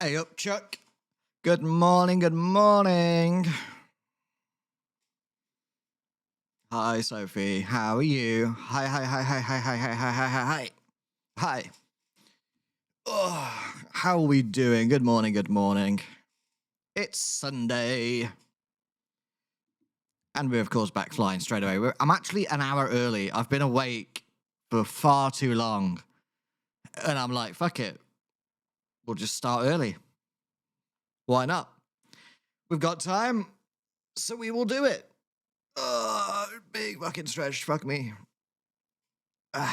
Hey up, Chuck. Good morning, good morning. Hi, Sophie. How are you? Hi, hi, hi, hi, hi, hi, hi, hi, hi, hi, hi. Hi. Oh, how are we doing? Good morning, good morning. It's Sunday. And we're, of course, back flying straight away. I'm actually an hour early. I've been awake for far too long. And I'm like, fuck it. We'll just start early. Why not? We've got time, so we will do it. Big fucking stretch. Fuck me. But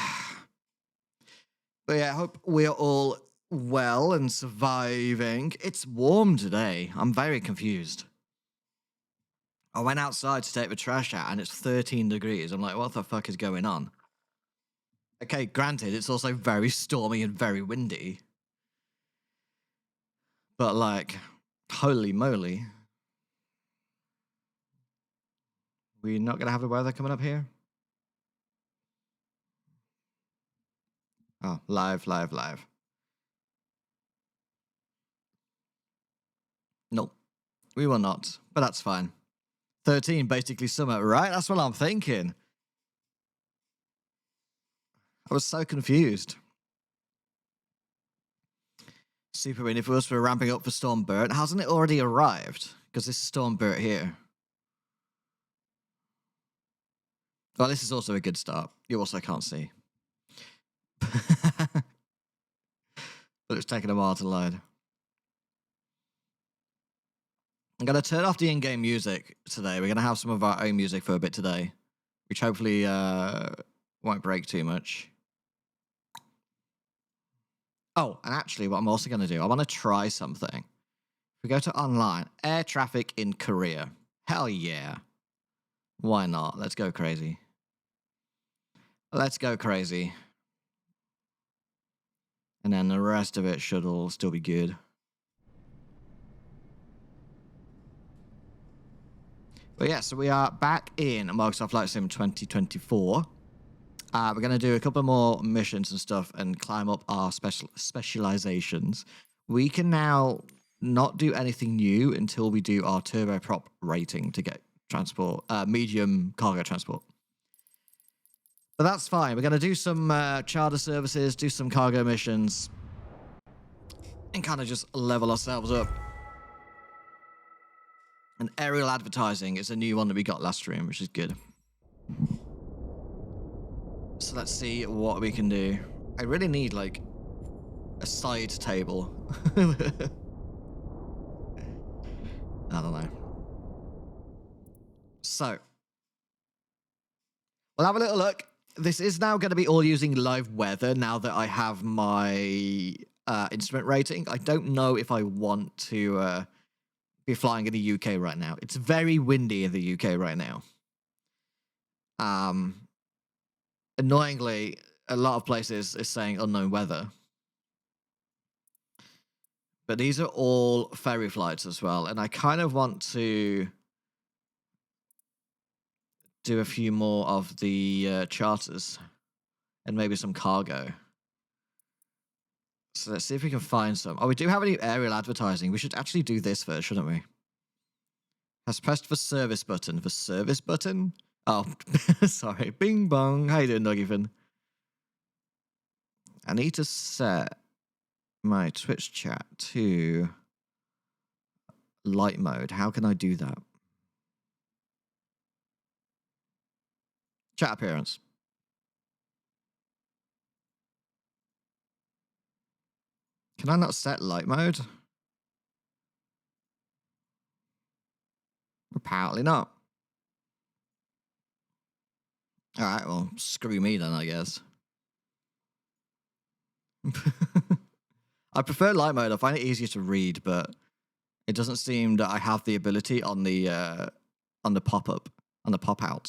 yeah, I hope we're all well and surviving. It's warm today. I'm very confused. I went outside to take the trash out and it's 13 degrees. I'm like, what the fuck is going on? Okay, granted, it's also very stormy and very windy. But like, holy moly. We're not going to have the weather coming up here? Oh, live. Nope, we will not. But that's fine. 13, basically summer, right? That's what I'm thinking. I was so confused. Super windy for us. We're ramping up for Storm Bert. Hasn't it already arrived? Because this is Storm Bert here. Well, this is also a good start. You also can't see. But it's taking a while to load. I'm going to turn off the in-game music today. We're going to have some of our own music for a bit today, which hopefully won't break too much. Oh, and actually, what I'm also going to do, I want to try something. If we go to online, air traffic in Korea. Hell yeah. Why not? Let's go crazy. Let's go crazy. And then the rest of it should all still be good. But yeah, so we are back in Microsoft Flight Sim 2024. We're going to do a couple more missions and stuff and climb up our specializations. We can now not do anything new until we do our turboprop rating to get transport, medium cargo transport. But that's fine. We're going to do some charter services, do some cargo missions, and kind of just level ourselves up. And aerial advertising is a new one that we got last stream, which is good. So let's see what we can do. I really need, like, a side table. I don't know. So, we'll have a little look. This is now going to be all using live weather now that I have my instrument rating. I don't know if I want to be flying in the UK right now. It's very windy in the UK right now. Annoyingly, a lot of places is saying unknown weather. But these are all ferry flights as well, and I kind of want to do a few more of the charters and maybe some cargo. So let's see if we can find some. Oh, we do have any aerial advertising. We should actually do this first, shouldn't we? Has pressed the service button. The service button? Oh, sorry. Bing bong. How you doing, Doggyfin? I need to set my Twitch chat to light mode. How can I do that? Chat appearance. Can I not set light mode? Apparently not. Alright, well, screw me then, I guess. I prefer light mode. I find it easier to read, but it doesn't seem that I have the ability on the pop-up, on the pop-out.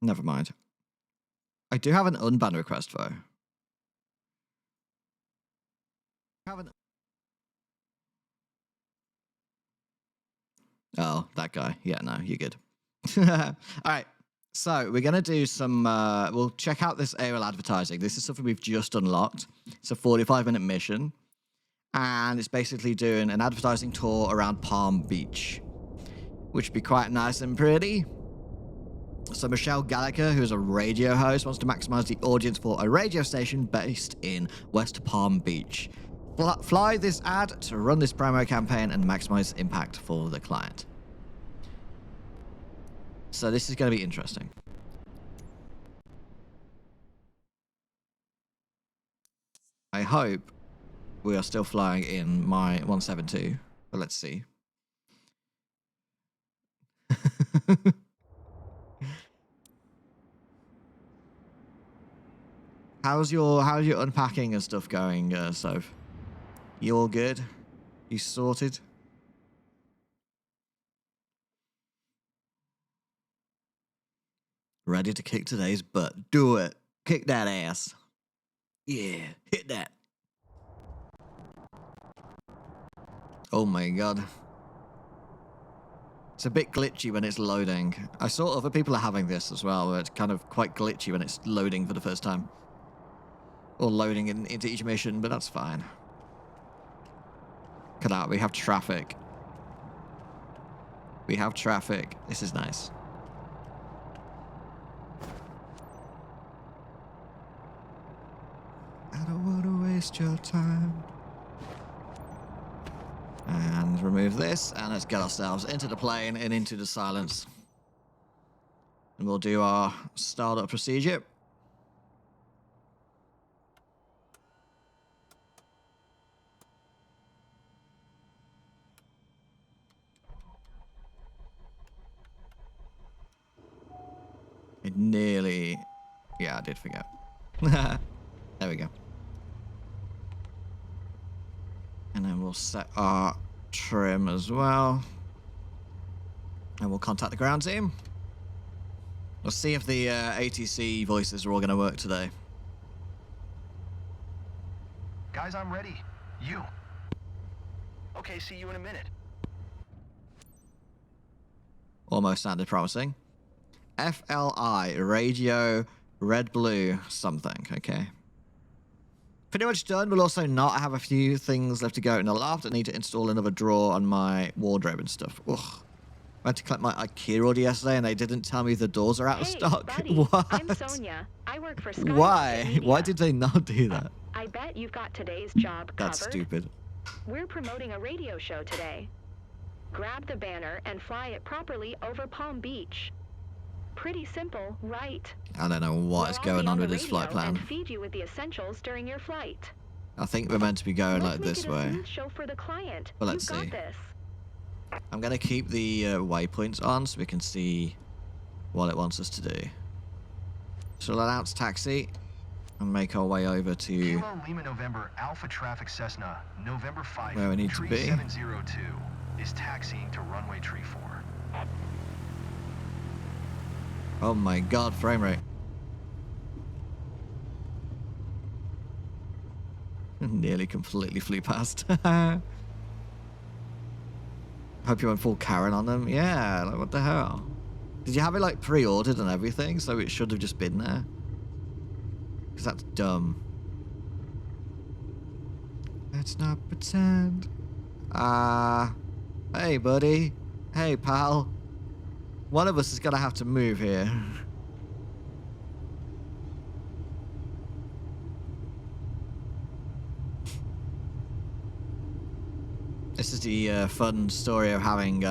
Never mind. I do have an unban request, though. Oh, that guy. Yeah, no, you're good. All right. So we're going to do some, we'll check out this aerial advertising. This is something we've just unlocked. It's a 45-minute mission. And it's basically doing an advertising tour around Palm Beach, which would be quite nice and pretty. So Michelle Gallagher, who is a radio host, wants to maximize the audience for a radio station based in West Palm Beach. Fly this ad to run this promo campaign and maximize impact for the client. So this is going to be interesting. I hope we are still flying in my 172, but let's see. How's your unpacking and stuff going, Soph? You all good? You sorted? Ready to kick today's butt. Do it. Kick that ass. Yeah, hit that. Oh my god. It's a bit glitchy when it's loading. I saw other people are having this as well, where it's kind of quite glitchy when it's loading for the first time. Or loading into each mission, but that's fine. Look at that, we have traffic. We have traffic. This is nice. I don't want to waste your time. And remove this, and let's get ourselves into the plane and into the silence. And we'll do our startup procedure. It nearly... Yeah, I did forget. There we go. And then we'll set our trim as well. And we'll contact the ground team. We'll see if the ATC voices are all going to work today. Guys, I'm ready. You. Okay, see you in a minute. Almost sounded promising. FLI, radio, red, blue, something. Okay. Pretty much done. We'll also not have a few things left to go in the loft. I need to install another drawer on my wardrobe and stuff. Ugh. I had to collect my IKEA order yesterday and they didn't tell me the doors are out of stock. Buddy, what? I'm Sonia. I work for Sky. Why? Why did they not do that? I bet you've got today's job covered. That's stupid. We're promoting a radio show today. Grab the banner and fly it properly over Palm Beach. Pretty simple, right? I don't know what is going on with this flight plan. And feed you with the essentials during your flight. I think we're meant to be going like this way. Smooth show for the client. But let's see. Got this. I'm going to keep the waypoints on so we can see what it wants us to do. So we'll announce taxi and make our way over to Kilo Lima November Alpha Traffic Cessna November 5 where we need to be. 702 is taxiing to runway tree 4. Oh my god, frame rate. Nearly completely flew past. Hope you went full Karen on them. Yeah, like what the hell? Did you have it like pre-ordered and everything, so it should have just been there? Because that's dumb. Let's not pretend. Hey buddy. Hey pal. One of us is gonna have to move here. This is the fun story of having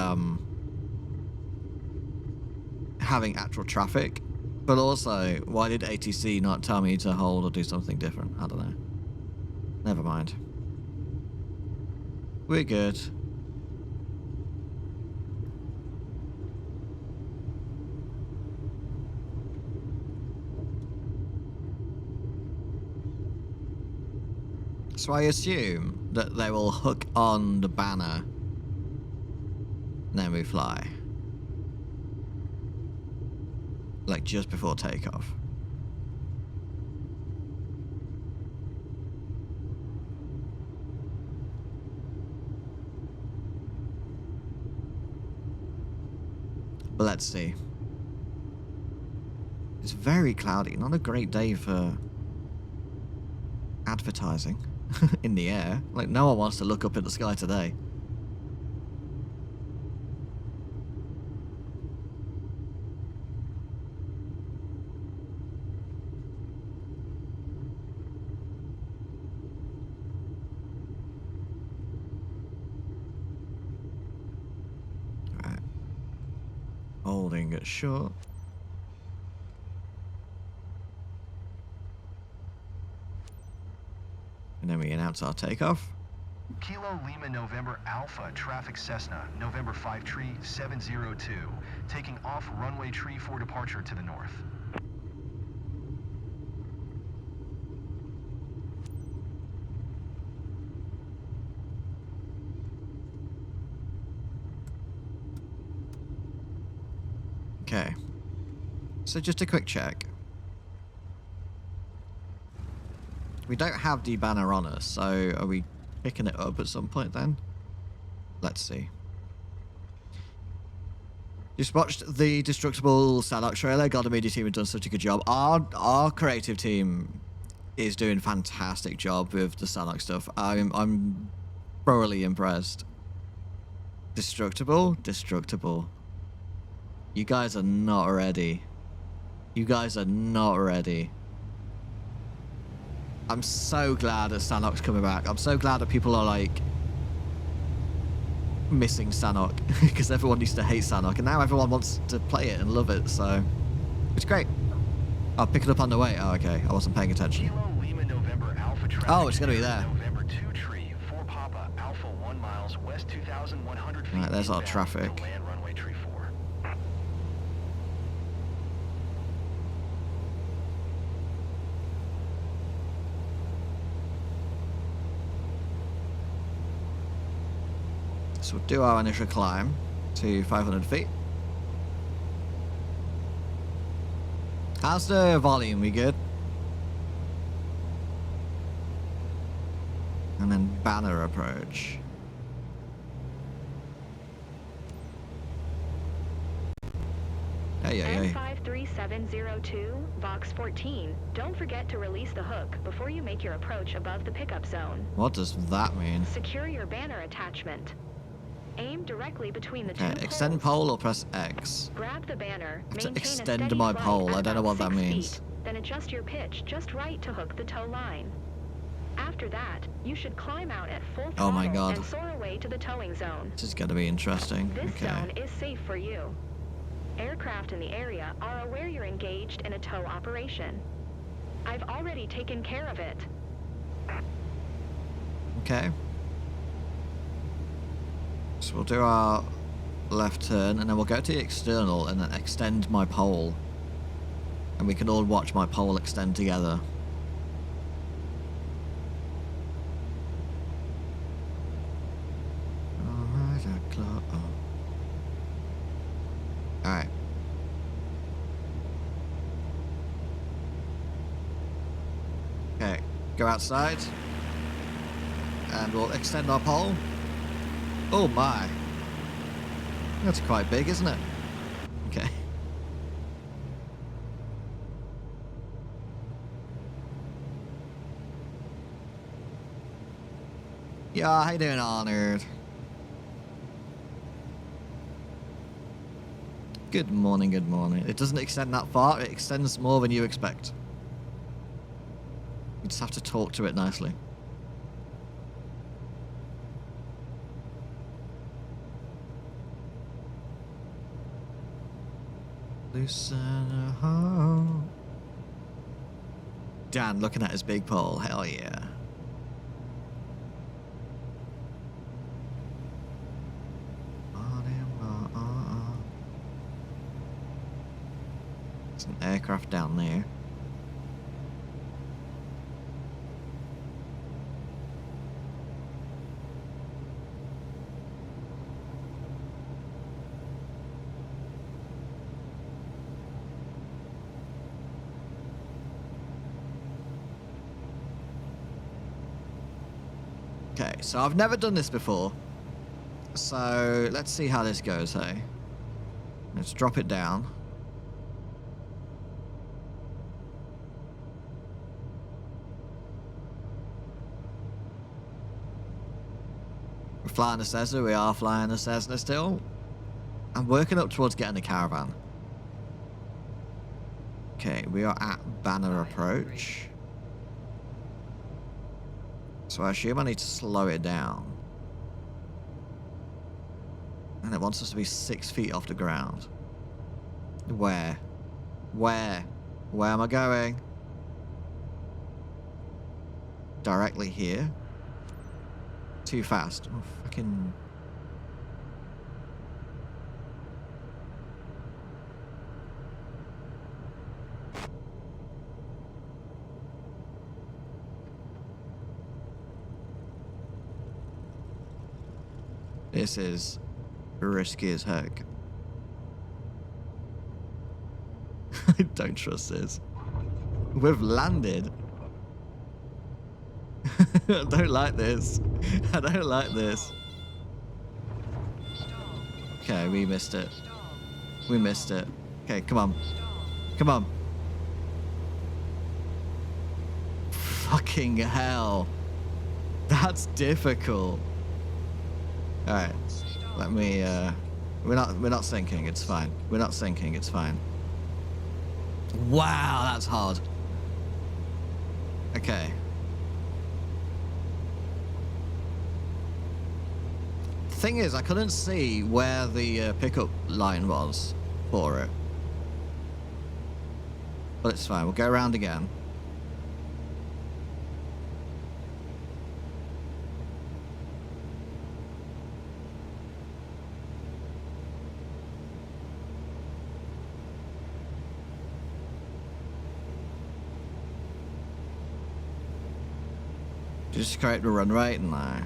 actual traffic, but also why did ATC not tell me to hold or do something different? I don't know. Never mind. We're good. So I assume that they will hook on the banner, and then we fly. Like just before takeoff. But let's see. It's very cloudy, not a great day for advertising. in the air. Like, no one wants to look up at the sky today. Right. Holding it short. And then we announce our takeoff. Kilo Lima November Alpha Traffic Cessna, November 5 Tree 702. Taking off runway tree for departure to the north. Okay. So just a quick check. We don't have the banner on us, so are we picking it up at some point then? Let's see. Just watched the Destructible Sanok trailer. God, the media team have done such a good job. Our creative team is doing a fantastic job with the Sanok stuff. I'm thoroughly impressed. Destructible? Destructible. You guys are not ready. You guys are not ready. I'm so glad that Sanok's coming back. I'm so glad that people are like missing Sanok because everyone used to hate Sanok and now everyone wants to play it and love it, so it's great. I'll pick it up on the way. Oh, okay. I wasn't paying attention. Kilo Lima November Alpha Traffic. Oh, it's gonna be there. November 2 Tree 4 Papa Alpha 1 miles west 2,100 feet. Right, there's our inbound traffic. to land runway tree 4. So we'll do our initial climb to 500 feet. How's the volume? We good? And then banner approach. Hey, hey, hey. N53702, Vox 14. Don't forget to release the hook before you make your approach above the pickup zone. What does that mean? Secure your banner attachment. Aim directly between the two Okay, extend poles. pole or press X. Grab the banner. I have to Maintain a extend steady my flight pole. at I don't know about what that 6 means. feet, then adjust your pitch just right to hook the tow line. After that, you should climb out at full throttle Oh my God. and soar away to the towing zone. This is going to be interesting. This Okay. zone is safe for you. Aircraft in the area are aware you're engaged in a tow operation. I've already taken care of it. Okay. So we'll do our left turn and then we'll go to the external and then extend my pole. And we can all watch my pole extend together. Alright. Okay, go outside. And we'll extend our pole. Oh my. That's quite big, isn't it? Okay. Yeah, how you doing, Honored? Good morning, good morning. It doesn't extend that far, it extends more than you expect. You just have to talk to it nicely. Loosen a heart. Dan looking at his big pole, hell yeah. There's an aircraft down there. Okay, so I've never done this before. So let's see how this goes, hey? Let's drop it down. flying a Cessna. We are flying a Cessna still. I'm working up towards getting a caravan. Okay, we are at Banner Approach. So I assume I need to slow it down. And it wants us to be 6 feet off the ground. Where? Where? Where am I going? Directly here? Too fast. Oh, fucking... This is risky as heck. I don't trust this. We've landed. I don't like this. I don't like this. Okay, we missed it. We missed it. Okay, come on. Come on. Fucking hell. That's difficult. Alright. Let me we're not sinking, it's fine. We're not sinking, it's fine. Wow, that's hard. Okay. Thing is, I couldn't see where the pickup line was for it. But it's fine, we'll go around again. Just correct the run rate? No.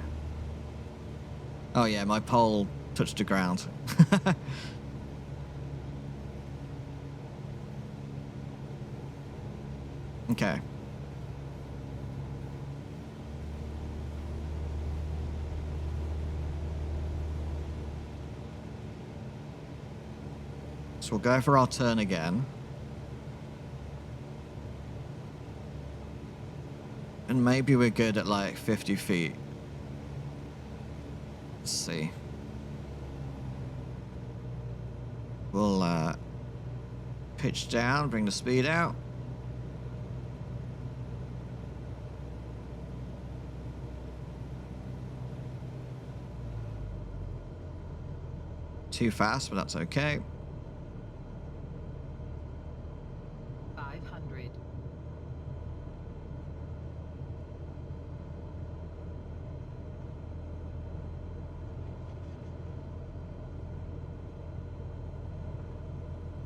Oh yeah, my pole touched the ground. Okay. So we'll go for our turn again. And maybe we're good at like 50 feet. Let's see. We'll pitch down, bring the speed out. Too fast, but that's okay. 500.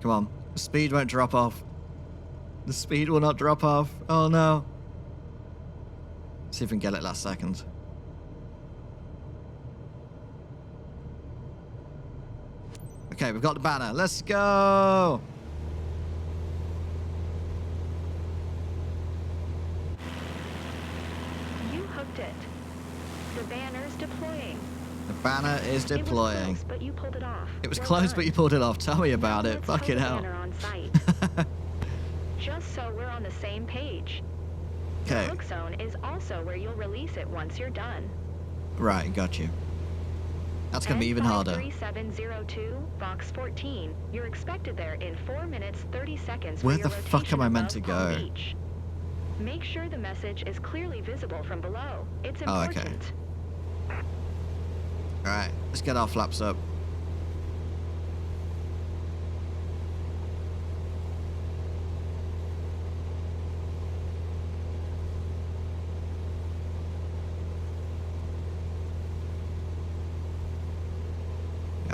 Come on. The speed won't drop off. The speed will not drop off. Oh no. See if we can get it last second. Okay, we've got the banner. Let's go. You hooked it. The banner's deploying. The banner is deploying. It was close, but you pulled it off. It was Well close, done. but you pulled it off. Tell me about Now it. let's Fucking tow the hell. banner on site. Just so we're on the same page. Okay. The hook zone is also where you'll release it once you're done. Right, got you. That's gonna be even harder. 3702, box 14. You're expected there in 4 minutes 30 seconds. Where for your the fuck rotation am I meant above to Palm go? Beach. Make sure the message is clearly visible from below. It's Oh, okay. important. Alright, let's get our flaps up.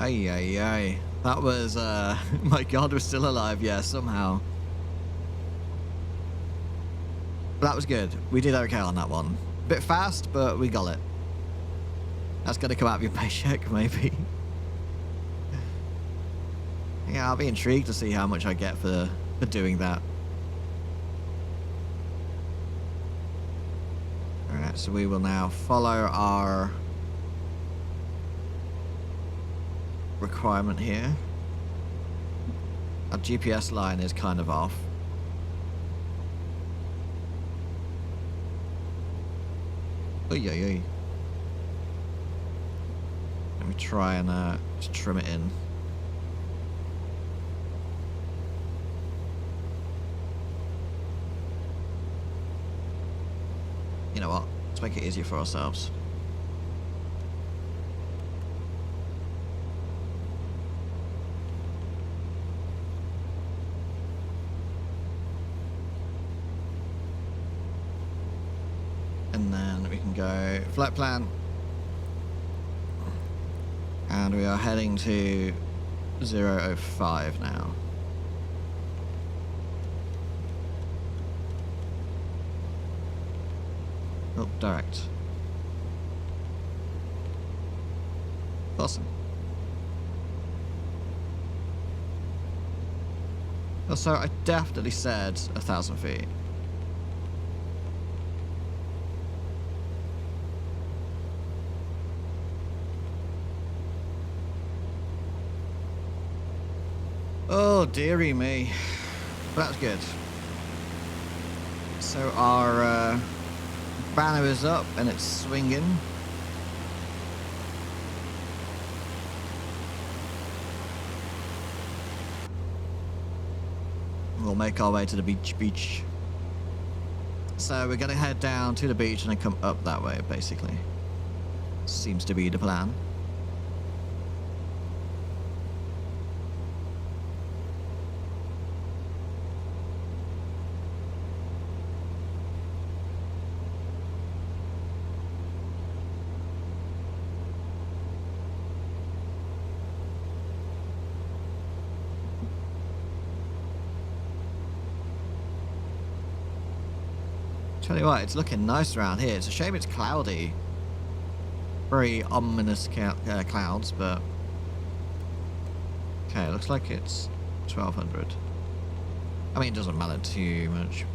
Ay, ay, ay. That was, my god, we're still alive, yeah, somehow. But that was good. We did okay on that one. Bit fast, but we got it. That's gonna come out of your paycheck, maybe. Yeah, I'll be intrigued to see how much I get for doing that. Alright, so we will now follow our requirement here. Our GPS line is kind of off. Oy, oy, oy. try and just trim it in. You know what? Let's make it easier for ourselves. And then we can go flight plan. And we are heading to 005 now. Oh, direct. Awesome. Also, I definitely said 1,000 feet. Oh, dearie me. That's good. So our banner is up and it's swinging. We'll make our way to the beach. So we're going to head down to the beach and then come up that way, basically. Seems to be the plan. Tell you what, it's looking nice around here. It's a shame it's cloudy. Very ominous clouds, but... Okay, looks like it's 1,200. I mean, it doesn't matter too much.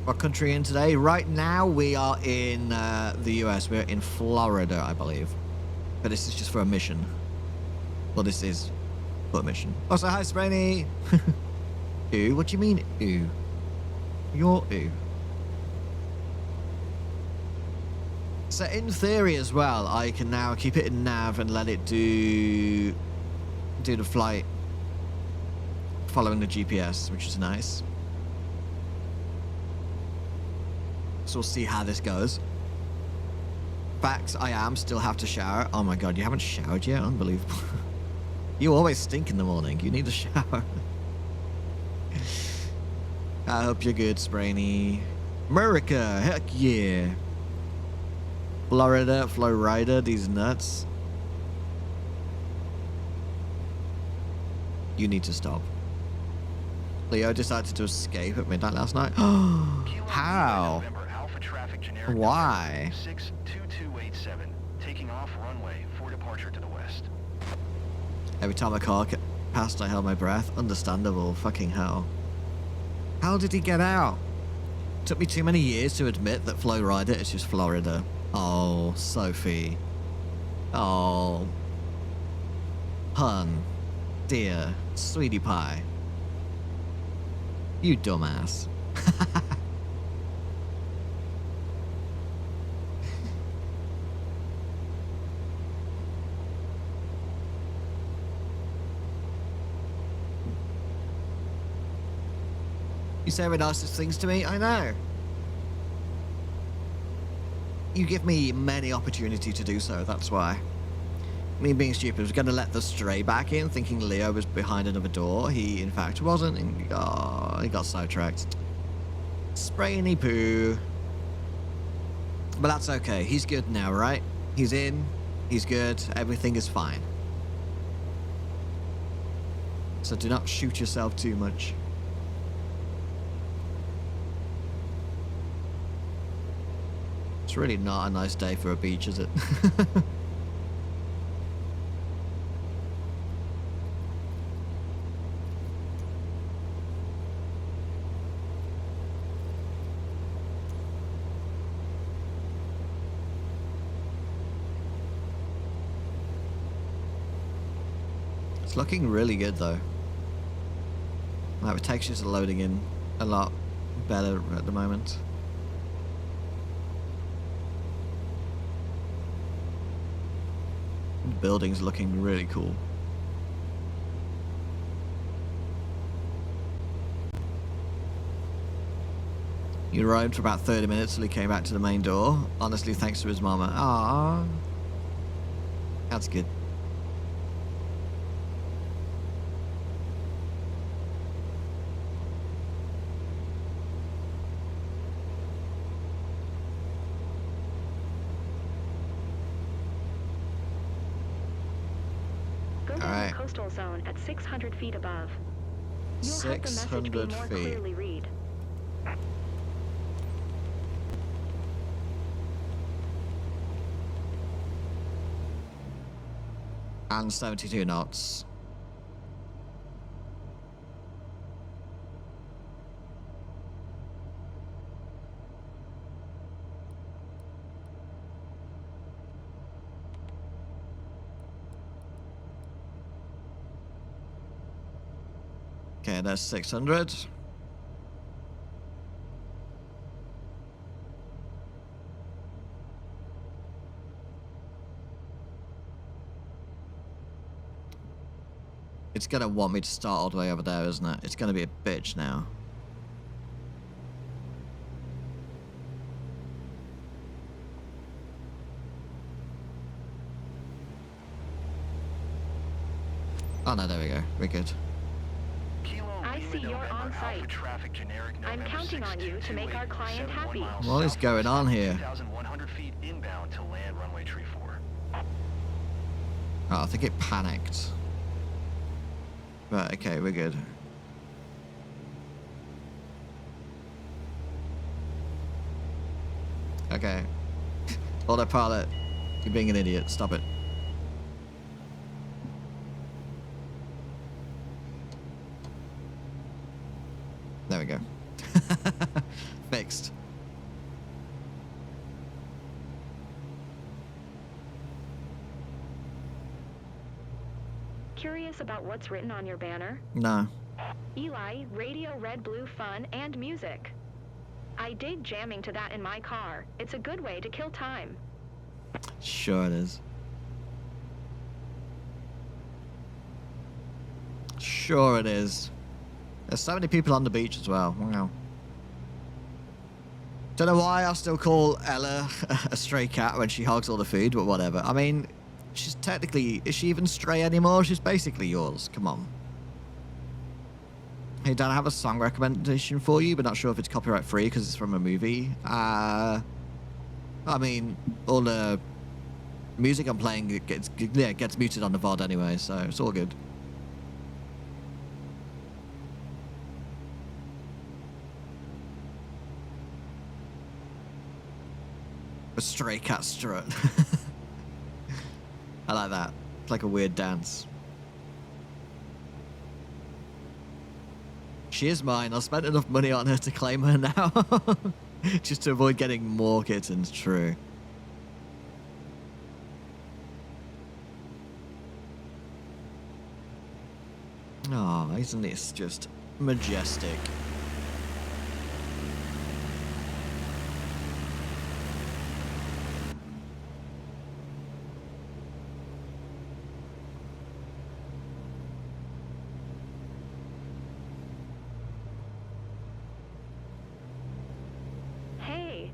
What country in today? Right now, we are in the US. We're in Florida, I believe. But this is just for a mission. Well, this is for a mission. Also, hi, Sprainy! Ooh, what do you mean, ooh? You're ooh. So in theory as well, I can now keep it in nav and let it do the flight following the GPS, which is nice. So we'll see how this goes. Facts, I still have to shower. Oh my god, you haven't showered yet? Unbelievable. You always stink in the morning. You need a shower. I hope you're good, Sprainy. America, heck yeah. Florida, these nuts. You need to stop. Leo decided to escape at midnight last night. How? Why? 62287, taking off runway for departure to the west. Every time a car passed, I held my breath. Understandable. Fucking hell. How did he get out? Took me too many years to admit that Flo Rida is just Florida. Oh, Sophie. Oh. Hun. Dear. Sweetie pie. You dumbass. You say the nicest things to me, I know. You give me many opportunity to do so, that's why. Me being stupid was going to let the stray back in, thinking Leo was behind another door. He, in fact, wasn't, and he got sidetracked. Sprainy poo. But that's okay, he's good now, right? He's in, he's good, everything is fine. So do not shoot yourself too much. It's really not a nice day for a beach, is it? It's looking really good though. Like, the textures are loading in a lot better at the moment. The building's looking really cool. He arrived for about 30 minutes till he came back to the main door. Honestly, thanks to his mama. Aww. That's good. Go down Alright. the coastal zone at 600 feet above. You'll help the message be 600 more feet. clearly read. And 72 knots. Okay, that's 600. It's gonna want me to start all the way over there, isn't it? It's gonna be a bitch now. Oh no, there we go. We're good. I see you're on site. I'm counting on you to make our client happy. What is going on here? 2,100 feet inbound to land runway tree 4. Oh, I think it panicked. Right, okay, we're good. Okay. Autopilot. You're being an idiot. Stop it. There we go. Fixed. Curious about what's written on your banner? No. Eli, radio, red, blue, fun, and music. I dig jamming to that in my car. It's a good way to kill time. Sure it is. Sure it is. There's so many people on the beach as well. Wow. Don't know why I still call Ella a stray cat when she hogs all the food, but whatever. I mean, she's technically... Is she even stray anymore? She's basically yours. Come on. Hey, Dan, I have a song recommendation for you, but not sure if it's copyright free because it's from a movie. I mean, all the music I'm playing gets muted on the VOD anyway, so it's all good. A stray cat strut. I like that. It's like a weird dance. She is mine. I spent enough money on her to claim her now. Just to avoid getting more kittens. True. Oh, isn't this just majestic? Hey,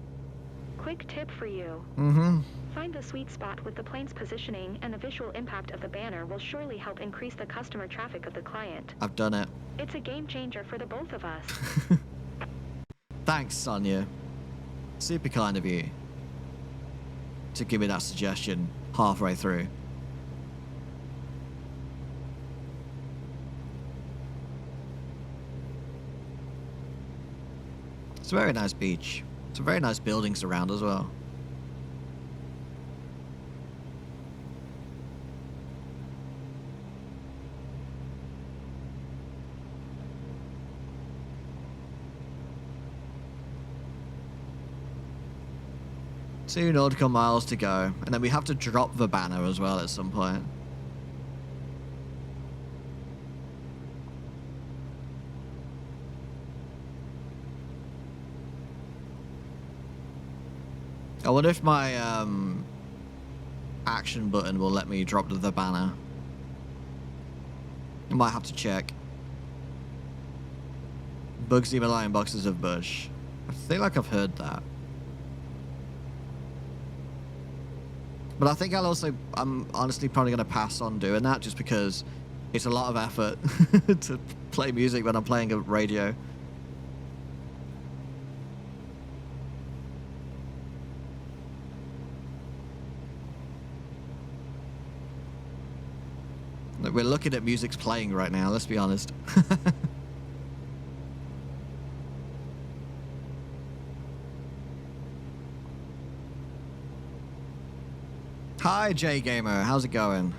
quick tip for you. Mm-hmm. Find the sweet spot with the plane's positioning, and the visual impact of the banner will surely help increase the customer traffic of the client. I've done it. It's a game changer for the both of us. Thanks, Sonia. Super kind of you to give me that suggestion halfway through. It's a very nice beach. Some very nice buildings around as well. Two nautical miles to go, and then we have to drop the banner as well at some point. I wonder if my action button will let me drop the banner. I might have to check. Bugsy Malone boxes of Bush. I feel like I've heard that. But I think I'm honestly probably going to pass on doing that just because it's a lot of effort to play music when I'm playing a radio. We're looking at music's playing right now, let's be honest. Hi, J Gamer. How's it going?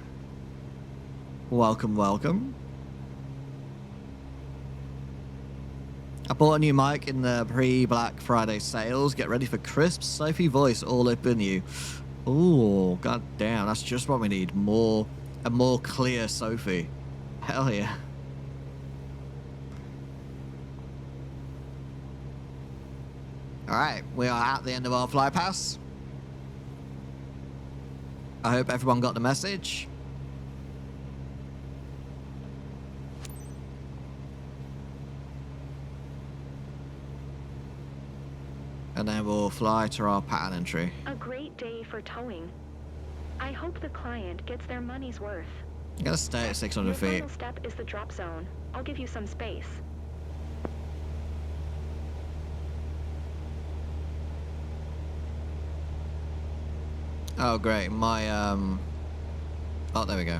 Welcome, welcome. I bought a new mic in the pre-Black Friday sales. Get ready for crisp, Sophie voice all up in you. Ooh, god damn, that's just what we need. A more clear Sophie. Hell yeah. Alright, we are at the end of our fly pass. I hope everyone got the message. And then we'll fly to our pattern entry. A great day for towing. I hope the client gets their money's worth. I'm gonna stay at 600 Your feet. final step is the drop zone. I'll give you some space. Oh great, my oh there we go.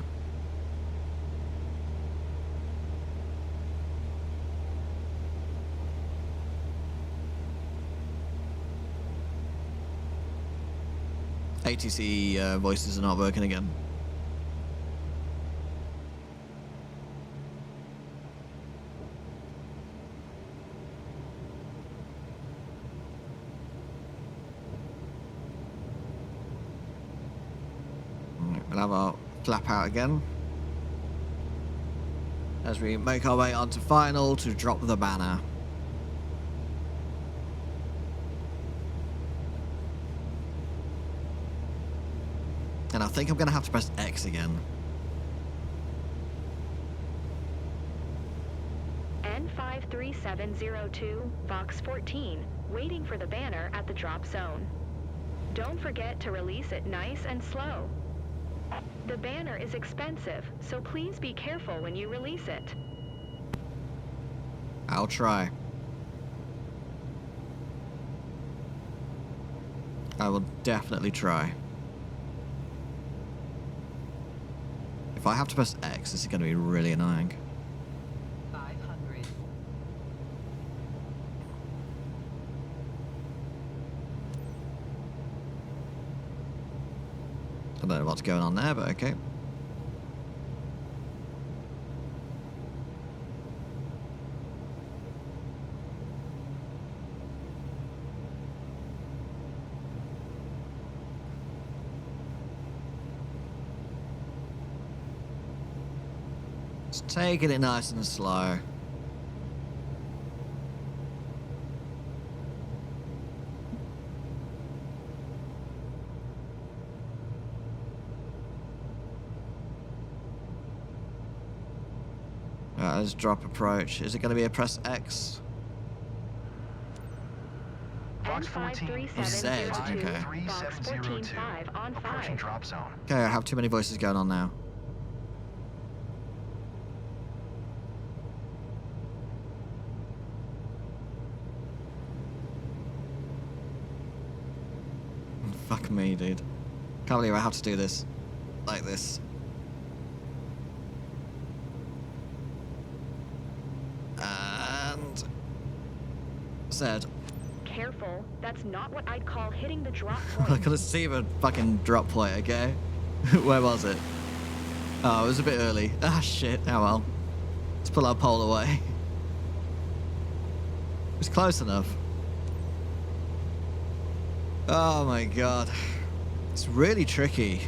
ATC voices are not working again. We'll have our flap out again as we make our way onto final to drop the banner. And I think I'm going to have to press X again. N53702, Box 14, waiting for the banner at the drop zone. Don't forget to release it nice and slow. The banner is expensive, so please be careful when you release it. I'll try. I will definitely try. If I have to press X, this is going to be really annoying. 500. I don't know what's going on there, but okay. Just taking it nice and slow. Let's drop approach. Is it going to be a press X? Box 14. Z, okay. Box 14-5 on 5. Approaching drop zone. Okay, I have too many voices going on now. Fuck me, dude. Can't believe I have to do this. Like this. And... said. Careful, that's not what I'd call hitting the drop I point. couldn't see the fucking drop point, okay? Where was it? Oh, it was a bit early. Ah, shit. Oh well. Let's pull our pole away. It was close enough. Oh my god. It's really tricky.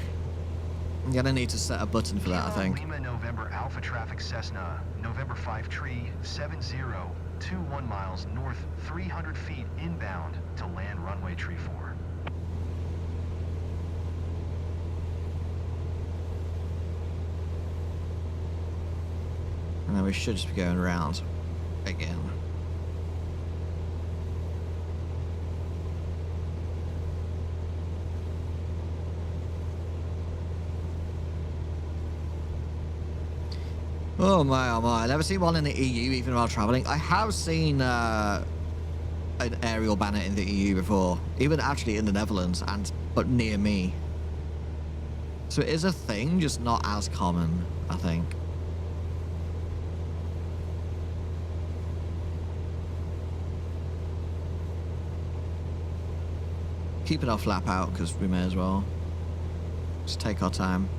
I'm gonna need to set a button for that, I think. Lima November Alpha Traffic Cessna, November 5 Tree, 7021 miles north, 300 feet inbound to land runway tree 4. And then we should just be going around again. Oh my, oh my. I've never seen one in the EU even while traveling. I have seen an aerial banner in the EU before. Even actually in the Netherlands, but near me. So it is a thing, just not as common, I think. Keeping our flap out because we may as well. Just take our time.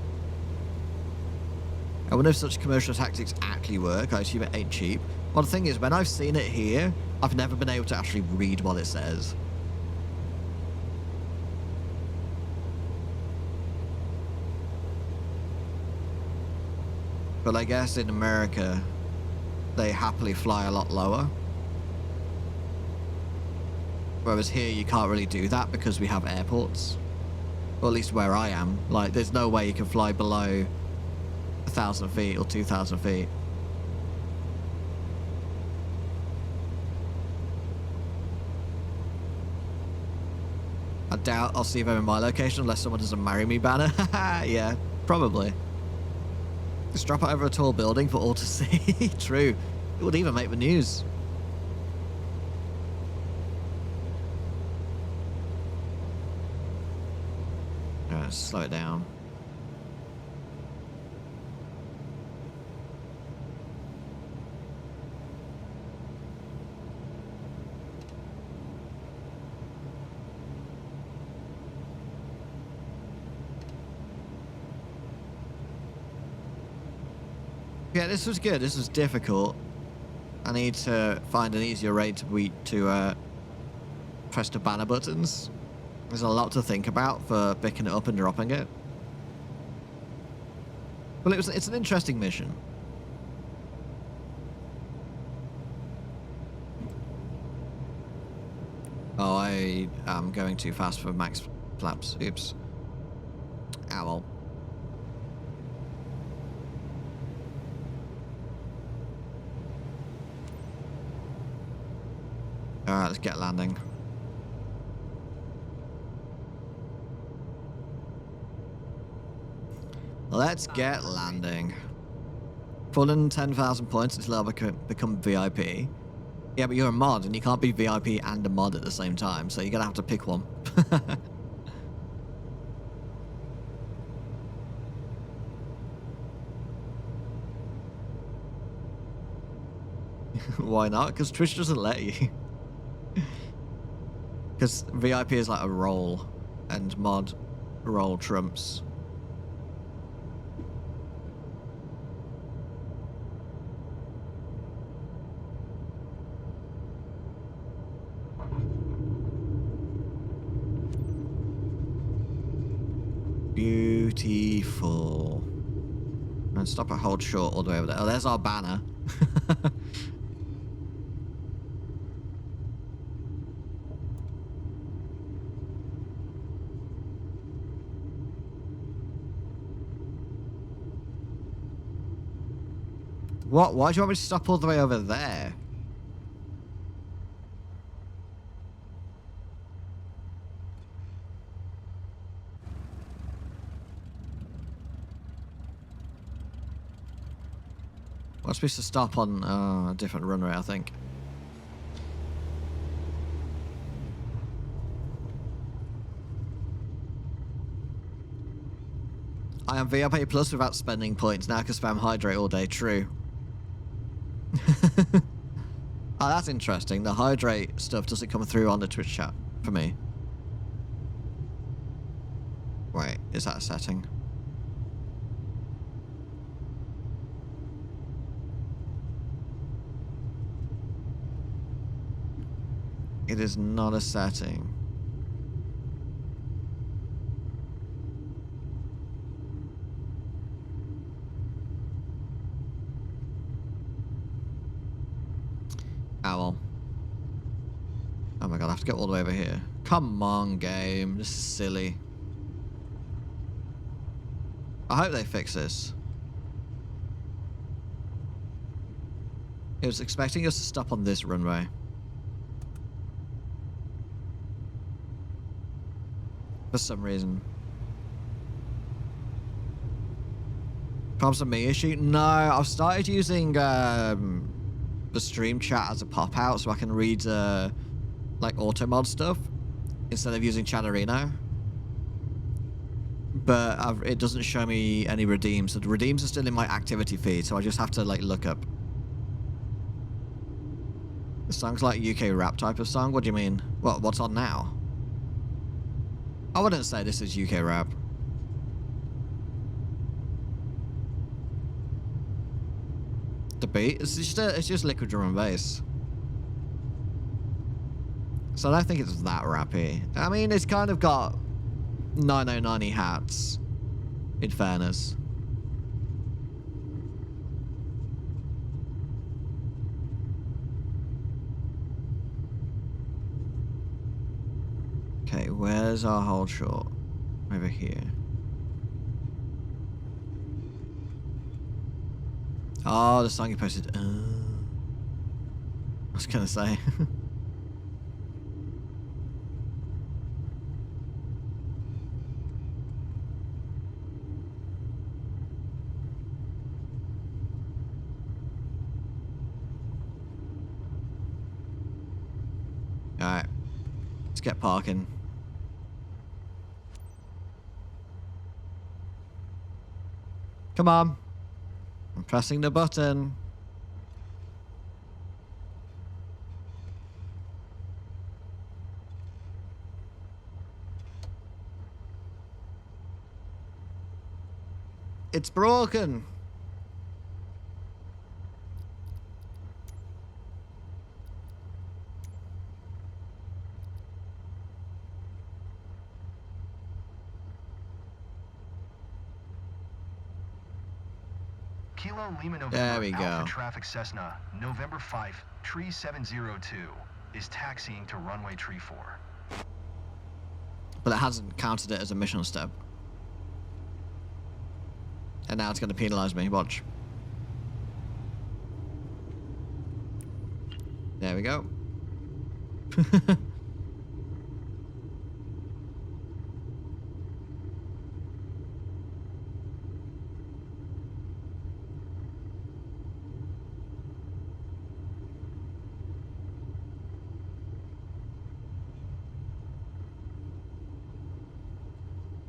I wonder if such commercial tactics actually work. I assume it ain't cheap. Well, the thing is, when I've seen it here, I've never been able to actually read what it says. But I guess in America, they happily fly a lot lower. Whereas here, you can't really do that because we have airports. Or at least where I am. Like, there's no way you can fly below 1,000 feet or 2,000 feet. I doubt I'll see them in my location unless someone does a marry me banner. Yeah, probably. Just drop it over a tall building for all to see. True. It would even make the news. Alright, slow it down. Yeah, this was good. This was difficult. I need to find an easier way to press the banner buttons. There's a lot to think about for picking it up and dropping it. Well, it's an interesting mission. Oh, I am going too fast for max flaps. Oops. Owl. Alright, let's get landing. Let's get landing. Full in 10,000 points until I become VIP. Yeah, but you're a mod and you can't be VIP and a mod at the same time, so you're gonna have to pick one. Why not? Because Twitch doesn't let you. Because VIP is like a role, and mod role trumps. Beautiful. And stop at hold short all the way over there. Oh, there's our banner. What? Why do you want me to stop all the way over there? We're supposed to stop on a different runway, I think. I am VIP Plus without spending points. Now I can spam hydrate all day. True. Oh, that's interesting. The hydrate stuff doesn't come through on the Twitch chat for me. Wait, is that a setting? It is not a setting. Owl. Oh my god, I have to get all the way over here. Come on, game. This is silly. I hope they fix this. It was expecting us to stop on this runway. For some reason. Problems with me issue? No, I've started using the stream chat as a pop out so I can read like auto mod stuff instead of using Chatterino. But it doesn't show me any redeems. So the redeems are still in my activity feed, so I just have to like look up. The song's like UK rap type of song. What do you mean? What's on now? I wouldn't say this is UK rap. The beat, it's just liquid drum and bass. So I don't think it's that rappy. I mean, it's kind of got 9090 hats, in fairness. Okay, where's our hold short? Over here. Oh, the song you posted. I was gonna say. Alright. Let's get parking. Come on. I'm pressing the button. It's broken. Kilo Lima November There we go. Alpha Traffic Cessna, November 5, Tree 702, is taxiing to runway Tree 4. But it hasn't counted it as a mission step. And now it's going to penalize me. Watch. There we go.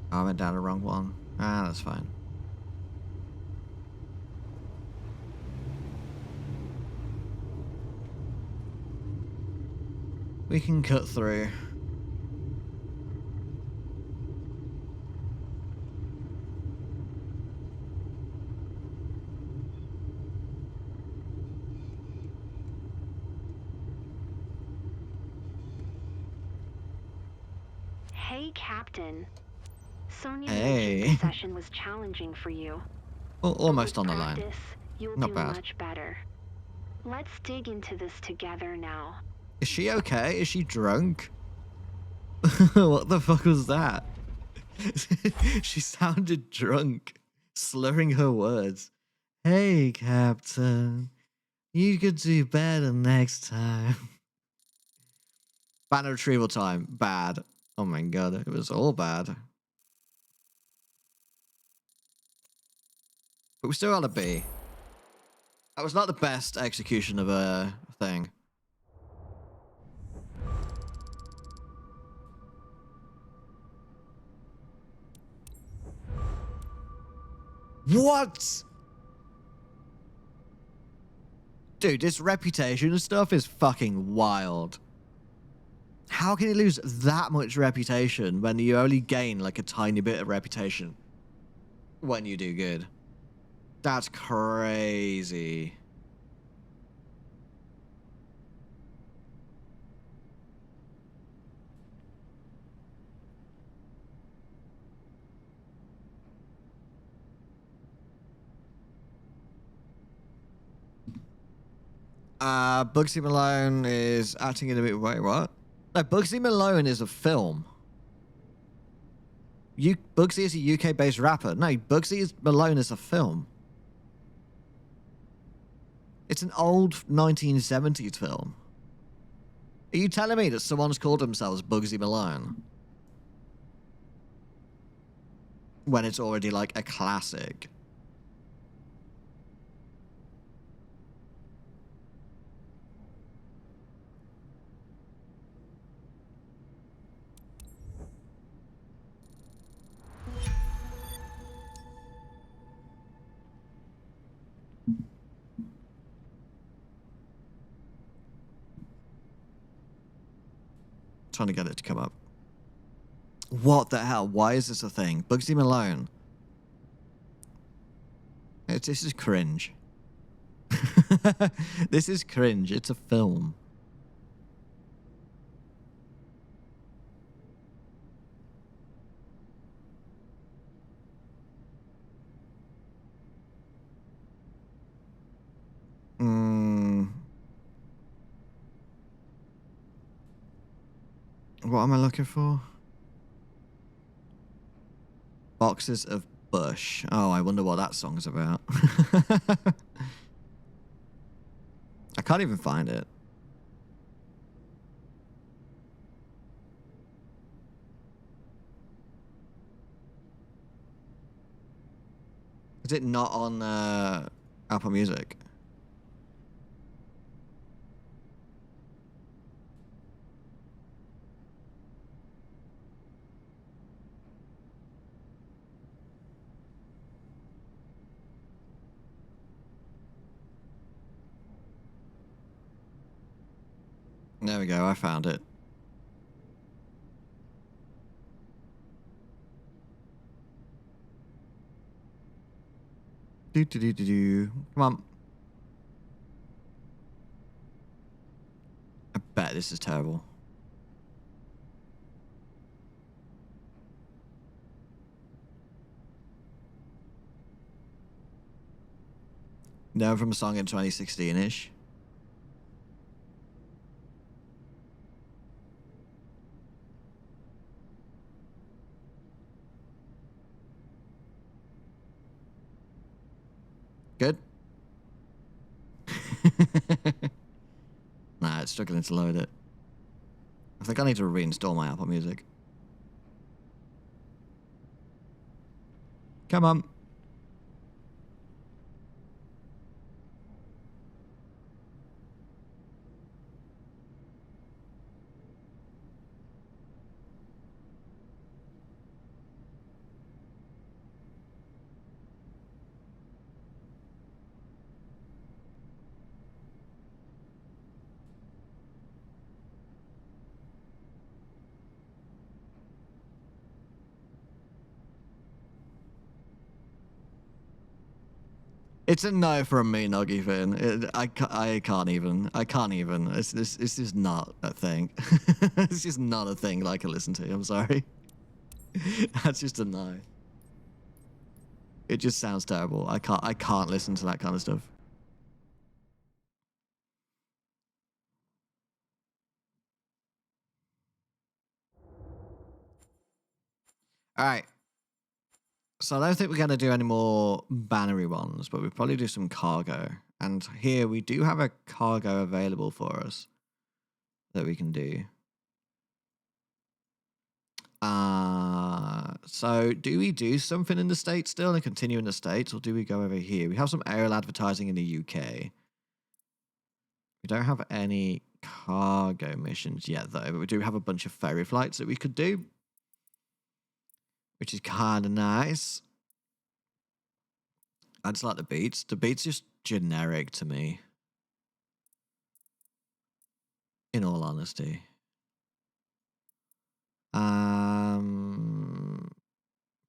I went down the wrong one. Ah, that's fine. We can cut through. Hey, Captain. Sonia Hey. mentioned the session was challenging for you. Almost But on with the line. practice, You'll Not do bad. much better. Let's dig into this together now. Is she okay? Is she drunk? What the fuck was that? She sounded drunk, slurring her words. Hey, Captain. You could do better next time. Banner retrieval time. Bad. Oh my god, it was all bad. But we still got a B. That was not the best execution of a thing. What? Dude, this reputation stuff is fucking wild. How can you lose that much reputation when you only gain like a tiny bit of reputation when you do good? That's crazy. Bugsy Malone is acting in a bit. Wait, what? No, Bugsy Malone is a film. Bugsy is a UK-based rapper. No, Bugsy Malone is a film. It's an old 1970s film. Are you telling me that someone's called themselves Bugsy Malone? When it's already like a classic. Trying to get it to come up. What the hell? Why is this a thing? Bugsy Malone. This is cringe. This is cringe. It's a film. What am I looking for? Boxes of Bush. Oh, I wonder what that song's about. I can't even find it. Is it not on Apple Music? There we go, I found it. Do. Come on. I bet this is terrible. No, from a song in 2016-ish. Good. Nah, it's struggling to load it. I think I need to reinstall my Apple Music. Come on. It's a no from me, Noggy Finn. I can't even. It's just not a thing. It's just not a thing that I can listen to. I'm sorry. That's just a no. It just sounds terrible. I can't listen to that kind of stuff. All right. So I don't think we're going to do any more bannery ones, but we'll probably do some cargo. And here we do have a cargo available for us that we can do. So do we do something in the States still and continue in the States, or do we go over here? We have some aerial advertising in the UK. We don't have any cargo missions yet, though, but we do have a bunch of ferry flights that we could do, which is kind of nice. I just like the beats. The beats just generic to me, in all honesty.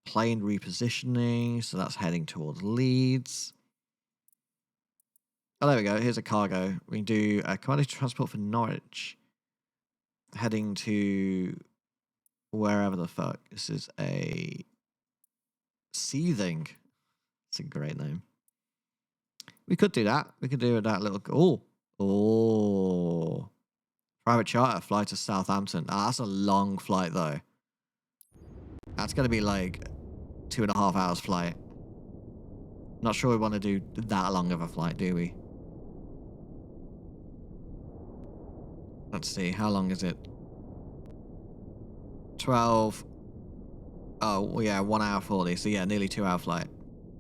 Plane repositioning, so that's heading towards Leeds. Oh, there we go. Here's a cargo. We can do a commodity transport for Norwich, heading to wherever the fuck. This is a Seething. It's a great name. We could do that. We could do that little. Oh. Private charter flight to Southampton. Ah, that's a long flight though. That's gonna be like 2.5 hours flight. Not sure we want to do that long of a flight, do we? Let's see, how long is it? 12. Oh, well, yeah, 1 hour 40. So yeah, nearly 2 hour flight.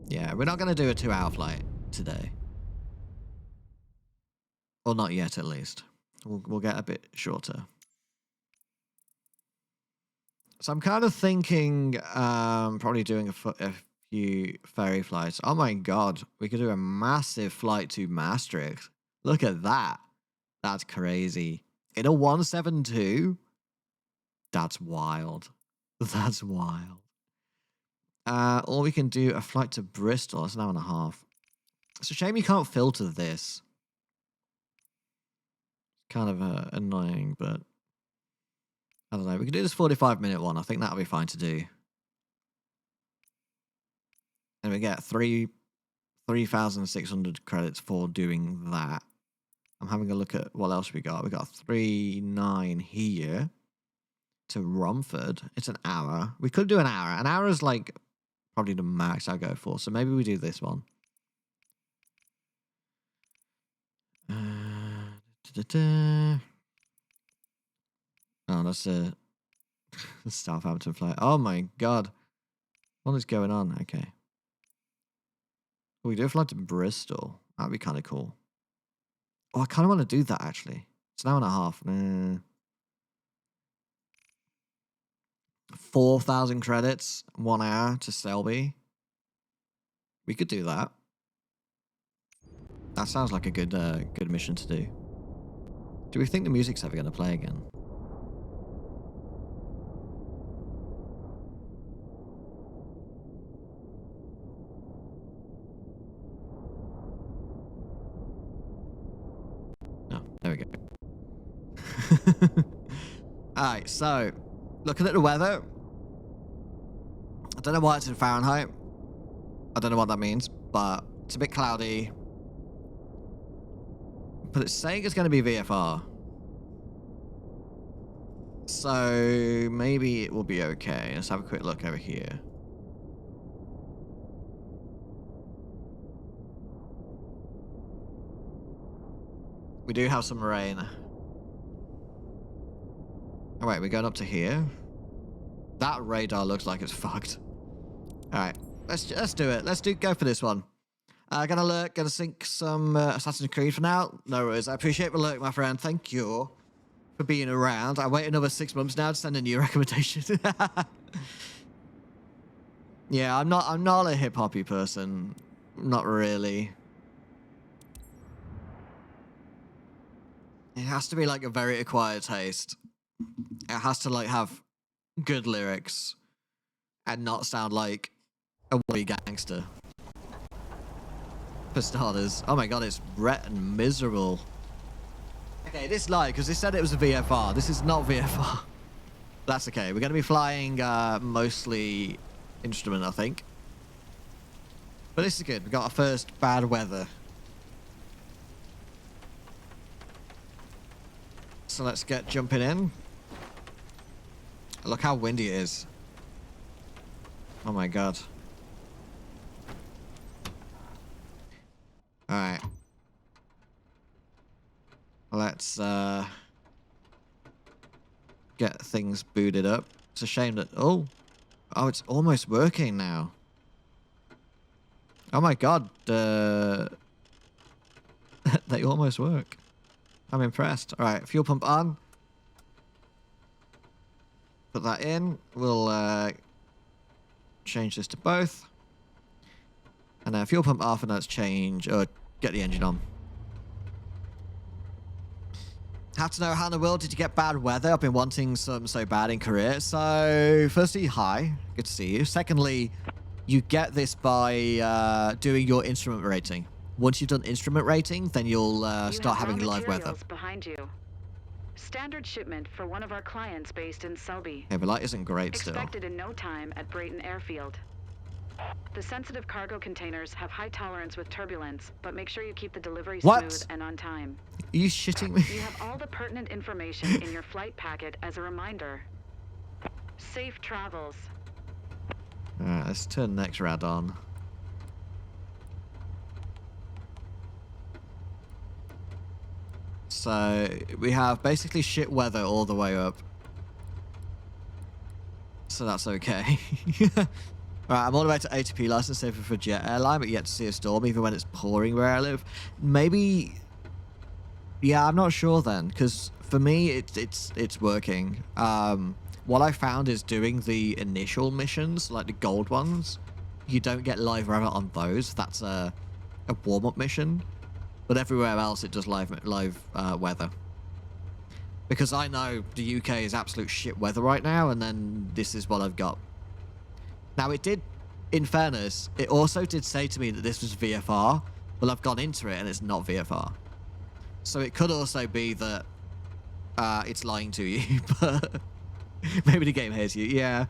Yeah, we're not going to do a 2 hour flight today. Or not yet, at least. We'll get a bit shorter. So I'm kind of thinking probably doing a few ferry flights. Oh my god, we could do a massive flight to Maastricht. Look at that. That's crazy. In a 172? That's wild. That's wild. Or we can do a flight to Bristol. That's an hour and a half. It's a shame you can't filter this. Kind of annoying, but I don't know. We can do this 45-minute one. I think that'll be fine to do. And we get 3,600 credits for doing that. I'm having a look at what else we got. We got 3,900 here to Romford. It's an hour. We could do an hour. An hour is like probably the max I'll go for. So maybe we do this one. Oh, that's a Southampton flight. Oh my god. What is going on? Okay. We do a flight to Bristol. That'd be kind of cool. Oh, I kind of want to do that, actually. It's an hour and a half. 4,000 credits, 1 hour to Selby. We could do that. That sounds like a good good mission to do. Do we think the music's ever going to play again? No, there we go. Alright, so looking at the weather. I don't know why it's in Fahrenheit. I don't know what that means, but it's a bit cloudy. But it's saying it's going to be VFR. So maybe it will be okay. Let's have a quick look over here. We do have some rain. Oh wait, we're going up to here. That radar looks like it's fucked. All right, let's do it. Go for this one. Gonna look, gonna sync some Assassin's Creed for now. No worries. I appreciate the look, my friend. Thank you for being around. I wait another 6 months now to send a new recommendation. Yeah, I'm not a hip hoppy person. Not really. It has to be like a very acquired taste. It has to like have good lyrics and not sound like a wee gangster. For starters. Oh my god, it's wet and miserable. Okay, this lie, because they said it was a VFR. This is not VFR. That's okay. We're going to be flying mostly instrument, I think. But this is good. We got our first bad weather. So let's get jumping in. Look how windy it is. Oh my god. Alright. Let's get things booted up. It's a shame that... Oh, it's almost working now. Oh my god. They almost work. I'm impressed. Alright, fuel pump on. Put that in. We'll change this to both. And then fuel pump off, and let's change, or get the engine on. Have to know, how in the world did you get bad weather? I've been wanting some so bad in Korea. So, firstly, hi. Good to see you. Secondly, you get this by doing your instrument rating. Once you've done instrument rating, then you'll start having live weather. Behind you. Standard shipment for one of our clients based in Selby. Yeah, the light isn't great still. Expected in no time at Brayton Airfield. The sensitive cargo containers have high tolerance with turbulence, but make sure you keep the delivery smooth and on time. Are you shitting me? You have all the pertinent information in your flight packet as a reminder. Safe travels. Alright, let's turn next rad on. So we have basically shit weather all the way up. So that's okay. Right, I'm all the way to ATP license safer for jet airline, but yet to see a storm even when it's pouring where I live. Maybe, yeah, I'm not sure then, because for me it's working. What I found is doing the initial missions, like the gold ones, you don't get live weather on those. That's a warm-up mission, but everywhere else it does live weather. Because I know the UK is absolute shit weather right now, and then this is what I've got. Now, it did, in fairness, it also did say to me that this was VFR, but I've gone into it and it's not VFR. So it could also be that it's lying to you, but maybe the game hates you, yeah.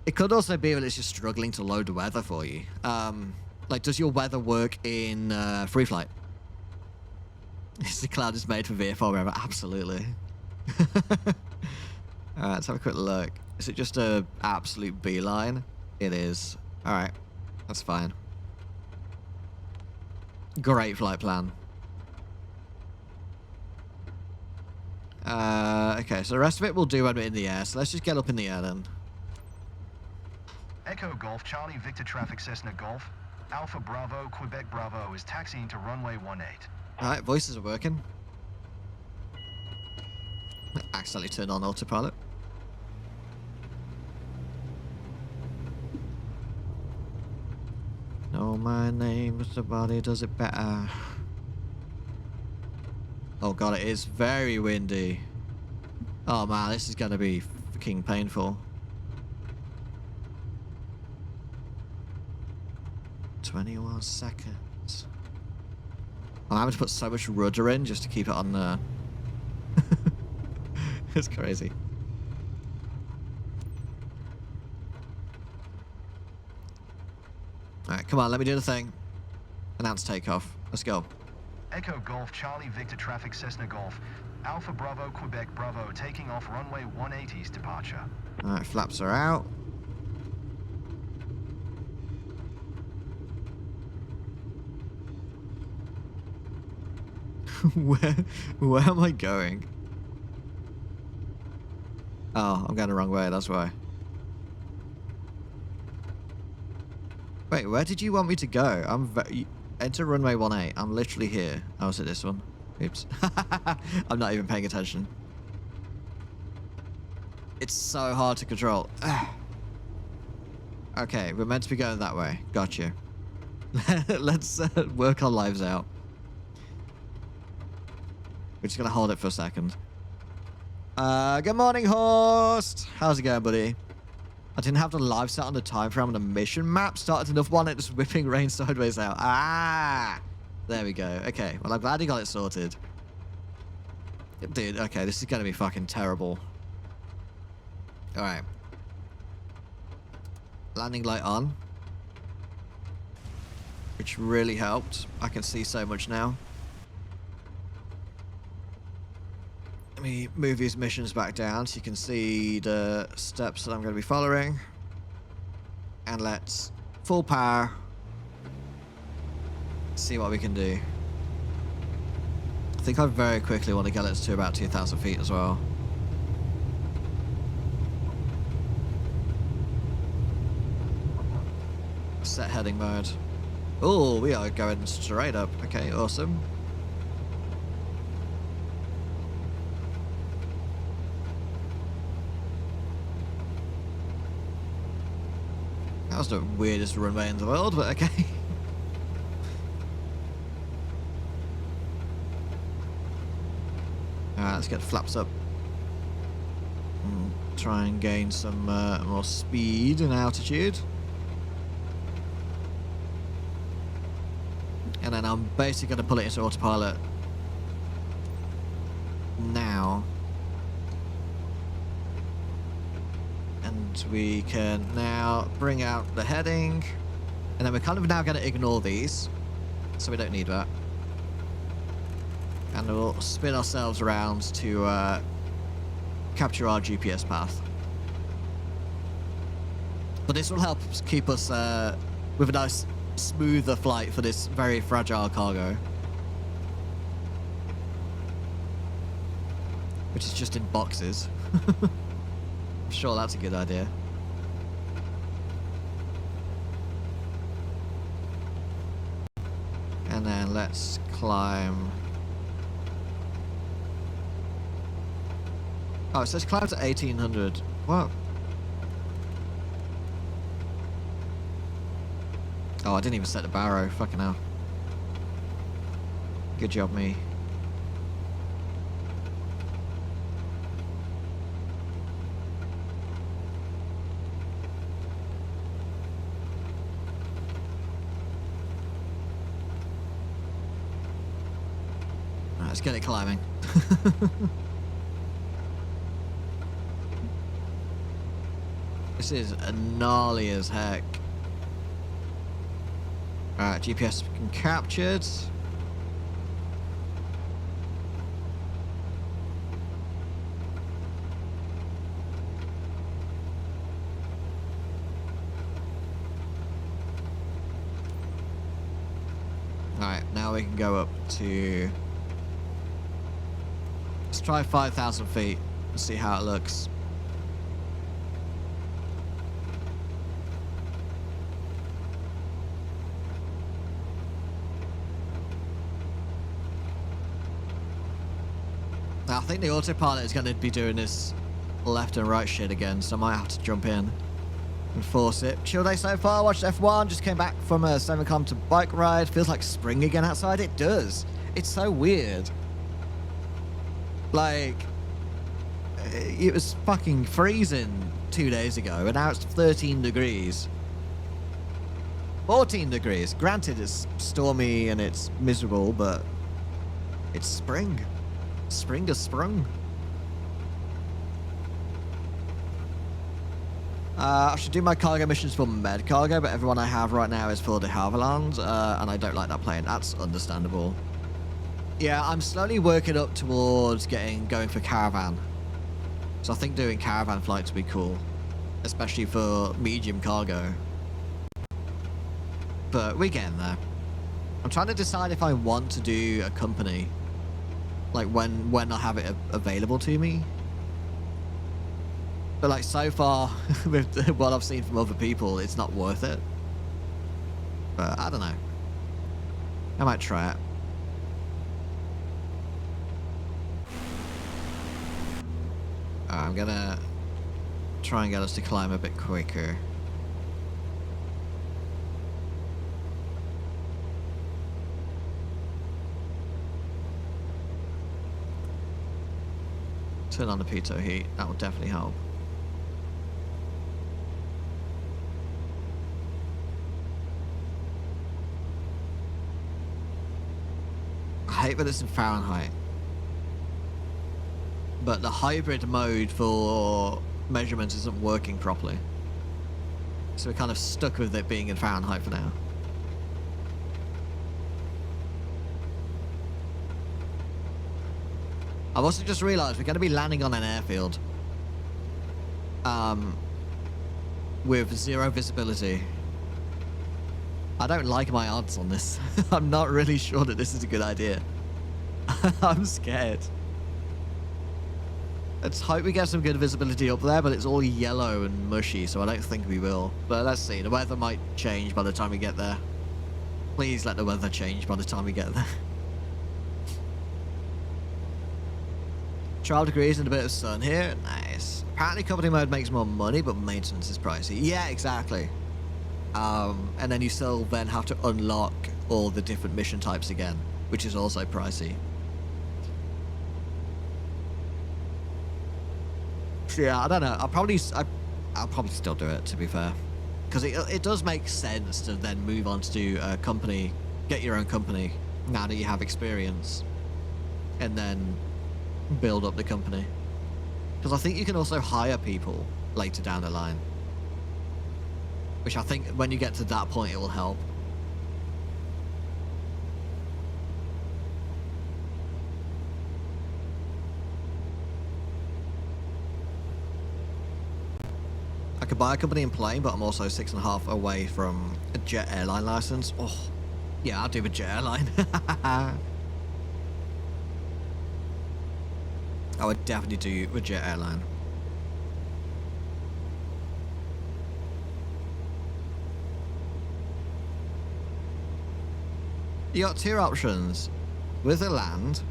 It could also be that it's just struggling to load the weather for you. Like, does your weather work in free flight? Is the cloud is made for VFR weather? Absolutely. Alright, let's have a quick look. Is it just a absolute beeline? It is. Alright, that's fine. Great flight plan. Okay, so the rest of it we'll do when we're in the air. So let's just get up in the air then. Echo Golf, Charlie Victor Traffic Cessna Golf. Alpha Bravo, Quebec Bravo is taxiing to runway 18. Alright, voices are working. Accidentally turned on autopilot. No, my name is the body does it better. Oh god, it is very windy. Oh man, this is gonna be fucking painful. 21 seconds. I'm having to put so much rudder in just to keep it on there. It's crazy. Alright, come on, let me do the thing. Announce takeoff. Let's go. Echo Golf, Charlie Victor Traffic Cessna Golf. Alpha Bravo, Quebec Bravo taking off runway 180's departure. Alright, flaps are out. Where am I going? Oh, I'm going the wrong way, that's why. Wait, where did you want me to go? Enter runway 18. I'm literally here. Oh, is it this one? Oops. I'm not even paying attention. It's so hard to control. Okay, we're meant to be going that way. Gotcha. Let's work our lives out. We're just going to hold it for a second. Good morning, Horst. How's it going, buddy? I didn't have the live set on the time frame on the mission map. Started enough one, it just whipping rain sideways out. Ah! There we go. Okay, well, I'm glad he got it sorted. Dude, okay, this is going to be fucking terrible. Alright. Landing light on. Which really helped. I can see so much now. Let me move these missions back down so you can see the steps that I'm going to be following. And let's full power. See what we can do. I think I very quickly want to get it to about 2,000 feet as well. Set heading mode. Oh, we are going straight up. Okay, awesome. That was the weirdest runway in the world, but okay. Alright, let's get flaps up. And try and gain some more speed and altitude. And then I'm basically going to pull it into autopilot now. And we can now bring out the heading. And then we're kind of now going to ignore these. So we don't need that. And we'll spin ourselves around to capture our GPS path. But this will help keep us with a nice smoother flight for this very fragile cargo. which is just in boxes. I'm sure that's a good idea. And then let's climb. Oh, it says climb to 1800. What? Oh, I didn't even set the barrow. Fucking hell. Good job, me. Right, let's get it climbing. This is gnarly as heck. Alright, GPS captured. Alright, now we can go up to... Let's try 5,000 feet and see how it looks. Now, I think the autopilot is going to be doing this left and right shit again, so I might have to jump in and force it. Chill day so far, watched F1, just came back from a Semicom to bike ride. Feels like spring again outside. It does. It's so weird. Like, it was fucking freezing 2 days ago, and now it's 13 degrees. 14 degrees. Granted, it's stormy and it's miserable, but it's spring. Spring has sprung. I should do my cargo missions for Med Cargo, but everyone I have right now is for de Havilland, and I don't like that plane. That's understandable. Yeah, I'm slowly working up towards going for Caravan. So I think doing Caravan flights would be cool, especially for medium cargo. But we're getting there. I'm trying to decide if I want to do a company. Like when I have it available to me. But like so far, with what I've seen from other people, it's not worth it. But I don't know. I might try it. I'm gonna try and get us to climb a bit quicker. Turn on the pitot heat, that will definitely help. I hate that it's in Fahrenheit. But the hybrid mode for measurements isn't working properly. So we're kind of stuck with it being in Fahrenheit for now. I've also just realised we're going to be landing on an airfield. With zero visibility. I don't like my odds on this. I'm not really sure that this is a good idea. I'm scared. Let's hope we get some good visibility up there, but it's all yellow and mushy, so I don't think we will. But let's see. The weather might change by the time we get there. Please let the weather change by the time we get there. 12 degrees and a bit of sun here. Nice. Apparently company mode makes more money, but maintenance is pricey. Yeah, exactly. And then you still then have to unlock all the different mission types again, which is also pricey. So yeah, I don't know. I'll probably still do it, to be fair, because it does make sense to then move on to do a company, get your own company now that you have experience, and then build up the company. Because I think you can also hire people later down the line, which I think when you get to that point, it will help. I could buy a company and plane, but I'm also 6.5 away from a jet airline license. Oh, yeah, I'll do a jet airline. I would definitely do a jet airline. You got two options with a land.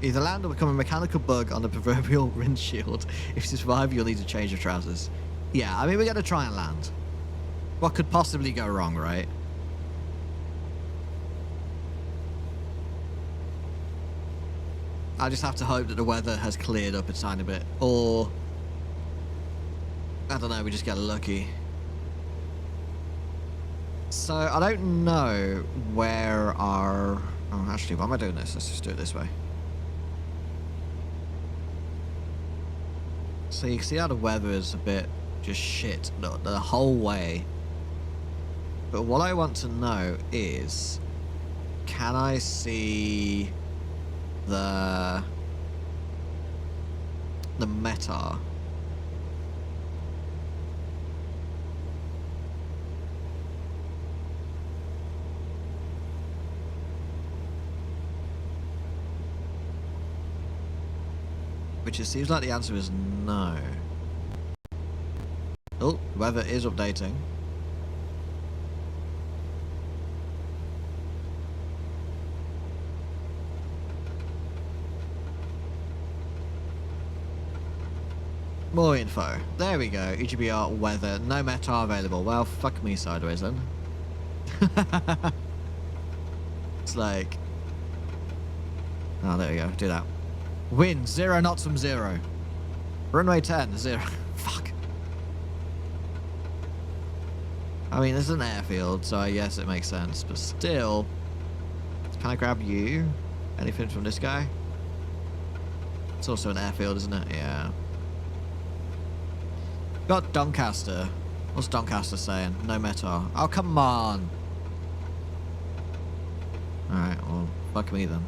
Either land or become a mechanical bug on the proverbial windshield. If you survive, you'll need to change your trousers. Yeah, I mean, we're going to try and land. What could possibly go wrong, right? I just have to hope that the weather has cleared up a tiny bit. Or, I don't know, we just get lucky. So, I don't know where our... Oh, actually, why am I doing this? Let's just do it this way. So you can see how the weather is a bit just shit the whole way. But what I want to know is, can I see the METAR? Which it seems like the answer is no. Oh, weather is updating. More info. There we go. EGBR weather. No METAR available. Well, fuck me sideways then. It's like... Oh, there we go. Do that. Wind 0 knots from 0. Runway 10 0. Fuck. I mean, this is an airfield, so I guess it makes sense. But still, can I grab you? Anything from this guy? It's also an airfield, isn't it? Yeah. Got Doncaster. What's Doncaster saying? No METAR. Oh, come on. Alright, well, fuck me then.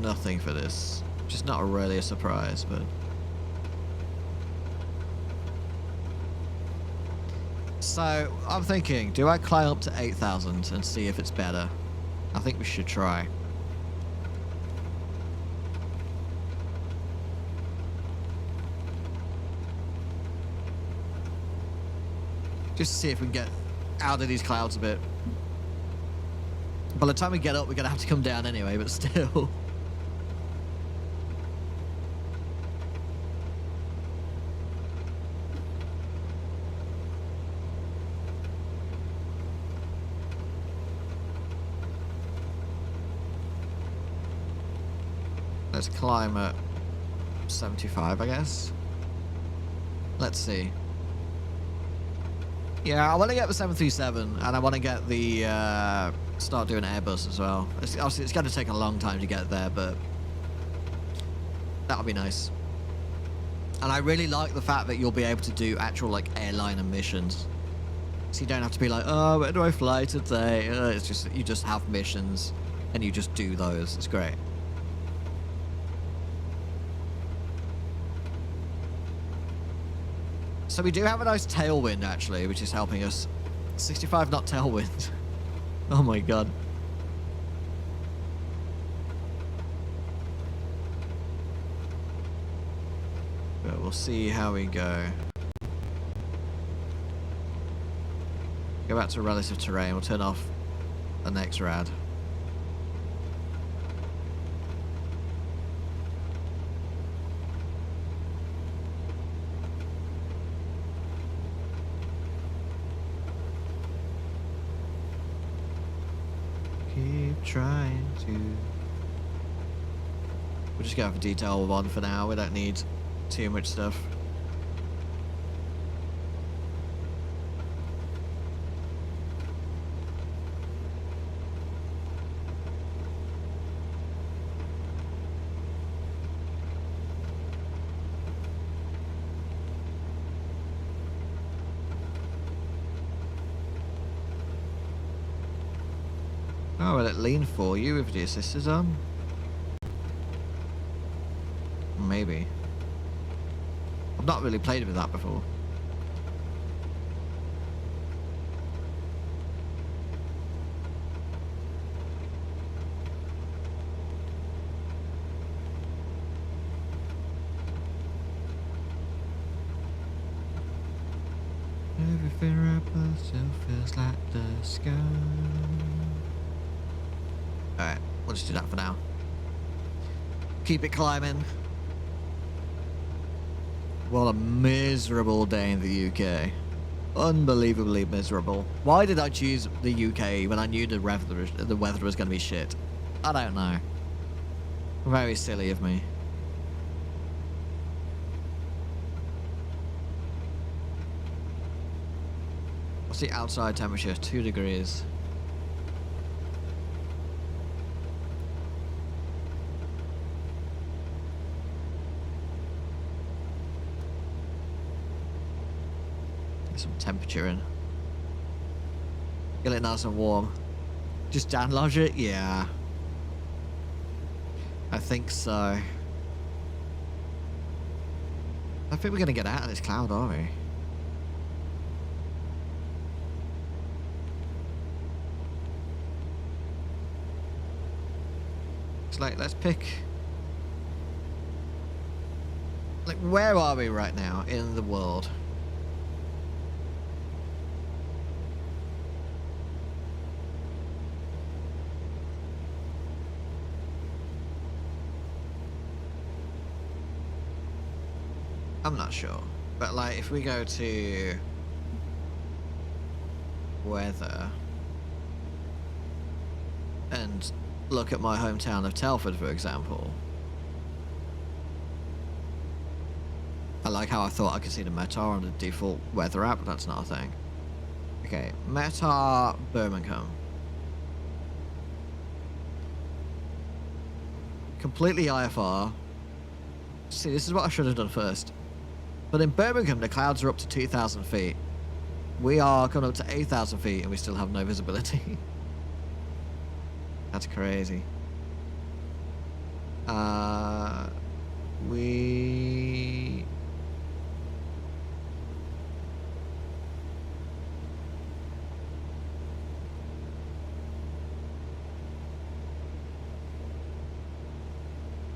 Nothing for this. Just not really a surprise, but... So, I'm thinking, do I climb up to 8,000 and see if it's better? I think we should try. Just to see if we can get out of these clouds a bit. By the time we get up, we're going to have to come down anyway, but still... Let's climb at 75, I guess. Let's see. Yeah, I want to get the 737, and I want to get the start doing Airbus as well. Obviously, it's going to take a long time to get there, but that'll be nice. And I really like the fact that you'll be able to do actual like airliner missions, so you don't have to be like, oh, where do I fly today? It's just you just have missions, and you just do those. It's great. So we do have a nice tailwind, actually, which is helping us. 65 knot tailwind. Oh my god. But we'll see how we go. Go back to relative terrain. We'll turn off the next rad. Keep trying to... We'll just go for detail 1 for now. We don't need too much stuff. Oh, will it lean for you if the assist is on? Maybe. I've not really played with that before. Everything right still feels like the sky. Alright, we'll just do that for now. Keep it climbing. What a miserable day in the UK. Unbelievably miserable. Why did I choose the UK when I knew the weather was going to be shit? I don't know. Very silly of me. What's the outside temperature? 2 degrees. Get some temperature in. Get it nice and warm. Just download it? Yeah. I think so. I think we're going to get out of this cloud, are we? Like, let's pick, like, where are we right now in the world? I'm not sure, but like, if we go to weather and look at my hometown of Telford, for example. I like how I thought I could see the METAR on the default weather app, but that's not a thing. Okay, METAR Birmingham. Completely IFR. See, this is what I should have done first. But in Birmingham, the clouds are up to 2,000 feet. We are coming up to 8,000 feet and we still have no visibility. That's crazy. We...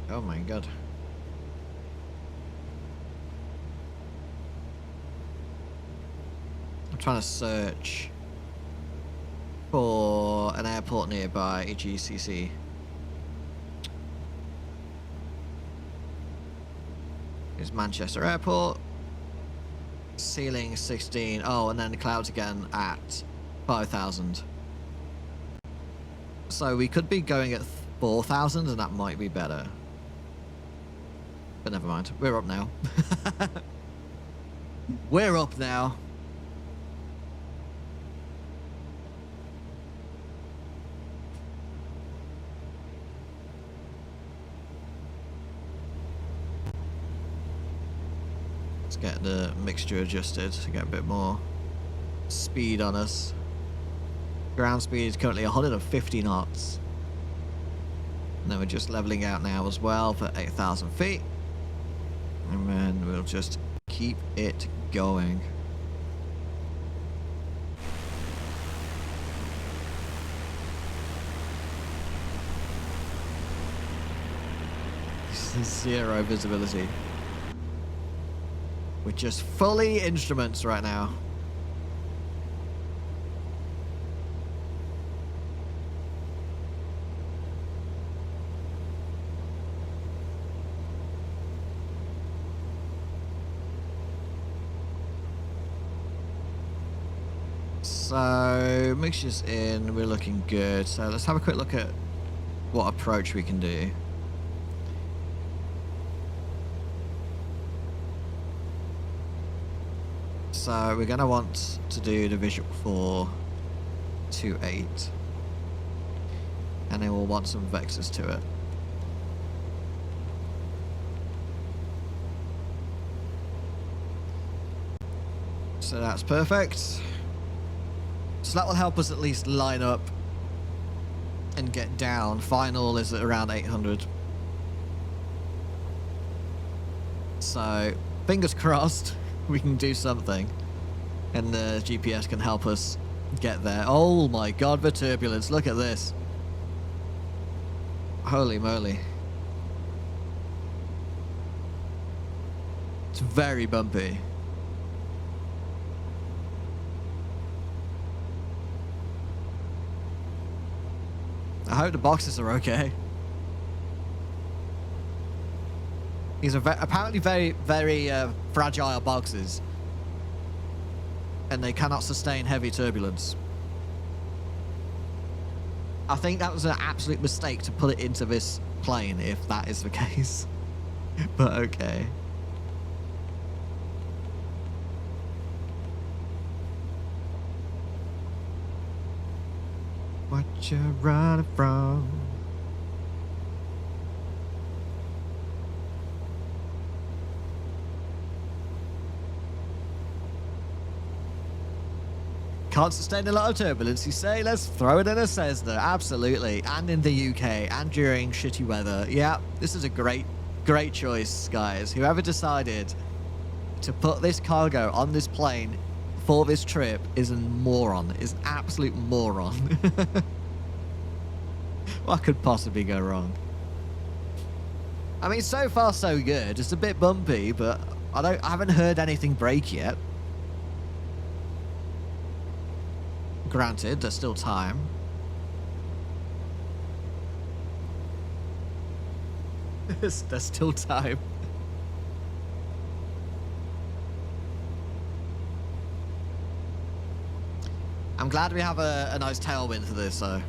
Oh my god. I'm trying to search for an airport nearby, GCC. Here's Manchester Airport. Ceiling 16. Oh, and then the clouds again at 5,000. So we could be going at 4,000 and that might be better. But never mind. We're up now. We're up now. Get the mixture adjusted to get a bit more speed on us. Ground speed is currently 150 knots. And then we're just leveling out now as well for 8,000 feet. And then we'll just keep it going. This is zero visibility. We're just fully instruments right now. So, mixtures in, we're looking good. So let's have a quick look at what approach we can do. So we're going to want to do the Visual 428. And then we'll want some vectors to it. So that's perfect. So that will help us at least line up and get down. Final is at around 800. So fingers crossed we can do something. And the GPS can help us get there. Oh my god, the turbulence. Look at this. Holy moly. It's very bumpy. I hope the boxes are okay. These are apparently very, very fragile boxes. And they cannot sustain heavy turbulence. I think that was an absolute mistake to put it into this plane, if that is the case. But okay. What you running from? Can't sustain a lot of turbulence, you say? Let's throw it in a Cessna. Absolutely. And in the UK, and during shitty weather. Yeah, this is a great choice, guys. Whoever decided to put this cargo on this plane for this trip is a moron. Is an absolute moron. What could possibly go wrong? I mean, so far so good. It's a bit bumpy, but I haven't heard anything break yet. Granted, there's still time. There's still time. I'm glad we have a nice tailwind for this, though.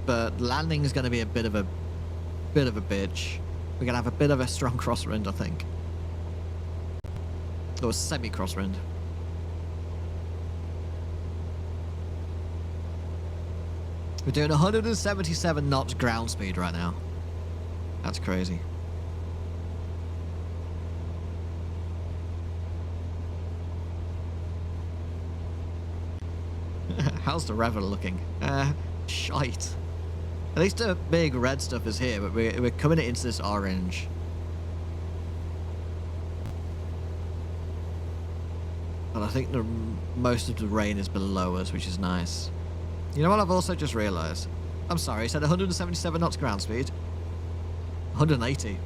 But landing is going to be a bit of a bitch. We're going to have a bit of a strong crosswind, I think. Or semi-crosswind. We're doing 177 knots ground speed right now. That's crazy. How's the river looking? Shite. At least the big red stuff is here, but we're coming into this orange. And I think most of the rain is below us, which is nice. You know what I've also just realised? I'm sorry, I said 177 knots ground speed. 180.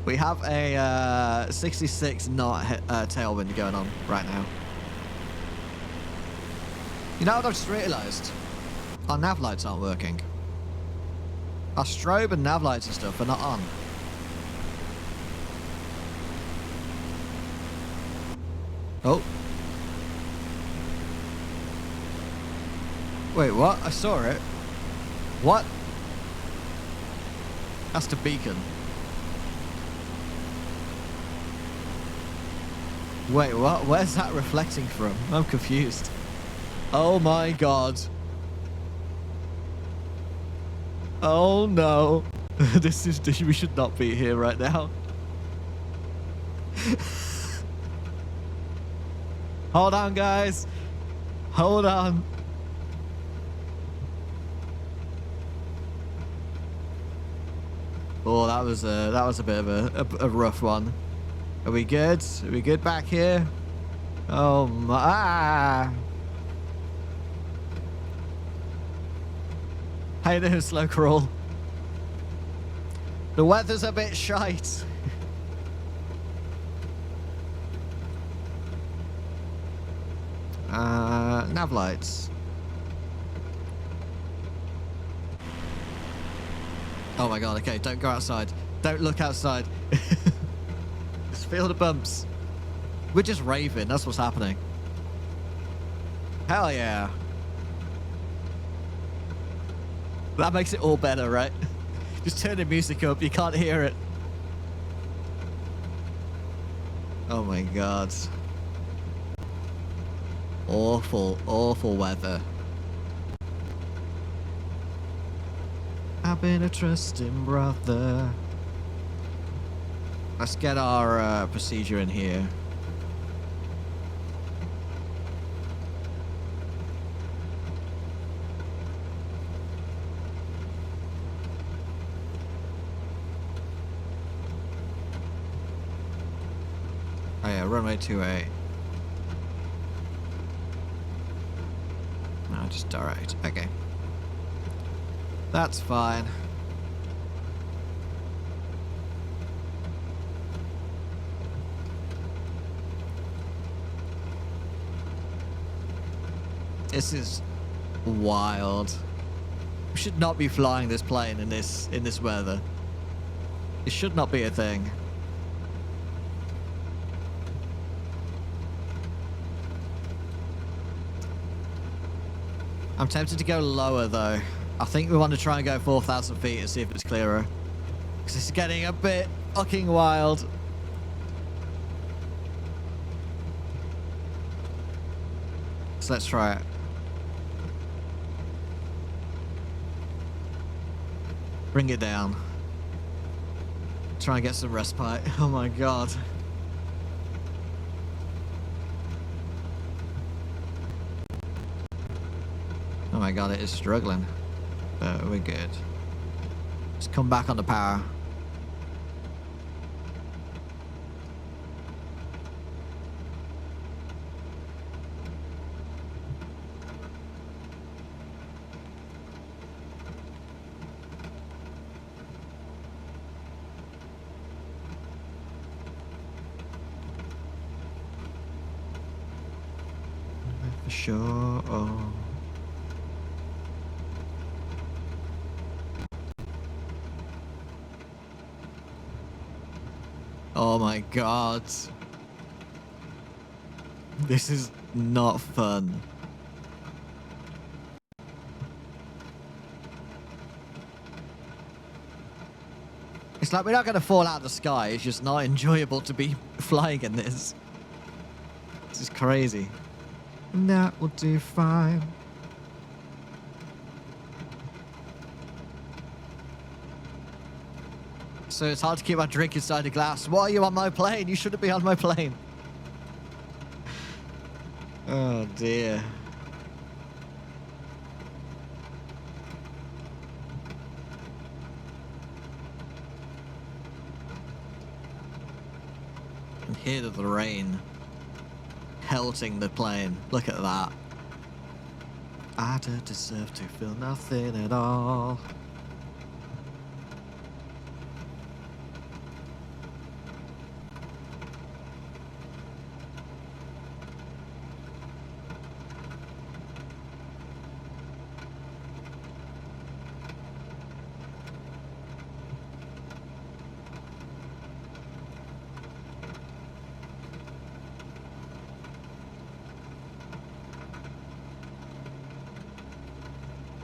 We have a 66 knot tailwind going on right now. You know what I've just realised? Our nav lights aren't working. Our strobe and nav lights and stuff are not on. Oh. Wait, what? I saw it. What? That's the beacon. Wait, what? Where's that reflecting from? I'm confused. Oh my god. Oh no. We should not be here right now. Hold on, guys. Hold on. Oh, that was a bit of a rough one. Are we good? Are we good back here? Oh my! How you doing, slow crawl? The weather's a bit shite. Nav lights. Oh my god, okay, don't go outside. Don't look outside. Just feel the bumps. We're just raving, that's what's happening. Hell yeah. That makes it all better, right? Just turn the music up, you can't hear it. Oh my god. Awful, awful weather. I've been a trusting brother. Let's get our procedure in here. runway 28. No, just direct. Okay. That's fine. This is wild. We should not be flying this plane in this weather. It should not be a thing. I'm tempted to go lower though. I think we want to try and go 4,000 feet and see if it's clearer. Because it's getting a bit fucking wild. So let's try it. Bring it down. Try and get some respite. Oh my god. Oh my god, it is struggling. But we're good. Just come back on the power. For sure. Oh. Oh my god. This is not fun. It's like we're not going to fall out of the sky. It's just not enjoyable to be flying in this. This is crazy. And that will do fine. So it's hard to keep my drink inside the glass. Why are you on my plane? You shouldn't be on my plane. Oh dear. And hear the rain pelting the plane. Look at that. I don't deserve to feel nothing at all.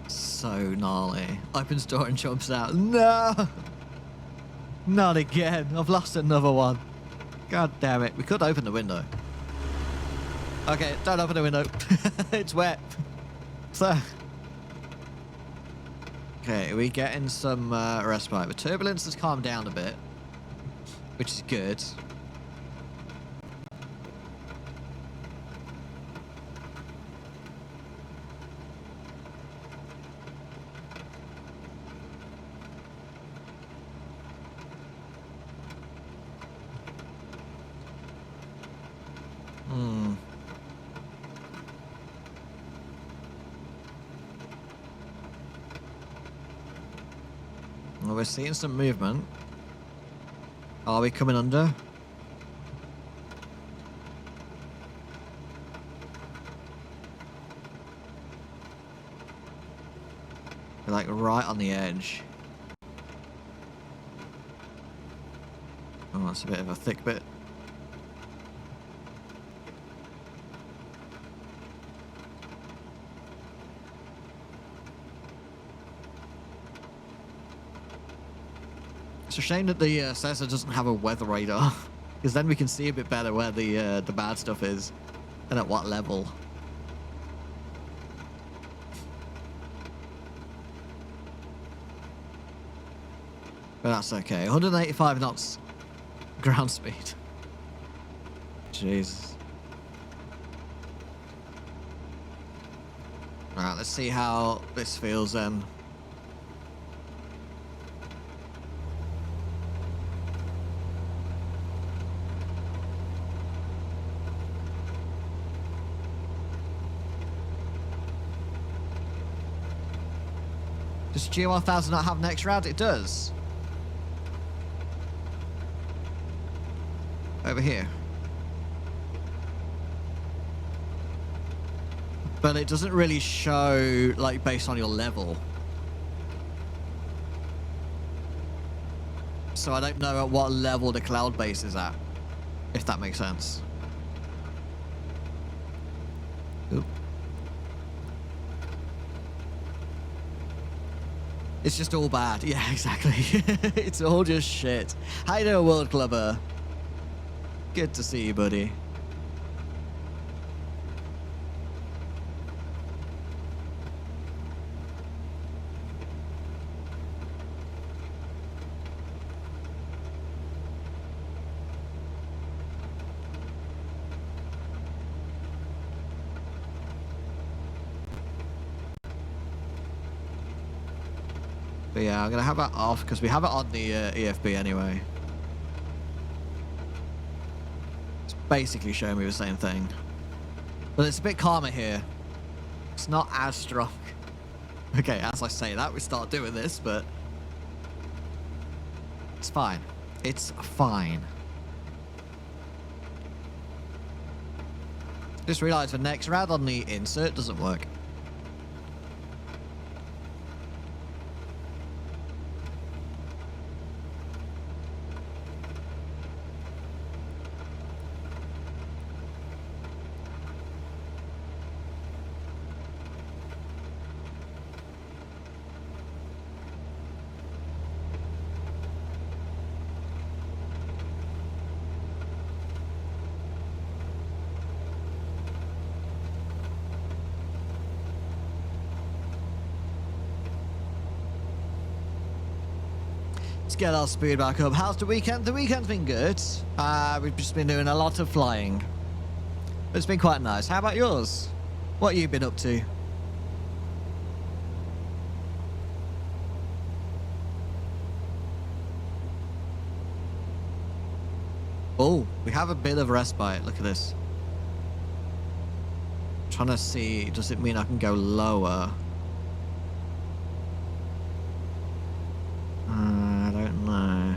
So gnarly. Opens door and jumps out. No! Not again. I've lost another one. God damn it. We could open the window. Okay, don't open the window. It's wet. So. Okay, we getting some respite. The turbulence has calmed down a bit, which is good. Well, we're seeing some movement. Are we coming under? We're like right on the edge. Oh, that's a bit of a thick bit. It's a shame that the Cessna doesn't have a weather radar, because then we can see a bit better where the bad stuff is and at what level. But that's okay. 185 knots ground speed. Jesus. Alright, let's see how this feels then. Does G1000 not have next round? It does. Over here. But it doesn't really show, like, based on your level. So I don't know at what level the cloud base is at, if that makes sense. Oop. It's just all bad. Yeah, exactly. It's all just shit. How you doing, World Clubber? Good to see you, buddy. But yeah, I'm gonna have that off because we have it on the EFB anyway. It's basically showing me the same thing. But it's a bit calmer here. It's not as strong. Okay, as I say that, we start doing this, but it's fine. It's fine. Just realised the next round on the insert doesn't work. Let's get our speed back up. How's the weekend? The weekend's been good. We've just been doing a lot of flying. But it's been quite nice. How about yours? What have you been up to? Oh, we have a bit of respite. Look at this. Trying to see, does it mean I can go lower? I don't know.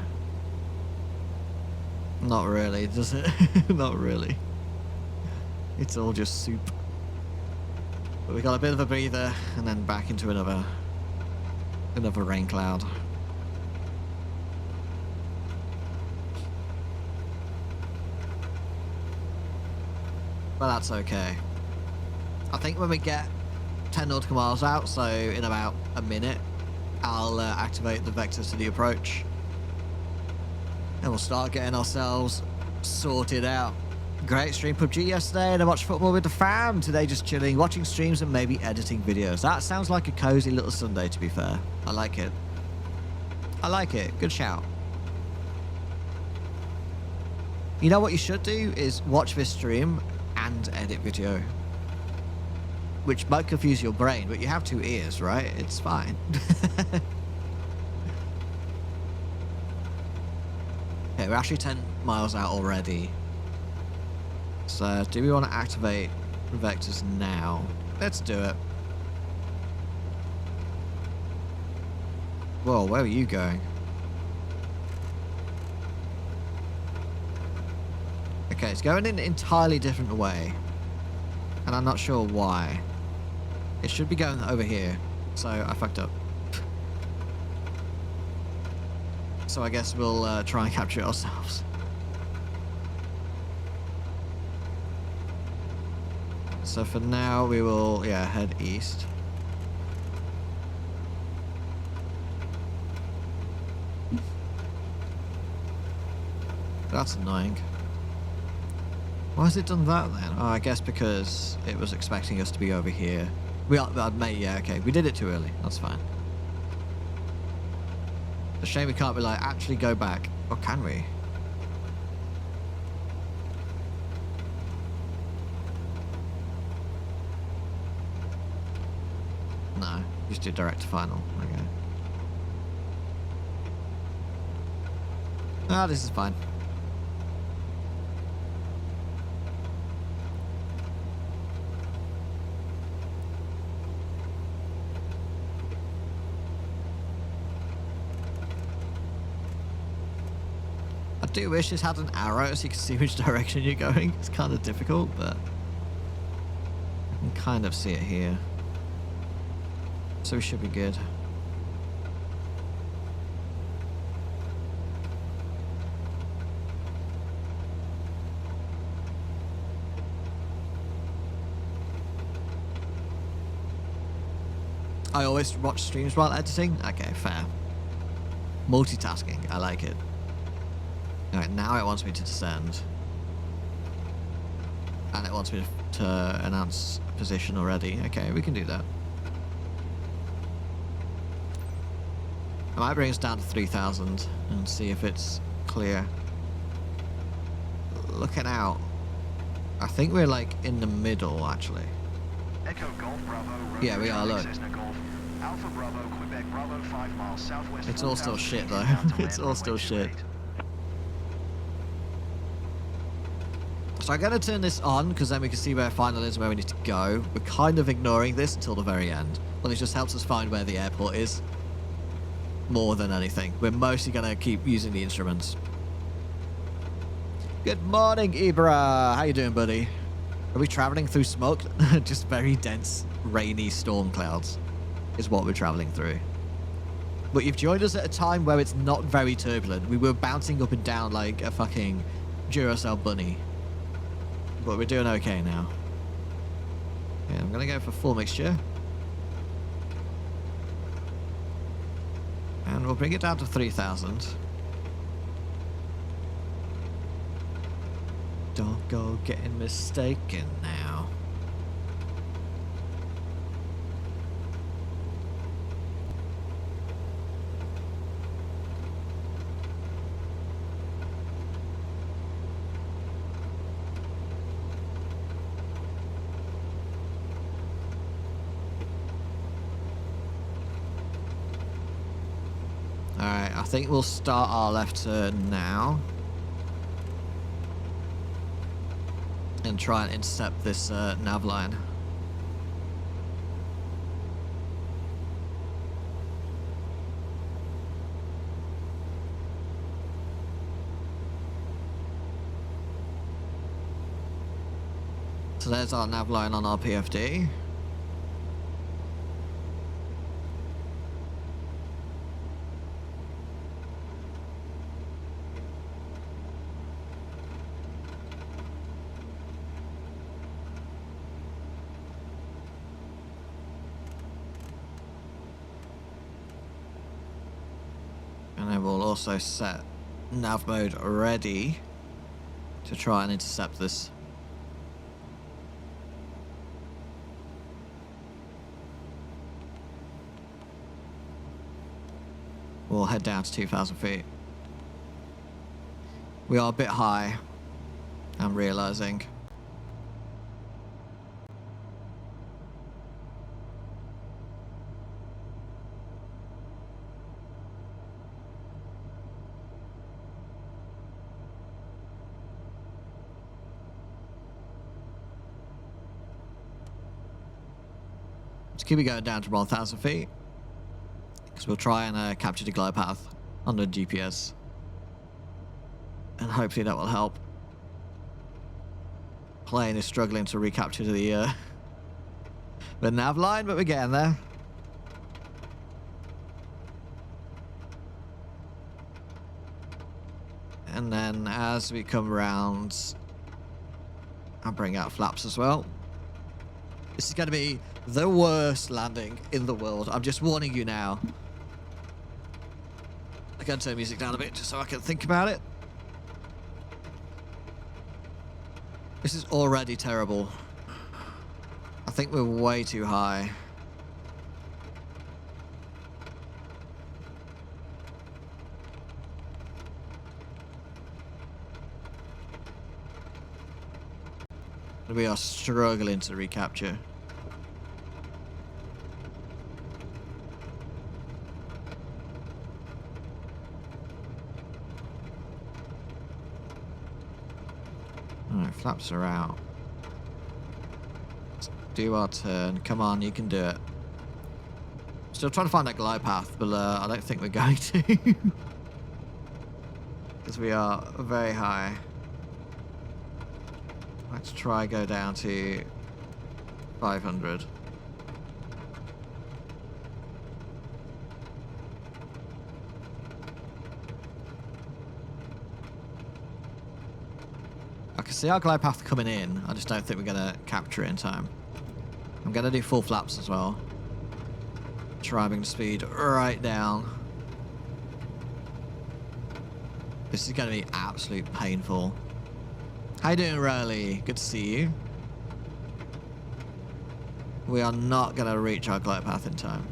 Not really, does it? Not really. It's all just soup. But we got a bit of a breather and then back into another rain cloud. But that's okay. I think when we get 10 nautical miles out, so in about a minute, I'll activate the vectors to the approach. And we'll start getting ourselves sorted out. Great stream PUBG yesterday, and I watched football with the fam. Today just chilling, watching streams and maybe editing videos. That sounds like a cozy little Sunday, to be fair. I like it. I like it. Good shout. You know what you should do is watch this stream and edit video. Which might confuse your brain, but you have 2 ears, right? It's fine. Okay, we're actually 10 miles out already. So, do we want to activate vectors now? Let's do it. Whoa, where are you going? Okay, it's going in an entirely different way. And I'm not sure why. It should be going over here. So, I fucked up. So I guess we'll try and capture it ourselves. So for now, we will, yeah, head east. That's annoying. Why has it done that then? Oh, I guess because it was expecting us to be over here. Yeah, okay. We did it too early. That's fine. It's a shame we can't be like, actually go back. Or can we? No. Just do direct to final. Okay. Ah, this is fine. I do wish this had an arrow so you can see which direction you're going. It's kind of difficult, but I can kind of see it here. So we should be good. I always watch streams while editing. Okay, fair. Multitasking, I like it. Alright, now it wants me to descend. And it wants me to announce position already. Okay, we can do that. I might bring us down to 3,000 and see if it's clear. Looking out. I think we're like in the middle, actually. Echo Golf Bravo. Yeah, we are, look. Cessna Golf. Alpha Bravo, Quebec Bravo, 5 miles southwest. It's all still 4,000 shit, feet though. down to It's land all still runway shit. 28. So I'm going to turn this on because then we can see where final is and where we need to go. We're kind of ignoring this until the very end. Well, it just helps us find where the airport is. More than anything. We're mostly going to keep using the instruments. Good morning, Ibra. How you doing, buddy? Are we traveling through smoke? Just very dense, rainy storm clouds is what we're traveling through. But you've joined us at a time where it's not very turbulent. We were bouncing up and down like a fucking Duracell bunny. But we're doing okay now. Yeah, I'm going to go for full mixture. And we'll bring it down to 3,000. Don't go getting mistaken now. Alright, I think we'll start our left turn now. And try and intercept this nav line. So there's our nav line on our PFD. And then we'll also set nav mode ready to try and intercept this. We'll head down to 2,000 feet. We are a bit high, I'm realizing. Let's keep it going down to 1,000 feet. Because we'll try and capture the glide path on the GPS. And hopefully that will help. Plane is struggling to recapture the nav line, but we're getting there. And then as we come around, I'll bring out flaps as well. This is going to be the worst landing in the world. I'm just warning you now. I can turn music down a bit just so I can think about it. This is already terrible. I think we're way too high. We are struggling to recapture. Alright, flaps are out. Let's do our turn. Come on, you can do it. Still trying to find that glide path, but I don't think we're going to. because we are very high. Let's try go down to 500. I can see our glide path coming in. I just don't think we're going to capture it in time. I'm going to do full flaps as well. Try bring the speed right down. This is going to be absolute painful. How you doing, Riley? Good to see you. We are not going to reach our glide path in time.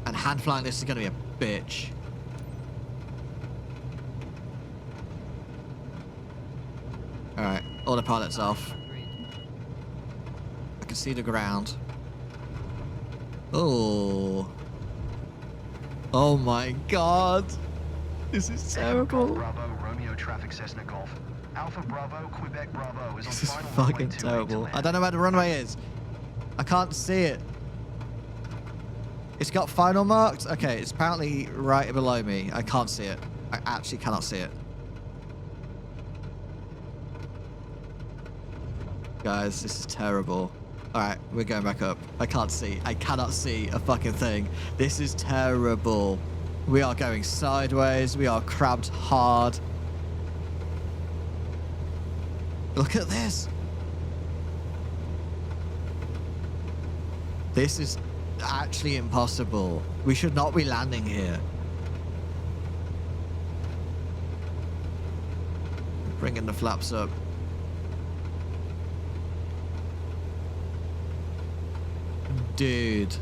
And hand flying this is going to be a bitch. Alright, autopilot's off. 500. I can see the ground. Oh. Oh my god. This is terrible. Bravo, Romeo traffic Cessna Golf. Alpha Bravo, Quebec Bravo is on This is final fucking runway 28 to terrible. land. I don't know where the runway is. I can't see it. It's got final marked? Okay, it's apparently right below me. I can't see it. I actually cannot see it. Guys, this is terrible. Alright, we're going back up. I can't see. I cannot see a fucking thing. This is terrible. We are going sideways. We are crabbed hard. Look at this. This is actually impossible. We should not be landing here. Bringing the flaps up. Dude.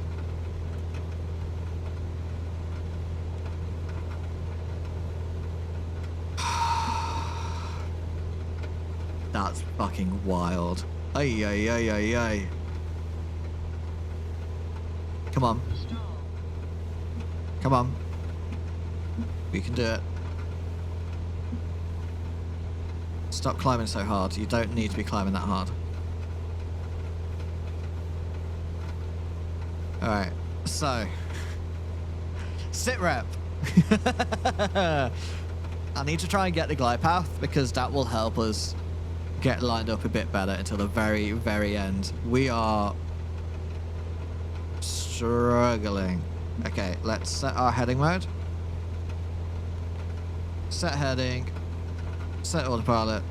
That's fucking wild. Ay, ay, ay, ay, ay. Come on. Stall. Come on. We can do it. Stop climbing so hard. You don't need to be climbing that hard. Alright, so. Sit rep. I need to try and get the glide path because that will help us get lined up a bit better until the very, very end. We are struggling. Okay, let's set our heading mode. Set heading. Set autopilot.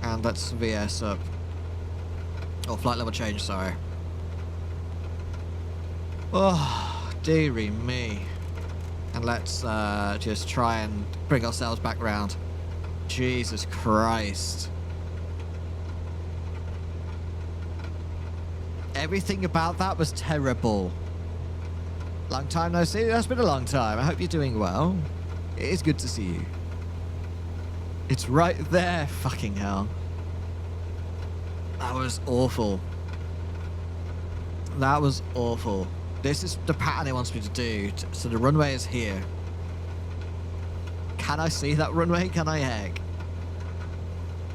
And let's VS up. Oh, flight level change, sorry. Oh, dearie me. And let's just try and bring ourselves back round. Jesus Christ. Everything about that was terrible. Long time no see. That's been a long time. I hope you're doing well. It is good to see you. It's right there. Fucking hell. That was awful. That was awful. This is the pattern it wants me to do. So the runway is here. Can I see that runway? Can I heck?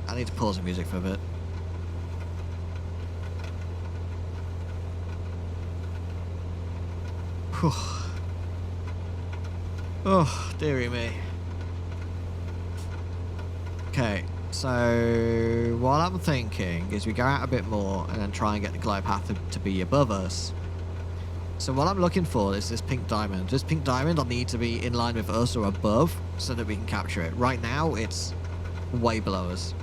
I need to pause the music for a bit. Whew. Oh, dearie me. Okay, so what I'm thinking is we go out a bit more and then try and get the glide path to be above us. So what I'm looking for is this pink diamond. This pink diamond will need to be in line with us or above so that we can capture it. Right now, it's way below us.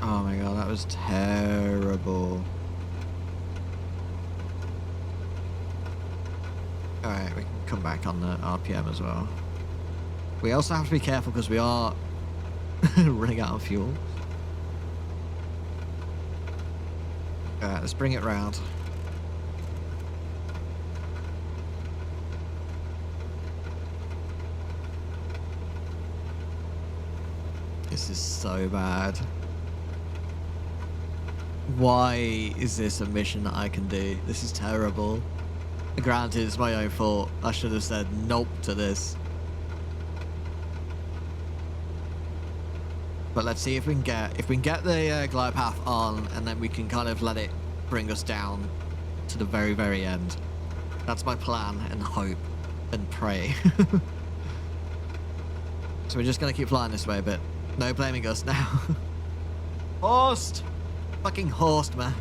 Oh my god, that was terrible. Alright, we can come back on the RPM as well. We also have to be careful because we are running out of fuel. Alright, let's bring it round. This is so bad. Why is this a mission that I can do? This is terrible. Granted, it's my own fault. I should have said nope to this. But let's see if we can get the glide path on, and then we can kind of let it bring us down to the very, very end. That's my plan and hope and pray. So we're just gonna keep flying this way, but no blaming us now. Horsed! Fucking horsed, man.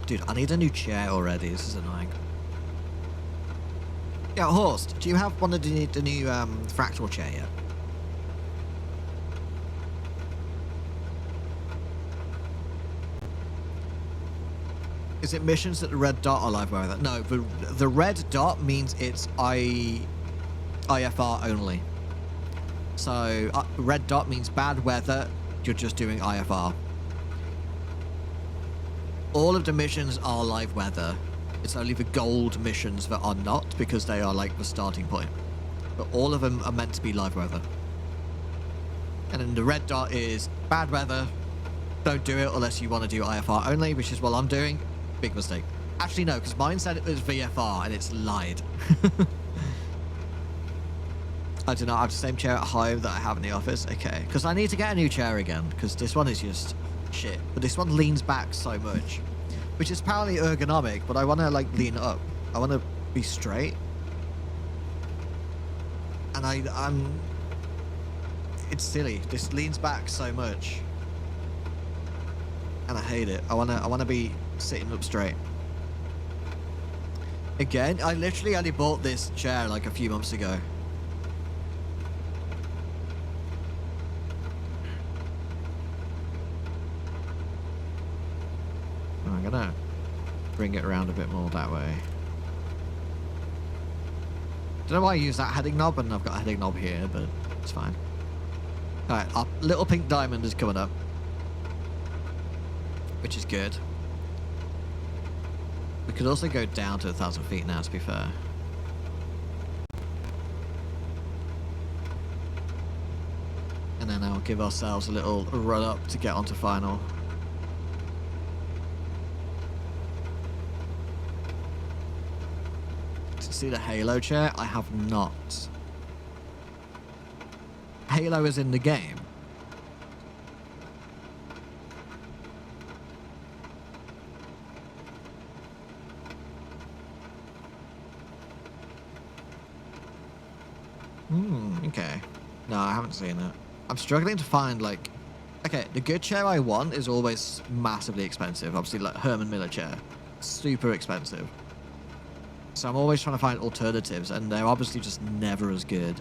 Dude, I need a new chair already. This is annoying. Yeah, Horst, do you have one of the new fractal chair yet? Is it missions that the red dot are live weather? No, the red dot means it's IFR only. So red dot means bad weather. You're just doing IFR. All of the missions are live weather. It's only the gold missions that are not, because they are like the starting point. But all of them are meant to be live weather. And then the red dot is bad weather. Don't do it unless you want to do IFR only, which is what I'm doing. Big mistake. Actually, no, because mine said it was VFR and it's lied. I do not have the same chair at home that I have in the office. Okay, because I need to get a new chair again, because this one is just shit. But this one leans back so much, which is apparently ergonomic, but I want to like lean up. I want to be straight. And I'm it's silly. This leans back so much. And I hate it. I want to be sitting up straight. Again, I literally only bought this chair like a few months ago. I'm gonna bring it around a bit more that way. Don't know why I use that heading knob, and I've got a heading knob here, but it's fine. Alright, our little pink diamond is coming up, which is good. We could also go down to 1,000 feet now, to be fair. And then I'll give ourselves a little run up to get onto final. To see the Halo chair? I have not. Halo is in the game. Okay. No, I haven't seen it. I'm struggling to find, like... Okay, the good chair I want is always massively expensive. Obviously, like Herman Miller chair. Super expensive. So I'm always trying to find alternatives, and they're obviously just never as good.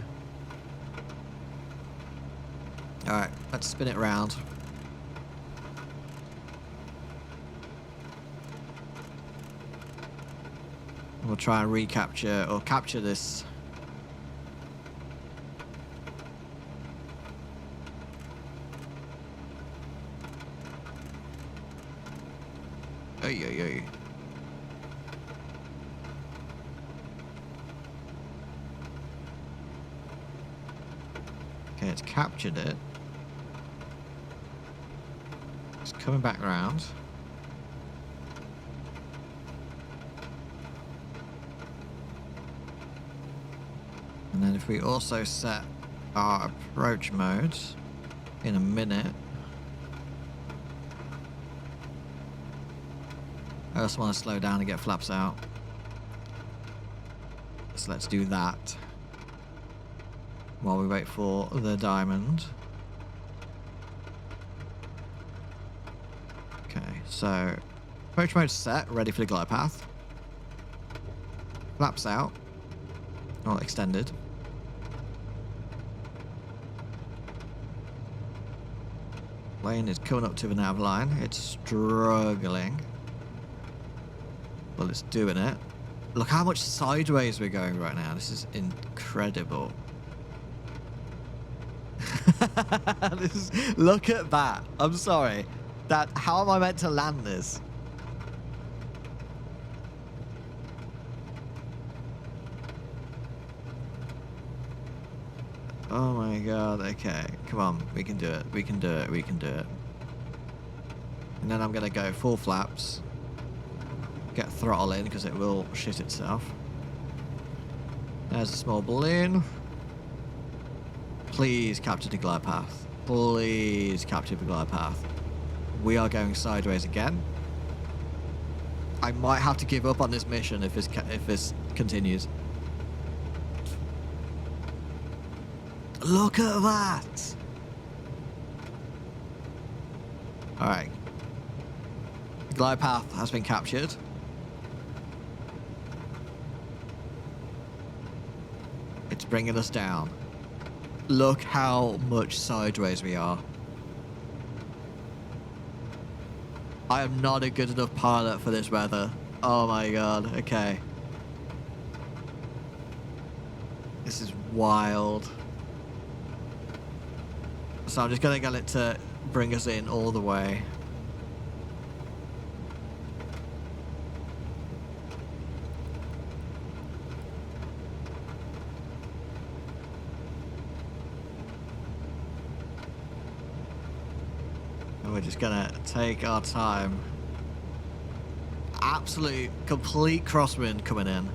Alright, let's spin it around. We'll try and recapture, or capture this. Oy. Okay, it's captured it. It's coming back around. And then if we also set our approach mode in a minute. I also want to slow down and get flaps out. So let's do that while we wait for the diamond. Okay, so approach mode set, ready for the glide path. Flaps out. Or extended. Plane is coming up to the nav line. It's struggling. Well, it's doing it. Look how much sideways we're going right now. This is incredible. Look at that. I'm sorry. How am I meant to land this? Oh my god. Okay. Come on. We can do it. We can do it. We can do it. And then I'm going to go full flaps. Get throttle in because it will shit itself. There's a small balloon. Please capture the glide path. Please capture the glide path. We are going sideways again. I might have to give up on this mission if this continues. Look at that! Alright. The glide path has been captured. It's bringing us down. Look how much sideways we are. I am not a good enough pilot for this weather. Oh my god, okay. This is wild. So I'm just gonna get it to bring us in all the way. And we're just gonna take our time. Absolute, complete crosswind coming in.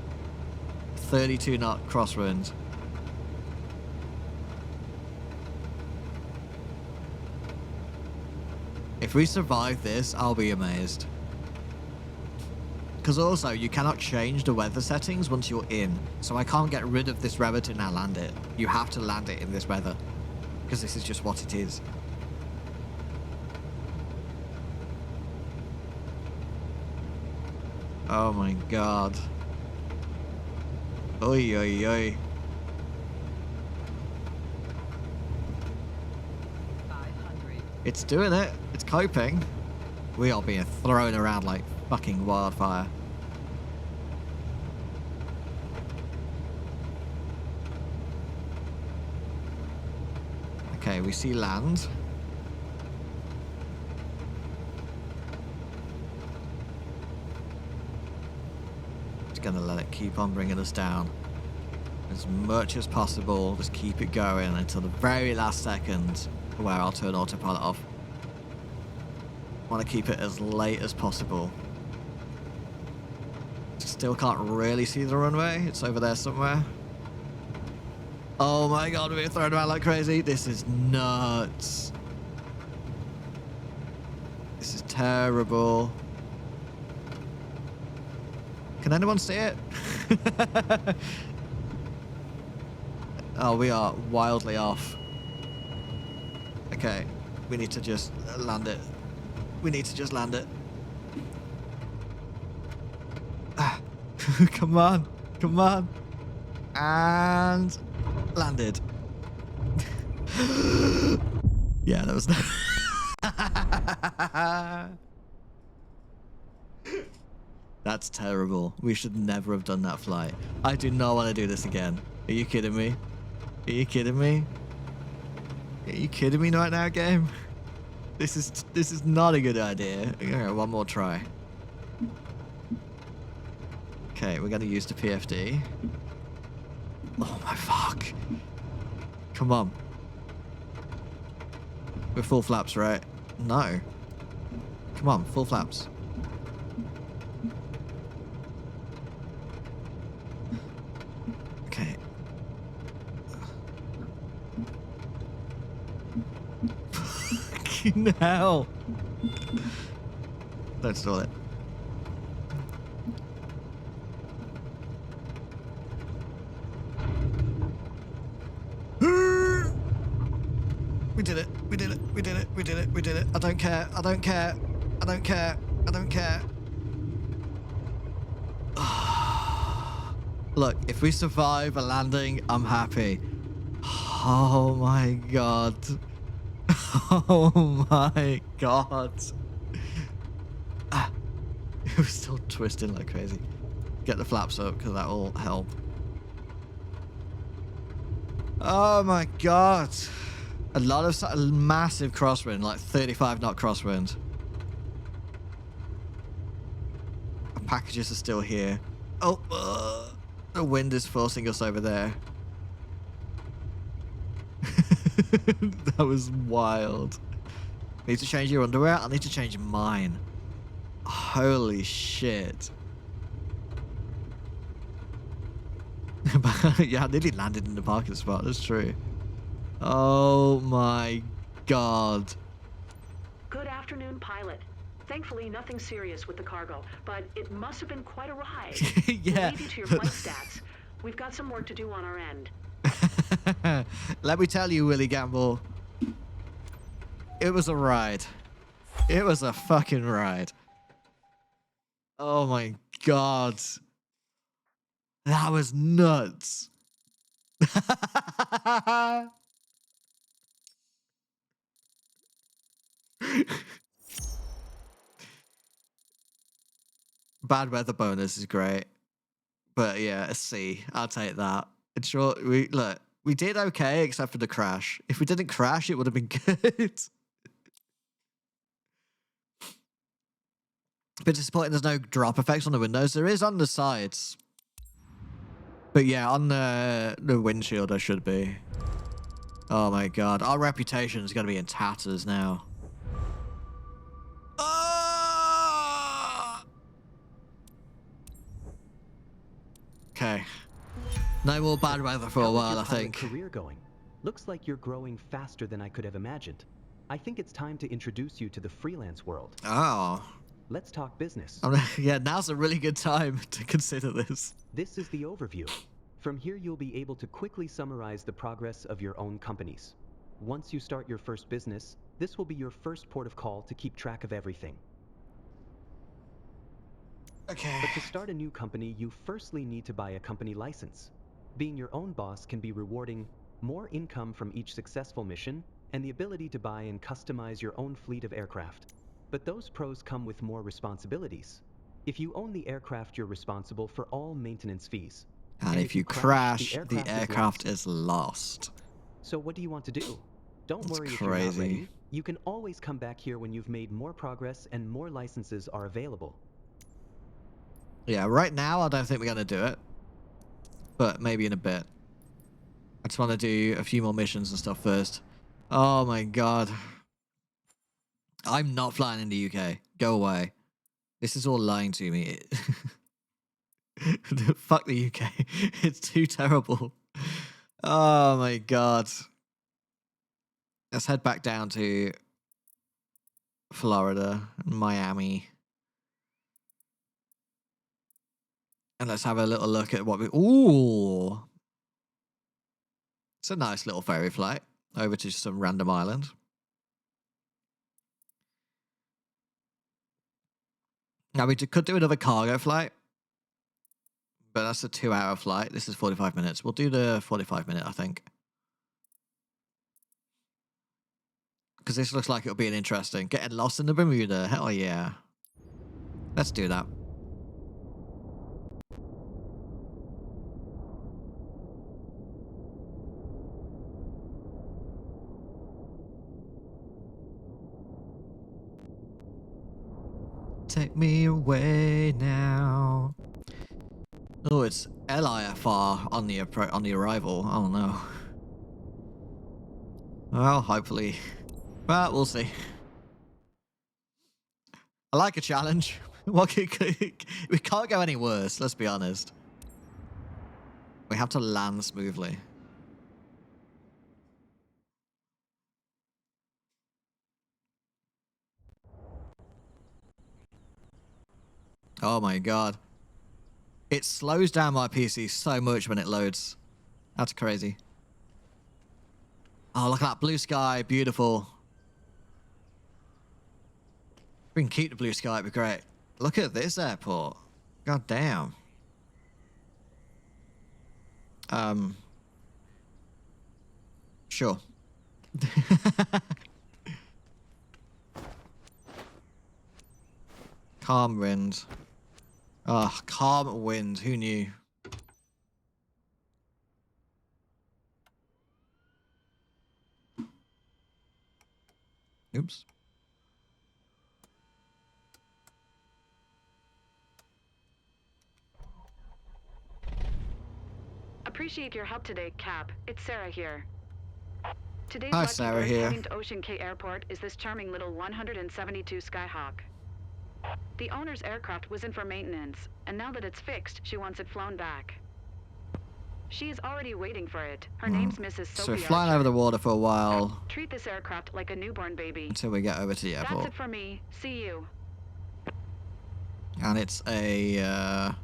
32 knot crosswind. If we survive this, I'll be amazed. Because also, you cannot change the weather settings once you're in. So I can't get rid of this weather to now land it. You have to land it in this weather. Because this is just what it is. Oh my god. Oi, oi, oi. 500. It's doing it. It's coping. We are being thrown around like fucking wildfire. Okay, we see land. Just gonna let it keep on bringing us down. As much as possible, just keep it going until the very last second where I'll turn autopilot off. Want to keep it as late as possible. Still can't really see the runway. It's over there somewhere. Oh my god, we're thrown around like crazy. This is nuts. This is terrible. Can anyone see it? Oh, we are wildly off. Okay, we need to just land it. We need to just land it. Ah. Come on, come on. And landed. Yeah, that was That's terrible. We should never have done that flight. I do not want to do this again. Are you kidding me? Are you kidding me? Are you kidding me right now, game? This is not a good idea. Okay, one more try. Okay, we're gonna use the PFD. Oh my fuck. Come on. We're full flaps, right? No. Come on, full flaps. Okay. Fucking hell. Don't stall it. We did it. We did it. We did it. We did it. We did it. I don't care. I don't care. I don't care. I don't care. Look, if we survive a landing, I'm happy. Oh my god. Oh my god. Ah, it was still twisting like crazy. Get the flaps up because that will help. Oh my god. A lot of massive crosswind, like 35 knot crosswind. Our packages are still here. Oh, the wind is forcing us over there. That was wild. Need to change your underwear? I need to change mine. Holy shit. Yeah, I nearly landed in the parking spot. That's true. Oh my god. Good afternoon, pilot. Thankfully, nothing serious with the cargo, but it must have been quite a ride. Yeah. We'll leave you to your flight stats. We've got some work to do on our end. Let me tell you, Willie Gamble. It was a ride. It was a fucking ride. Oh my god. That was nuts. Bad weather bonus is great. But yeah, a C. I'll take that. In short, we did okay except for the crash. If we didn't crash, it would have been good. Bit disappointing there's no drop effects on the windows. There is on the sides. But yeah, on the windshield there should be. Oh my god. Our reputation is going to be in tatters now. Okay. No more bad weather for a while, I think. Career going. Looks like you're growing faster than I could have imagined. I think it's time to introduce you to the freelance world. Oh. Let's talk business. Yeah, now's a really good time to consider this. This is the overview. From here, you'll be able to quickly summarize the progress of your own companies. Once you start your first business, this will be your first port of call to keep track of everything. Okay. But to start a new company, you firstly need to buy a company license. Being your own boss can be rewarding, more income from each successful mission, and the ability to buy and customize your own fleet of aircraft. But those pros come with more responsibilities. If you own the aircraft, you're responsible for all maintenance fees. And if you crash, the aircraft is lost. So what do you want to do? Don't worry if you're not ready. You can always come back here when you've made more progress and more licenses are available. Yeah, right now I don't think we're going to do it. But maybe in a bit. I just want to do a few more missions and stuff first. Oh my god. I'm not flying in the UK. Go away. This is all lying to me. Fuck the UK. It's too terrible. Oh my god. Let's head back down to Florida, Miami. And let's have a little look at what we... Ooh! It's a nice little ferry flight over to some random island. Now, we could do another cargo flight. But that's a 2-hour flight. This is 45 minutes. We'll do the 45-minute, I think. Because this looks like it'll be an interesting... Getting lost in the Bermuda. Hell yeah. Let's do that. Take me away now. Oh, it's LIFR on the arrival. Oh no. Well, hopefully. Well, we'll see. I like a challenge. We can't go any worse, let's be honest. We have to land smoothly. Oh my god. It slows down my PC so much when it loads. That's crazy. Oh, look at that blue sky. Beautiful. If we can keep the blue sky, it'd be great. Look at this airport. God damn. Sure. Calm wind. Ah, calm wind. Who knew? Oops. Appreciate your help today, Cap. It's Sarah here. Today's Hi, lucky Sarah bird here. heading to Ocean K Airport is this charming little 172 Skyhawk. The owner's aircraft was in for maintenance, and now that it's fixed, she wants it flown back. She's already waiting for it. Her name's Mrs. So Sophie we're flying Archer. over the water for a while Treat this aircraft like a newborn baby. until we get over to the That's airport. it for me. See you. And it's a...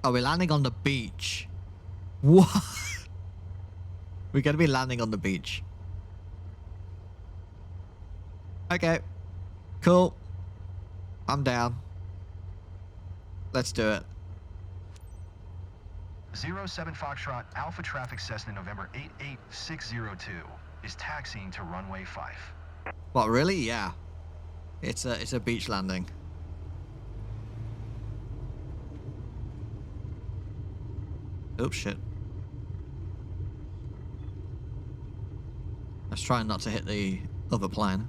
Oh, we're landing on the beach. What? We're going to be landing on the beach. Okay. Cool. I'm down. Let's do it. 07 Foxtrot Alpha Traffic Cessna November 88602 is taxiing to runway 5. What, really? Yeah. It's a beach landing. Oops, shit. Let's try not to hit the other plane.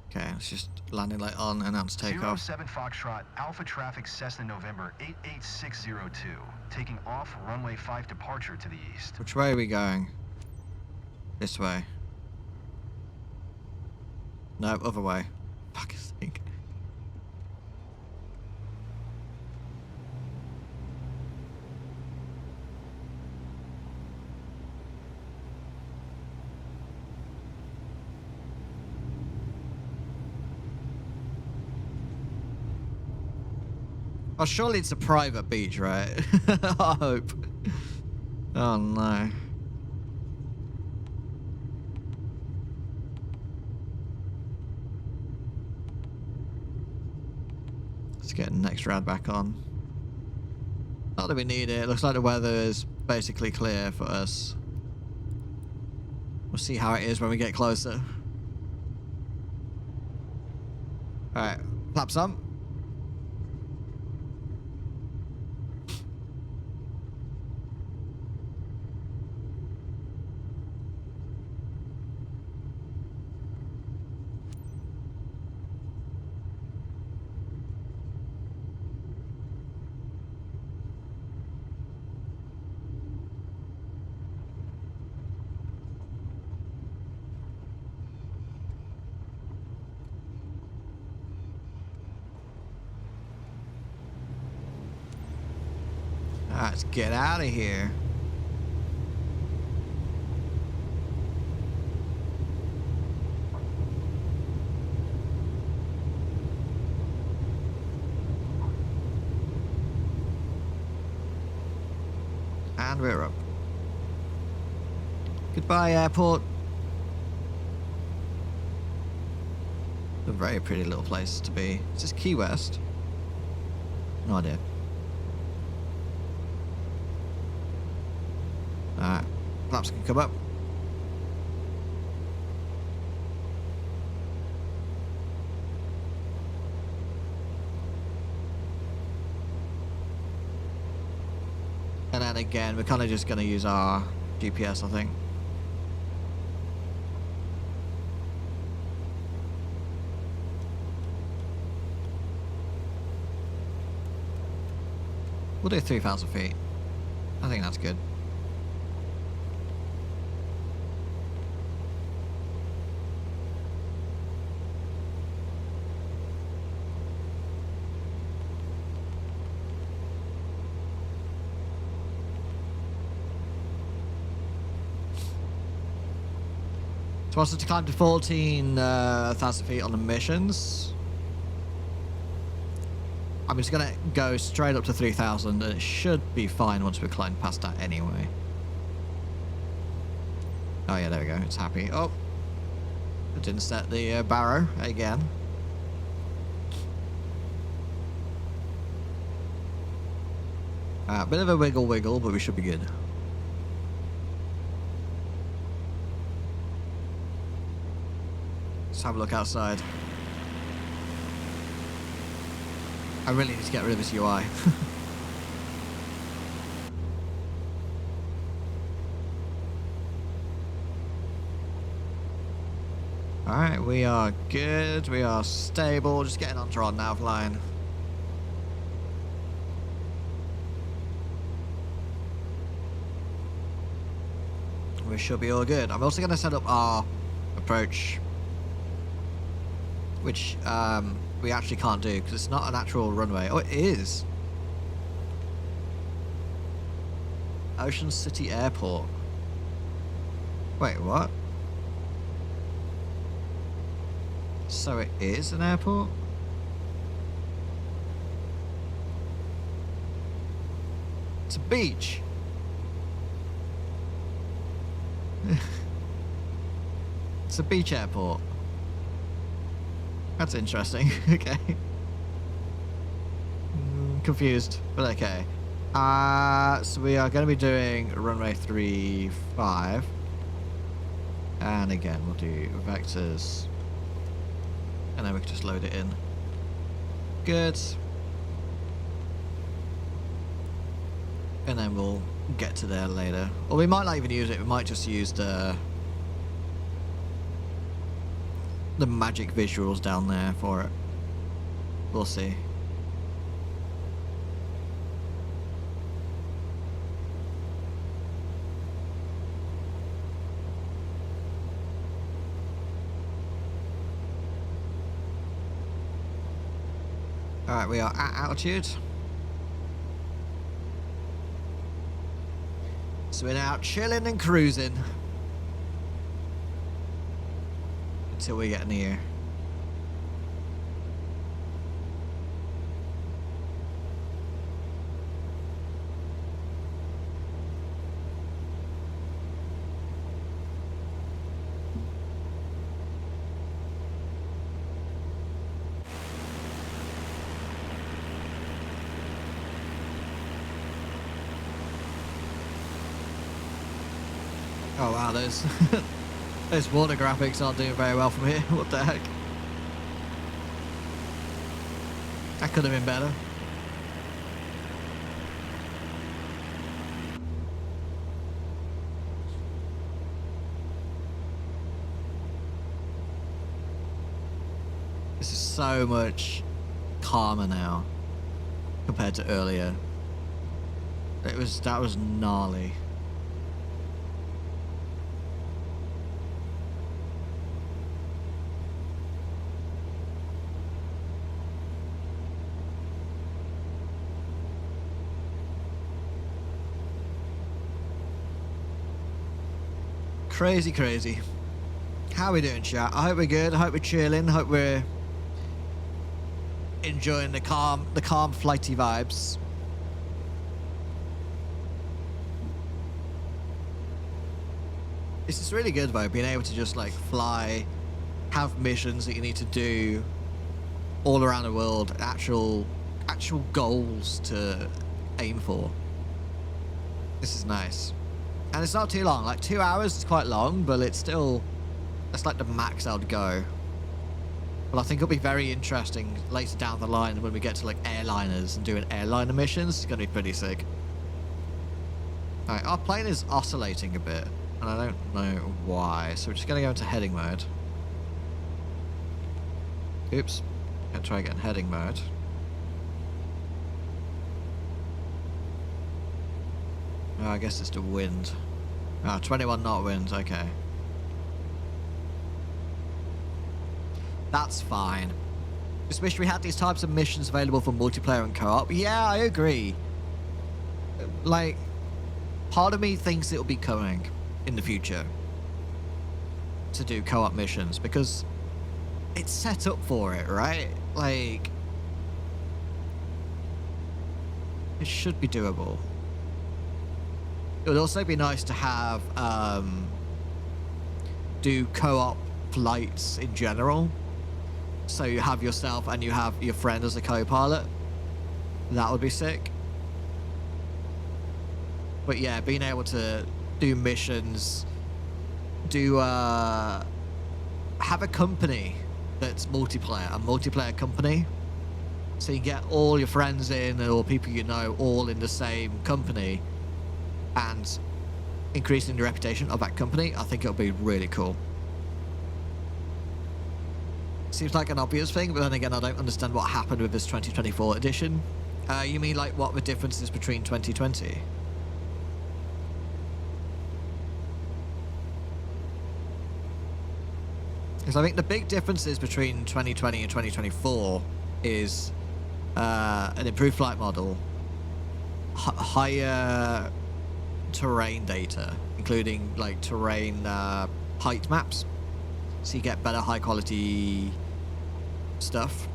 Okay, let's just landing light on, announce takeoff. 07 Foxtrot Alpha Traffic Cessna November 88602, taking off runway 5 departure to the east. Which way are we going? This way. No, other way. Fuck's sake. Oh, surely it's a private beach, right? I hope. Oh, no. Let's get next rad back on. Not that we need it. Looks like the weather is basically clear for us. We'll see how it is when we get closer. Alright, flaps on. Alright, let's get out of here. And we're up. Goodbye, airport. A very pretty little place to be. Is this Key West? No idea. Alright, flaps can come up. And then again, we're kind of just going to use our GPS, I think. We'll do 3,000 feet. I think that's good. So wants us to climb to 14,000 feet on the missions. I'm just going to go straight up to 3,000 and it should be fine once we climb past that anyway. Oh yeah, there we go. It's happy. Oh, it didn't set the barrow again. Bit of a wiggle, but we should be good. Let's have a look outside. I really need to get rid of this UI. Alright, We are good. We are stable. Just getting onto our nav line. We should be all good. I'm also going to set up our approach, which we actually can't do because it's not an actual runway. Oh, it is. Ocean City Airport. Wait, what? So it is an airport? It's a beach. It's a beach airport. That's interesting. Okay. Confused, but okay. So we are going to be doing runway 35. And again, we'll do vectors. And then we can just load it in. Good. And then we'll get to there later. Or we might not even use it. We might just use the magic visuals down there for it. We'll see. Alright, we are at altitude. So we're now chilling and cruising until we get near. Oh wow, those those water graphics aren't doing very well from here. What the heck? That could have been better. This is so much calmer now compared to earlier. That was gnarly. Crazy, crazy. How are we doing, chat? I hope we're good. I hope we're chilling. I hope we're enjoying the calm flighty vibes. This is really good though, being able to just like fly, have missions that you need to do all around the world, actual goals to aim for. This is nice. And it's not too long, like 2 hours is quite long, but it's still, that's like the max I would go. But I think it'll be very interesting later down the line when we get to like airliners and doing airliner missions. It's going to be pretty sick. Alright, our plane is oscillating a bit, and I don't know why, so we're just going to go into heading mode. Oops, gonna try again, heading mode. Oh, I guess it's the wind. Ah, 21 knot wind, okay. That's fine. Just wish we had these types of missions available for multiplayer and co-op. Yeah, I agree. Like, part of me thinks it'll be coming in the future to do co-op missions because it's set up for it, right? Like, it should be doable. It would also be nice to have do co-op flights in general. So you have yourself and you have your friend as a co-pilot. That would be sick. But yeah, being able to do missions, have a company that's multiplayer, a multiplayer company. So you get all your friends in or people you know all in the same company, and increasing the reputation of that company. I think it'll be really cool. seems like an obvious thing, but then again, I don't understand what happened with this 2024 edition. You mean like what the difference is between 2020? Because I think the big differences between 2020 and 2024 is an improved flight model, higher terrain data, including like terrain height maps, so you get better high quality stuff,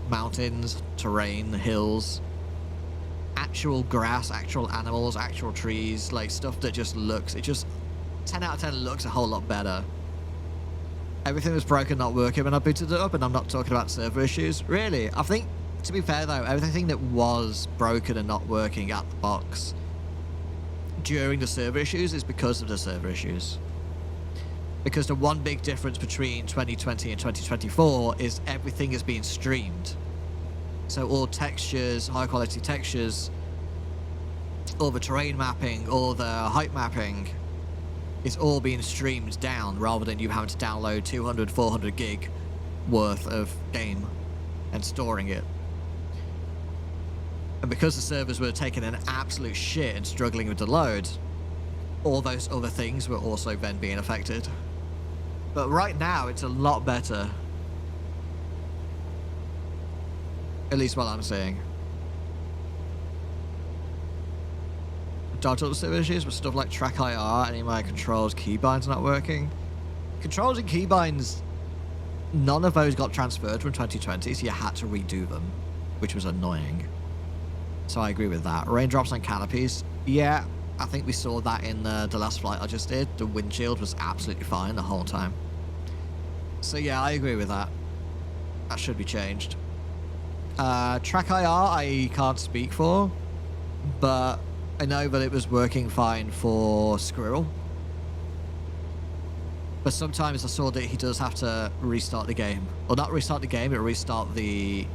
mountains, terrain, hills, actual grass, actual animals, actual trees, like stuff that just looks, it just 10 out of 10 looks a whole lot better. Everything was broken, not working when I booted it up, and I'm not talking about server issues. Really, I think, to be fair though, everything that was broken and not working at the box during the server issues is because of the server issues. Because the one big difference between 2020 and 2024 is everything is being streamed. So all textures, high quality textures, all the terrain mapping, all the height mapping, is all being streamed down rather than you having to download 200, 400 gig worth of game and storing it. And because the servers were taking an absolute shit and struggling with the load, all those other things were also then being affected. But right now, it's a lot better. At least what I'm seeing. Dodge all the server issues with stuff like track IR, any of my controls, keybinds not working. Controls and keybinds, none of those got transferred from 2020, so you had to redo them, which was annoying. So I agree with that. Raindrops on canopies, yeah, I think we saw that in the last flight I just did. The windshield was absolutely fine the whole time. So yeah, I agree with that. That should be changed. Track IR, I can't speak for, but I know that it was working fine for Squirrel. But sometimes I saw that he does have to restart the game. Or not restart the game, but restart the...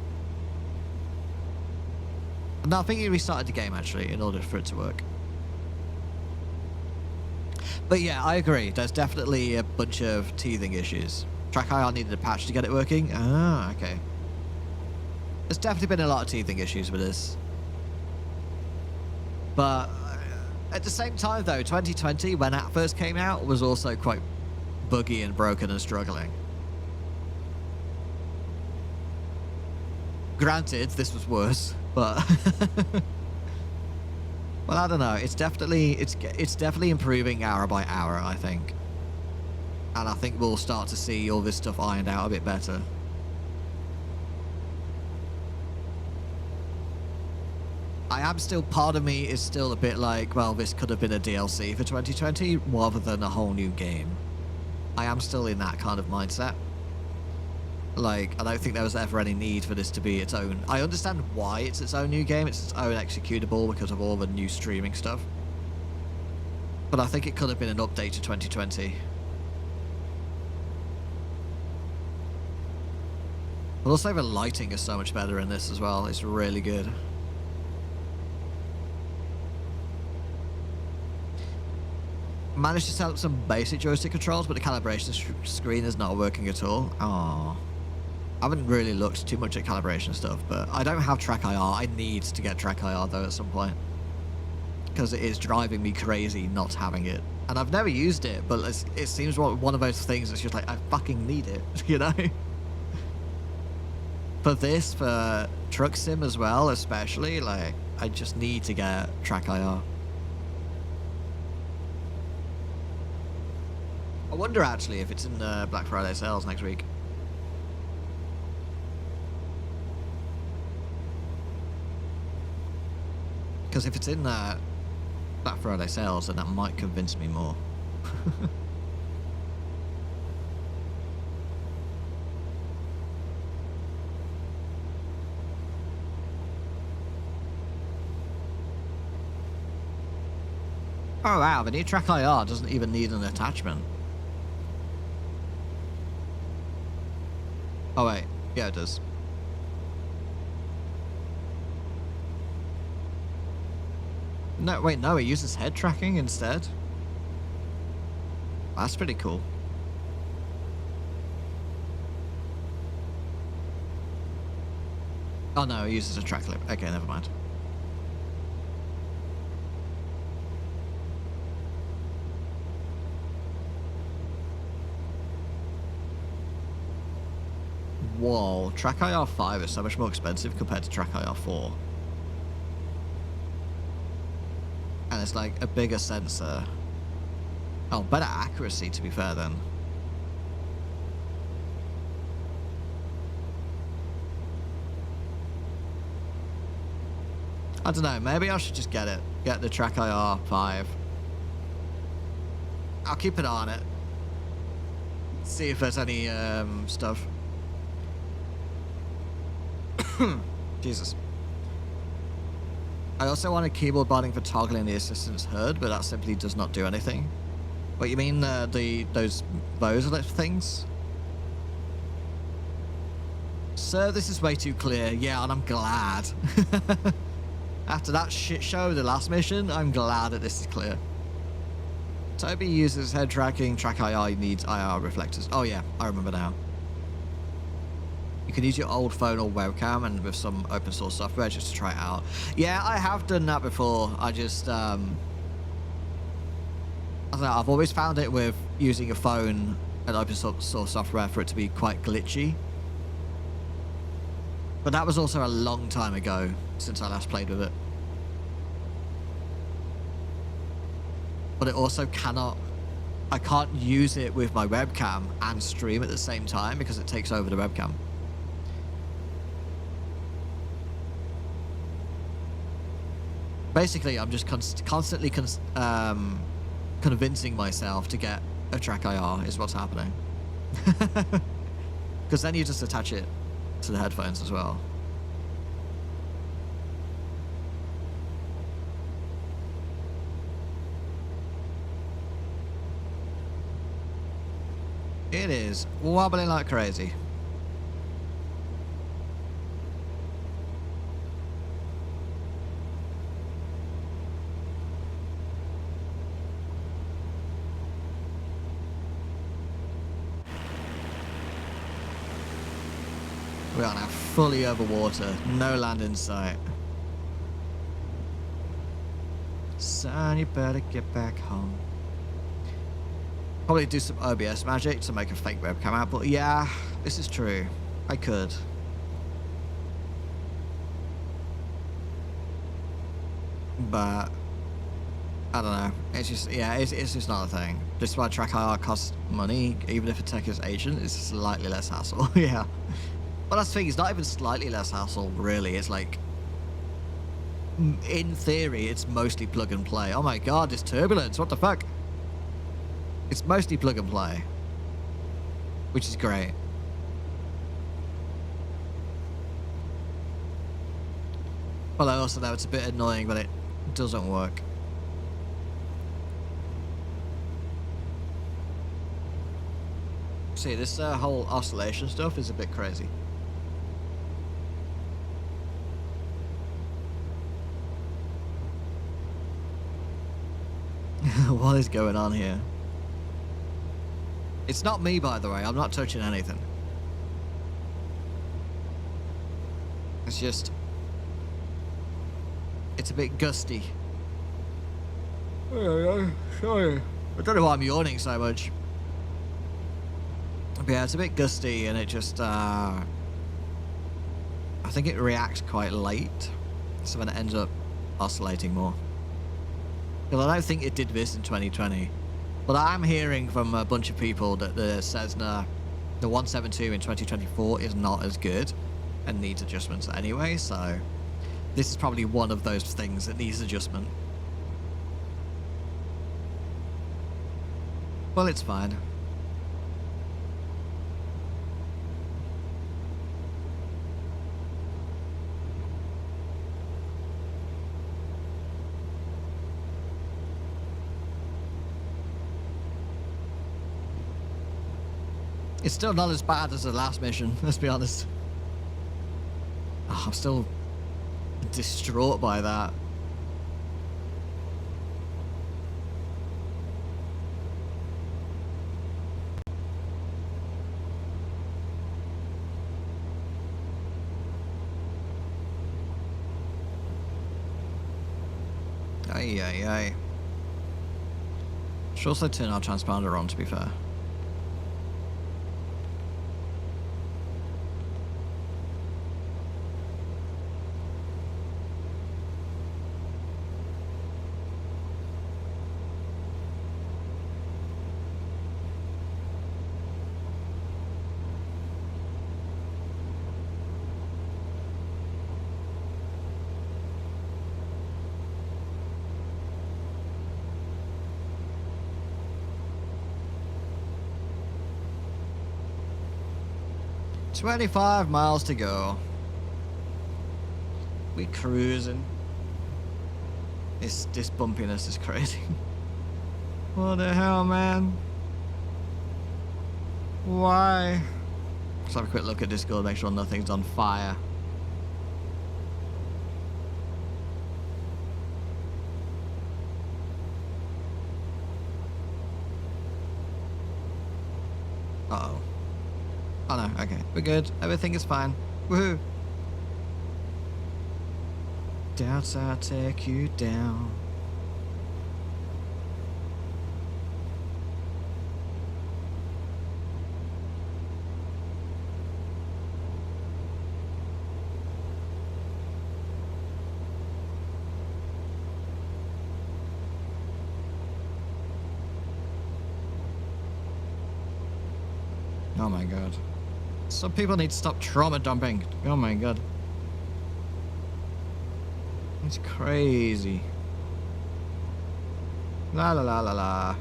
No, I think he restarted the game, actually, in order for it to work. But yeah, I agree. There's definitely a bunch of teething issues. Track IR needed a patch to get it working. Ah, okay. There's definitely been a lot of teething issues with this. But at the same time, though, 2020, when that first came out, was also quite buggy and broken and struggling. Granted, this was worse, but well, I don't know. It's definitely improving hour by hour, I think, and I think we'll start to see all this stuff ironed out a bit better. I am still, part of me is still a bit like, well, this could have been a DLC for 2020 rather than a whole new game. I am still in that kind of mindset. Like, I don't think there was ever any need for this to be its own. I understand why it's its own new game, it's its own executable because of all the new streaming stuff. But I think it could have been an update to 2020. But also the lighting is so much better in this as well, it's really good. Managed to set up some basic joystick controls, but the calibration screen is not working at all. Aww. I haven't really looked too much at calibration stuff, but I don't have track IR. I need to get track IR though at some point, because it is driving me crazy not having it. And I've never used it, but it seems one of those things that's just like, I fucking need it, you know? For this, for Truck Sim as well, especially, like, I just need to get track IR. I wonder actually if it's in the Black Friday sales next week. Because if it's in the Black Friday sales, then that might convince me more. Oh wow, the new track IR doesn't even need an attachment. Oh wait, yeah it does. No, wait, no, it uses head tracking instead. That's pretty cool. Oh no, it uses a track clip. Okay, never mind. Whoa, Track IR 5 is so much more expensive compared to Track IR 4. And it's like a bigger sensor. Oh, better accuracy to be fair then. I don't know, maybe I should just get it. Get the Track IR 5. I'll keep an eye on it. See if there's any stuff. Jesus. I also wanted keyboard binding for toggling the assistant's HUD, but that simply does not do anything. What, you mean those things? Sir, this is way too clear. Yeah, and I'm glad. After that shit show, the last mission, I'm glad that this is clear. Toby uses head tracking. Track IR needs IR reflectors. Oh yeah, I remember now. You can use your old phone or webcam and with some open source software just to try it out. Yeah, I have done that before. I just, I don't know, I've always found it with using a phone and open source software for it to be quite glitchy. But that was also a long time ago since I last played with it. But it also I can't use it with my webcam and stream at the same time because it takes over the webcam. Basically, I'm just constantly convincing myself to get a Track IR is what's happening. Because then you just attach it to the headphones as well. It is wobbling like crazy. We are now fully over water, no land in sight. Son, you better get back home. Probably do some OBS magic to make a fake webcam out, but yeah, this is true. I could. But I don't know. It's just, yeah, it's just not a thing. This is why Track IR costs money, even if a tech is agent, it's slightly less hassle. Yeah. Well, that's the thing, it's not even slightly less hassle, really. It's like, in theory, it's mostly plug and play. Oh my god, this turbulence, what the fuck? It's mostly plug and play, which is great. Well, I also know it's a bit annoying, but it doesn't work. See, this whole oscillation stuff is a bit crazy. What is going on here? It's not me, by the way. I'm not touching anything. It's just... it's a bit gusty. Sorry. I don't know why I'm yawning so much. But yeah, it's a bit gusty and it just... I think it reacts quite late. So then it ends up oscillating more. Because I don't think it did this in 2020. But I'm hearing from a bunch of people that the Cessna, the 172 in 2024 is not as good and needs adjustments anyway, so this is probably one of those things that needs adjustment. Well, it's fine. It's still not as bad as the last mission, let's be honest. Oh, I'm still distraught by that. Ay, ay, ay. Should also turn our transponder on, to be fair. "25 miles to go. We cruising. This bumpiness is crazy. What the hell, man? Why? Let's have a quick look at Discord, make sure nothing's on fire. Uh-oh. Oh no, okay. We're good. Everything is fine. Woohoo! Doubts I'll take you down. Oh my god. Some people need to stop trauma dumping. Oh my god. It's crazy. La la la la la.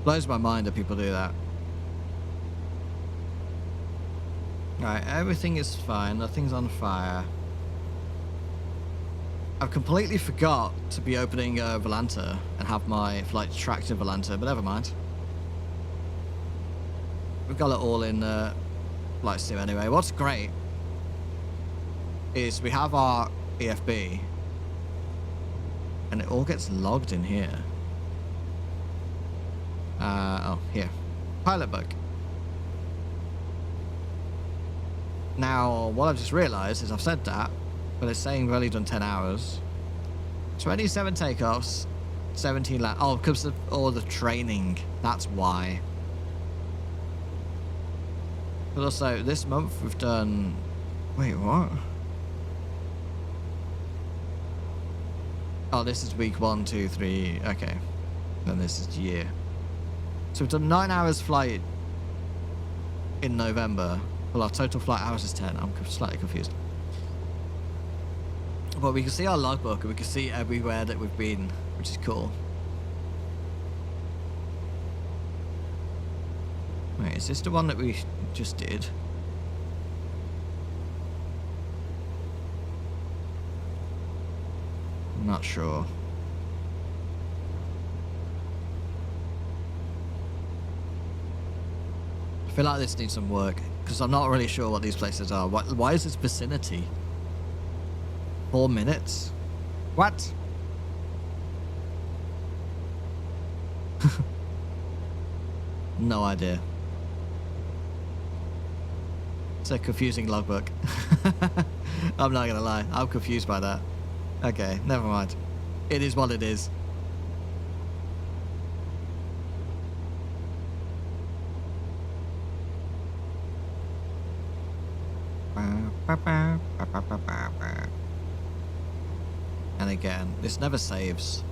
Blows my mind that people do that. Right, everything is fine. Nothing's on fire. I've completely forgot to be opening Volanta and have my flight tracked in Volanta, but never mind. We've got it all in Flight Sim anyway. What's great is we have our EFB and it all gets logged in here. Oh, here. Pilot book. Now, what I've just realised is I've said that, but it's saying we've only done 10 hours. 27 takeoffs, 17 land. Oh, because of all the training. That's why. But also, this month we've done... Wait, what? Oh, this is week 1, 2, 3. Okay. Then this is year. So we've done 9 hours flight in November. Well, our total flight hours is 10. I'm slightly confused. But we can see our logbook and we can see everywhere that we've been, which is cool. Wait, is this the one that we just did? I'm not sure. I feel like this needs some work, because I'm not really sure what these places are. Why is this vicinity? 4 minutes? What? No idea. It's a confusing logbook. I'm not gonna lie, I'm confused by that. Okay, never mind. It is what it is. And again, this never saves.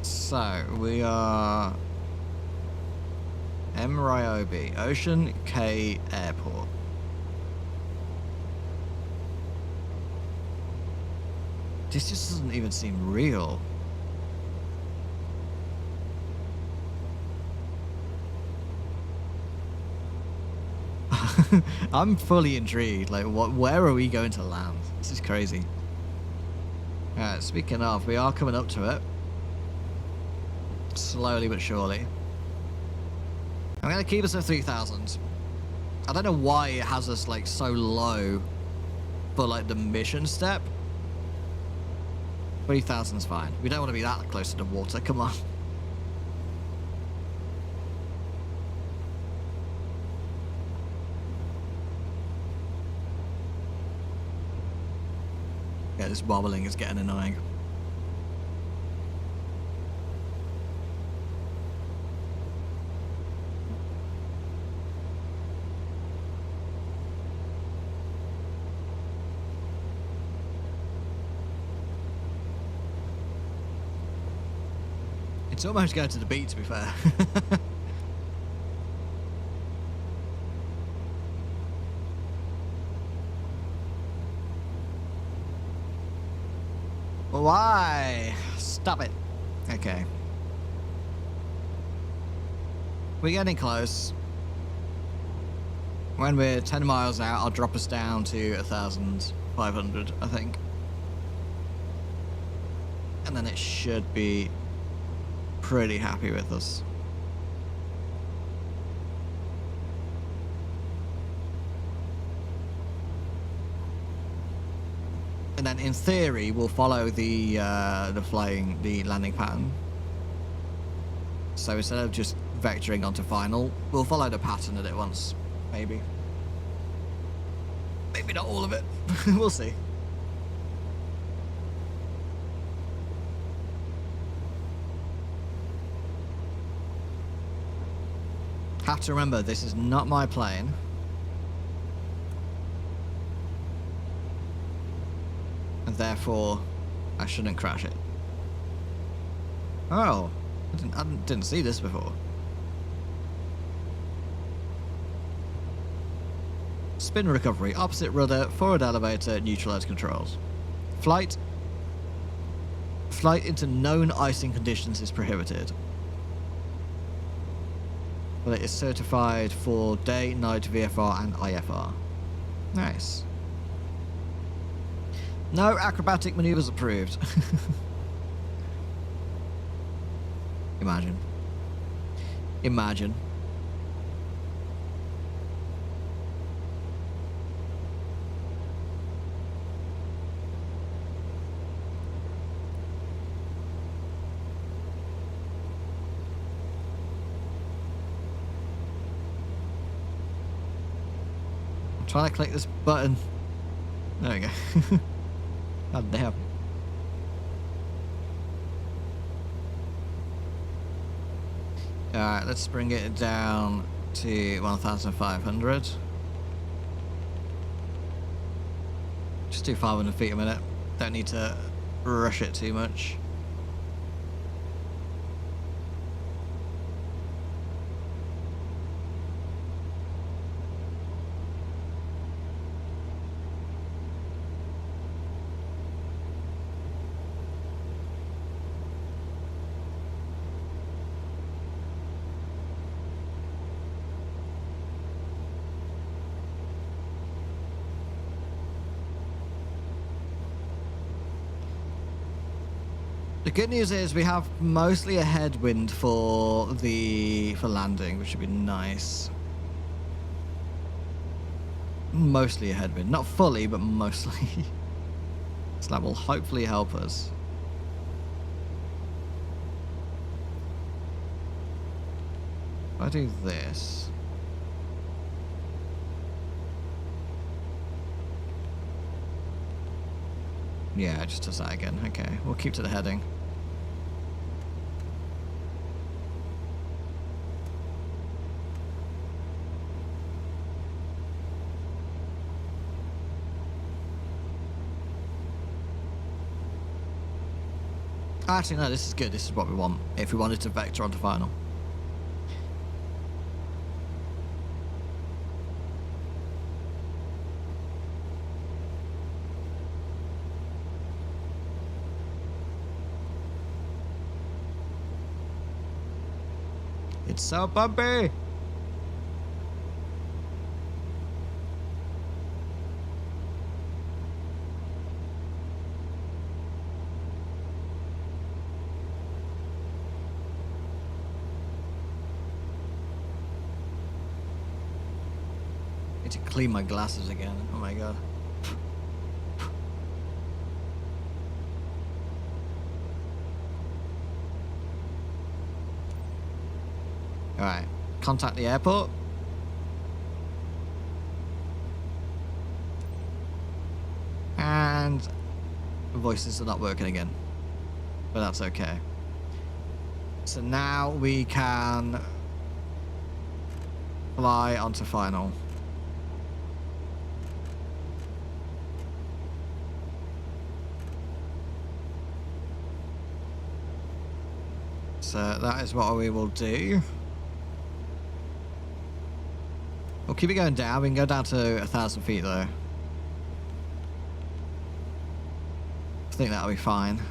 So, we are MRIOB, Ocean K Airport. This just doesn't even seem real. I'm fully intrigued. Like, where are we going to land? This is crazy. Alright, speaking of, we are coming up to it. Slowly but surely. I'm going to keep us at 3,000. I don't know why it has us, like, so low for like the mission step, 3,000 is fine. We don't want to be that close to the water. Come on. Yeah, this wobbling is getting annoying. It's almost going to the beat, to be fair. Why? Stop it. Okay. We're getting close. When we're 10 miles out, I'll drop us down to 1,500, I think. And then it should be pretty happy with us. And then in theory, we'll follow the landing pattern. So instead of just vectoring onto final, we'll follow the pattern that it wants. Maybe. Maybe not all of it. We'll see. Have to remember, this is not my plane. And therefore, I shouldn't crash it. Oh, I didn't see this before. Spin recovery, opposite rudder, forward elevator, neutralize controls. Flight into known icing conditions is prohibited. But it is certified for day, night, VFR, and IFR. Nice. No acrobatic maneuvers approved. Imagine. Imagine. I'm trying to click this button. There we go. God damn. Alright, let's bring it down to 1,500. Just do 500 feet a minute. Don't need to rush it too much. The good news is we have mostly a headwind for landing, which should be nice. Mostly a headwind, not fully, but mostly. So that will hopefully help us. If I do this. Yeah, just does that again. Okay, we'll keep to the heading. Actually, no, this is good. This is what we want. If we wanted to vector onto final. It's so bumpy. Need to clean my glasses again. Oh my god. contact the airport. And voices are not working again, but that's okay. So now we can fly onto final. So that is what we will do. We'll keep it going down. We can go down to 1,000 feet though. I think that'll be fine.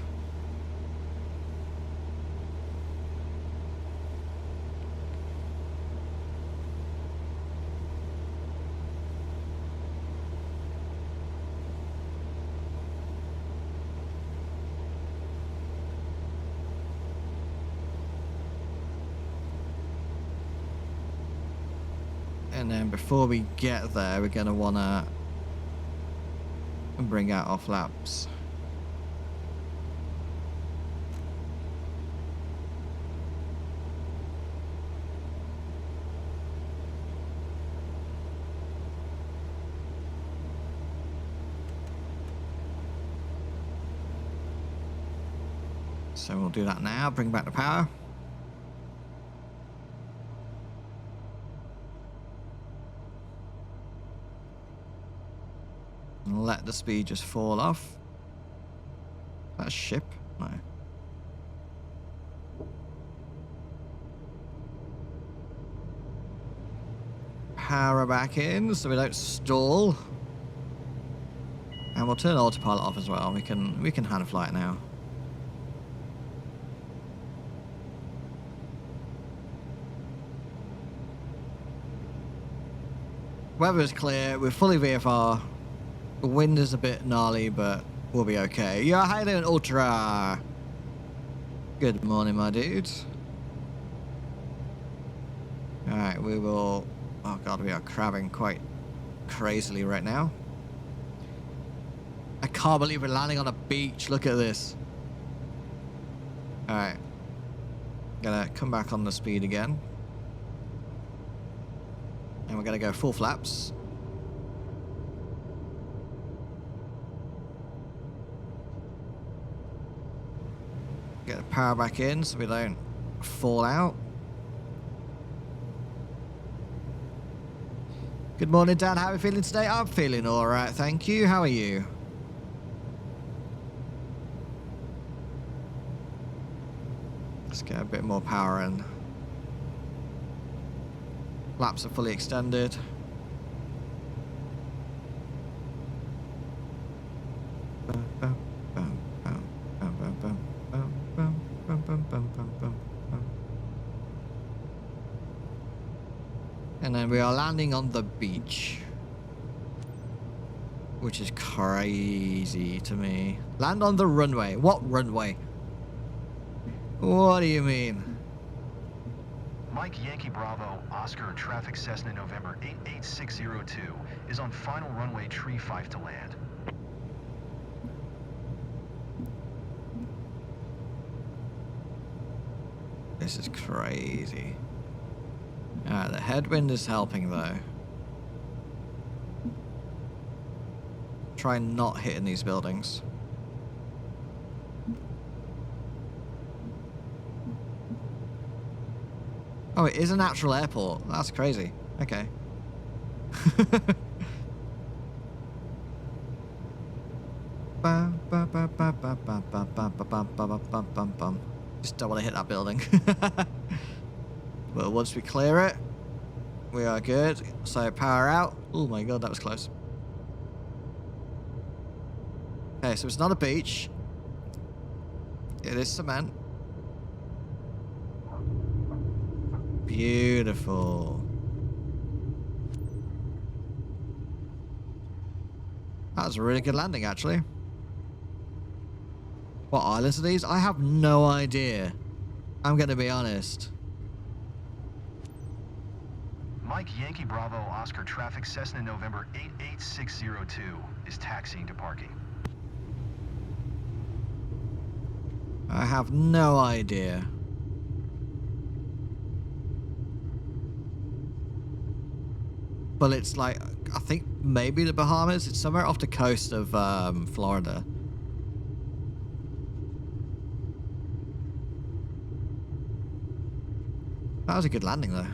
And then before we get there, we're going to want to bring out our flaps. So we'll do that now, bring back the power. And let the speed just fall off. That ship? No. Power back in so we don't stall. And we'll turn autopilot off as well. We can hand fly it now. Weather is clear. We're fully VFR. The wind is a bit gnarly, but we'll be okay. Yeah, how you doing, Ultra? Good morning, my dudes. Alright, we will... Oh god, we are crabbing quite crazily right now. I can't believe we're landing on a beach. Look at this. Alright. Gonna come back on the speed again. And we're gonna go full flaps. Get the power back in so we don't fall out. Good morning, Dan. How are you feeling today? I'm feeling alright, thank you. How are you? Let's get a bit more power in. Flaps are fully extended. And then we are landing on the beach, which is crazy to me. Land on the runway. What runway? What do you mean? Mike Yankee Bravo, Oscar Traffic Cessna November 88602 is on final runway tree 5 to land. This is crazy. Alright, the headwind is helping though. Try not hitting these buildings. Oh, it is an actual airport. That's crazy. Okay. Just don't want to hit that building. Well, once we clear it, we are good. So power out. Oh my god, that was close. Okay, so it's not a beach. It is cement. Beautiful. That was a really good landing, actually. What islands are these? I have no idea. I'm going to be honest. Mike Yankee Bravo, Oscar Traffic Cessna November 88602 is taxiing to parking. I have no idea. But it's like, I think maybe the Bahamas. It's somewhere off the coast of Florida. That was a good landing, though.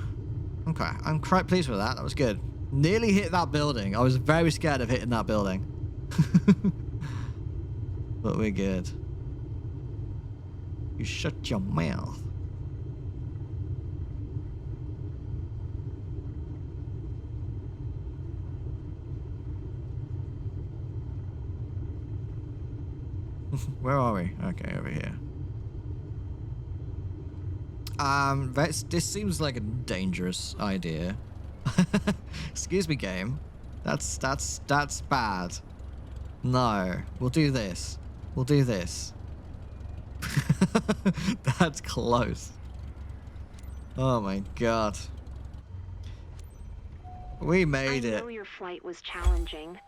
Okay, I'm quite pleased with that. That was good. Nearly hit that building. I was very scared of hitting that building. But we're good. You shut your mouth. Where are we? Okay, over here. This seems like a dangerous idea. Excuse me, game. That's bad. No, we'll do this. We'll do this. That's close. Oh my god. We made it. I know your flight was challenging.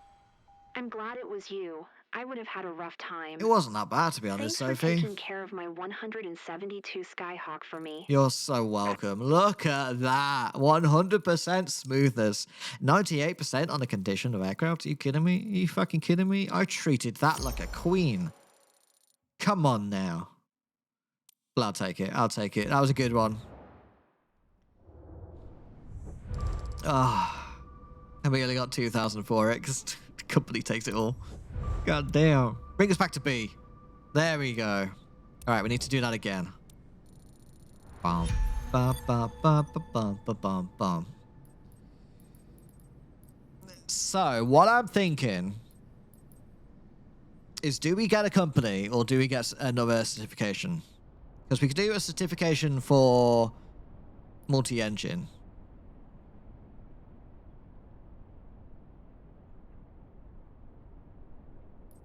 I'm glad it was you. I would have had a rough time. It wasn't that bad, to be honest, Thanks for Sophie. taking care of my 172 Skyhawk for me. You're so welcome. Look at that. 100% smoothness. 98% on the condition of aircraft. Are you kidding me? Are you fucking kidding me? I treated that like a queen. Come on now. Well, I'll take it. I'll take it. That was a good one. Ah. And we only got 2,000 for it because the company takes it all. God damn. Bring us back to B. There we go. All right, we need to do that again. Bum, ba, ba, ba, ba, bum, ba, bum, bum. So, what I'm thinking is, do we get a company or do we get another certification? Because we could do a certification for multi-engine.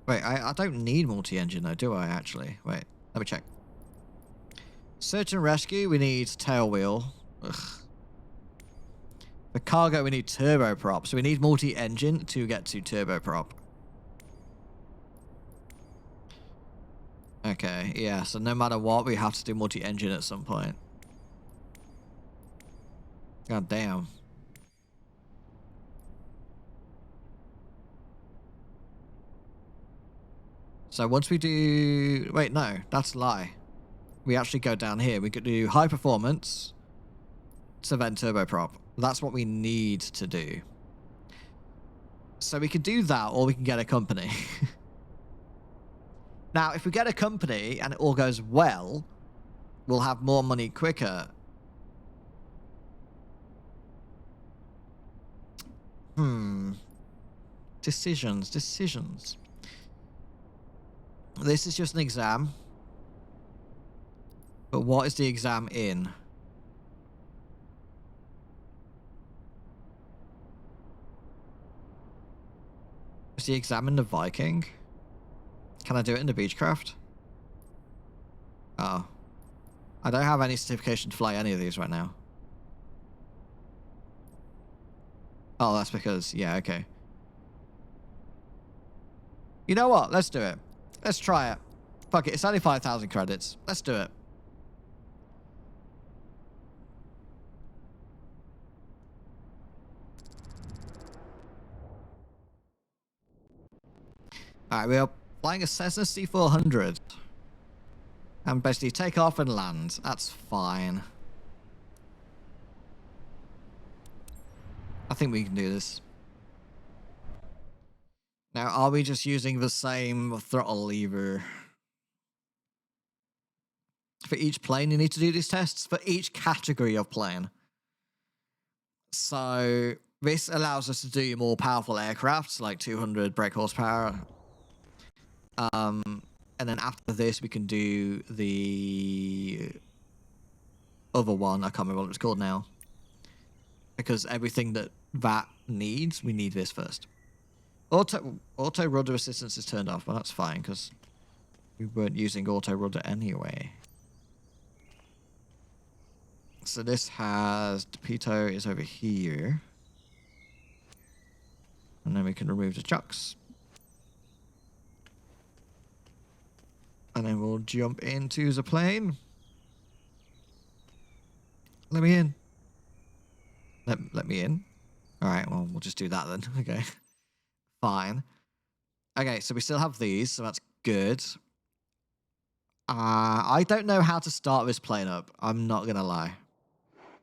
Wait, I don't need multi-engine though, do I actually? Wait, let me check. Search and rescue, we need tailwheel. Ugh. For cargo, we need turboprop. So we need multi-engine to get to turboprop. Okay, yeah, so no matter what, we have to do multi-engine at some point. God damn. So once we do... Wait, no, that's a lie. We actually go down here. We could do high performance to then turboprop. That's what we need to do. So we can do that or we can get a company. Now, if we get a company and it all goes well, we'll have more money quicker. Decisions. This is just an exam. But what is the exam in? Is the exam in the Viking? Can I do it in the Beechcraft? Oh. I don't have any certification to fly any of these right now. Oh, that's because... Yeah, okay. You know what? Let's do it. Let's try it. Fuck it. It's only 5,000 credits. Let's do it. Alright, we are flying a Cessna C400. And basically take off and land. That's fine. I think we can do this. Now, are we just using the same throttle lever? For each plane, you need to do these tests for each category of plane. So, this allows us to do more powerful aircrafts, like 200 brake horsepower. And then after this, we can do the other one. I can't remember what it's called now. Because everything that needs, we need this first. Auto rudder assistance is turned off. Well, that's fine, because we weren't using auto rudder anyway. So this has... the pitot is over here. And then we can remove the chocks. And then we'll jump into the plane. Let me in. Let me in. All right, well, we'll just do that then. Okay. Fine. Okay, so we still have these, so that's good. I don't know how to start this plane up. I'm not going to lie.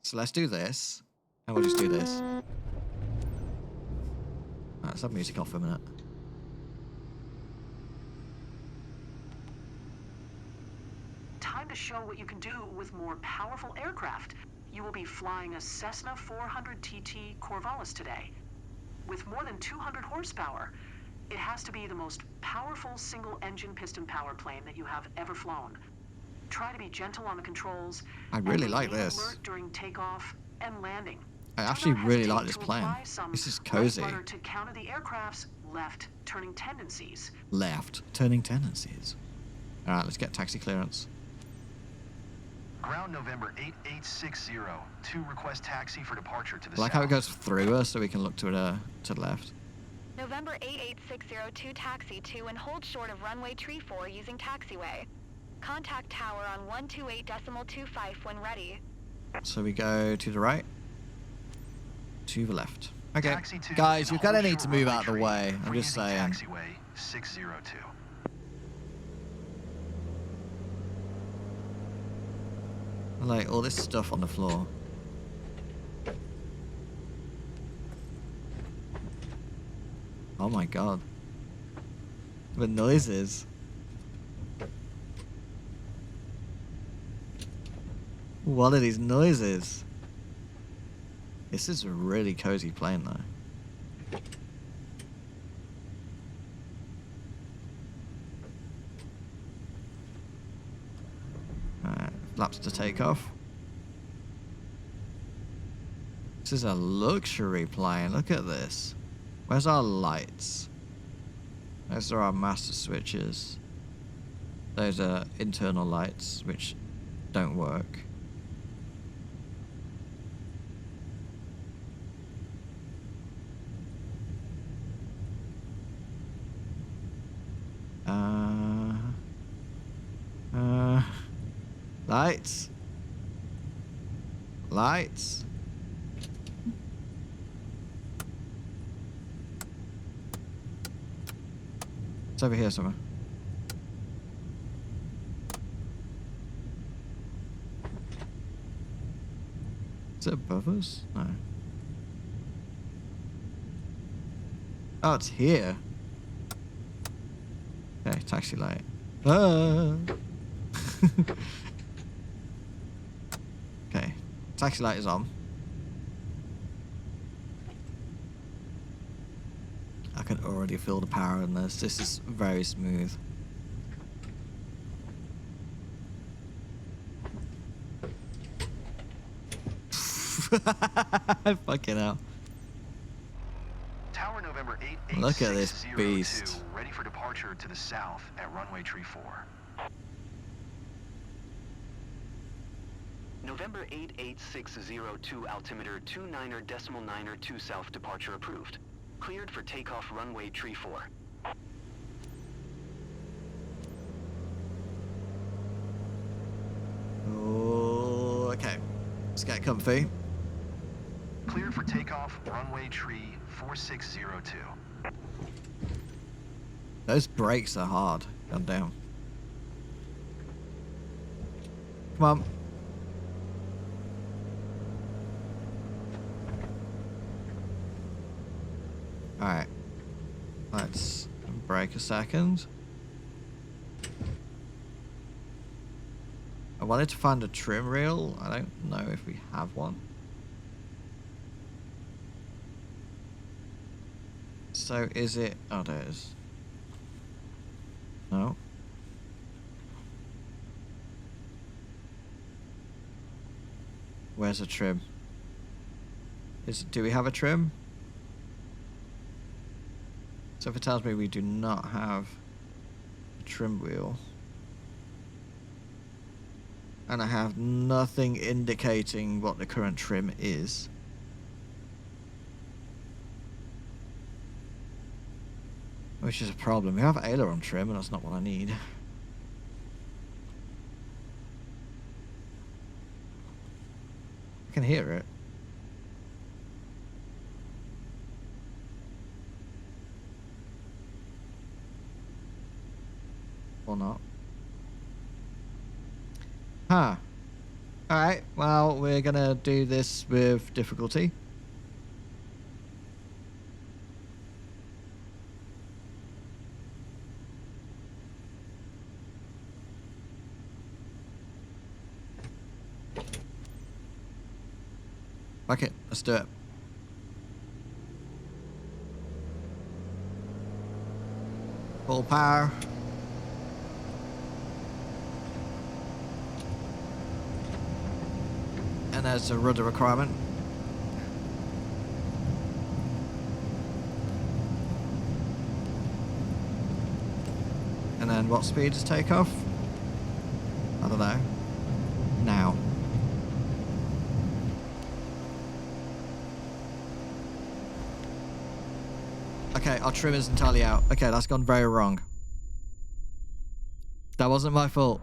So let's do this, and we'll just do this. All right, let's have music off for a minute. Time to show what you can do with more powerful aircraft. You will be flying a Cessna 400 TT Corvallis today. With more than 200 horsepower, it has to be the most powerful single-engine piston power plane that you have ever flown. Try to be gentle on the controls. I really and like remain this. alert during takeoff and landing. I Do actually not really hesitate like this to plane. apply some This is light cozy. butter to counter the aircraft's left turning tendencies. Left turning tendencies. All right, let's get taxi clearance. Ground November 8860 to request taxi for departure to the I like south. how it goes through us so we can look to the left. November 88602 taxi to and hold short of runway tree 4 using taxiway. Contact tower on 128.25 when ready. So we go to the right, to the left. Okay, Taxi to guys, and you're gonna hold need to short move runway out of the tree way. for I'm just using saying. Taxiway 602. Like all this stuff on the floor. Oh my god. The noises. What are these noises? This is a really cozy plane though. Alright, flaps to take off. This is a luxury plane. Look at this. Where's our lights? Those are our master switches. Those are internal lights, which don't work. Lights. Lights. It's over here somewhere. Is it above us? No. Oh, it's here. Okay, taxi light. Ah. Okay, taxi light is on. I can already feel the power in this. This is very smooth. Fucking hell. Tower November 8860 Look at this beast. ready for departure to the south at runway tree 4. November 88602 altimeter 29er.9er2 south departure approved. Cleared for takeoff runway tree 4. Oh, okay. Let's get comfy. Cleared for takeoff runway tree 4602. Those brakes are hard. God damn. Come on. Alright. Let's brake a second. I wanted to find a trim reel. I don't know if we have one. So is it... Oh, there it is. No. Where's a trim? Do we have a trim? So if it tells me we do not have a trim wheel, and I have nothing indicating what the current trim is, which is a problem. We have aileron trim, and that's not what I need. I can hear it. Or not. Huh. Alright, well, we're gonna do this with difficulty. Fuck it, let's do it. Full power. And there's a rudder requirement. And then what speed is takeoff? I don't know. Now. Okay, our trim is entirely out. Okay, that's gone very wrong. That wasn't my fault.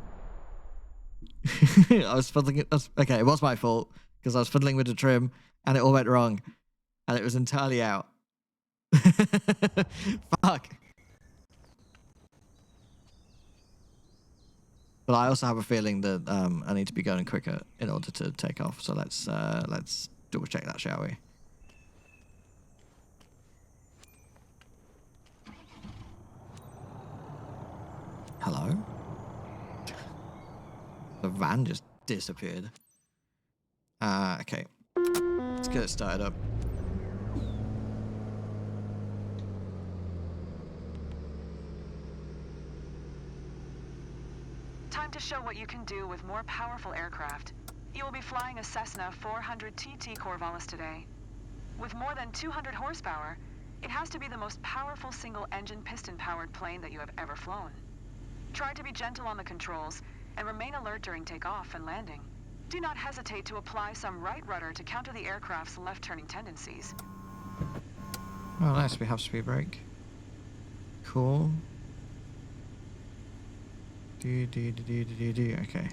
I was fiddling it. Okay, it was my fault because I was fiddling with the trim and it all went wrong. And it was entirely out. Fuck. But I also have a feeling that I need to be going quicker in order to take off. So let's double check that, shall we? Hello? The van just disappeared. Okay. Let's get it started up. Time to show what you can do with more powerful aircraft. You will be flying a Cessna 400 TT Corvallis today. With more than 200 horsepower, it has to be the most powerful single-engine piston-powered plane that you have ever flown. Try to be gentle on the controls and remain alert during takeoff and landing. Do not hesitate to apply some right rudder to counter the aircraft's left-turning tendencies. Oh, nice. We have speed brake. Cool. Okay.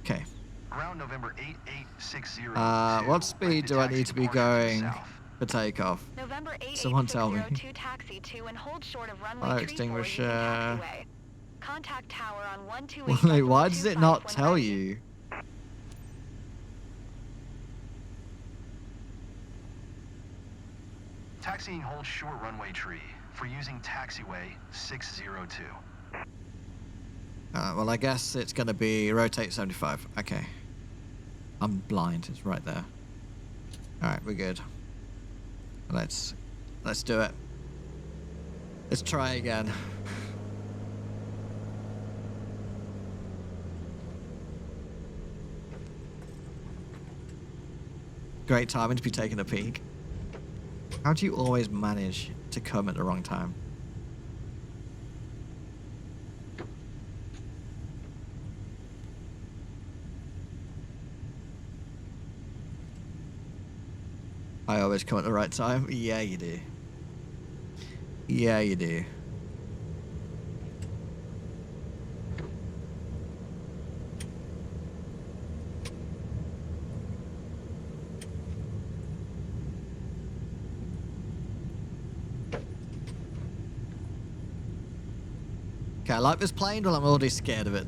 Okay. Ground November 8860. What speed do I need to be going for takeoff? November Someone tell me. 8802 taxi to and hold short of runway Fire 34 extinguisher. using taxiway. Contact tower on 128. Wait, why does it not tell you? Taxiing hold short runway tree for using taxiway 602. Well, I guess it's going to be rotate 75. Okay. I'm blind. It's right there. All right, we're good. Let's do it. Let's try again. Great timing to be taking a peek. How do you always manage to come at the wrong time? I always come at the right time? Yeah, you do. Yeah, you do. Okay, I like this plane, but I'm already scared of it.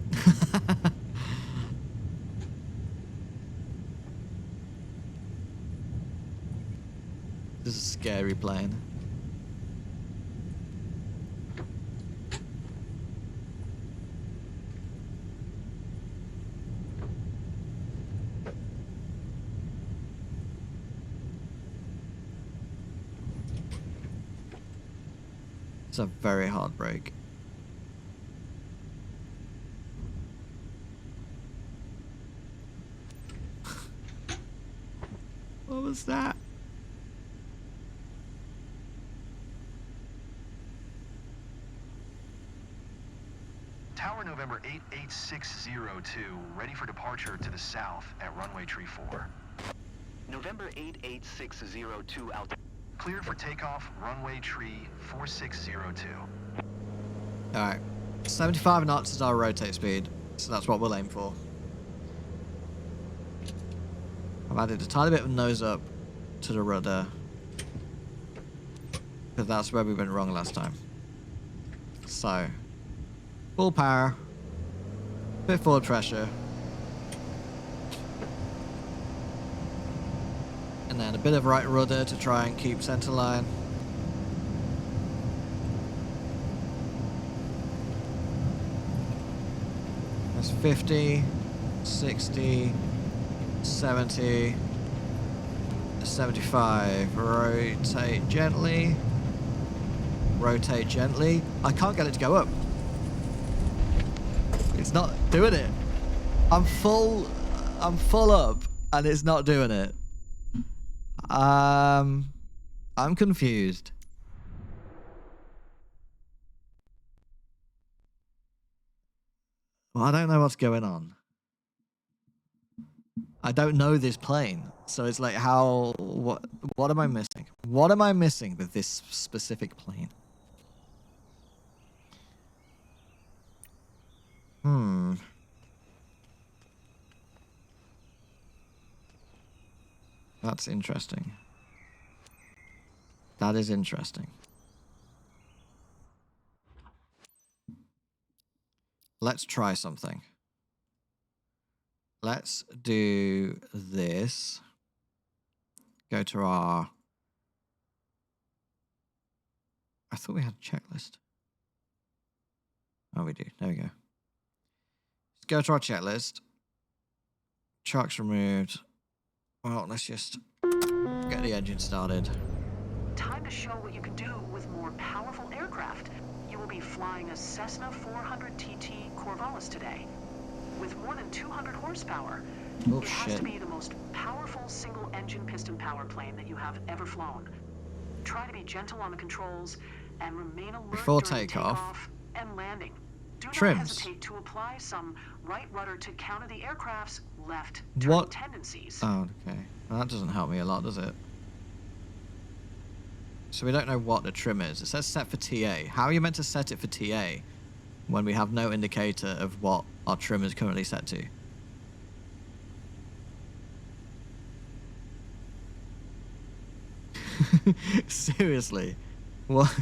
This is a scary plane. It's a very hard break. What was that? Tower November 88602, ready for departure to the south at runway tree 4. November 88602 out. Cleared for takeoff, runway tree 4602. Alright. 75 knots is our rotate speed, so that's what we'll aim for. I've added a tiny bit of nose up to the rudder, because that's where we went wrong last time. So, full power, bit forward pressure, and then a bit of right rudder to try and keep center line. That's 50, 60, 70, 75. Rotate gently. Rotate gently. I can't get it to go up. It's not doing it. I'm full up and it's not doing it. I'm confused. Well, I don't know what's going on. I don't know this plane. So it's like what am I missing? What am I missing with this specific plane? That's interesting. That is interesting. Let's try something. Let's do this. Go to our... I thought we had a checklist. Oh, we do. There we go. Let's go to our checklist. Chocks removed. Well, let's just get the engine started. Time to show what you can do with more powerful aircraft. You will be flying a Cessna 400 TT Corvallis today. With more than 200 horsepower, Oh, it has shit. to be the most powerful single-engine piston power plane that you have ever flown. Try to be gentle on the controls and remain alert Before during takeoff. takeoff and landing. Do Trims. not hesitate to apply some right rudder to counter the aircraft's left What? turn tendencies. Oh, okay. Well, that doesn't help me a lot, does it? So we don't know what the trim is. It says set for TA. How are you meant to set it for TA when we have no indicator of what our trim is currently set to? Seriously? What?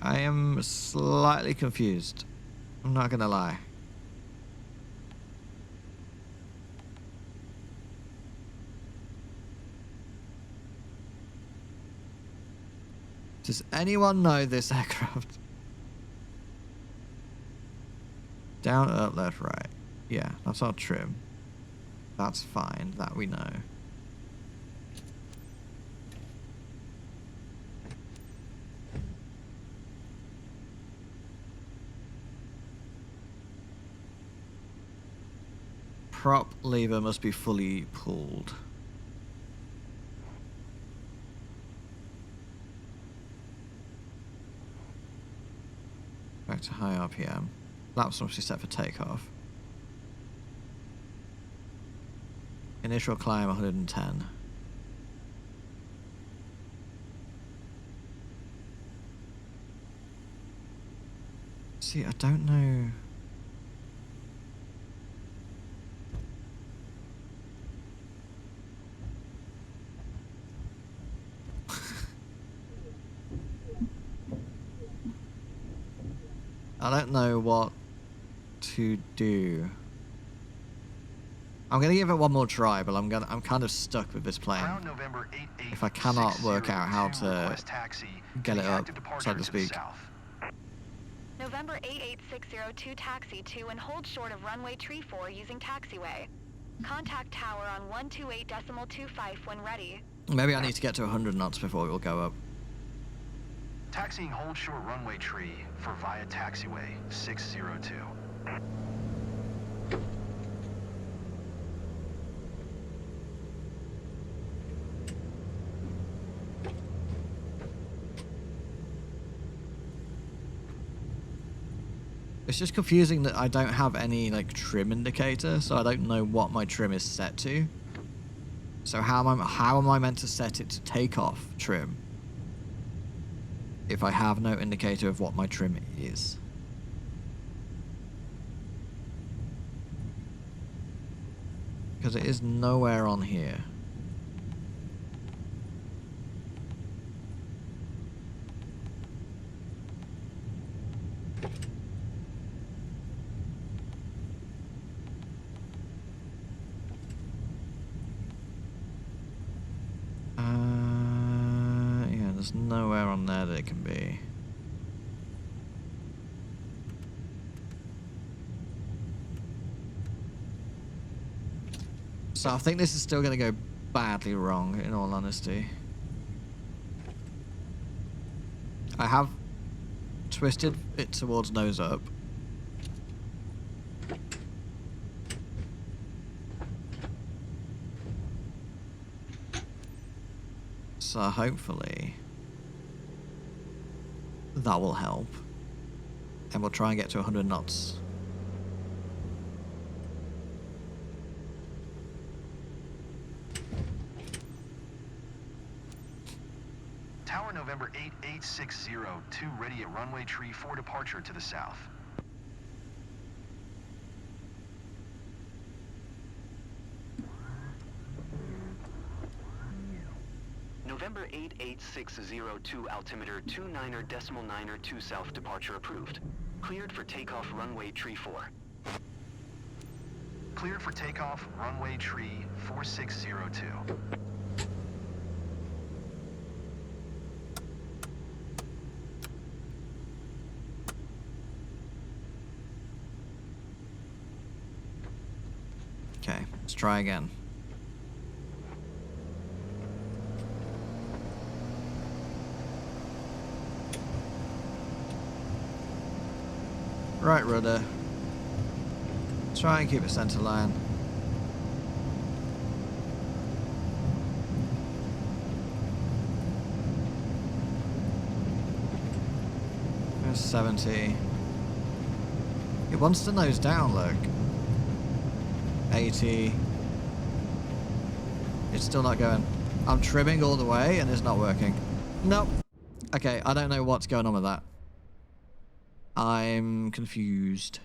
I am slightly confused. I'm not gonna lie. Does anyone know this aircraft? Down, up, left, right. Yeah, that's our trim. That's fine. That we know. Prop lever must be fully pulled. Back to high RPM. Flaps must be set for takeoff. Initial climb 110. See, I don't know. I don't know what to do. I'm gonna give it one more try, but I'm kind of stuck with this plane. Ground November 88 If I cannot work out how to request taxi get to it the up, active departure so to the speak. south. November 88602 taxi 2 and hold short of runway tree 4 using taxiway. Contact tower on 128.25 when ready. Maybe I need to get to 100 knots before it will go up. Taxiing hold short runway tree for via taxiway 602. It's just confusing that I don't have any like trim indicator, so I don't know what my trim is set to. So how am I meant to set it to takeoff trim if I have no indicator of what my trim is? Because it is nowhere on here. there's nowhere on there that it can be. So I think this is still going to go badly wrong, in all honesty. I have twisted it towards nose up. So hopefully that will help. And we'll try and get to 100 knots. Tower November 88602, ready at runway tree for departure to the south. November 88602, altimeter 29er.9er2 south, departure approved. Cleared for takeoff, runway tree 4. Cleared for takeoff, runway tree 4602. Okay, let's try again. Right rudder. Try and keep it center line. There's 70. It wants to nose down, look. 80. It's still not going. I'm trimming all the way and it's not working. Nope. Okay, I don't know what's going on with that. I'm confused.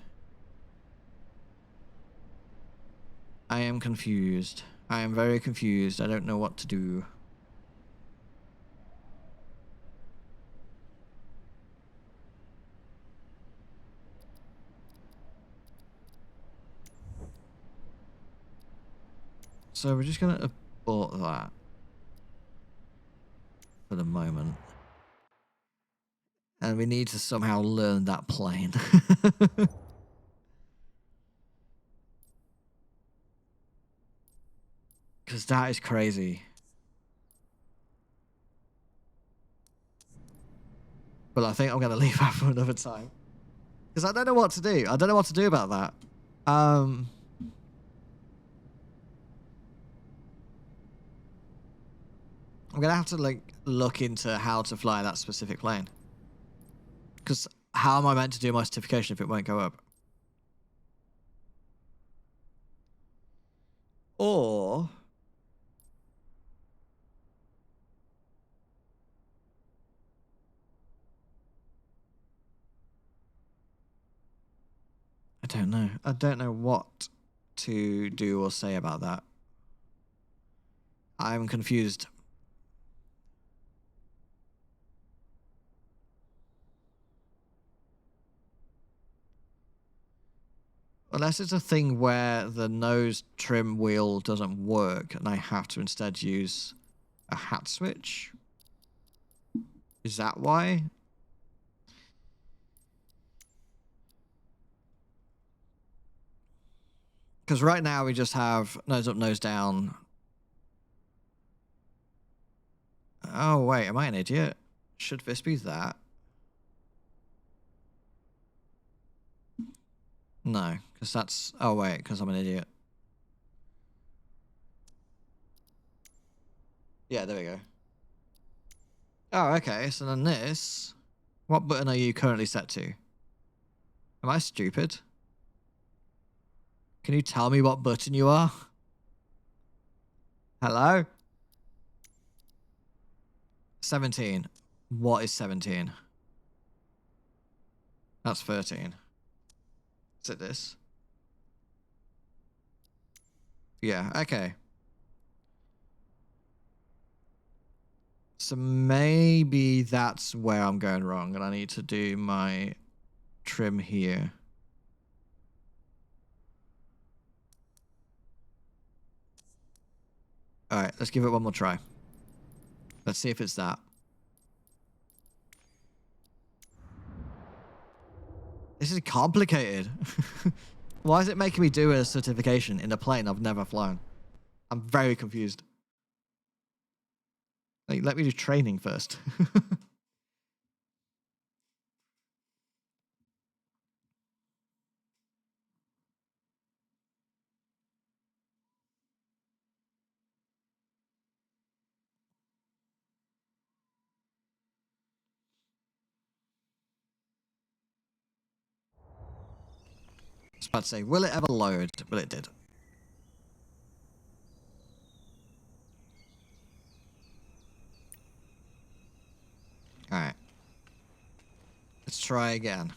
I am confused. I am very confused. I don't know what to do. So we're just going to abort that for the moment. And we need to somehow learn that plane. Because that is crazy. But I think I'm going to leave that for another time. Because I don't know what to do. I don't know what to do about that. I'm going to have to like look into how to fly that specific plane. Because how am I meant to do my certification if it won't go up? Or... I don't know. I don't know what to do or say about that. I'm confused. Unless it's a thing where the nose trim wheel doesn't work and I have to instead use a hat switch. Is that why? Because right now we just have nose up, nose down. Oh, wait, am I an idiot? Should this be that? No, because that's... Oh, wait, because I'm an idiot. Yeah, there we go. Oh, okay, so then this... What button are you currently set to? Am I stupid? Can you tell me what button you are? Hello? 17. What is 17? That's 13. Is it this? Yeah, okay. So maybe that's where I'm going wrong and I need to do my trim here. Alright, let's give it one more try. Let's see if it's that. This is complicated. Why is it making me do a certification in a plane I've never flown? I'm very confused. Like, let me do training first. I was about to say, will it ever load? But it did. Alright. Let's try again.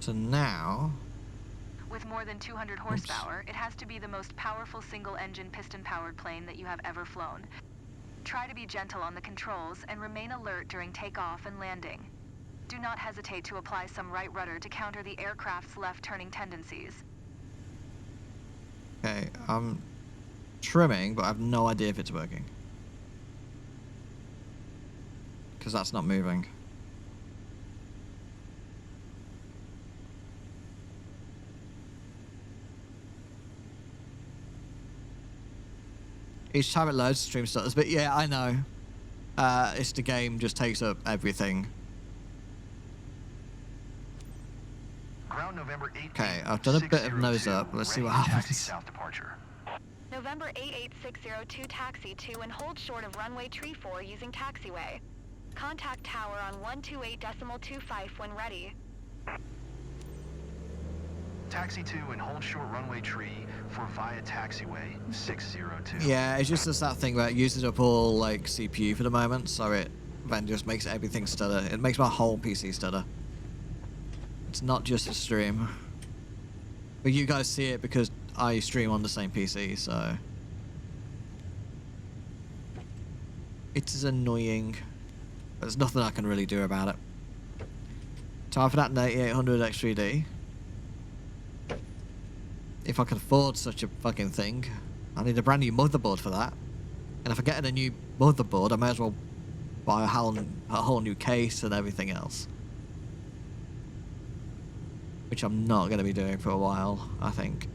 So now... With more than 200 horsepower, it has to be the most powerful single-engine piston-powered plane that you have ever flown. Try to be gentle on the controls and remain alert during takeoff and landing. Do not hesitate to apply some right rudder to counter the aircraft's left-turning tendencies. Okay, I'm trimming, but I have no idea if it's working. Because that's not moving. Each time it loads, stream stutters, but yeah, I know. It's the game just takes up everything. Ground November 8. Okay, I've done a bit of nose up. Let's see what happens. South departure. November 88602 taxi to and hold short of runway tree 4 using taxiway. Contact tower on 128.25 when ready. Taxi to and hold short runway tree for via taxiway 602. Yeah, it's just that thing where it uses up all like CPU for the moment, so it then just makes everything stutter. It makes my whole PC stutter. It's not just a stream. But you guys see it because I stream on the same PC, so... It is annoying. But there's nothing I can really do about it. Time for that 8800 X3D. If I can afford such a fucking thing. I need a brand new motherboard for that. And if I get a new motherboard, I may as well buy a whole new case and everything else. Which I'm not going to be doing for a while, I think.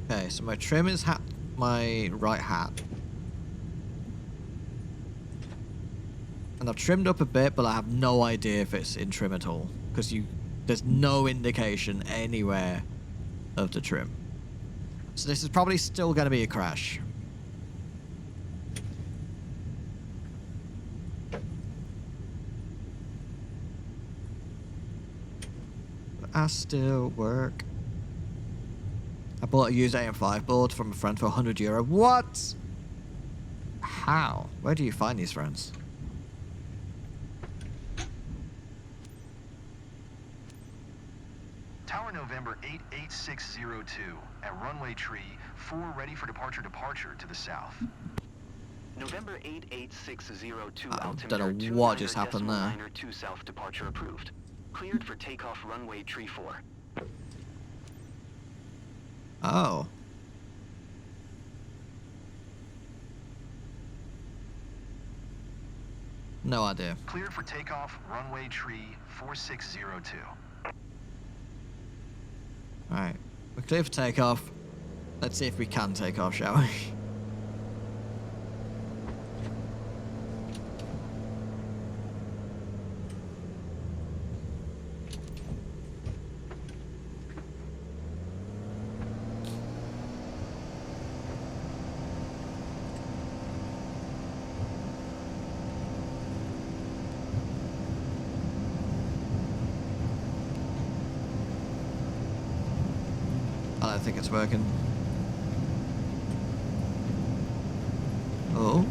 Okay, so my trim is my right hat. And I've trimmed up a bit, but I have no idea if it's in trim at all. Because there's no indication anywhere of the trim. So this is probably still going to be a crash. But I still work. I bought a used AM5 board from a friend for €100. What? How? Where do you find these friends? Tower November 88602 at runway tree 4 ready for departure to the south. November 88602 I altimeter don't know what just 29er happened there. 9er south departure approved. Cleared for takeoff runway tree 4. Oh. No idea. Cleared for takeoff runway tree 4602. Alright. We're clear for takeoff. Let's see if we can take off, shall we? I don't think it's working. Oh.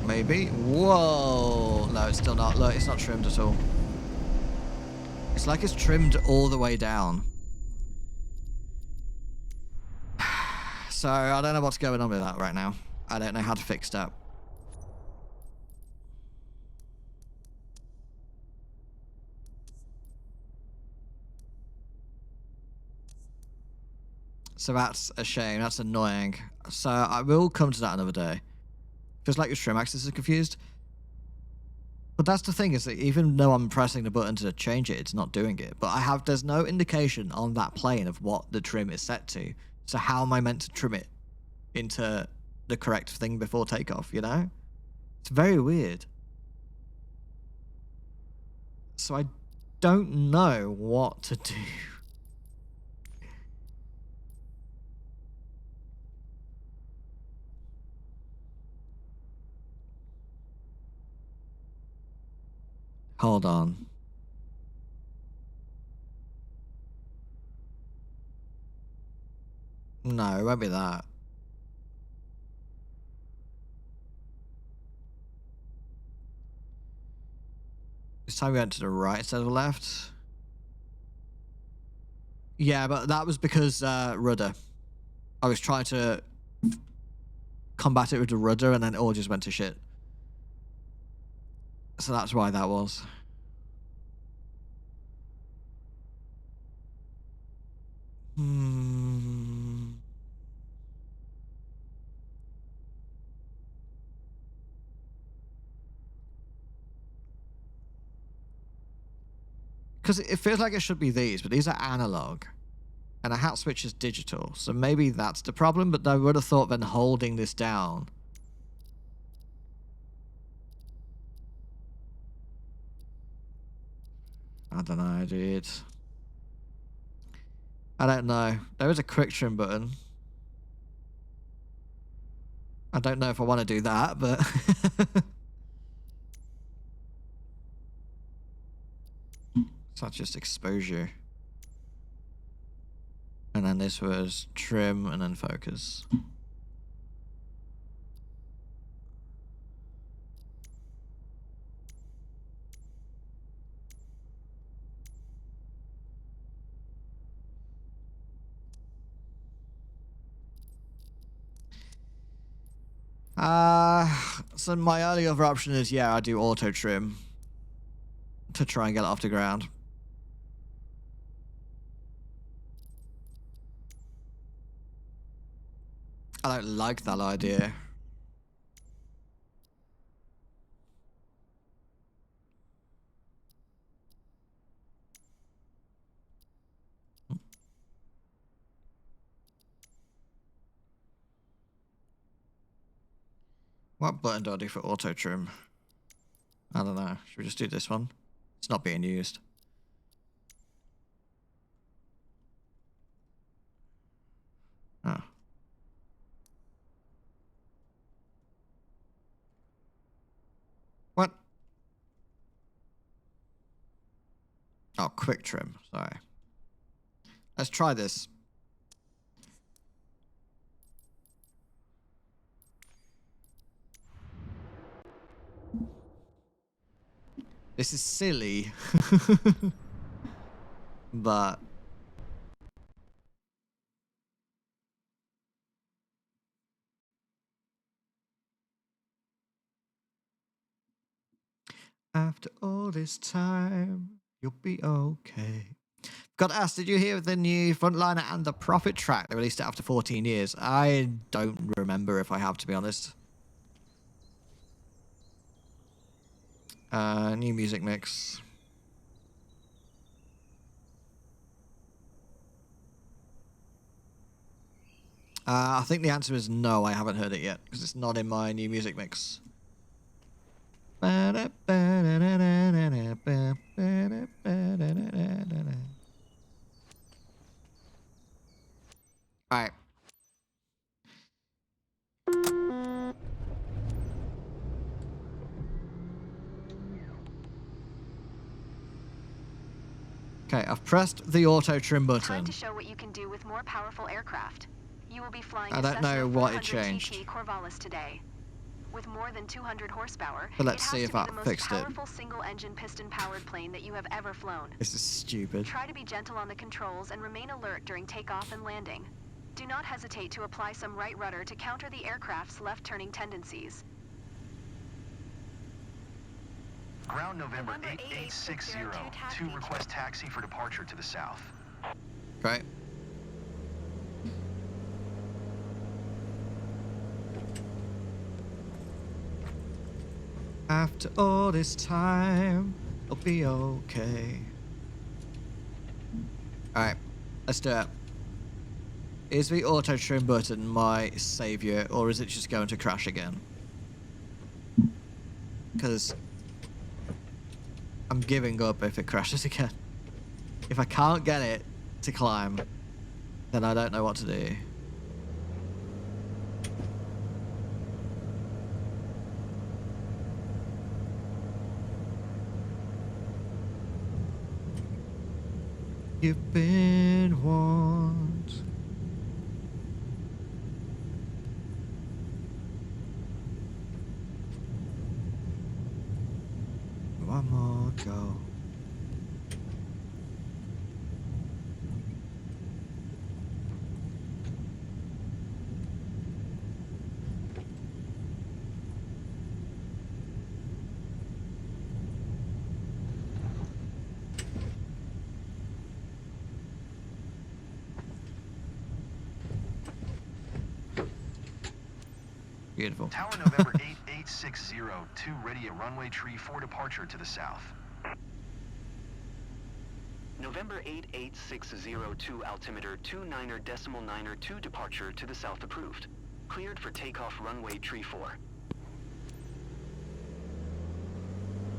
Maybe. Whoa. No, it's still not. Look, it's not trimmed at all. It's like it's trimmed all the way down. So I don't know what's going on with that right now. I don't know how to fix that. So that's a shame. That's annoying. So I will come to that another day. Feels like your trim axis is confused. But that's the thing, is that even though I'm pressing the button to change it, it's not doing it. But there's no indication on that plane of what the trim is set to. So how am I meant to trim it into the correct thing before takeoff, you know? It's very weird. So I don't know what to do. Hold on. No, it won't be that. This time we went to the right instead of the left. Yeah, but that was because rudder. I was trying to combat it with the rudder and then it all just went to shit. So that's why that was. Because it feels like it should be these, but these are analog. And a hat switch is digital. So maybe that's the problem, but I would have thought then holding this down. I don't know, dude. I don't know. There is a quick trim button. I don't know if I want to do that, but... So that's just exposure. And then this was trim and then focus. So my only other option is, yeah, I do auto trim to try and get it off the ground. I don't like that idea. What button do I do for auto trim? I don't know. Should we just do this one? It's not being used. Oh. What? Oh, quick trim. Sorry. Let's try this. This is silly. But after all this time, you'll be okay. Got asked, did you hear the new Frontliner and the Prophet track? They released it after 14 years. I don't remember, if I have, to be honest. New music mix. I think the answer is no, I haven't heard it yet, because it's not in my new music mix. Alright. Okay, I've pressed the auto trim button. Time to show what you can do with more powerful aircraft. You will be flying I don't know what it changed. TT Corvallis today. With more than 200 horsepower, But let's it has see to if be that the most fixed it. powerful single-engine piston-powered plane that you have ever flown. This is stupid. Try to be gentle on the controls and remain alert during takeoff and landing. Do not hesitate to apply some right rudder to counter the aircraft's left-turning tendencies. Ground November November 8860 8860 to request taxi for departure to the south. Great. After all this time, it'll be okay. Alright, let's do it. Is the auto trim button my savior, or is it just going to crash again? Because I'm giving up if it crashes again. If I can't get it to climb, then I don't know what to do. You've been warned. One more go. Beautiful. Tower November 8860 to ready at runway tree for departure to the south. November 8860 to altimeter 29er.9er to departure to the south approved. Cleared for takeoff runway tree 4.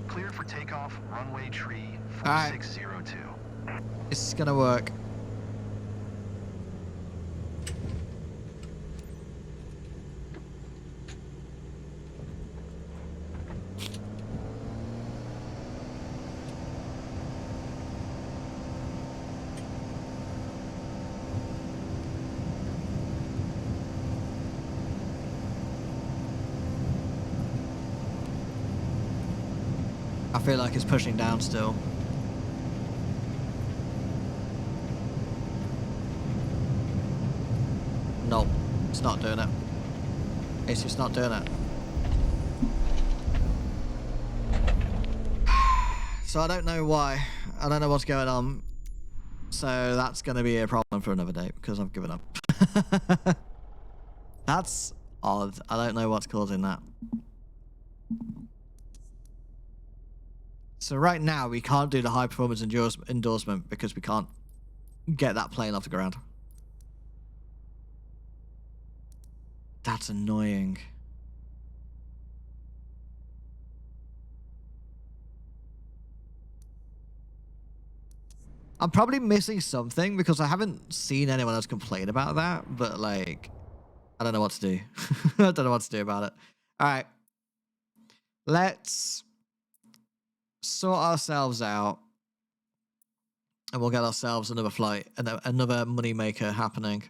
Cleared for takeoff runway tree Alright. 4602. This is gonna work. I feel like it's pushing down still. No, it's not doing it. It's just not doing it. So I don't know why. I don't know what's going on. So that's going to be a problem for another day because I've given up. That's odd. I don't know what's causing that. So right now we can't do the high performance endorsement because we can't get that plane off the ground. That's annoying. I'm probably missing something because I haven't seen anyone else complain about that, but like, I don't know what to do. I don't know what to do about it. All right. Let's sort ourselves out and we'll get ourselves another flight, another money maker happening.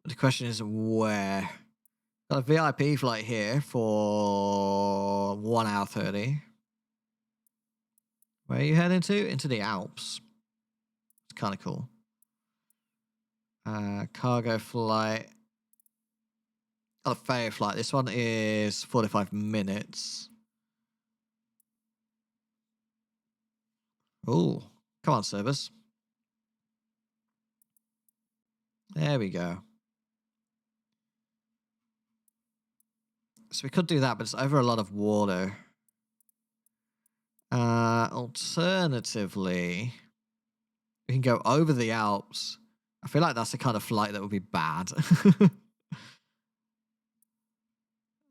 The question is where? Got a VIP flight here for 1 hour 30. Where are you heading to? Into the Alps. It's kind of cool. Cargo flight. Oh, a ferry flight. This one is 45 minutes. Oh, come on, service. There we go. So we could do that, but it's over a lot of water. Alternatively, we can go over the Alps. I feel like that's the kind of flight that would be bad.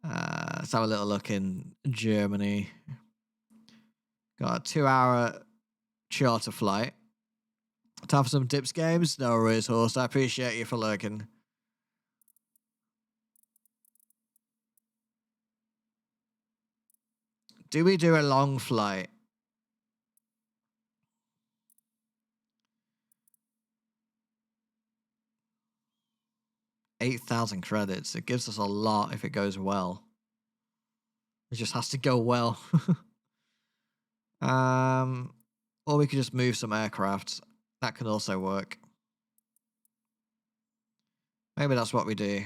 Let's have a little look in Germany. Got a 2-hour charter flight. Time for some dips games? No worries, Horst. I appreciate you for lurking. Do we do a long flight? $8,000 credits. It gives us a lot if it goes well. It just has to go well. Or we could just move some aircraft. That could also work. Maybe that's what we do.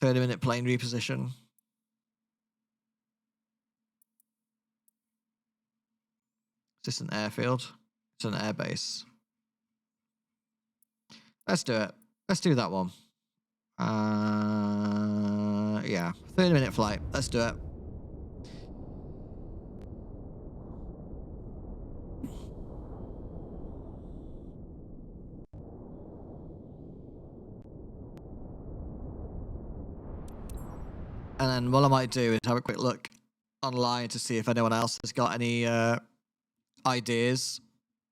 30-minute plane reposition. Is this an airfield? It's an airbase. Let's do it. Let's do that one. Yeah. 30-minute flight. Let's do it. And then what I might do is have a quick look online to see if anyone else has got any ideas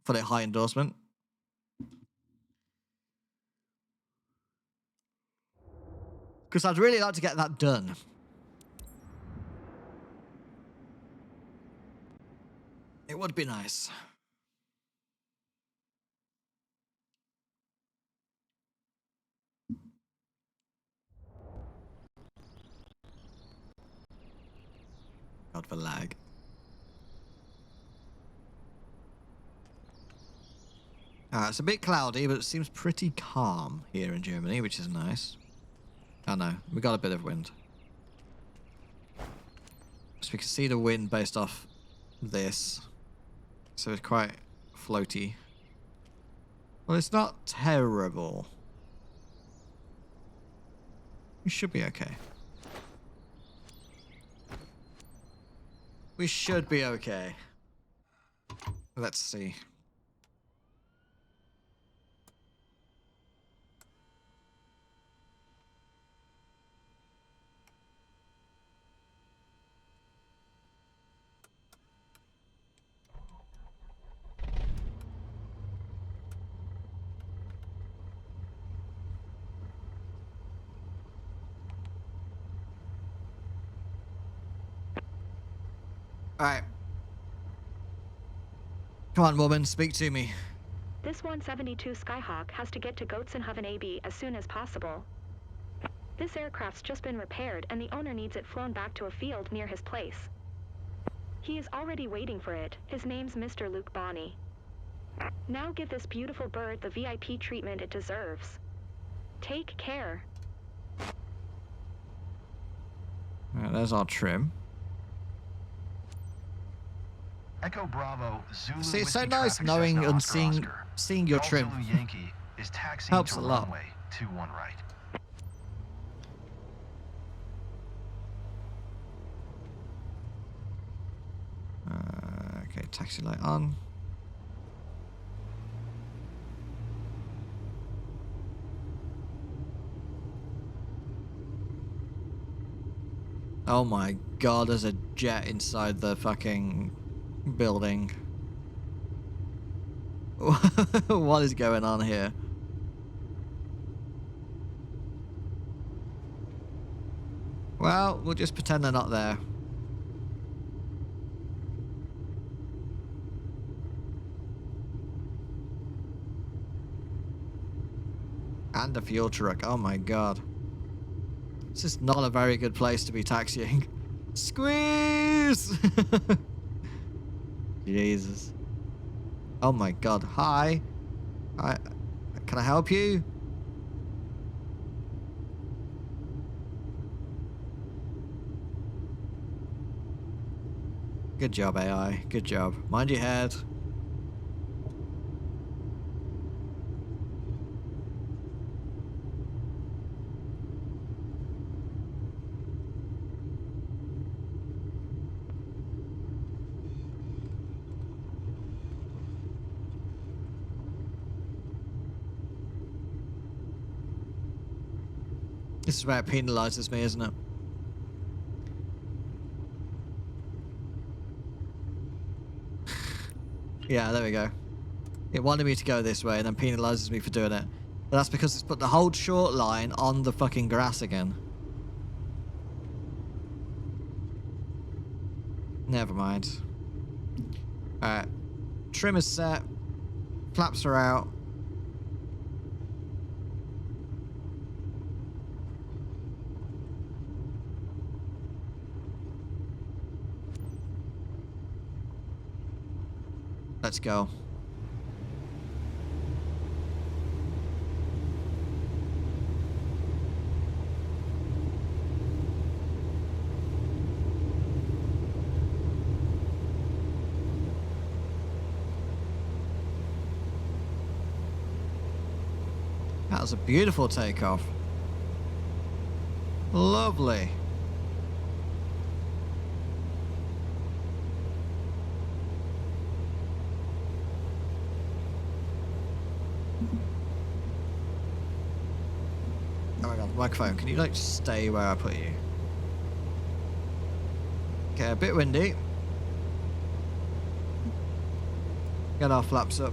for the high endorsement. Because I'd really like to get that done. It would be nice. God for lag. It's a bit cloudy, but it seems pretty calm here in Germany, which is nice. Oh no, we got a bit of wind. So we can see the wind based off this. So it's quite floaty. Well, it's not terrible. We should be okay. We should be okay. Let's see. Alright. Come on, woman, speak to me. This 172 Skyhawk has to get to Goetzenhaven AB as soon as possible. This aircraft's just been repaired and the owner needs it flown back to a field near his place. He is already waiting for it. His name's Mr. Luke Bonney. Now give this beautiful bird the VIP treatment it deserves. Take care. Alright, there's our trim. Echo Bravo, Zulu See, it's so Whiskey nice traffic knowing Cessna and Oscar, seeing your Golf trim. Zulu Yankee is taxiing Helps to a lot. runway 21 right. Okay, taxi light on. Oh my god, there's a jet inside the fucking building. What is going on here? Well, we'll just pretend they're not there. And a fuel truck, oh my god. This is not a very good place to be taxiing. Squeeze! Jesus. Oh my god, hi. Can I help you? Good job, AI. Good job. Mind your head. This is where it penalizes me, isn't it? Yeah, there we go. It wanted me to go this way and then penalizes me for doing it. But that's because it's put the whole short line on the fucking grass again. Never mind. Alright. Trim is set. Flaps are out. Let's go. That was a beautiful takeoff. Lovely. Oh my god, microphone, can you like stay where I put you? Okay, a bit windy. Get our flaps up.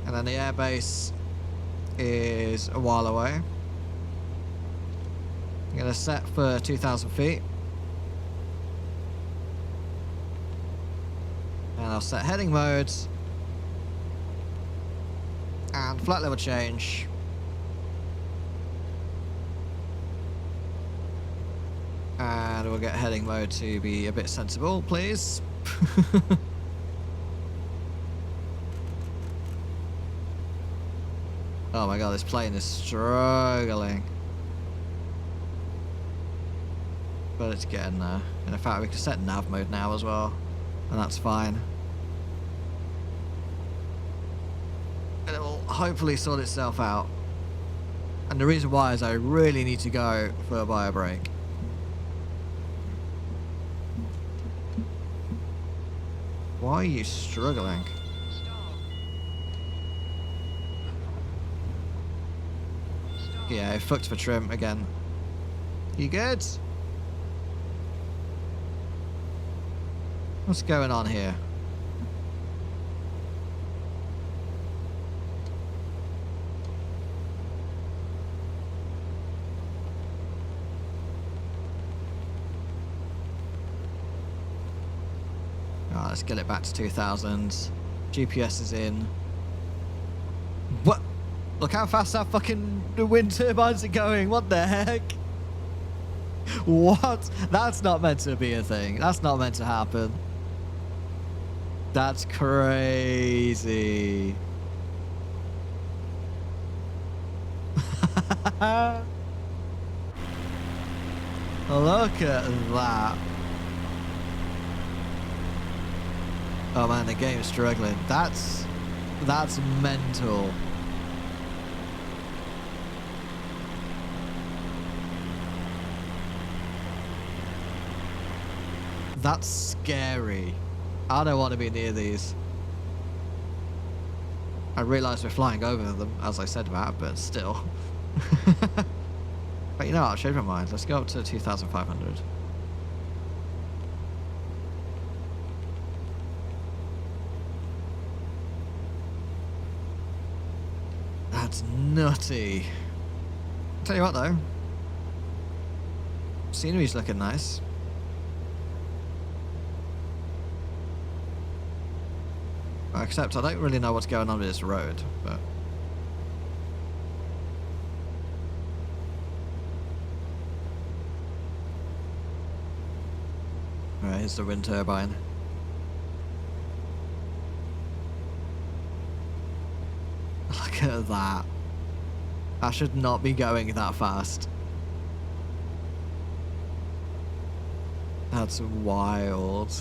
And then the airbase is a while away. I'm going to set for 2,000 feet. And I'll set heading modes. And flight level change. And we'll get heading mode to be a bit sensible, please. Oh my god, this plane is struggling. But it's getting there. And in fact, we can set nav mode now as well. And that's fine. And it will hopefully sort itself out. And the reason why is I really need to go for a bio break. Why are you struggling? Yeah, I fucked for trim again. You good? What's going on here? Alright, let's get it back to 2000. GPS is in. What? Look how fast that fucking wind turbines are going. What the heck? What? That's not meant to be a thing. That's not meant to happen. That's crazy. Look at that. Oh man, the game's struggling. That's mental. That's scary. I don't want to be near these. I realise we're flying over them, as I said about, but still. But you know what, I'll change my mind. Let's go up to 2,500. That's nutty. I'll tell you what though. Scenery's looking nice. Except I don't really know what's going on with this road, but... Alright, here's the wind turbine. Look at that. I should not be going that fast. That's wild.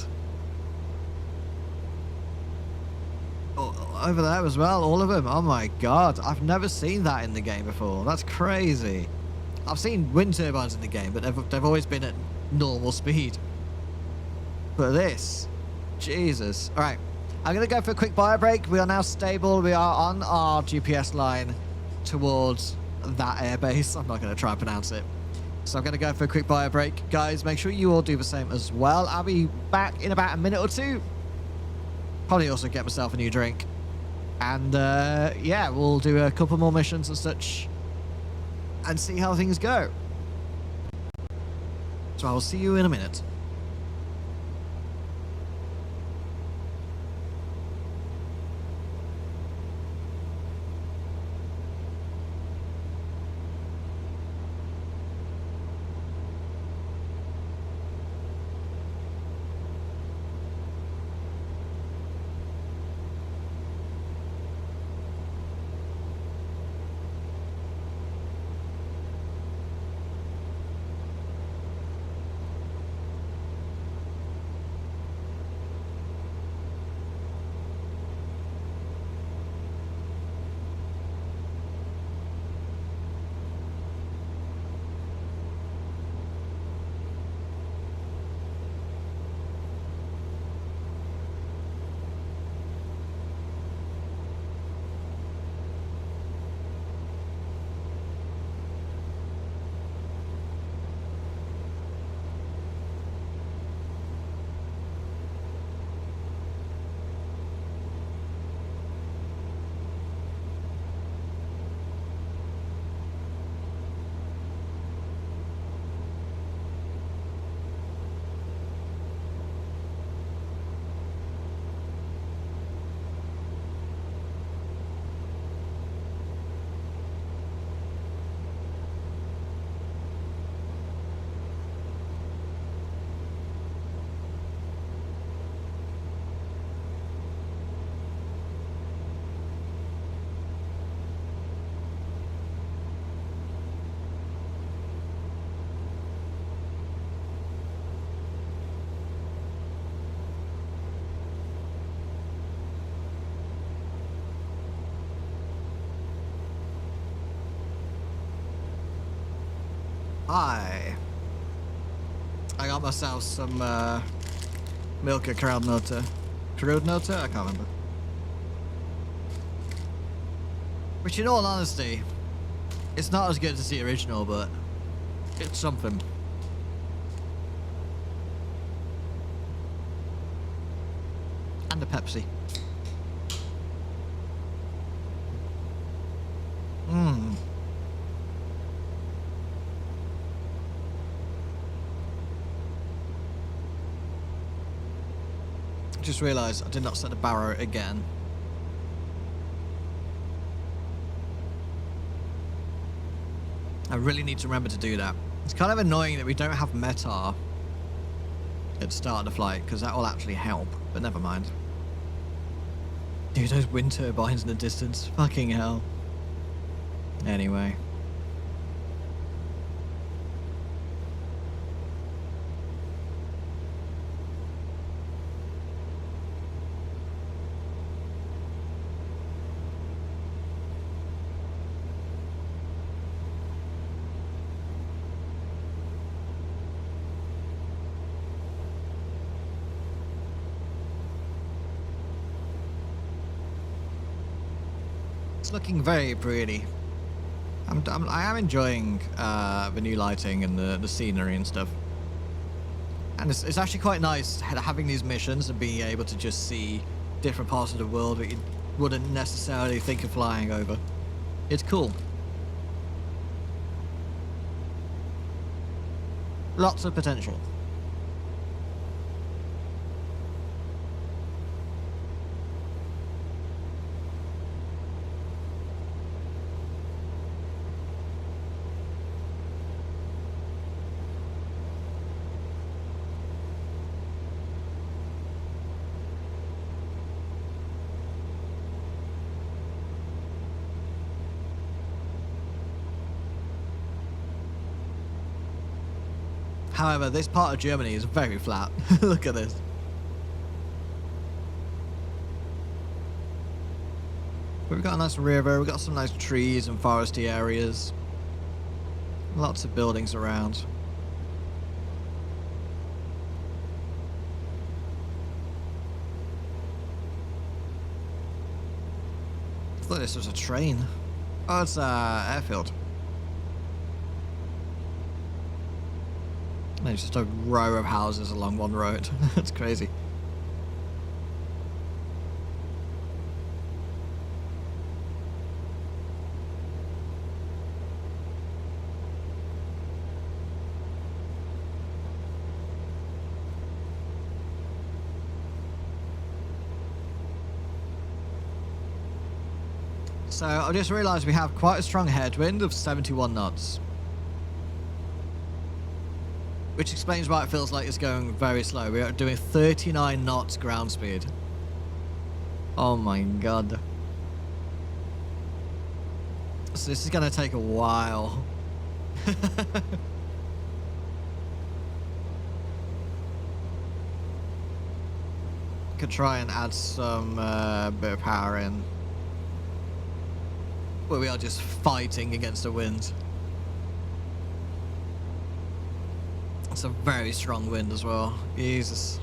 Over there as well, all of them. Oh my god, I've never seen that in the game before. That's crazy. I've seen wind turbines in the game, but they've always been at normal speed. But this, Jesus. All right, I'm gonna go for a quick bio break. We are now stable. We are on our GPS line towards that airbase. I'm not gonna try and pronounce it. So I'm gonna go for a quick bio break. Guys, make sure you all do the same as well. I'll be back in about a minute or two. Probably also get myself a new drink. And yeah, we'll do a couple more missions and such and see how things go. So I'll see you in a minute. Hi. I got myself some Milka Crowdnoter. Crowdnoter? I can't remember. Which, in all honesty, it's not as good as the original, but it's something. And a Pepsi. Mmm. Just realised I did not set the barrow again. I really need to remember to do that. It's kind of annoying that we don't have METAR at the start of the flight, because that will actually help, but never mind. Dude, those wind turbines in the distance. Fucking hell. Anyway. It's looking very pretty. I am enjoying the new lighting and the scenery and stuff. And it's actually quite nice having these missions and being able to just see different parts of the world that you wouldn't necessarily think of flying over. It's cool. Lots of potential. However, this part of Germany is very flat. Look at this. But we've got a nice river, we've got some nice trees and foresty areas. Lots of buildings around. I thought this was a train. Oh, it's an airfield. There's just a row of houses along one road. That's crazy. So I just realised we have quite a strong headwind of 71 knots. Which explains why it feels like it's going very slow. We are doing 39 knots ground speed. Oh my god. So this is going to take a while. Could try and add some bit of power in. Where we are just fighting against the wind. It's a very strong wind as well. Jesus.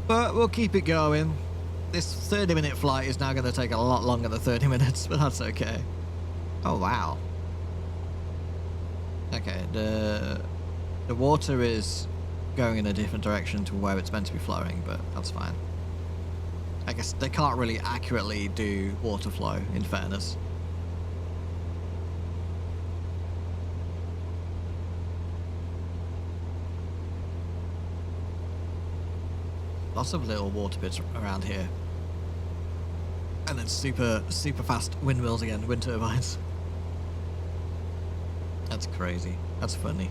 But we'll keep it going. This 30-minute flight is now going to take a lot longer than 30 minutes, but that's okay. Oh, wow. Okay, the water is going in a different direction to where it's meant to be flowing, but that's fine. I guess they can't really accurately do water flow, in fairness. Lots of little water bits around here. And then super fast windmills again, wind turbines. That's crazy. That's funny.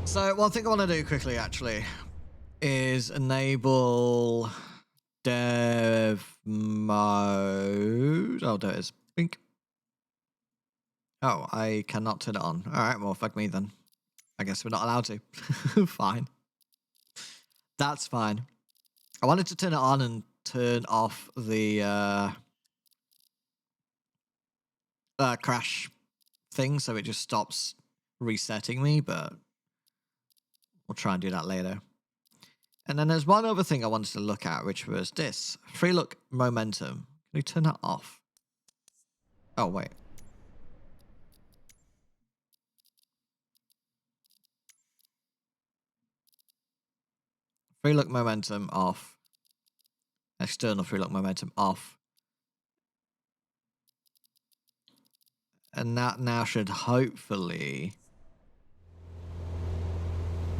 So one thing I want to do quickly, actually, is enable dev mode. Oh, there it is. Bink. Oh, I cannot turn it on. All right, well, fuck me then. I guess we're not allowed to. Fine. That's fine. I wanted to turn it on and turn off the crash thing so it just stops resetting me, but we'll try and do that later. And then there's one other thing I wanted to look at, which was this. Free look momentum. Can we turn that off? Oh, wait. Free look momentum off. External free look momentum off. And that now should hopefully...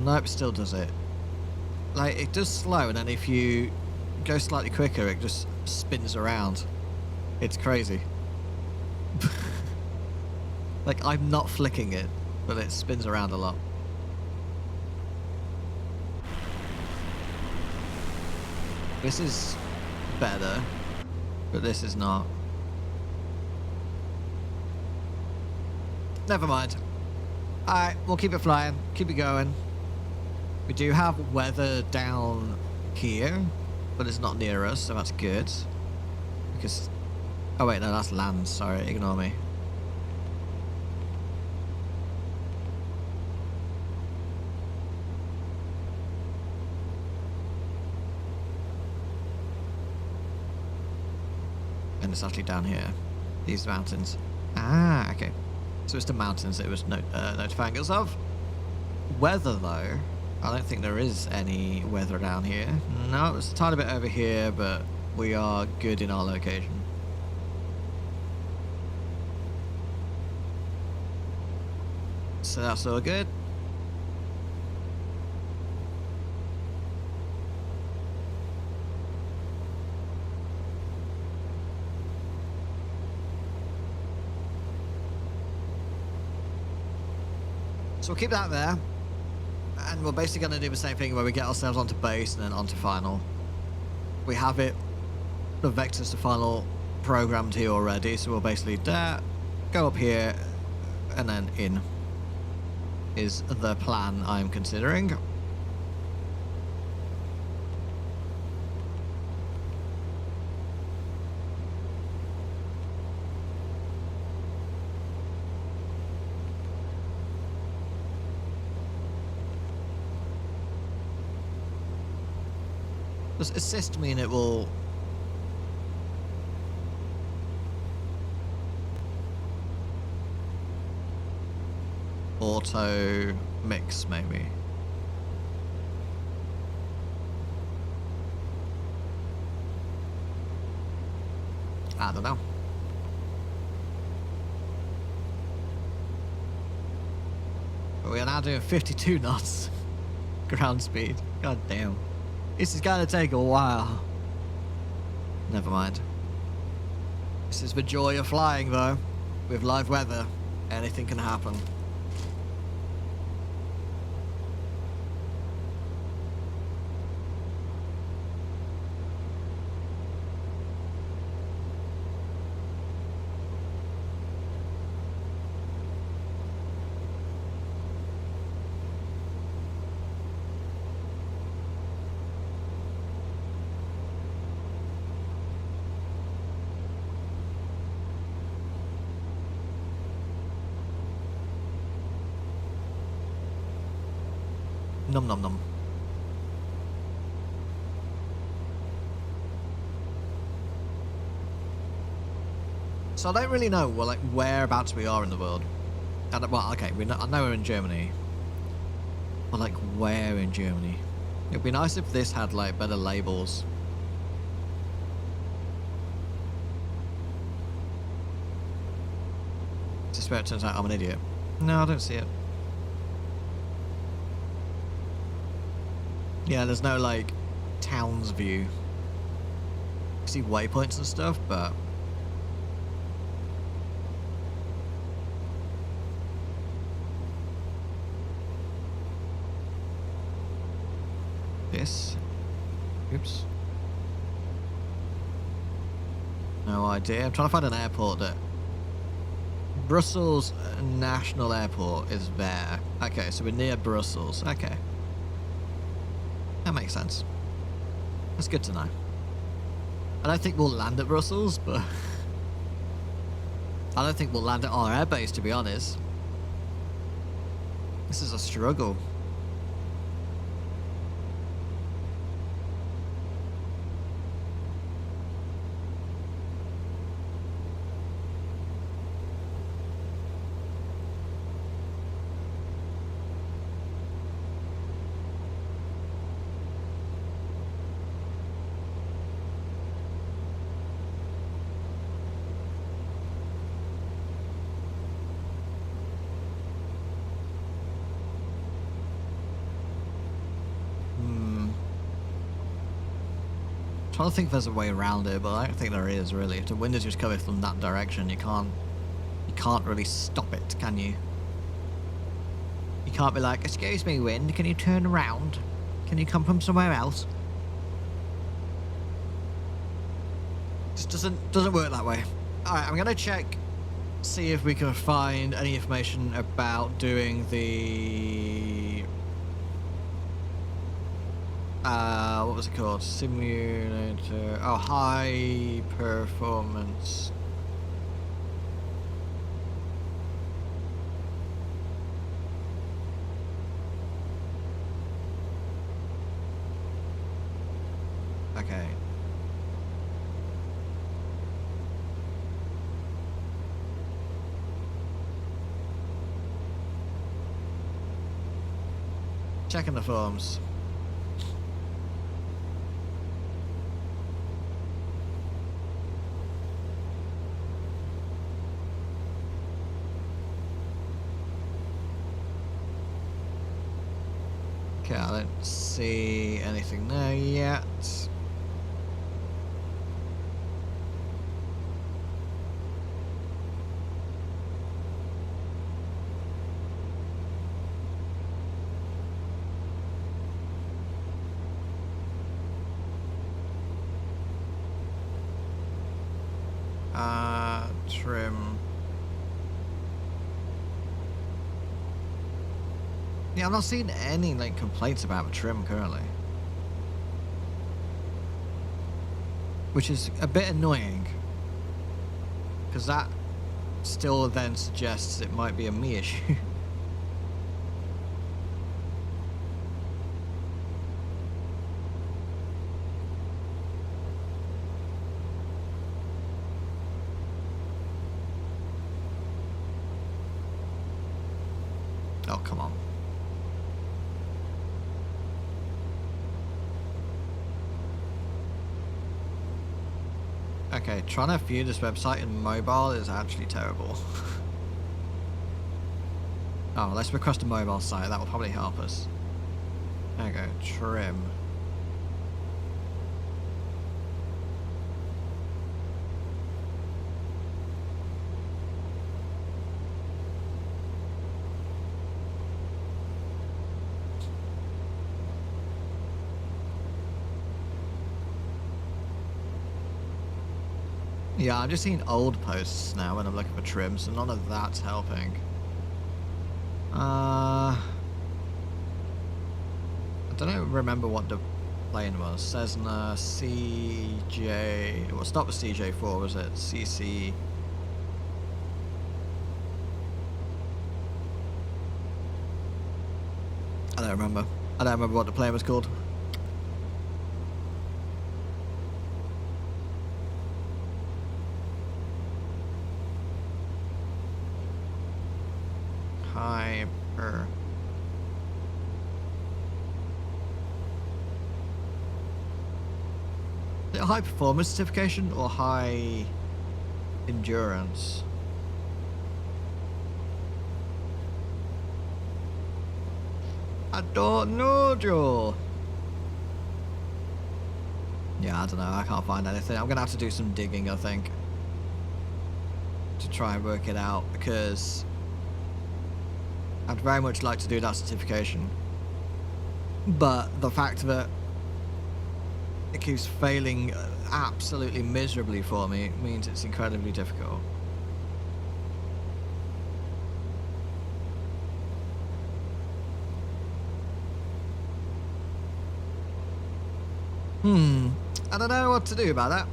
Nope, still does it. Like, it does slow, and then if you go slightly quicker, it just spins around. It's crazy. Like, I'm not flicking it, but it spins around a lot. This is better, but this is not. Never mind. Alright, we'll keep it flying, keep it going. We do have weather down here, but it's not near us, so that's good. Because... Oh wait, no, that's land, sorry, ignore me. And it's actually down here. These mountains. Ah, okay. So it's the mountains that it was notifying us of. Weather, though. I don't think there is any weather down here. No, it's a tiny bit over here, but we are good in our location. So that's all good. So we'll keep that there. And we're basically going to do the same thing where we get ourselves onto base and then onto final. We have it, the vectors to final programmed here already, so we'll basically go up here and then in is the plan I'm considering. Does assist mean it will... auto mix, maybe? I don't know. But we are now doing 52 knots ground speed. God damn. This is going to take a while. Never mind. This is the joy of flying, though. With live weather, anything can happen. Nom nom nom. So I don't really know, well, like, whereabouts we are in the world. And, well, okay, I know we're in Germany. But, like, where in Germany? It'd be nice if this had, like, better labels. Just where it turns out I'm an idiot. No, I don't see it. Yeah, there's no, like, town's view. You see waypoints and stuff, but... this? Oops. No idea. I'm trying to find an airport that... Brussels National Airport is there. Okay, so we're near Brussels. Okay. That makes sense. That's good to know. I don't think we'll land at Brussels, but... I don't think we'll land at our airbase, to be honest. This is a struggle. Trying to think if there's a way around it, but I don't think there is really. If the wind is just coming from that direction, you can't really stop it, can you? You can't be like, excuse me, wind, can you turn around? Can you come from somewhere else? Just doesn't work that way. Alright, I'm gonna check, see if we can find any information about doing the what was it called? Simulator. Oh, high performance. Okay. Checking the forms. Okay, I don't see anything there yet. Trim. Yeah, I'm not seeing any like complaints about the trim currently, which is a bit annoying because that still then suggests it might be a me issue. Oh, come on. Okay, trying to view this website in mobile is actually terrible. Oh, let's request a mobile site. That will probably help us. There we go. Trim. Yeah, I'm just seeing old posts now when I'm looking for trim, so none of that's helping. I don't remember what the plane was. Cessna CJ... Well, it's not the CJ4, was it? CC... I don't remember. I don't remember what the plane was called. Hyper. Is it a high performance certification or high endurance? I don't know, Joel. Yeah, I don't know. I can't find anything. I'm gonna have to do some digging, I think, to try and work it out, because I'd very much like to do that certification, but the fact that it keeps failing absolutely miserably for me. It means it's incredibly difficult. I don't know what to do about that.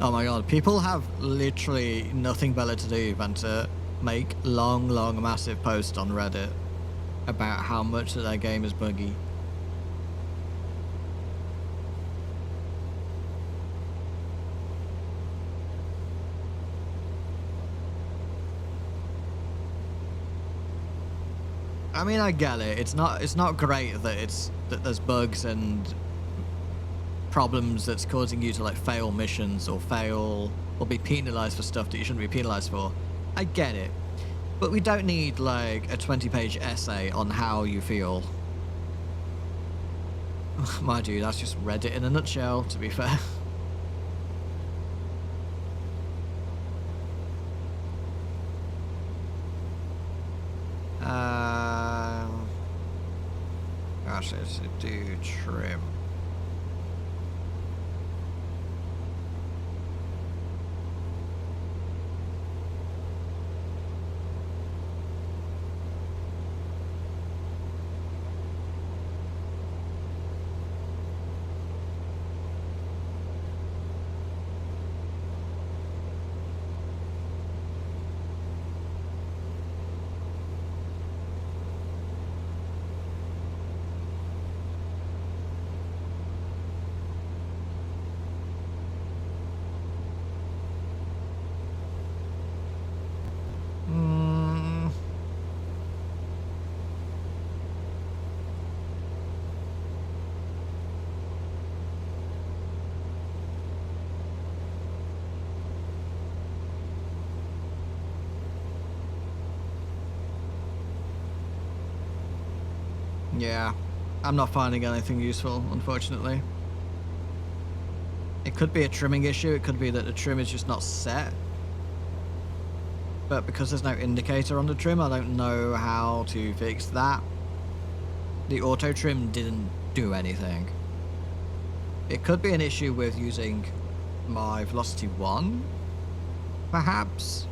Oh my god, people have literally nothing better to do than to make long, massive posts on Reddit about how much that their game is buggy. I mean, I get it. It's not great that there's bugs and problems that's causing you to like fail missions or be penalized for stuff that you shouldn't be penalized for. I get it, but we don't need like a 20-page essay on how you feel. My dude, that's just Reddit in a nutshell, to be fair. Gosh, let's do trim. Yeah, I'm not finding anything useful, unfortunately. It could be a trimming issue, it could be that the trim is just not set. But because there's no indicator on the trim, I don't know how to fix that. The auto trim didn't do anything. It could be an issue with using my velocity 1, perhaps.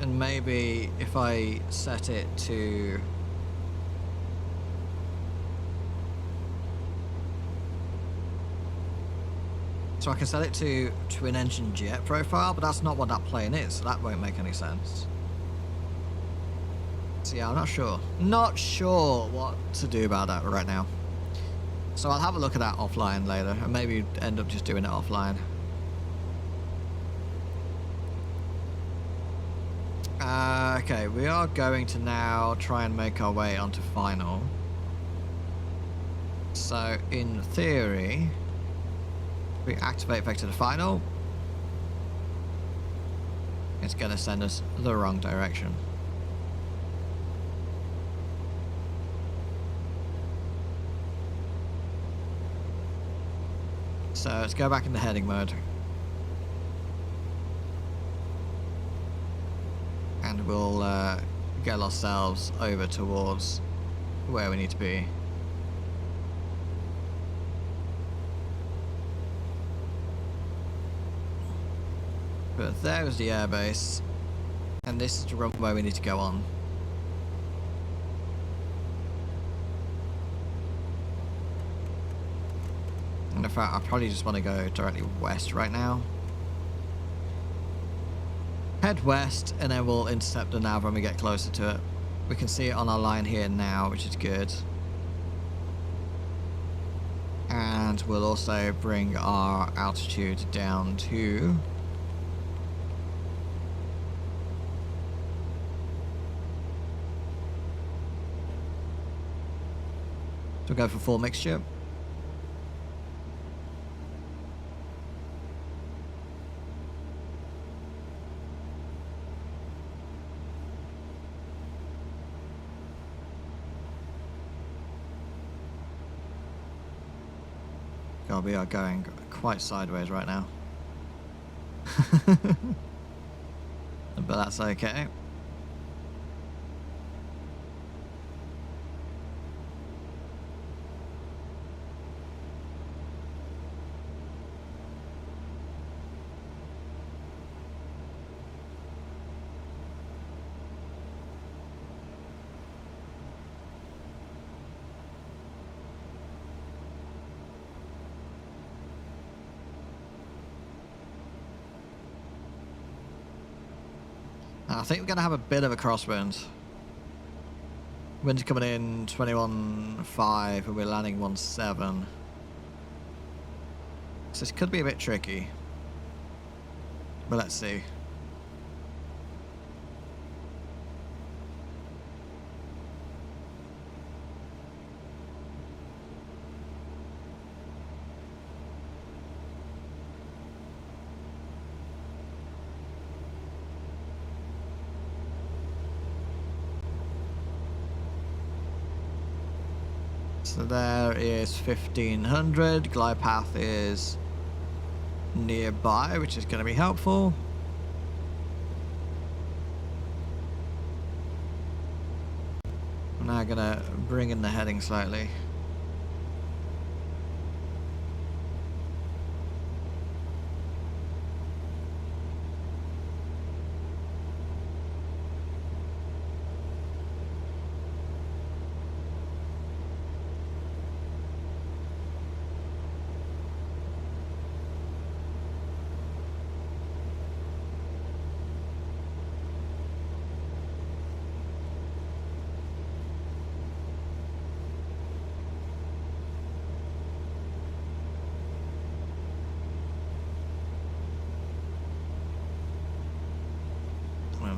And maybe if I set it to... So I can set it to twin engine jet profile, but that's not what that plane is, so that won't make any sense. So yeah, I'm not sure. Not sure what to do about that right now. So I'll have a look at that offline later, and maybe end up just doing it offline. Okay, we are going to now try and make our way onto final. So in theory... we activate vector to final, it's going to send us the wrong direction. So let's go back into heading mode. And we'll get ourselves over towards where we need to be. But there's the airbase, and this is the runway we need to go on. And in fact, I probably just want to go directly west right now. Head west, and then we'll intercept the nav when we get closer to it. We can see it on our line here now, which is good. And we'll also bring our altitude down to... we'll go for full mixture. God, we are going quite sideways right now. But that's okay. I think we're going to have a bit of a crosswind. Wind's coming in 21.5 and we're landing 1.7. So this could be a bit tricky. But let's see. So there is 1500. Glide path is nearby, which is going to be helpful. I'm now going to bring in the heading slightly.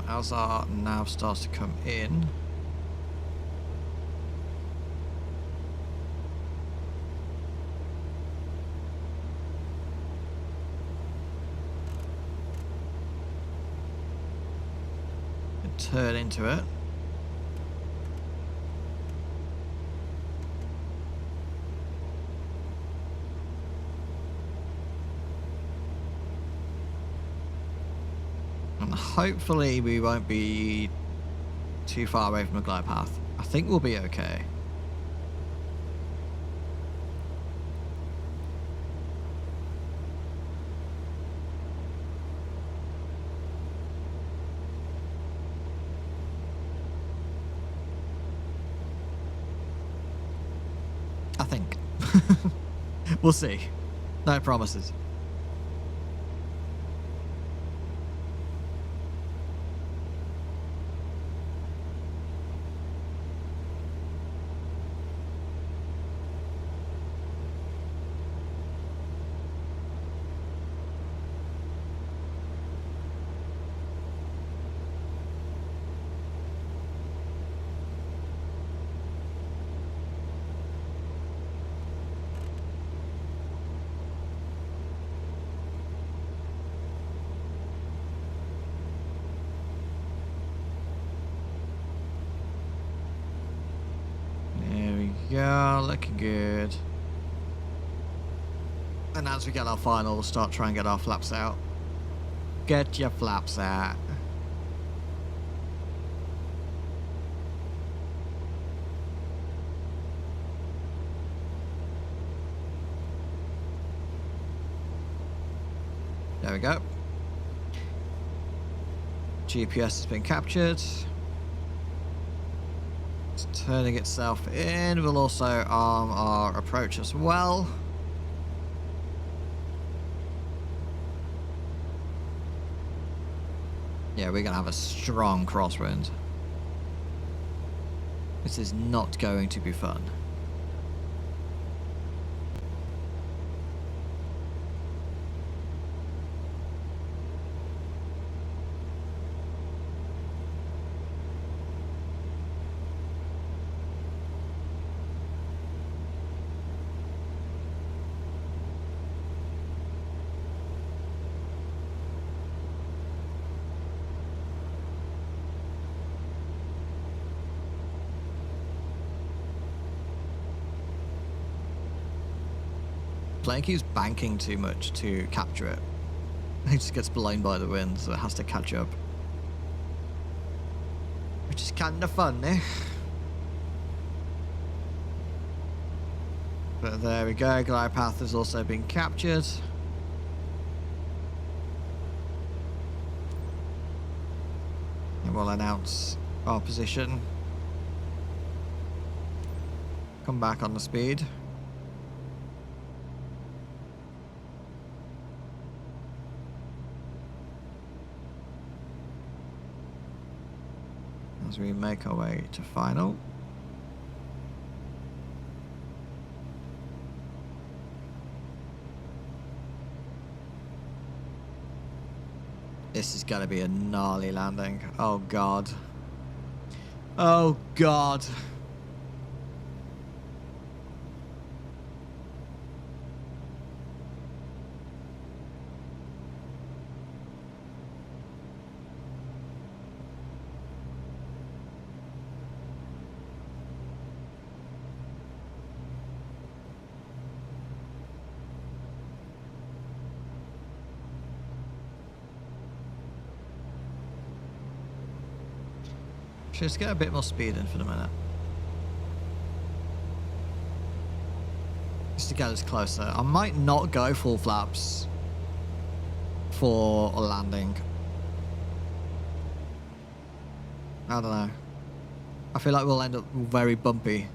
As our nav starts to come in, and turn into it. And hopefully we won't be too far away from the glide path. I think we'll be okay. I think. We'll see. No promises. Yeah, looking good. And as we get our final, we'll start trying to get our flaps out. Get your flaps out. There we go. GPS has been captured. It's turning itself in. We'll also arm our approach as well. Yeah, we're going to have a strong crosswind. This is not going to be fun. Plane keeps banking too much to capture it. It just gets blown by the wind, so it has to catch up. Which is kind of funny. But there we go, glide path has also been captured. And we'll announce our position. Come back on the speed. As we make our way to final. This is gonna be a gnarly landing. Oh god. Oh god. Just get a bit more speed in for the minute. Just to get us closer. I might not go full flaps for a landing. I don't know. I feel like we'll end up very bumpy.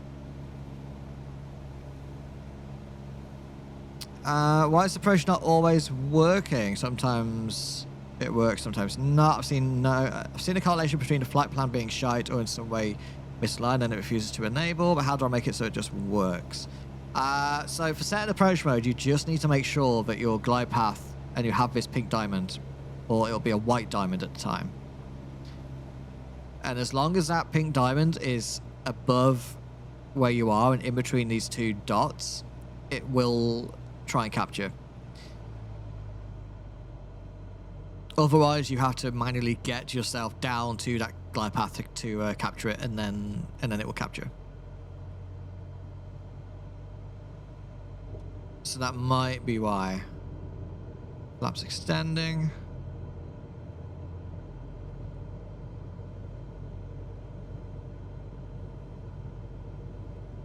Why is the approach not always working? Sometimes it works, sometimes not. I've seen a correlation between the flight plan being shite or in some way misaligned and it refuses to enable, but how do I make it so it just works? So for setting approach mode, you just need to make sure that your glide path and you have this pink diamond, or it'll be a white diamond at the time. And as long as that pink diamond is above where you are and in between these two dots, it will try and capture. Otherwise, you have to manually get yourself down to that glide path to capture it, and then it will capture. So that might be why. Flaps extending.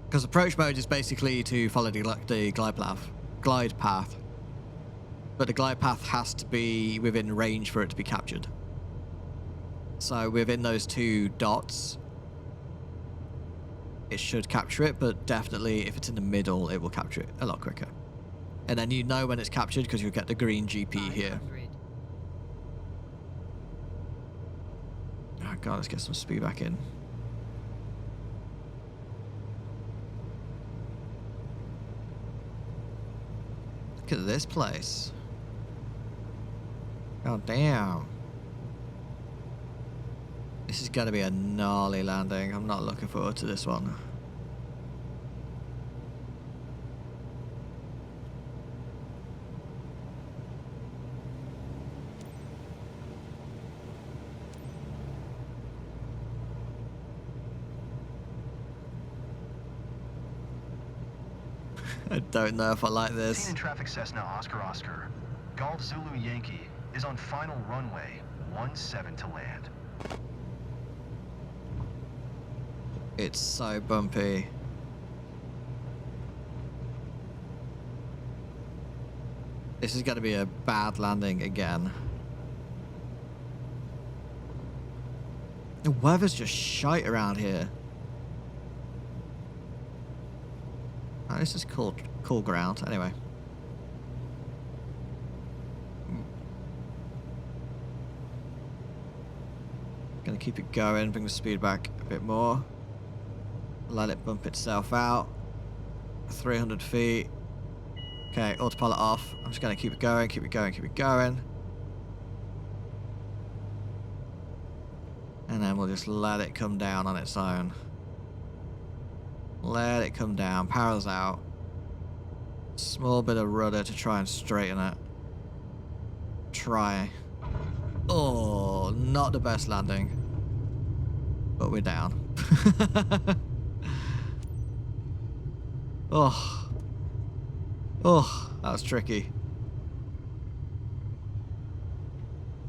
Because approach mode is basically to follow the glide path. But the glide path has to be within range for it to be captured. So within those two dots, it should capture it, but definitely if it's in the middle, it will capture it a lot quicker. And then you know when it's captured because you'll get the green GP here. Oh god, let's get some speed back in. Look at this place. Oh damn. This is going to be a gnarly landing. I'm not looking forward to this one. I don't know if I like this. Seen in traffic Cessna Oscar. Golf Zulu Yankee is on final runway 17 to land. It's so bumpy. This is going to be a bad landing again. The weather's just shite around here. Oh, this is cool ground. Anyway. Gonna keep it going, bring the speed back a bit more. Let it bump itself out. 300 feet. Okay, autopilot off. I'm just gonna keep it going, keep it going, keep it going. And then we'll just let it come down on its own. Let it come down, power's out. Small bit of rudder to try and straighten it. Try. Oh, not the best landing. But we're down. Oh. Oh, that was tricky.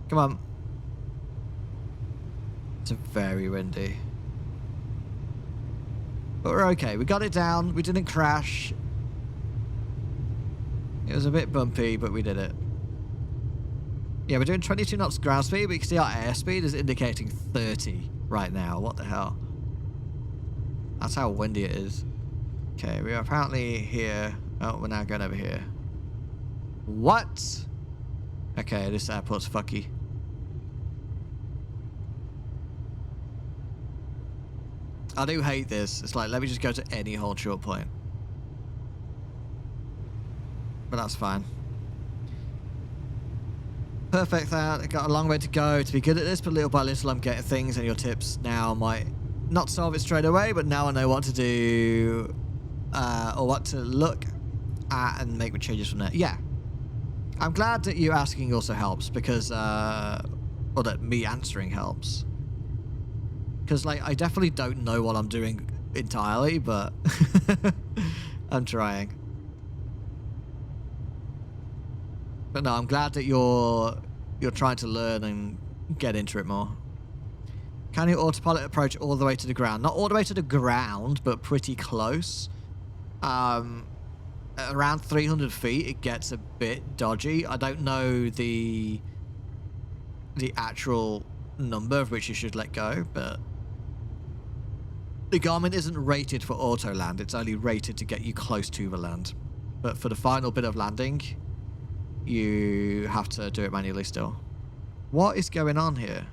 Come on. It's very windy. But we're okay. We got it down. We didn't crash. It was a bit bumpy, but we did it. Yeah, we're doing 22 knots ground speed, but you can see our airspeed is indicating 30 right now. What the hell? That's how windy it is. Okay, we are apparently here. Oh, we're now going over here. What? Okay, this airport's fucky. I do hate this. It's like, let me just go to any hold short point. But that's fine. Perfect that. I got a long way to go to be good at this, but little by little I'm getting things, and your tips now might not solve it straight away, but now I know what to do, or what to look at and make changes from there. Yeah. I'm glad that you asking also helps, because, or that me answering helps. Because, like, I definitely don't know what I'm doing entirely, but I'm trying. But no, I'm glad that you're trying to learn and get into it more. Can you autopilot approach all the way to the ground? Not all the way to the ground, but pretty close. Around 300 feet, it gets a bit dodgy. I don't know the actual number of which you should let go, but the Garmin isn't rated for auto land. It's only rated to get you close to the land. But for the final bit of landing, you have to do it manually still. What is going on here?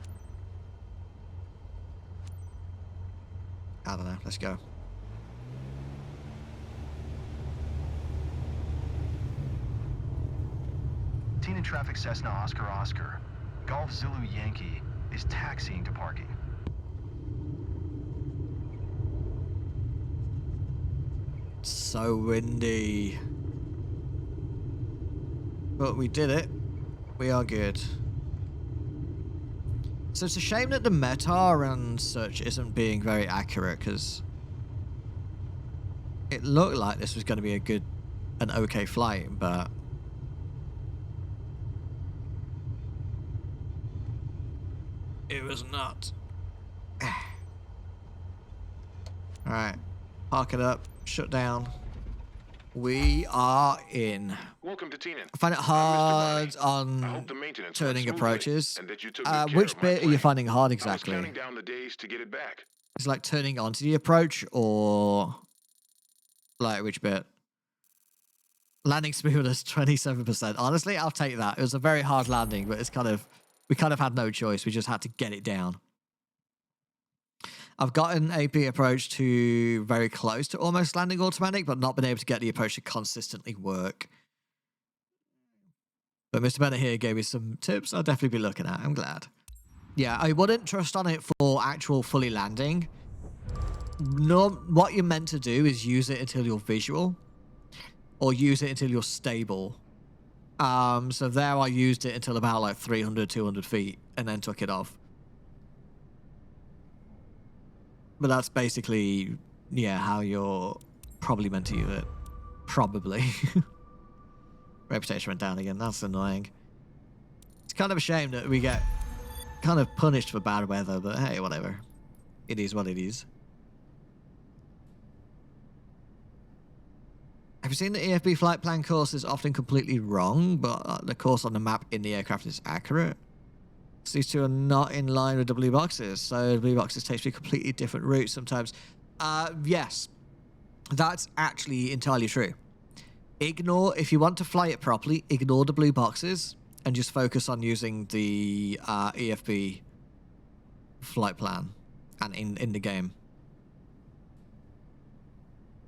I don't know. Let's go. Teen in traffic Cessna Oscar Oscar. Golf Zulu Yankee is taxiing to parking. So windy. But we did it. We are good. So it's a shame that the METAR and such isn't being very accurate, because it looked like this was going to be an okay flight, but it was not. Alright. Park it up. Shut down. We are in. Welcome to Teenan. I find it hard on turning approaches. Which bit are you finding hard exactly? Counting down the days to get it back. It's like turning onto the approach, or like which bit? Landing smoothness 27%. Honestly, I'll take that. It was a very hard landing, but we kind of had no choice. We just had to get it down. I've gotten AP approach to very close to almost landing automatic, but not been able to get the approach to consistently work. But Mr. Bennett here gave me some tips I'll definitely be looking at. I'm glad. Yeah, I wouldn't trust on it for actual fully landing. No, what you're meant to do is use it until you're visual, or use it until you're stable. So there I used it until about like 300, 200 feet, and then took it off. But that's basically, yeah, how you're probably meant to use it. Probably. Reputation went down again. That's annoying. It's kind of a shame that we get kind of punished for bad weather, but hey, whatever. It is what it is. Have you seen the EFB flight plan course is often completely wrong, but the course on the map in the aircraft is accurate? So these two are not in line with the blue boxes. So the blue boxes takes me completely different routes sometimes. Yes, that's actually entirely true. Ignore, if you want to fly it properly, ignore the blue boxes and just focus on using the EFB flight plan and in the game.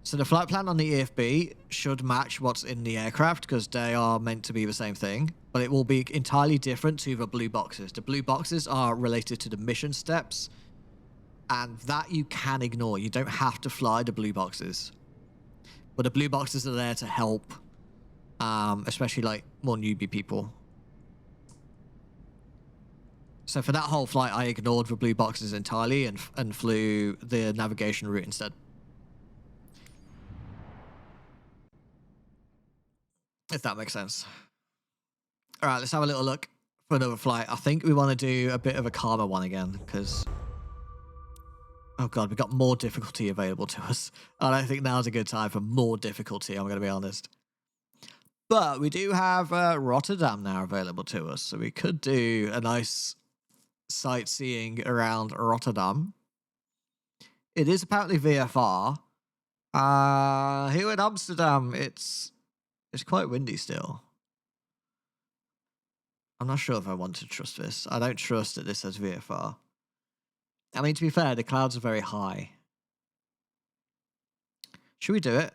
So the flight plan on the EFB should match what's in the aircraft, because they are meant to be the same thing, but it will be entirely different to the blue boxes. The blue boxes are related to the mission steps, and that you can ignore. You don't have to fly the blue boxes, but the blue boxes are there to help, especially like more newbie people. So for that whole flight, I ignored the blue boxes entirely and flew the navigation route instead. If that makes sense. All right, let's have a little look for another flight. I think we want to do a bit of a calmer one again because, oh god, we've got more difficulty available to us. I don't think now's a good time for more difficulty, I'm going to be honest. But we do have Rotterdam now available to us, so we could do a nice sightseeing around Rotterdam. It is apparently VFR. Here in Amsterdam, it's quite windy still. I'm not sure if I want to trust this. I don't trust that this says VFR. I mean, to be fair, the clouds are very high. Should we do it?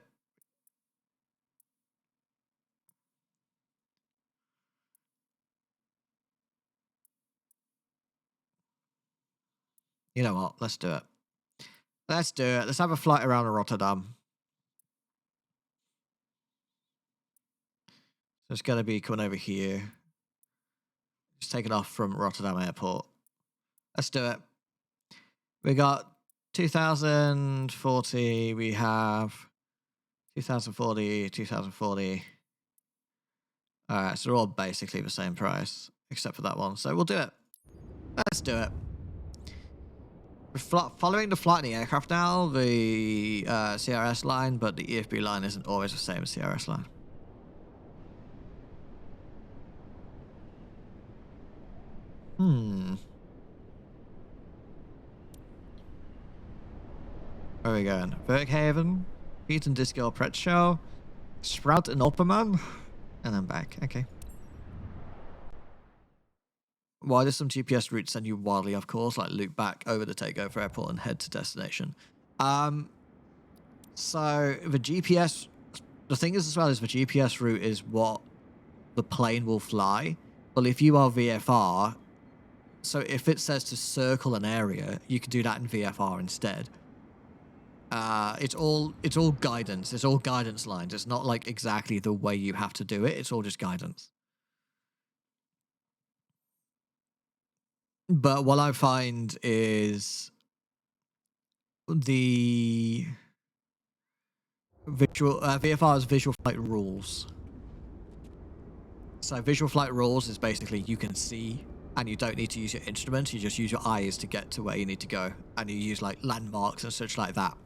You know what? Let's do it. Let's do it. Let's have a flight around Rotterdam. So it's going to be coming over here. Just taking off from Rotterdam Airport. Let's do it. We got 2040. We have 2040, 2040. All right, so they're all basically the same price, except for that one. So we'll do it. Let's do it. We're following the flight in the aircraft now, the CRS line, but the EFB line isn't always the same as CRS line. Where are we going? Berghaven, Pete and Disco Pret Show, Sprout and Opperman, and then back. Okay. Why does some GPS routes send you wildly off course, like loop back over the takeover airport and head to destination? So the GPS, the thing is as well is the GPS route is what the plane will fly. Well, if you are VFR, so if it says to circle an area, you can do that in VFR instead. It's all guidance. It's all guidance lines. It's not like exactly the way you have to do it. It's all just guidance. But what I find is the visual VFR's visual flight rules. So visual flight rules is basically you can see and you don't need to use your instruments. You just use your eyes to get to where you need to go, and you use like landmarks and such like that.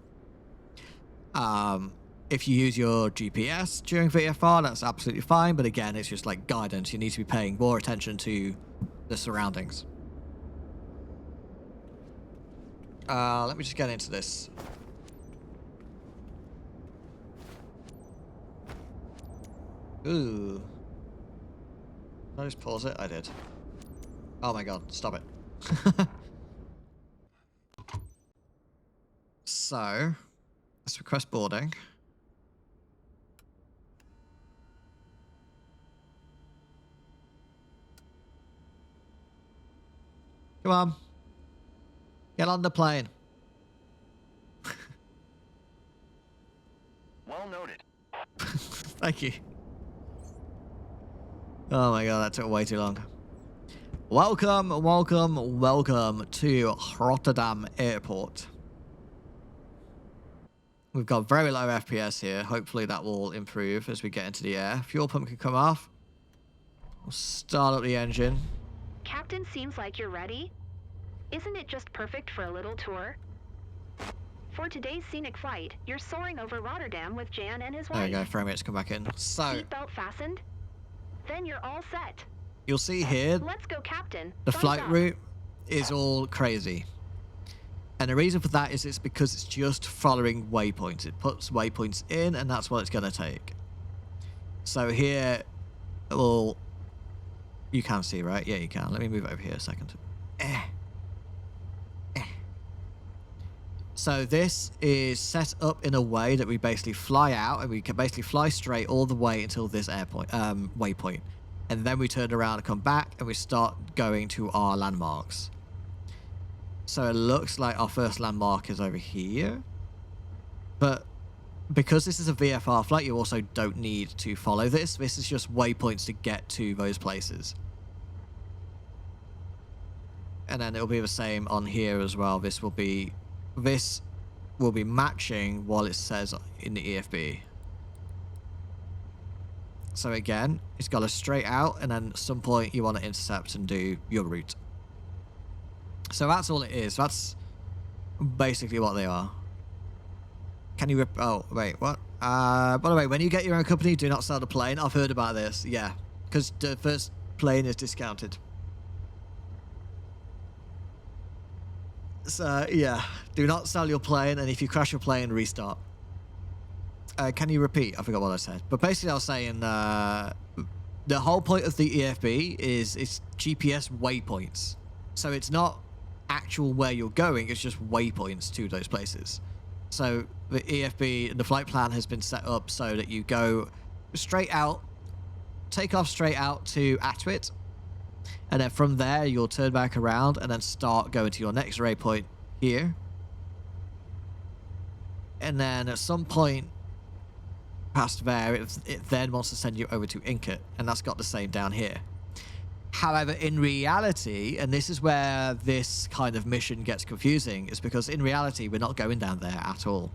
If you use your GPS during VFR, that's absolutely fine. But again, it's just like guidance. You need to be paying more attention to the surroundings. Let me just get into this. Ooh. Did I just pause it? I did. Oh my god, stop it. So, let's request boarding. Come on. Get on the plane. Well noted. Thank you. Oh my god, that took way too long. Welcome to Rotterdam Airport. We've got very low FPS here. Hopefully that will improve as we get into the air. Fuel pump can come off. We'll start up the engine. Captain, seems like you're ready. Isn't it just perfect for a little tour? For today's scenic flight, you're soaring over Rotterdam with Jan and his wife. There we go, frame rates come back in. So, Seatbelt fastened? Then you're all set. you'll see here, Let's go, Captain. the Thumbs flight up. route is all crazy. And the reason for that is it's because it's just following waypoints. It puts waypoints in, and that's what it's going to take. So here, well, you can see, right? Yeah, you can. Let me move over here a second. So this is set up in a way that we basically fly out, and we can basically fly straight all the way until this waypoint. And then we turn around and come back, and we start going to our landmarks. So it looks like our first landmark is over here. But because this is a VFR flight, you also don't need to follow this. This is just waypoints to get to those places. And then it'll be the same on here as well. This will be matching what it says in the EFB. So again, it's got to straight out, and then at some point you want to intercept and do your route. So that's all it is. That's basically what they are. Can you oh, wait, what? By the way, when you get your own company, do not sell the plane. I've heard about this. Yeah, because the first plane is discounted. So, yeah, do not sell your plane, and if you crash your plane, restart. Can you repeat? I forgot what I said. But basically, I was saying the whole point of the EFB is it's GPS waypoints. So it's not actual where you're going, it's just waypoints to those places. So the EFB, the flight plan has been set up so that you go straight out, take off straight out to Atwit, and then from there you'll turn back around and then start going to your next waypoint here. And then at some point past there, it then wants to send you over to Incut, and that's got the same down here. However, in reality, and this is where this kind of mission gets confusing, is because in reality we're not going down there at all,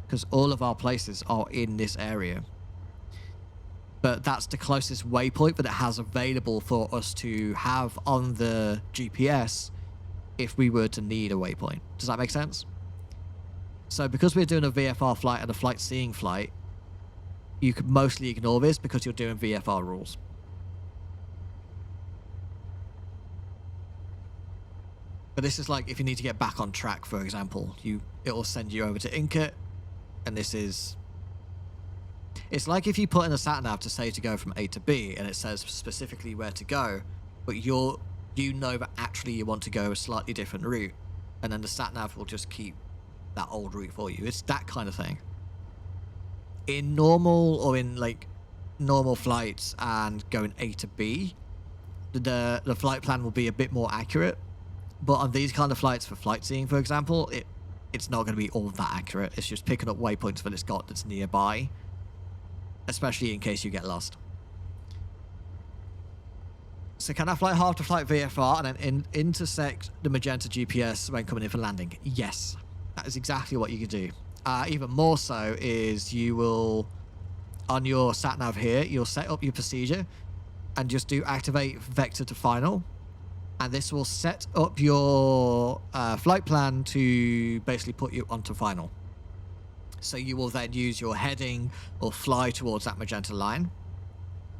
because all of our places are in this area. But that's the closest waypoint that it has available for us to have on the GPS if we were to need a waypoint. Does that make sense? So because we're doing a VFR flight and a flight seeing flight, you could mostly ignore this because you're doing VFR rules. But this is like if you need to get back on track, for example, it'll send you over to Incut, and this is... It's like if you put in a sat-nav to say to go from A to B, and it says specifically where to go, but you know that actually you want to go a slightly different route, and then the sat-nav will just keep that old route for you. It's that kind of thing. In normal, or in like normal flights and going A to B, the flight plan will be a bit more accurate. But on these kind of flights for flight seeing, for example, it's not going to be all that accurate. It's just picking up waypoints that it's got that's nearby, especially in case you get lost. So can I fly half to flight VFR and then intersect the magenta GPS when coming in for landing? Yes, that is exactly what you can do. Even more so is you will, on your sat nav here, you'll set up your procedure and just do activate vector to final. And this will set up your flight plan to basically put you onto final. So you will then use your heading or fly towards that magenta line.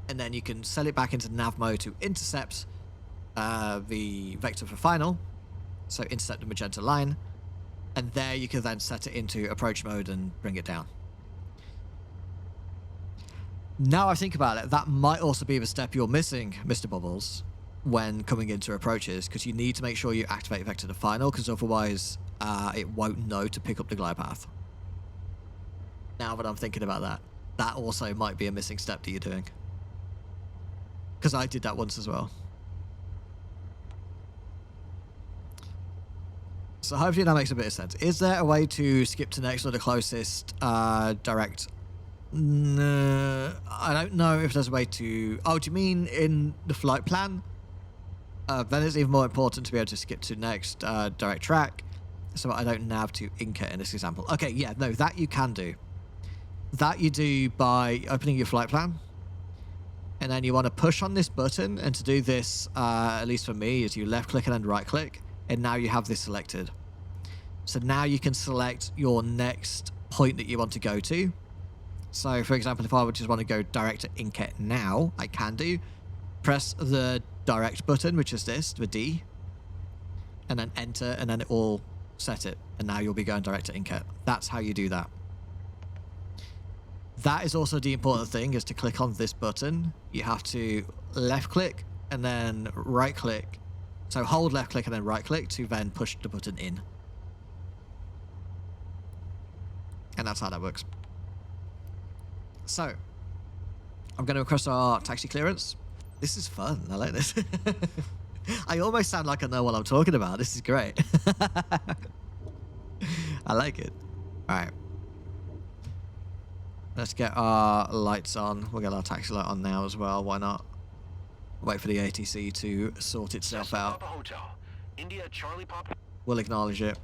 And then you can set it back into nav mode to intercept the vector for final. So intercept the magenta line. And there you can then set it into approach mode and bring it down. Now I think about it, that might also be the step you're missing, Mr. Bubbles, when coming into approaches, because you need to make sure you activate vector to final, because otherwise it won't know to pick up the glide path. Now that I'm thinking about that, that also might be a missing step that you're doing, because I did that once as well. So hopefully that makes a bit of sense. Is there a way to skip to next or the closest direct? No, I don't know if there's a way to... Oh, do you mean in the flight plan? Then it's even more important to be able to skip to next direct track, so I don't nav to Incut in this example. Okay, yeah, no, that you can do. That you do by opening your flight plan, and then you want to push on this button, and to do this, at least for me, is you left click and then right click, and now you have this selected. So now you can select your next point that you want to go to. So for example, if I would just want to go direct to Incut now, I can do. Press the direct button, which is this, the D, and then enter, and then it will set it, and now you'll be going direct to Incut. That's how you do that. That is also the important thing, is to click on this button. You have to left click and then right click. So hold left click and then right click to then push the button in. And that's how that works. So I'm going to request our taxi clearance. This is fun. I like this. I almost sound like I know what I'm talking about. This is great. I like it. All right. Let's get our lights on. We'll get our taxi light on now as well. Why not? Wait for the ATC to sort itself out. Hotel. India Charlie Papa. We'll acknowledge it.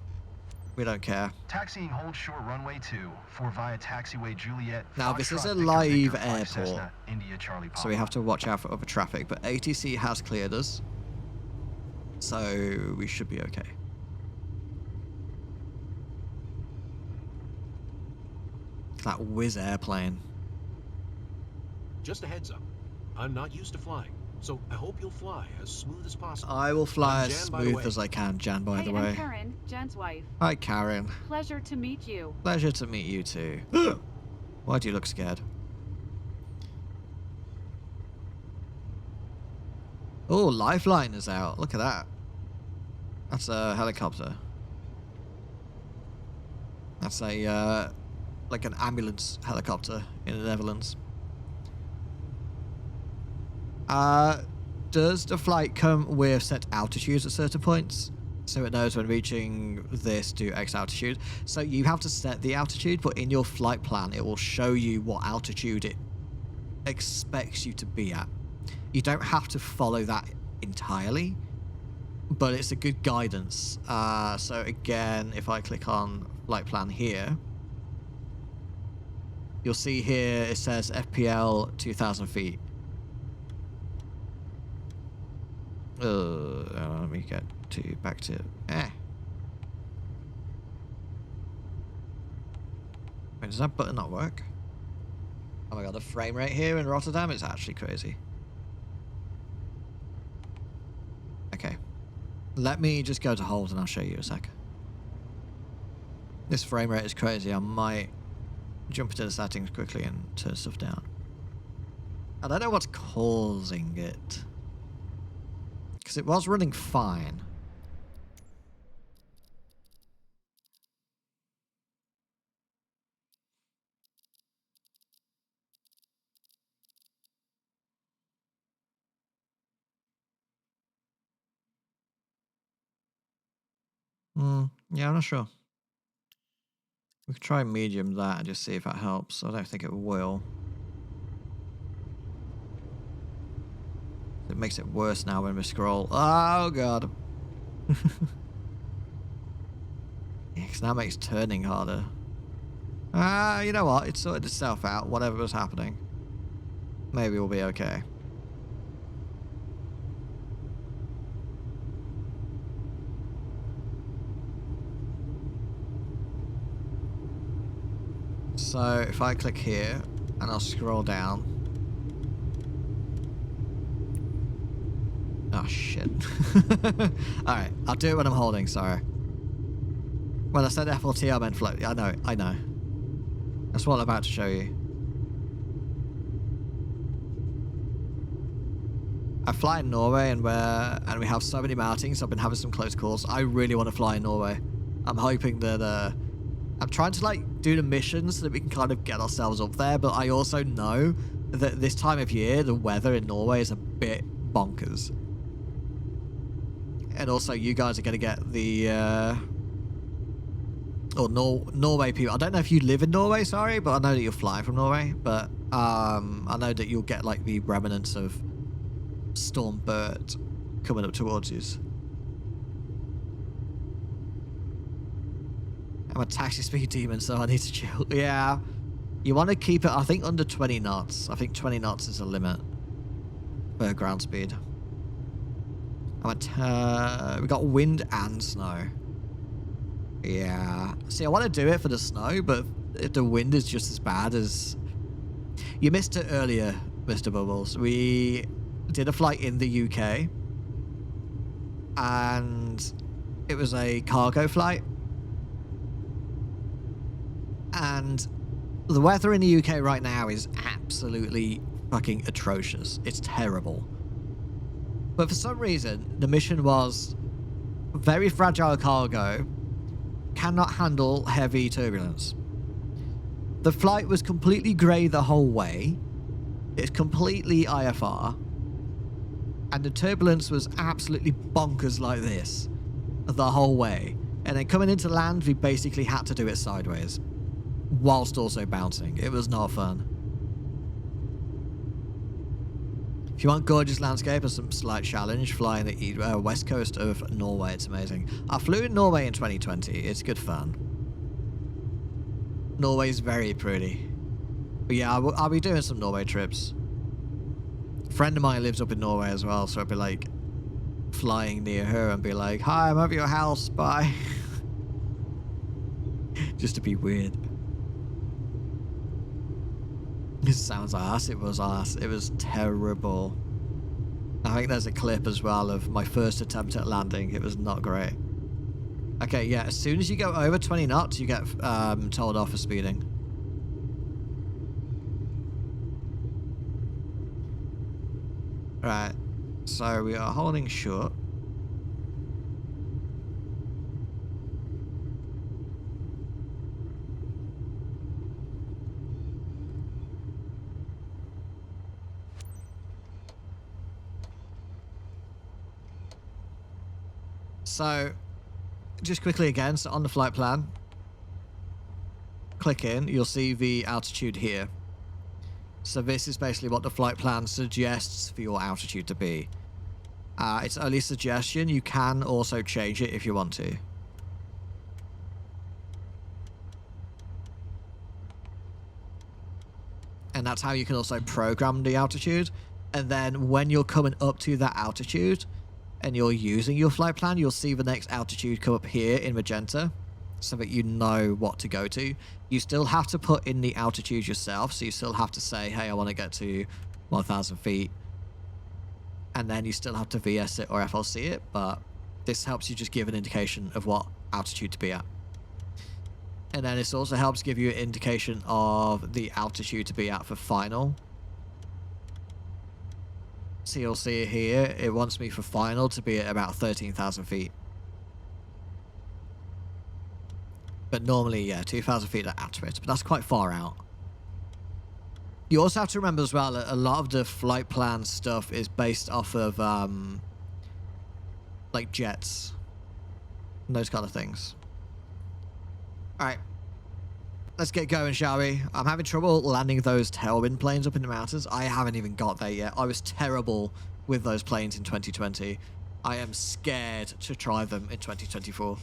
We don't care. Taxiing hold short runway 2 for via taxiway Juliet. Now, this is Foxtrot a Victor live Victor 5 airport, Cessna, India Charlie Papa. so we have to watch out for other traffic, but ATC has cleared us, so we should be okay. That whiz airplane. Just a heads up. I'm not used to flying, so I hope you'll fly as smooth as possible. I will fly I'm as Jan, by the smooth way. as I can, Jan, by the way. I'm Karen, Jan's wife. Hi, Karen. Pleasure to meet you. Pleasure to meet you too. Why do you look scared? Oh, Lifeline is out. Look at that. That's a helicopter. That's a, like an ambulance helicopter in the Netherlands. Does the flight come with set altitudes at certain points? So it knows when reaching this to X altitude. So you have to set the altitude, but in your flight plan, it will show you what altitude it expects you to be at. You don't have to follow that entirely, but it's a good guidance. So again, if I click on flight plan here, you'll see here it says FPL 2,000 feet. Let me get back to Wait, does that button not work? Oh my god, the frame rate here in Rotterdam is actually crazy. Okay. Let me just go to hold and I'll show you a sec. This frame rate is crazy. I might jump into the settings quickly and turn stuff down. I don't know what's causing it. Because it was running fine. Yeah, I'm not sure. We could try medium that and just see if that helps. I don't think it will. It makes it worse now when we scroll. Oh god. Yeah, 'cause now it makes turning harder. You know what? It sorted itself out, whatever was happening. Maybe we'll be okay. So if I click here and I'll scroll down. Oh shit. Alright, I'll do it when I'm holding, sorry. When I said FLT I meant float. I know. That's what I'm about to show you. I fly in Norway and we have so many mountains, I've been having some close calls. I really want to fly in Norway. I'm hoping that I'm trying to like do the missions so that we can kind of get ourselves up there, but I also know that this time of year the weather in Norway is a bit bonkers. And also you guys are going to get the Norway people. I don't know if you live in Norway, sorry, but I know that you're flying from Norway, but I know that you'll get like the remnants of Storm Bert coming up towards you. I'm a taxi speed demon, so I need to chill. Yeah, you want to keep it, I think, under 20 knots. I think 20 knots is a limit for ground speed. We got wind and snow. Yeah. See, I want to do it for the snow, but if the wind is just as bad as... You missed it earlier, Mr. Bubbles. We did a flight in the UK, and it was a cargo flight. And the weather in the UK right now is absolutely fucking atrocious. It's terrible. But for some reason, the mission was very fragile cargo, cannot handle heavy turbulence. The flight was completely grey the whole way. It's completely IFR. And the turbulence was absolutely bonkers like this the whole way. And then coming into land, we basically had to do it sideways, whilst also bouncing. It was not fun. If you want gorgeous landscape and some slight challenge, flying the west coast of Norway, it's amazing. I flew in Norway in 2020. It's good fun. Norway's very pretty. But yeah, I'll be doing some Norway trips. A friend of mine lives up in Norway as well, so I'd be like flying near her and be like, hi, I'm over your house, bye. Just to be weird. This sounds ass. It was ass. It was terrible. I think there's a clip as well of my first attempt at landing. It was not great. Okay, yeah, as soon as you go over 20 knots, you get told off for speeding. Right, so we are holding short. So, just quickly again, so on the flight plan, click in, you'll see the altitude here. So this is basically what the flight plan suggests for your altitude to be. It's only a suggestion. You can also change it if you want to. And that's how you can also program the altitude. And then when you're coming up to that altitude and you're using your flight plan, you'll see the next altitude come up here in magenta so that you know what to go to. You still have to put in the altitude yourself, so you still have to say, hey, I want to get to 1,000 feet. And then you still have to VS it or FLC it, but this helps you just give an indication of what altitude to be at. And then this also helps give you an indication of the altitude to be at for final. So you'll see it here, it wants me for final to be at about 13,000 feet. But normally, yeah, 2,000 feet are accurate, but that's quite far out. You also have to remember as well that a lot of the flight plan stuff is based off of, like jets. And those kind of things. Alright. Let's get going, shall we? I'm having trouble landing those tailwind planes up in the mountains. I haven't even got there yet. I was terrible with those planes in 2020. I am scared to try them in 2024.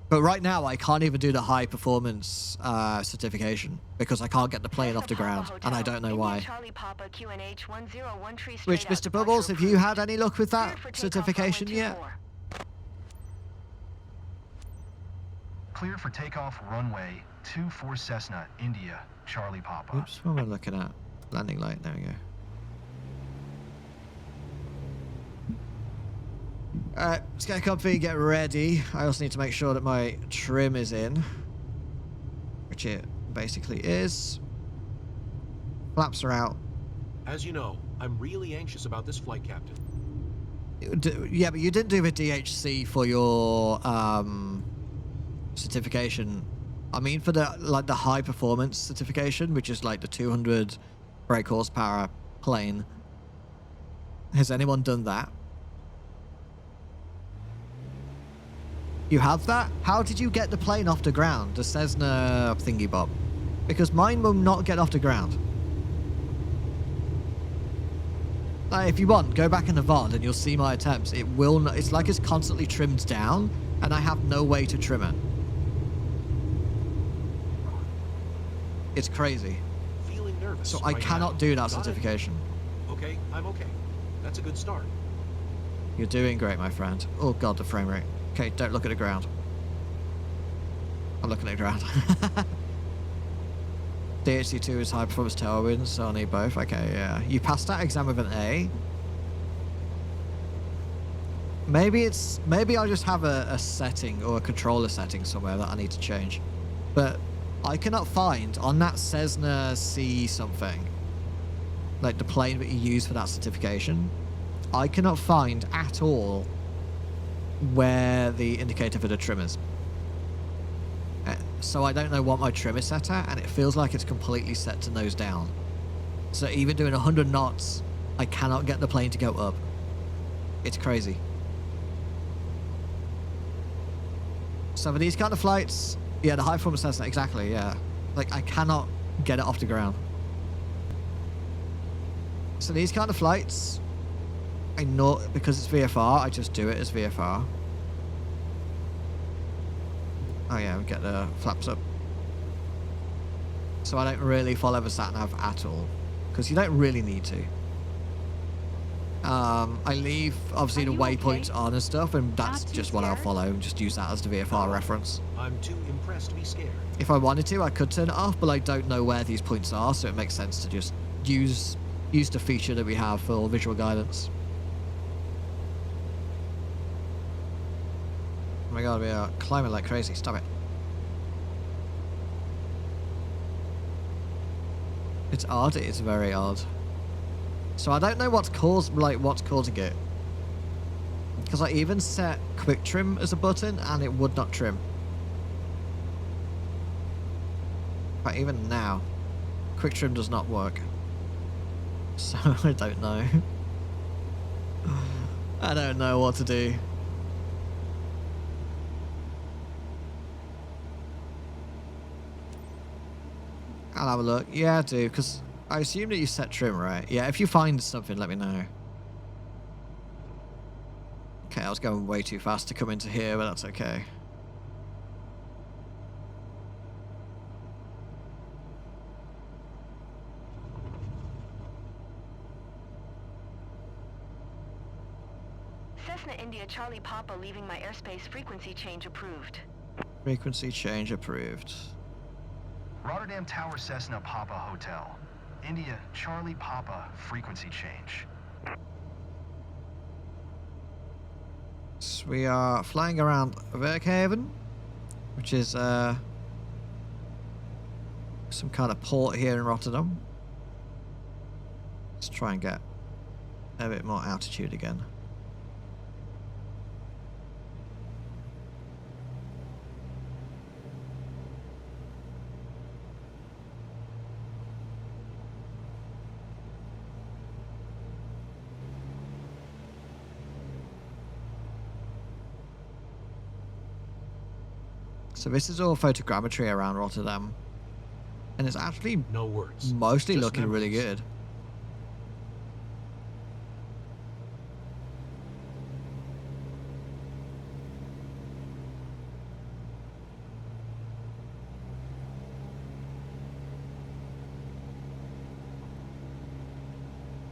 But right now, I can't even do the high performance certification because I can't get the plane off the ground, and I don't know why. Which, Mr. Bubbles, have you had any luck with that certification yet? Clear for takeoff runway 24 Cessna, India, Charlie Papa. Oops, what am I looking at? Landing light, there we go. Alright, let's get comfy, get ready. I also need to make sure that my trim is in, which it basically is. Flaps are out. As you know, I'm really anxious about this flight, Captain. Yeah, but you didn't do the DHC for your certification. I mean, for the the high performance certification, which is like the 200 brake horsepower plane. Has anyone done that? You have that? How did you get the plane off the ground, the Cessna thingy bob? Because mine will not get off the ground. Like, if you want, go back in the VOD and you'll see my attempts. It will not, it's like it's constantly trimmed down, and I have no way to trim it. It's crazy. Feeling nervous. So I cannot do that certification. Okay, I'm okay. That's a good start. You're doing great, my friend. Oh god, the frame rate. Okay, don't look at the ground. I'm looking at the ground. DHC2 is high performance tailwinds, so I need both. Okay, yeah. You passed that exam with an A. Maybe I'll just have a setting or a controller setting somewhere that I need to change. But I cannot find on that Cessna C something, like the plane that you use for that certification, I cannot find at all where the indicator for the trim is. So I don't know what my trim is set at, and it feels like it's completely set to nose down. So even doing 100 knots, I cannot get the plane to go up. It's crazy. So for these kind of flights, yeah, the high performance Cessna, exactly, yeah. Like, I cannot get it off the ground. So these kind of flights, I know because it's VFR, I just do it as VFR. Oh yeah, we get the flaps up. So I don't really follow the sat-nav at all, because you don't really need to. I leave obviously the waypoints on and stuff, and that's just what I'll follow and just use that as the VFR reference. I'm too impressed to be scared. If I wanted to, I could turn it off, but I don't know where these points are, so it makes sense to just use the feature that we have for visual guidance. Oh my god, we are climbing like crazy. Stop it. It's odd. It's very odd. So I don't know what's causing it. Because I even set quick trim as a button and it would not trim. But even now, quick trim does not work. So I don't know. I don't know what to do. I'll have a look. Yeah, I do, because I assume that you set trim, right? Yeah, if you find something, let me know. Okay, I was going way too fast to come into here, but that's okay. Cessna India Charlie Papa leaving my airspace, frequency change approved. Frequency change approved. Rotterdam Tower Cessna Papa Hotel. India Charlie Papa, frequency change. So we are flying around Werkhaven, which is some kind of port here in Rotterdam. Let's try and get a bit more altitude again. So this is all photogrammetry around Rotterdam, and it's actually No words. mostly Just looking really memories. good.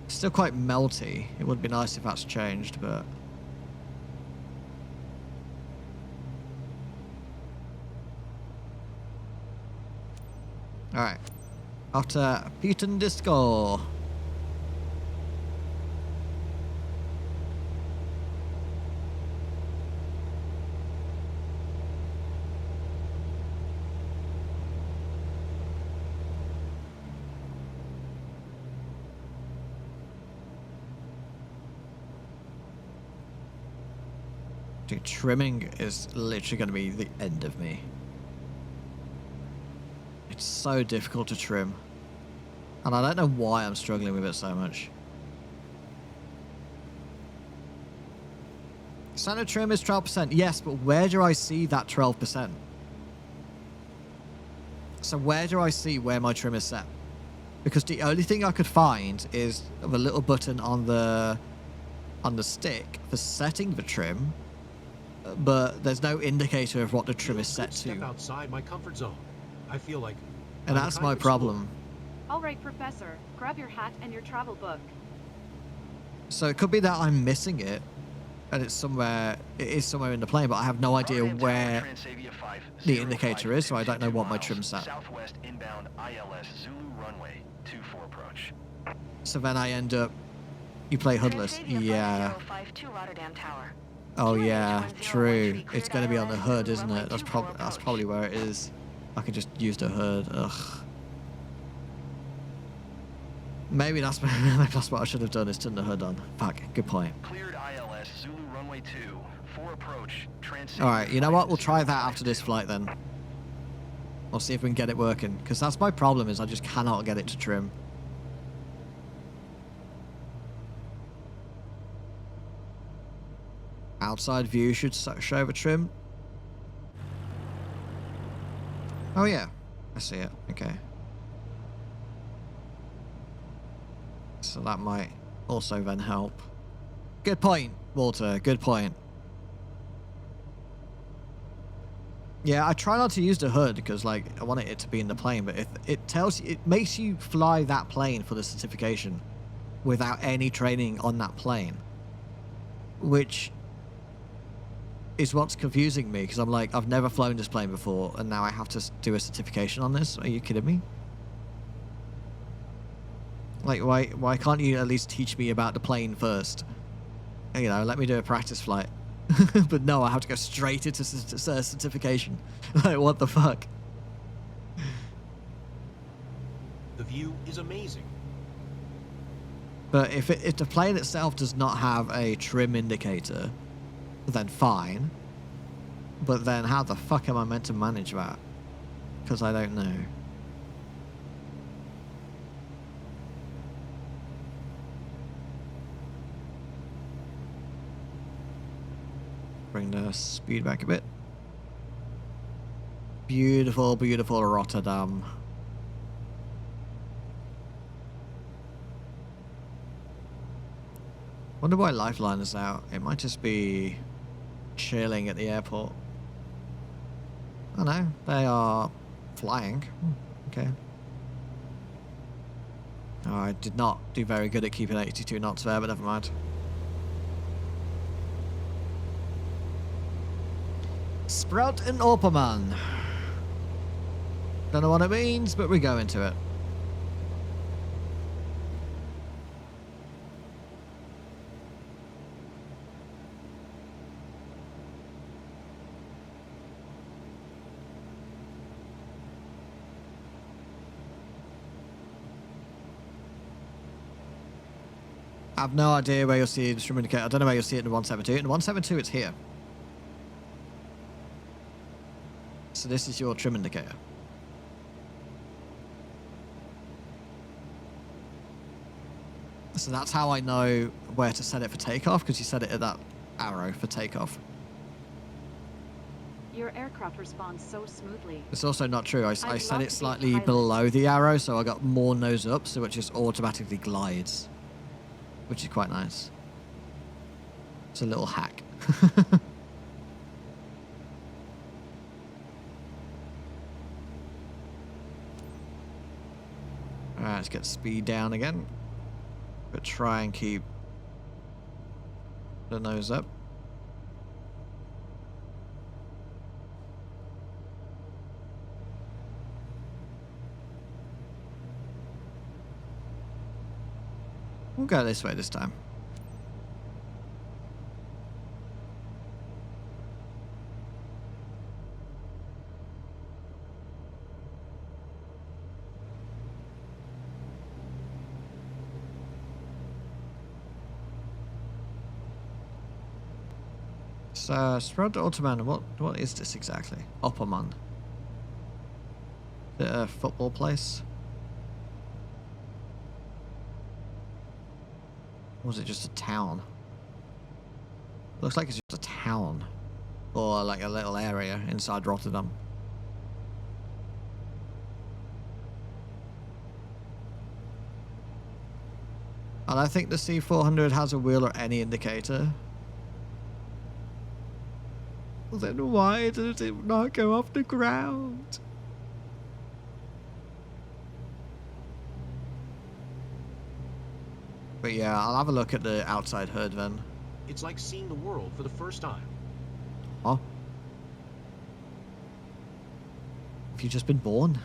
Still quite melty. It would be nice if that's changed, but alright. After Peyton Disco. Dude, trimming is literally going to be the end of me. It's so difficult to trim. And I don't know why I'm struggling with it so much. Standard trim is 12%. Yes, but where do I see that 12%? So where do I see where my trim is set? Because the only thing I could find is the little button on the stick for setting the trim, but there's no indicator of what the trim is set Step to. outside my comfort zone. I feel like. And I'm that's kind my of problem. All right, Professor. Grab your hat and your travel book. So it could be that I'm missing it, and it is somewhere in the plane, but I have no idea Rotterdam Tower, where Transavia 5, the indicator is, so I don't know what my trim's set. Southwest inbound ILS Zulu runway 24 approach. So then I end up, you play hoodless. Transavia Yeah. 5052 Rotterdam Tower. Oh QNH yeah, 1013 true. cleared It's going to be on the ILS hood, Zulu isn't runway it? That's 24 probably where it is. I could just use the hood. Ugh. Maybe that's what I should have done, is turn the hood on. Fuck, good point. Cleared ILS Zulu runway 2, 4 approach. Transavia Alright, you know what? We'll try that 5052. after this flight then. We'll see if we can get it working. Because that's my problem, is I just cannot get it to trim. Outside view should show the trim. Oh yeah, I see it. Okay. so that might also then help. Good point, Walter. Good point. Yeah, I try not to use the hood because, like, I want it to be in the plane, but it makes you fly that plane for the certification without any training on that plane, which is what's confusing me, because I'm like, I've never flown this plane before, and now I have to do a certification on this. Are you kidding me? Like, why can't you at least teach me about the plane first? You know, let me do a practice flight. But no, I have to go straight into certification. Like, what the fuck? The view is amazing. But if the plane itself does not have a trim indicator, then fine. But then how the fuck am I meant to manage that? Because I don't know. Bring the speed back a bit. Beautiful, beautiful Rotterdam. Wonder why Lifeline is out. It might just be chilling at the airport. Oh no, they are flying. Okay. Oh, I did not do very good at keeping 82 knots there, but never mind. Sprout and Opperman. Don't know what it means, but we go into it. I have no idea where you'll see the trim indicator. I don't know where you'll see it in the 172. In the 172, it's here. So this is your trim indicator. So that's how I know where to set it for takeoff, because you set it at that arrow for takeoff. Your aircraft responds so smoothly. It's also not true. I set it slightly below the arrow, so I got more nose up, so it just automatically glides, which is quite nice. It's a little hack. Alright, let's get speed down again. But try and keep the nose up. We'll go this way this time. So, Sprout Ottoman, what is this exactly? Opperman. Is it a football place? Or was it just a town? Looks like it's just a town. Or like a little area inside Rotterdam. I don't think the C400 has a wheel or any indicator. Then why does it not go off the ground? But yeah, I'll have a look at the outside hood then. It's like seeing the world for the first time. Oh. Have you just been born?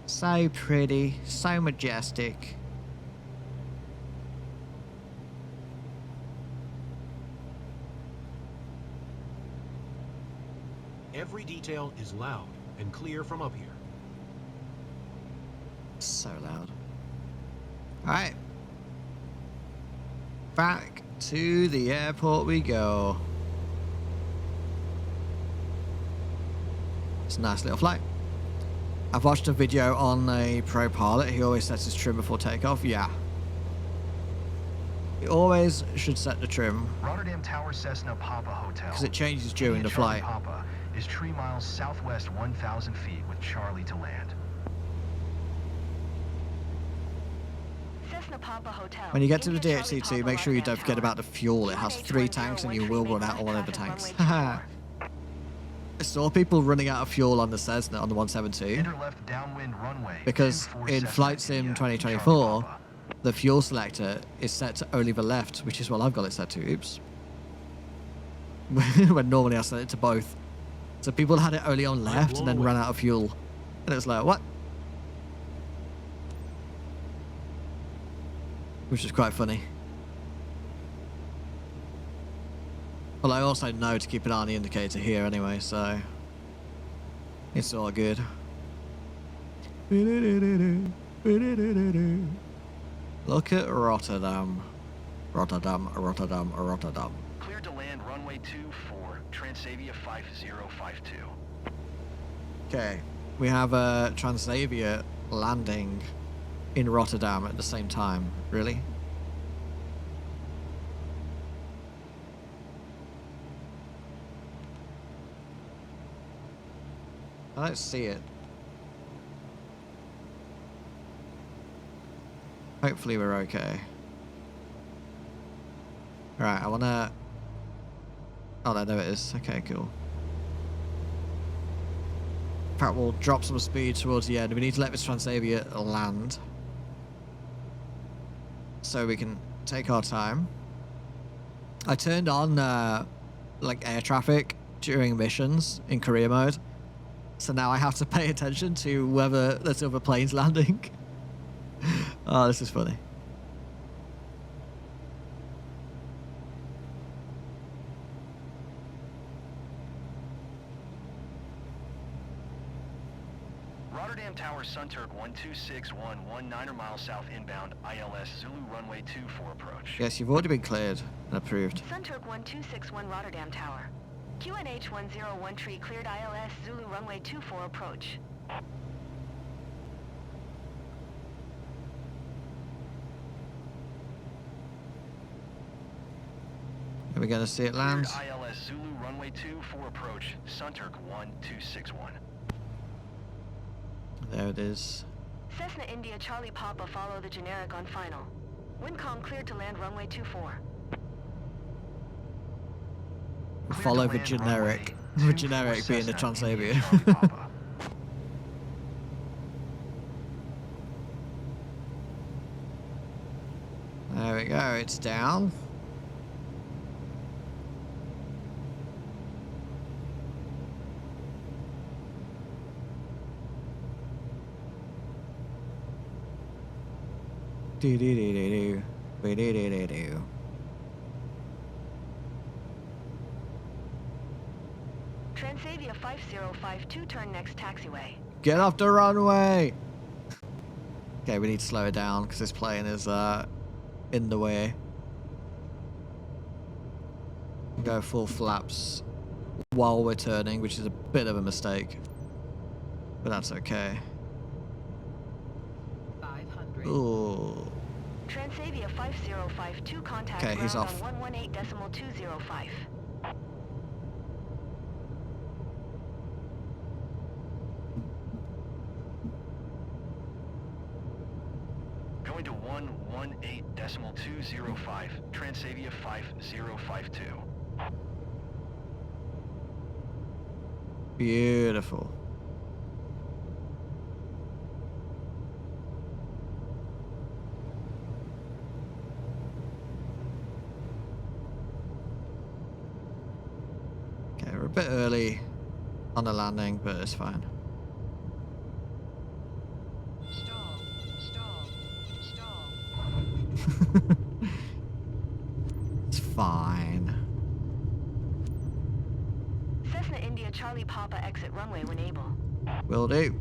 So pretty, so majestic. Every detail is loud and clear from up here. So loud. Alright. Back to the airport we go. It's a nice little flight. I've watched a video on a pro pilot. He always sets his trim before takeoff. Yeah. You always should set the trim Rotterdam Tower Cessna Papa Hotel. because it changes during the Charlie flight. Papa is 3 miles southwest 1,000 feet with Charlie to land. Cessna Papa Hotel. When you get to the India Charlie DHC2, Papa make sure you Rotterdam don't forget about the fuel. It has 3 tanks and you will run out of one of the tanks. Haha. I saw people running out of fuel on the Cessna on the 172 Enter left downwind runway. because 24 in Cessna Flight Sim India, 2024, Charlie Papa. the fuel selector is set to only the left, which is what I've got it set to. Oops. When normally I set it to both. So people had it only on left and then ran out of fuel. And it was like, what? Which is quite funny. Well, I also know to keep an eye on the indicator here anyway, so it's all good. Look at Rotterdam. Rotterdam, Rotterdam, Rotterdam. Cleared to land runway 24, Transavia 5052. Okay, we have a Transavia landing in Rotterdam at the same time. Really? I don't see it. Hopefully we're okay. Right, I wanna... Oh no, there it is. Okay, cool. In fact, we'll drop some speed towards the end. We need to let this Transavia land so we can take our time. I turned on like air traffic during missions in career mode, so now I have to pay attention to whether there's other planes landing. Oh, this is funny. Rotterdam Tower Sunturk 12611 9er miles south inbound ILS Zulu runway 24 approach. Yes, you've already been cleared and approved. Sunturk 1261 Rotterdam Tower. QNH 101 cleared ILS Zulu runway 24 approach. Are we going to see it land? Cleared ILS Zulu runway 24 approach. Sunturk 1261. There it is. Cessna India Charlie Papa follow the generic on final. Windcom cleared to land runway 24. Follow the generic. The generic being the Transavia. There we go, it's down. Do do do do do. Do do do do do. Transavia 5052 turn next taxiway. Get off the runway! Okay, we need to slow it down because this plane is in the way. Go full flaps while we're turning, which is a bit of a mistake. But that's okay. 500. Ooh. Transavia 5052 contact Okay, he's ground off. on 118.205. Going to 118.205. Transavia 5052. Beautiful. Okay, we're a bit early on the landing, but it's fine. Stall. Stall. Stall. It's fine. Cessna India Charlie Papa exit runway when able. Will do.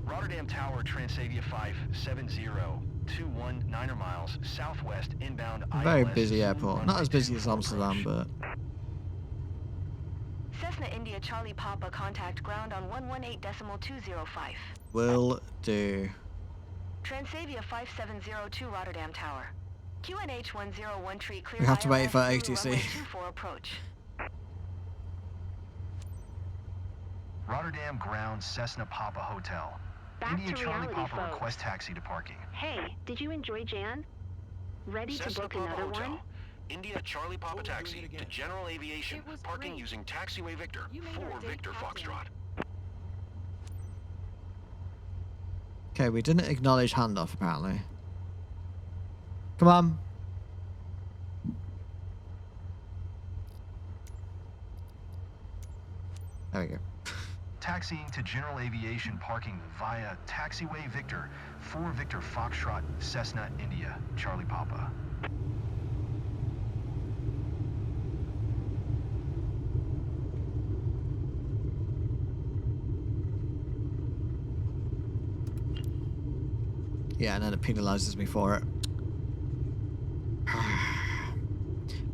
Rotterdam Tower Transavia 57021 9er miles southwest inbound Very ILS busy Zulu airport. runway Not as busy as 24 Amsterdam, approach. but Cessna India Charlie Papa contact ground on 118.205. Will do. Transavia 5702 Rotterdam Tower. QNH 101 tree cleared. We have to wait for ILS ATC. runway 24 approach. Rotterdam ground Cessna Papa Hotel. Back India to Charlie reality, Papa folks. request taxi to parking. Hey, did you enjoy Jan? Ready to Cessna book Papa another Hotel. one? India Charlie Papa What are we Taxi doing to again? General Aviation. It was Parking great. using Taxiway Victor. You made 4 our day Victor happen. Foxtrot. Okay, we didn't acknowledge handoff apparently. Come on. There we go. Taxiing to General Aviation parking via Taxiway Victor, 4 Victor Foxtrot, Cessna India Charlie Papa. Yeah, and then it penalizes me for it.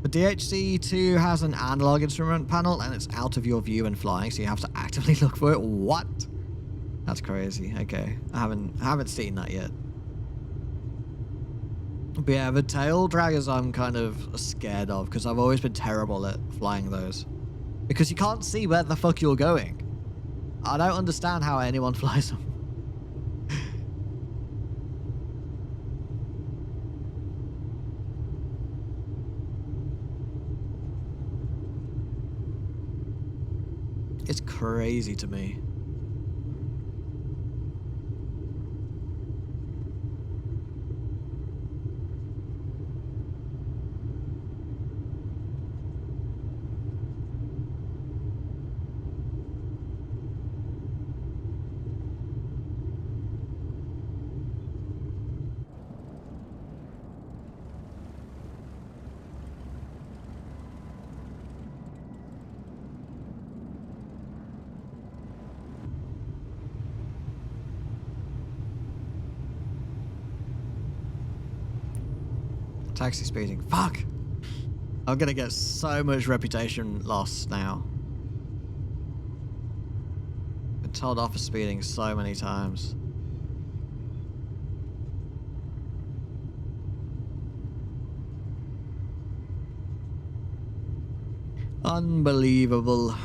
The DHC2 has an analog instrument panel and it's out of your view when flying, so you have to actively look for it. What? That's crazy. Okay, I haven't seen that yet. But yeah, the tail draggers I'm kind of scared of because I've always been terrible at flying those. Because you can't see where the fuck you're going. I don't understand how anyone flies them. It's crazy to me. Taxi speeding. Fuck! I'm gonna get so much reputation loss now. Been told off for speeding so many times. Unbelievable.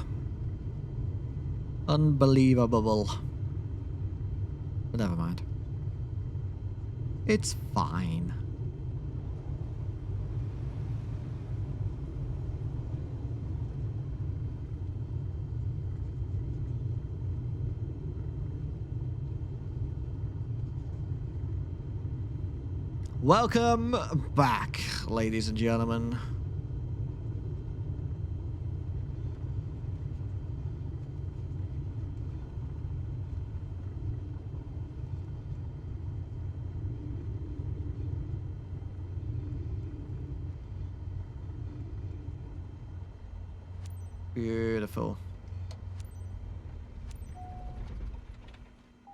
Unbelievable. But never mind. It's fine. Welcome back, ladies and gentlemen. Beautiful.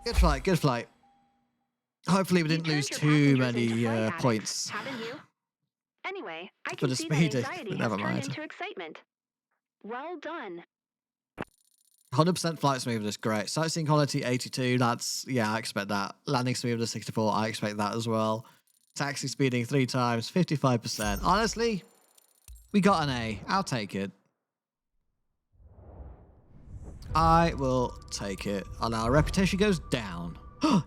Good flight, good flight. Hopefully we didn't lose too many points Haven't you? Anyway, I for can the see that speeding, anxiety but has never turned mind. into excitement. Well done. 100% flight smoothness, great. Sightseeing quality 82, that's, yeah, I expect that. Landing smoothness 64, I expect that as well. Taxi speeding 3 times, 55%. Honestly, we got an A. I'll take it. I will take it. And our reputation goes down.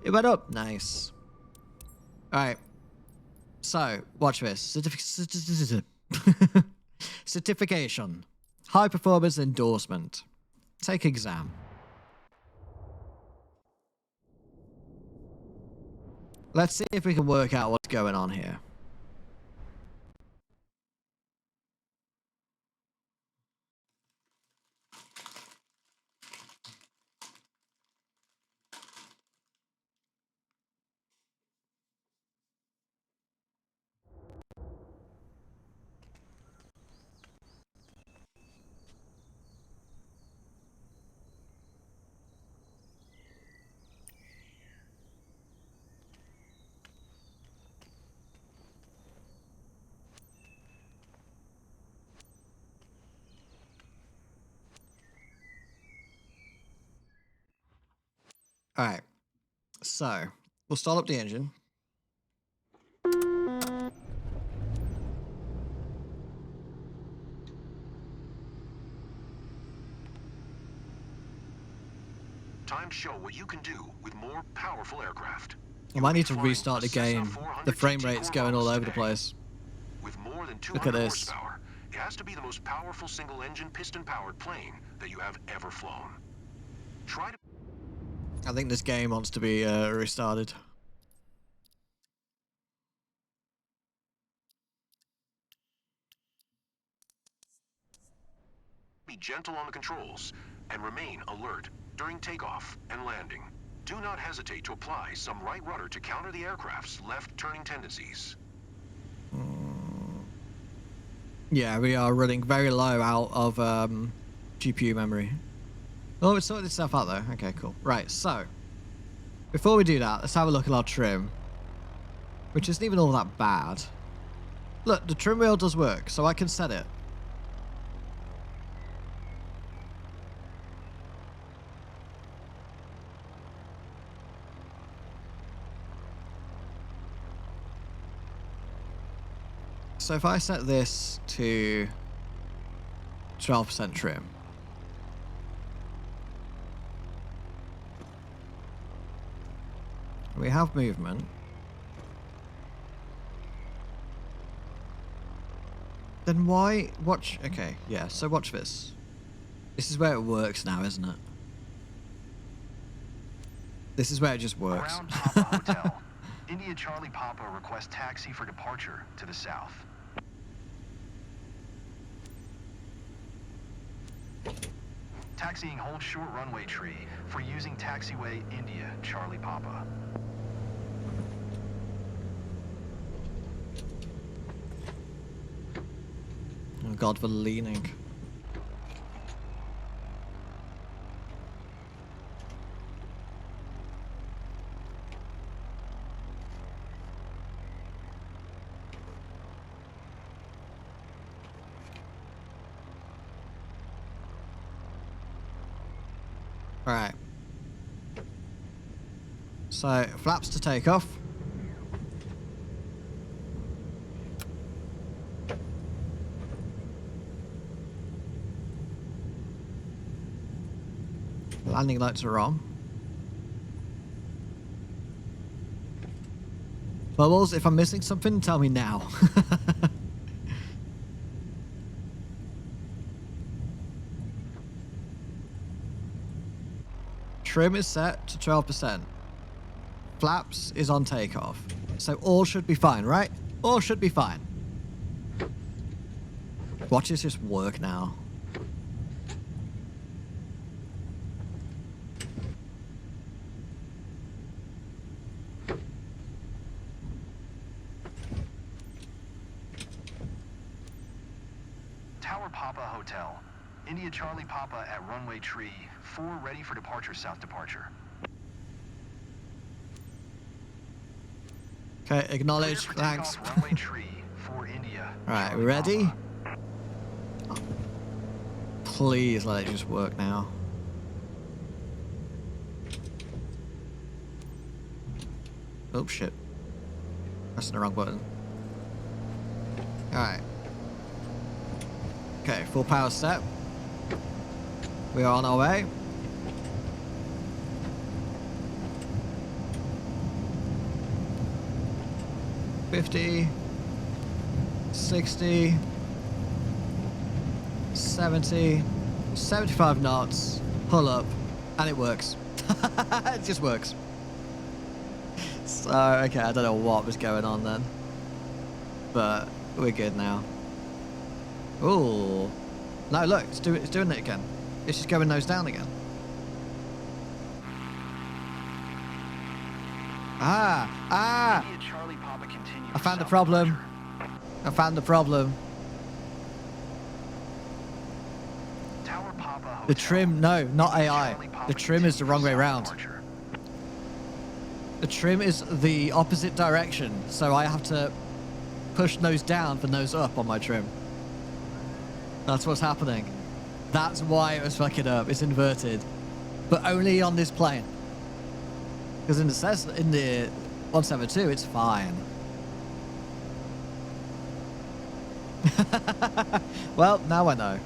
It went up. Nice. Alright. So, watch this. Certification. High performance endorsement. Take exam. Let's see if we can work out what's going on here. All right. So we'll start up the engine. Time to show what you can do with more powerful aircraft. I might need to restart the game. The frame rate's going all over the place. With more than Look at 200 this. horsepower, it has to be the most powerful single-engine piston-powered plane that you have ever flown. Try to... I think this game wants to be restarted. Be gentle on the controls and remain alert during takeoff and landing. Do not hesitate to apply some right rudder to counter the aircraft's left-turning tendencies. Yeah, we are running very low out of GPU memory. Oh, it's sorted itself out though. Okay, cool. Right, so before we do that, let's have a look at our trim, which isn't even all that bad. Look, the trim wheel does work, so I can set it. So if I set this to 12% trim, we have movement. Then why watch? Okay, yeah, so watch this. This is where it works now, isn't it? This is where it just works. Ground Papa Hotel. India Charlie Papa requests taxi for departure to the south. Taxiing hold short runway tree for using taxiway India Charlie Papa. Oh god, for leaning. Alright. So, flaps to take off. Landing lights are on. Bubbles, if I'm missing something, tell me now. Trim is set to 12%. Flaps is on takeoff. So all should be fine, right? All should be fine. Watch this just work now. Tower Papa Hotel. India Charlie Papa at runway tree 4 ready for departure, south departure. Okay, acknowledge, Clear for thanks. takeoff, runway tree 4 India. Alright, Charlie we ready? Papa. Please let it just work now. Oh shit. Pressing the wrong button. Alright. Okay, full power set. We are on our way. $50, 60, 70, 75 knots, pull up, and it works. It just works. So, okay, I don't know what was going on then, but we're good now. Ooh. No, look, it's doing it again. It's just going nose down again. India Charlie Papa continues. I found the south problem. departure. I found the problem. Tower Papa Hotel. The trim, no, not India AI. Charlie Papa The trim is the continues wrong way south round. departure. The trim is the opposite direction, so I have to push nose down for nose up on my trim. That's what's happening. That's why it was fucking up. It's inverted. But only on this plane. Because in the 172, it's fine. Well, now I know.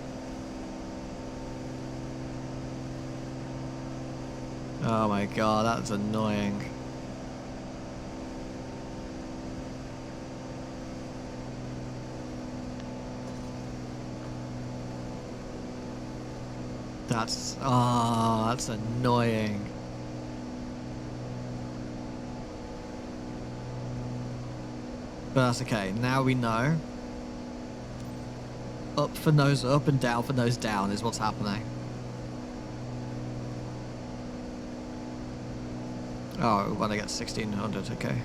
Oh my god, that's annoying. That's annoying. But that's okay. Now we know. Up for nose up and down for nose down is what's happening. Oh, when I get 1600, okay.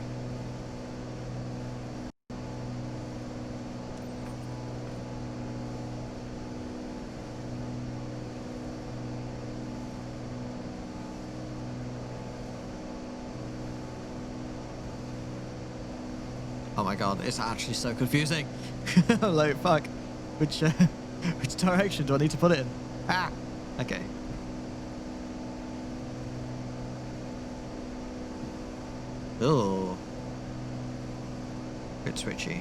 Oh my god, it's actually so confusing. I'm like, fuck. Which direction do I need to put it in? Ah! Okay. Oh. Bit switchy.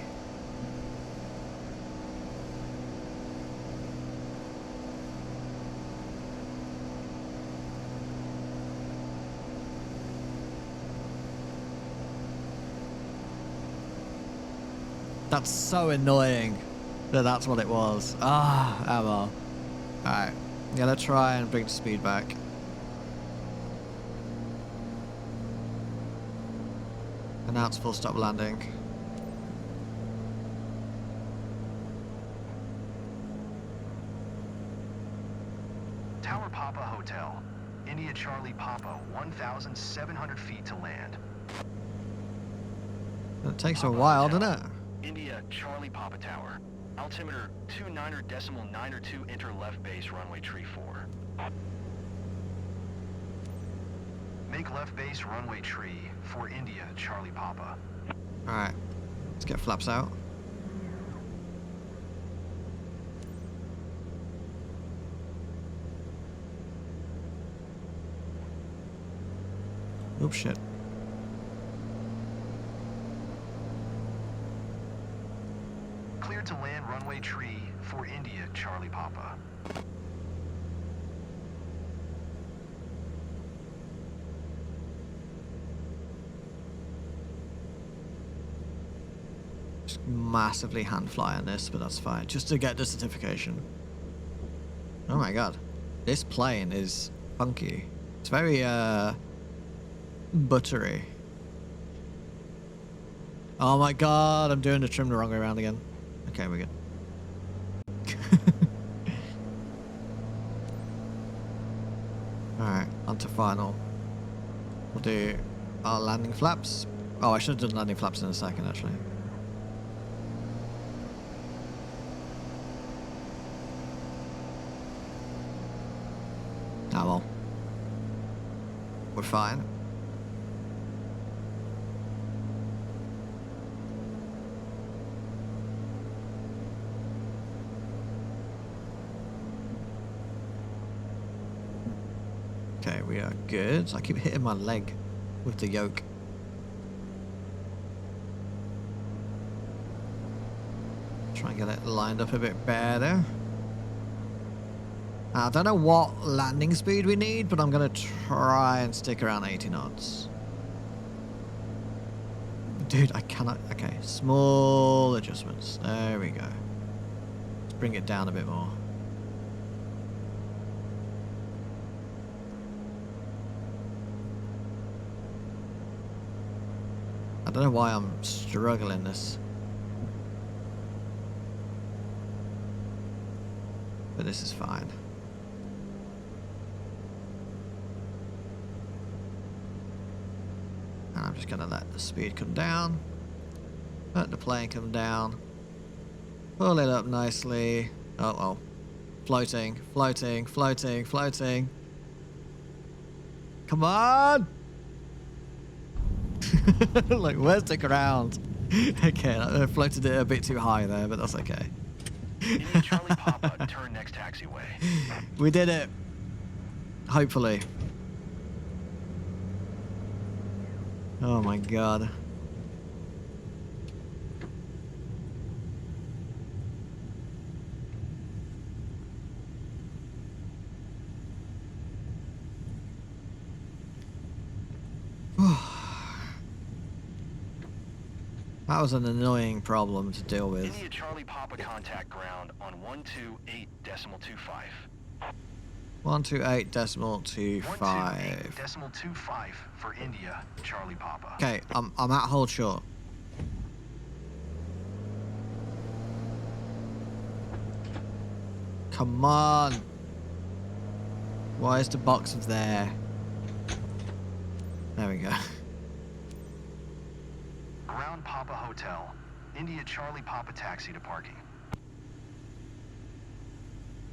That's so annoying that that's what it was. Ah, oh well. Alright, I'm gonna try and bring the speed back. Announce full stop landing. Tower Papa Hotel. India Charlie Papa, 1,700 feet to land. It takes a while, doesn't it? India Charlie Papa Tower. Altimeter 29.902, enter left base runway tree 4. Make left base runway tree for India Charlie Papa. Alright, let's get flaps out. Oops, shit. Cleared to land runway tree for India Charlie Papa. Just massively hand fly on this, but that's fine. Just to get the certification. Oh my god. This plane is funky. It's very, buttery. Oh my god, I'm doing the trim the wrong way around again. Okay, we're good. Alright, on to final. We'll do our landing flaps. Oh, I should have done landing flaps in a second, actually. Ah, well. We're fine. Okay, we are good. I keep hitting my leg with the yoke. Try and get it lined up a bit better. I don't know what landing speed we need, but I'm going to try and stick around 80 knots. Dude, I cannot... Okay, small adjustments. There we go. Let's bring it down a bit more. I don't know why I'm struggling this. But this is fine. And I'm just going to let the speed come down. Let the plane come down. Pull it up nicely. Oh, oh. Floating, floating, floating, floating. Come on! Like, where's the ground? Okay, I floated it a bit too high there, but that's okay. India Charlie Papa, turn next taxiway. We did it. Hopefully. Oh my god. That was an annoying problem to deal with. India Charlie Papa contact ground on 128.25. 128.25. 128.25 for India Charlie Papa. Okay, I'm at hold short. Come on. Why is the box there? There we go. Ground Papa Hotel. India Charlie Papa taxi to parking.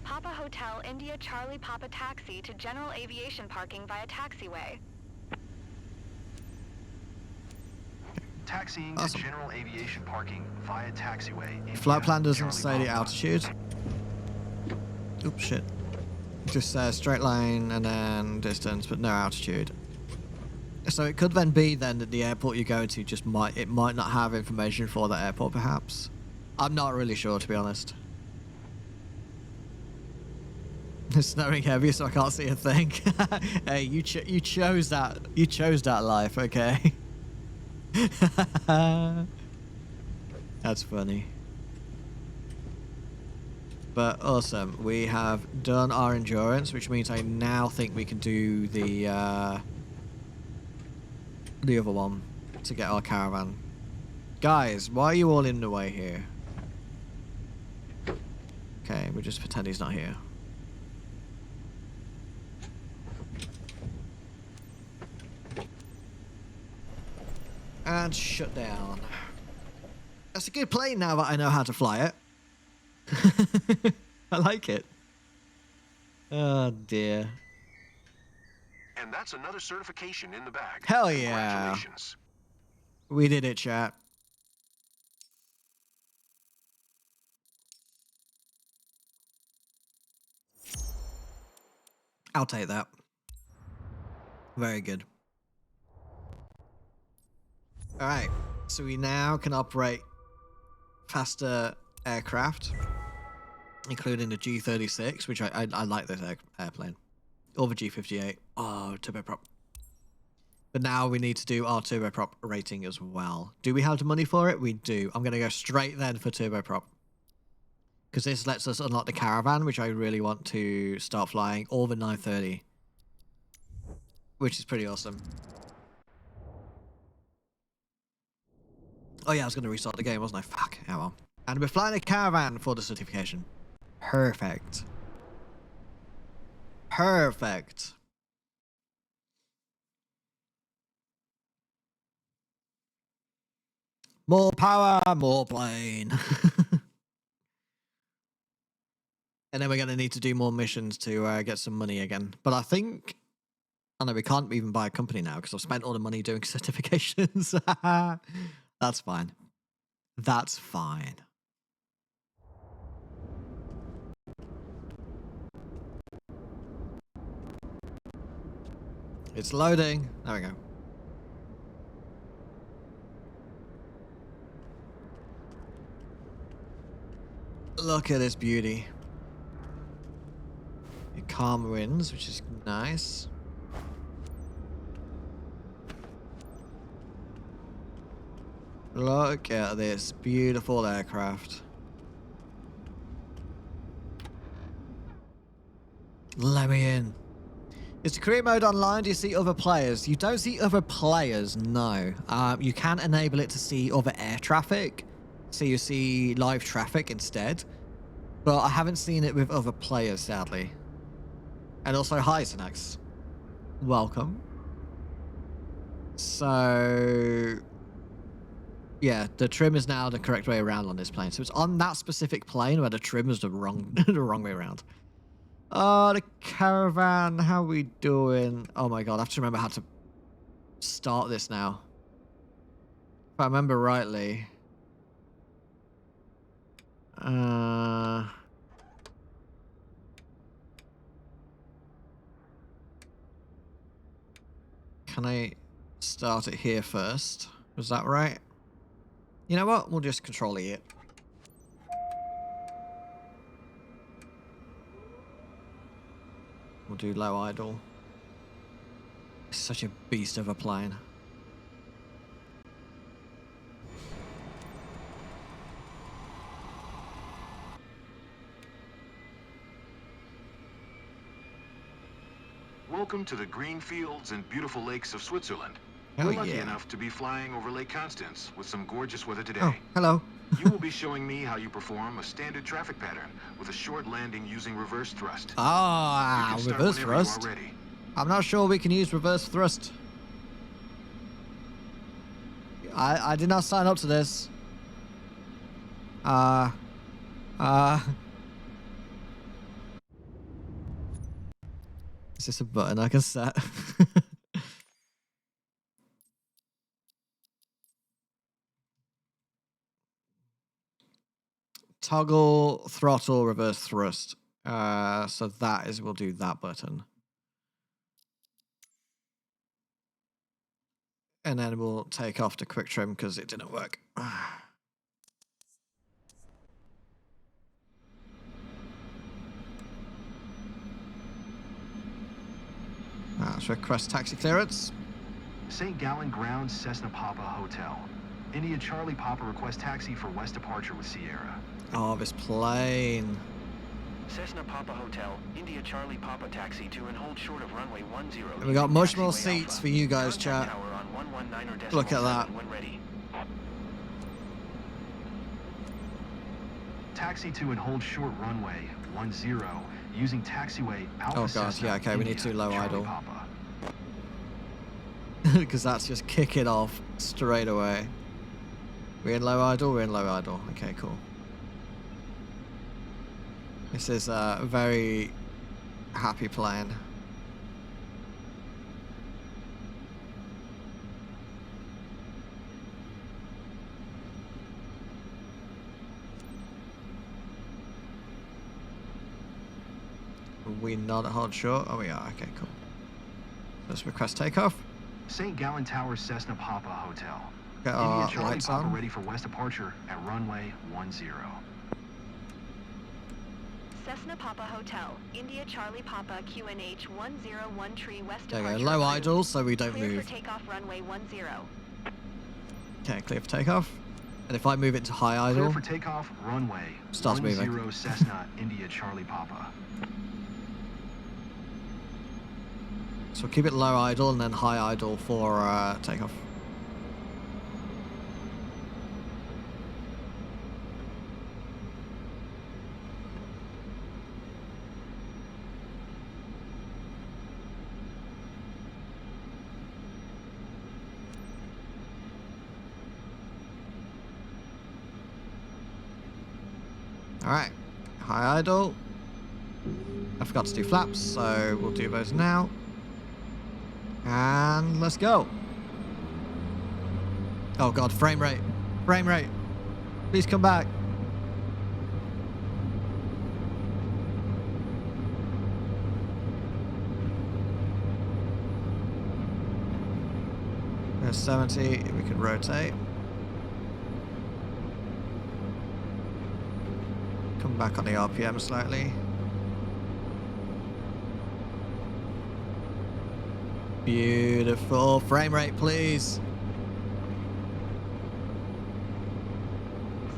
Papa Hotel India Charlie Papa taxi to general aviation parking via taxiway. Taxiing Awesome. to general aviation parking via taxiway. India, Flight plan doesn't Charlie say the Papa. altitude. Oops, shit. It just says straight line and then distance, but no altitude. So it could then be then that the airport you go to just might not have information for that airport, perhaps. I'm not really sure, to be honest. It's snowing heavy, so I can't see a thing. Hey, you chose that. You chose that life, okay? That's funny. But awesome. We have done our endurance, which means I now think we can do the other one to get our caravan. Guys, why are you all in the way here? Okay, we'll just pretend he's not here. And shut down. That's a good plane now that I know how to fly it. I like it. Oh dear. And that's another certification in the bag. Hell yeah. Congratulations. We did it, chat. I'll take that. Very good. Alright, so we now can operate faster aircraft, including the G36, which I like this airplane. Or the G58. Oh, turboprop. But now we need to do our turboprop rating as well. Do we have the money for it? We do. I'm going to go straight then for turboprop. Because this lets us unlock the caravan, which I really want to start flying, or the 930. Which is pretty awesome. Oh yeah, I was going to restart the game, wasn't I? Fuck. Oh well. And we're flying a caravan for the certification. Perfect. Perfect. More power, more plane. And then we're going to need to do more missions to get some money again. But I think... Oh no, we can't even buy a company now because I've spent all the money doing certifications. That's fine. That's fine. It's loading. There we go. Look at this beauty. Calm winds, which is nice. Look at this beautiful aircraft. Let me in. Is the career mode online? Do you see other players? You don't see other players, no. You can enable it to see other air traffic. So you see live traffic instead. But I haven't seen it with other players, sadly. And also, hi, Synax. Welcome. So... yeah, the trim is now the correct way around on this plane. So it's on that specific plane where the trim is the wrong way around. Oh, the caravan. How we doing? Oh my god, I have to remember how to start this now. If I remember rightly. Can I start it here first. Was that right? You know what? We'll just control it. We'll do low idle. It's such a beast of a plane. Welcome to the green fields and beautiful lakes of Switzerland. Oh, We're lucky yeah. enough to be flying over Lake Constance with some gorgeous weather today. Oh, hello. You will be showing me how you perform a standard traffic pattern with a short landing using reverse thrust. Ah, You can start reverse whenever you are thrust. ready. I'm not sure we can use reverse thrust. I did not sign up to this. Is this a button I can set? Toggle throttle reverse thrust. So that is, we'll do that button. And then we'll take off to quick trim because it didn't work. Let's request taxi clearance. St. Gallen Grounds, Cessna Papa Hotel. India Charlie Papa request taxi for West departure with Sierra. Oh, this plane. Cessna Papa Hotel, India Charlie Papa taxi to and hold short of runway 10. And we got much more Taxiway seats Alpha. for you guys, Contact chat. tower on 119.7 Look at that. when ready. Taxi to and hold short runway 10 using taxiway Alpha. Oh god, Cessna, yeah, okay, we need India, to low Charlie idle. Papa. Because that's just kick it off straight away. We're in low idle, we're in low idle. Okay, cool. This is a very happy plane. Are we not at hard short? Oh, we are. Okay, cool. Let's request takeoff. St. Gallen Tower, Cessna Papa Hotel. Get India our Charlie lights Papa on. ready for West departure at runway 10. Cessna Papa Hotel, India Charlie Papa QNH 101 West There you go. departure Low approved. idle so we don't Clear move. for takeoff runway 10. Okay, clear for takeoff. And if I move it to high idle, Clear for takeoff runway Starts 10 moving. Cessna India Charlie Papa. so keep it low idle and then high idle for takeoff. Alright, high idle. I forgot to do flaps, so we'll do those now. And let's go. Oh god, frame rate. Frame rate. Please come back. There's 70, we can rotate. Come back on the RPM slightly. Beautiful. Frame rate, please.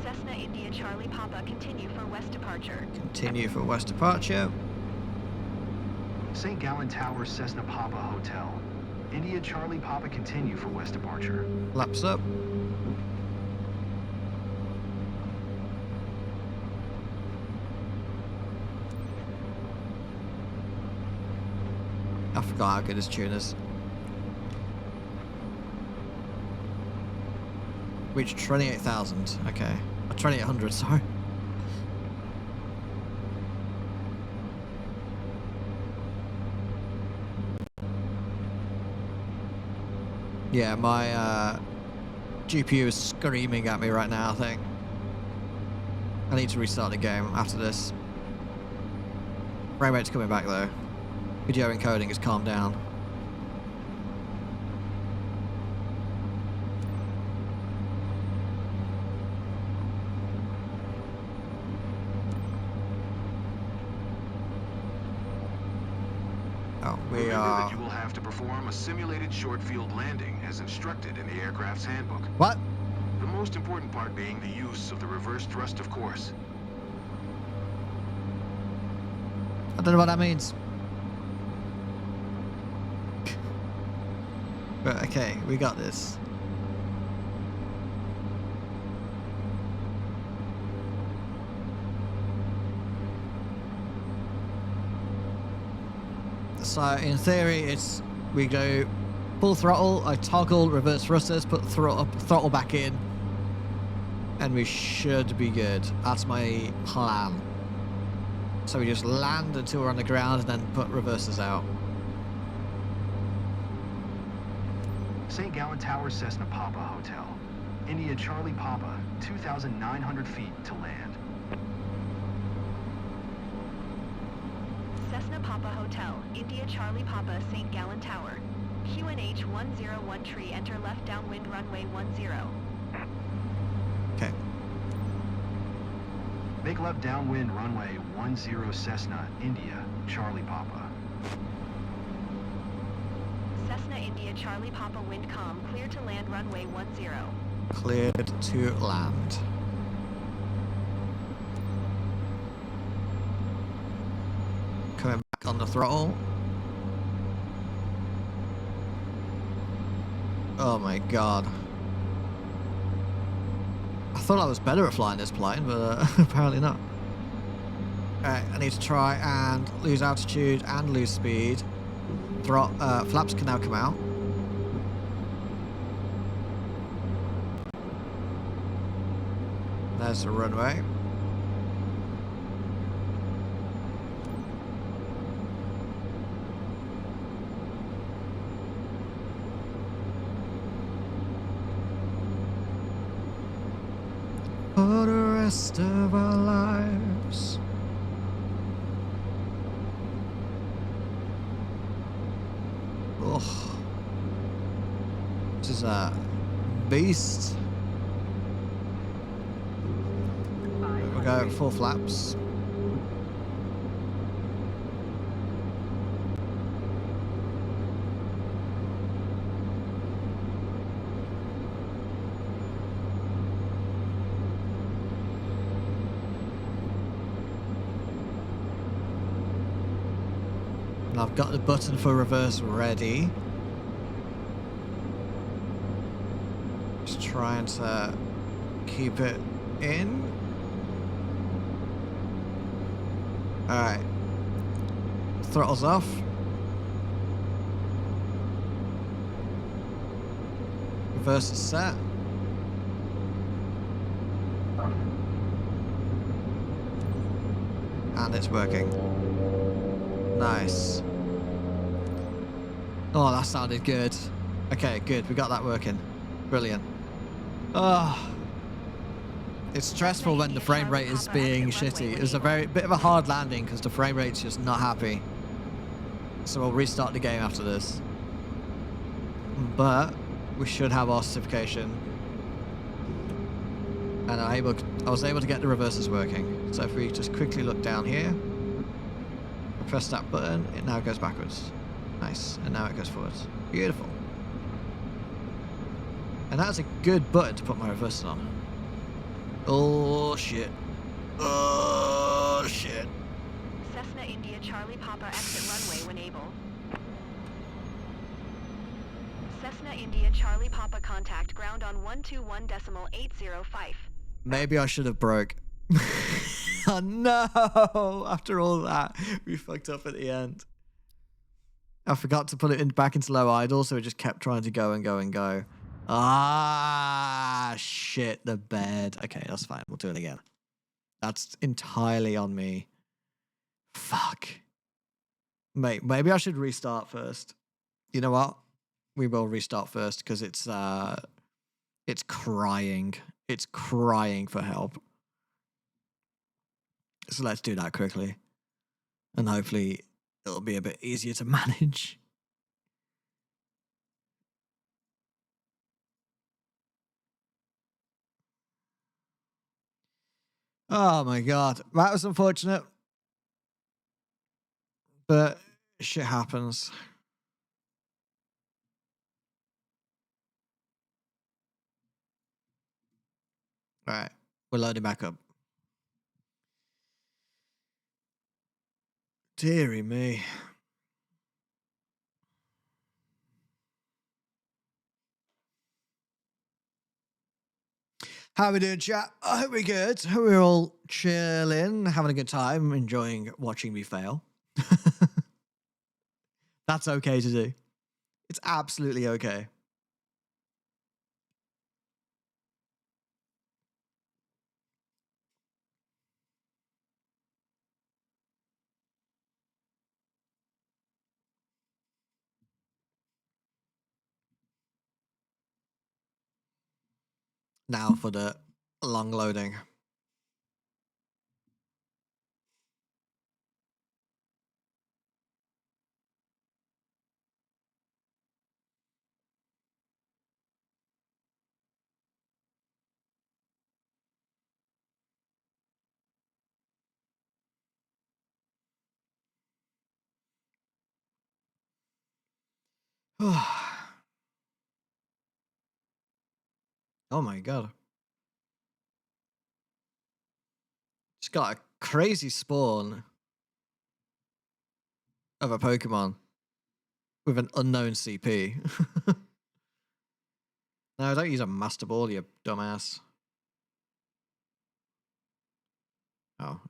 Cessna India Charlie Papa continue for West departure. Continue for West departure. St. Gallen Tower, Cessna Papa Hotel. India Charlie Papa continue for West departure. Laps up. I forgot how good his tune is. Reached 28,000. Okay. 2,800, sorry. Yeah, my GPU is screaming at me right now, I think. I need to restart the game after this. Frame rate's coming back though. Video encoding has calmed down. go. We Remember are... that you will have to perform a simulated short field landing as instructed in the aircraft's handbook. What? The most important part being the use of the reverse thrust of course. I don't know what that means. But okay, we got this. So in theory, it's we go full throttle. I toggle reverse thrusters, put throttle back in, and we should be good. That's my plan. So we just land until we're on the ground, and then put reversers out. St. Gallen Tower, Cessna Papa Hotel. India Charlie Papa, 2,900 feet to land. Cessna Papa Hotel, India Charlie Papa, St. Gallen Tower. QNH 101 tree, enter left downwind runway 10. Okay. Make left downwind runway 10 Cessna, India, Charlie Papa. Cessna India Charlie Papa wind calm, clear to land runway 10. Cleared to land. Coming back on the throttle. Oh my god. I thought I was better at flying this plane, but apparently not. Alright, I need to try and lose altitude and lose speed. Flaps can now come out. There's the runway. For the rest of our lives. Ugh. This is a beast. We go full flaps. And I've got the button for reverse ready. Just trying to keep it in. Alright. Throttle's off. Reverse is set. And it's working. Nice. Oh, that sounded good. Okay, good. We got that working. Brilliant. Oh. It's stressful when the frame rate is being shitty. It was a bit of a hard landing because the frame rate's just not happy. So we'll restart the game after this. But we should have our certification. And I was able to get the reversers working. So if we just quickly look down here, press that button, it now goes backwards. Nice. And now it goes forwards. Beautiful. And that's a good button to put my reversers on. Oh shit. Oh shit. Cessna India Charlie Papa exit runway when able. Cessna India Charlie Papa contact ground on 121.805. Maybe I should have broke. Oh no! After all that, we fucked up at the end. I forgot to put it back into low idle, so it just kept trying to go and go and go. Ah, shit, the bed. Okay, that's fine. We'll do it again. That's entirely on me. Fuck. Mate, maybe I should restart first. You know what? We will restart first because it's crying. It's crying for help. So let's do that quickly. And hopefully it'll be a bit easier to manage. Oh my god. That was unfortunate. But Shit happens. All right, we're loading back up. Deary me. How are we doing, chat? I hope we're good. Hope we're all chilling, having a good time, enjoying watching me fail. That's okay to do. It's absolutely okay. Now for the long loading. Oh my god. Just got a crazy spawn of a Pokemon with an unknown CP. No, don't use a Master Ball, you dumbass. Oh.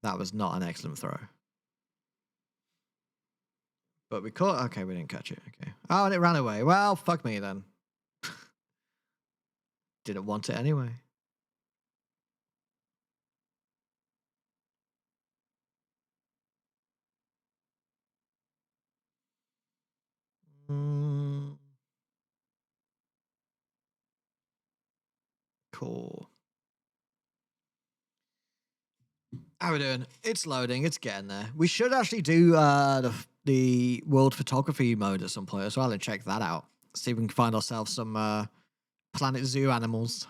That was not an excellent throw. But we caught... Okay, we didn't catch it. Okay. Oh, and it ran away. Well, fuck me then. Didn't want it anyway. Cool. How we doing? It's loading. It's getting there. We should actually do the world photography mode at some point as well and check that out. See if we can find ourselves some Planet Zoo animals.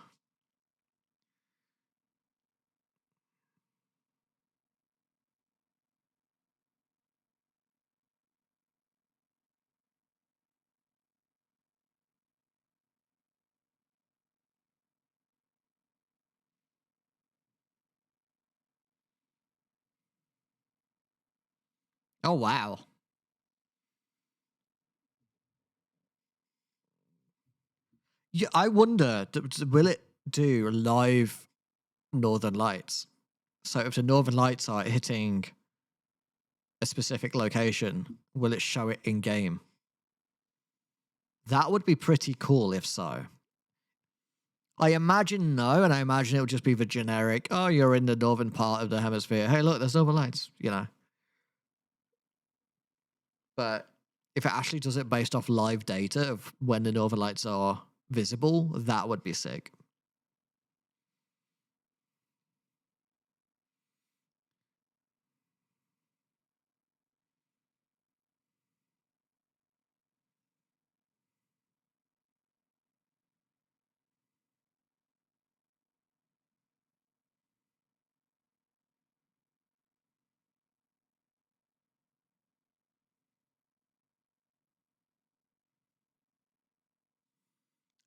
Oh, wow. Yeah, I wonder, will it do live Northern Lights? So if the Northern Lights are hitting a specific location, will it show it in game? That would be pretty cool if so. I imagine no, and I imagine it would just be the generic, oh, you're in the northern part of the hemisphere. Hey, look, there's Northern Lights, you know. But if it actually does it based off live data of when the Northern Lights are visible, that would be sick.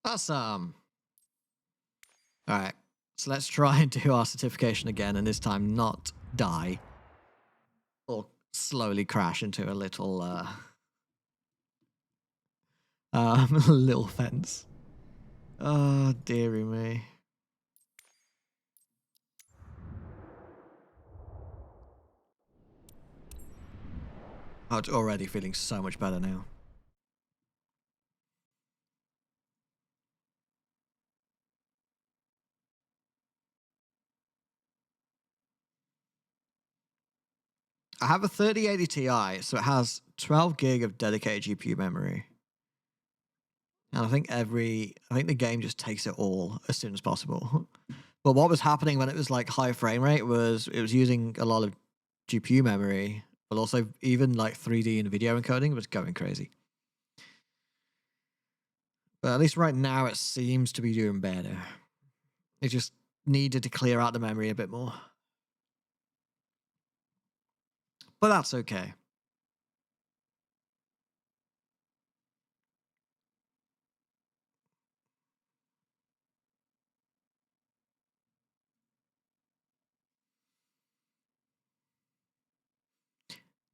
Awesome. All right. So let's try and do our certification again, and this time not die or slowly crash into a little little fence. Oh, dearie me. Oh, it's already feeling so much better now. I have a 3080 Ti, so it has 12 gig of dedicated GPU memory. And I think the game just takes it all as soon as possible. But what was happening when it was like high frame rate was it was using a lot of GPU memory, but also even like 3D and video encoding was going crazy. But at least right now it seems to be doing better. It just needed to clear out the memory a bit more. But that's okay.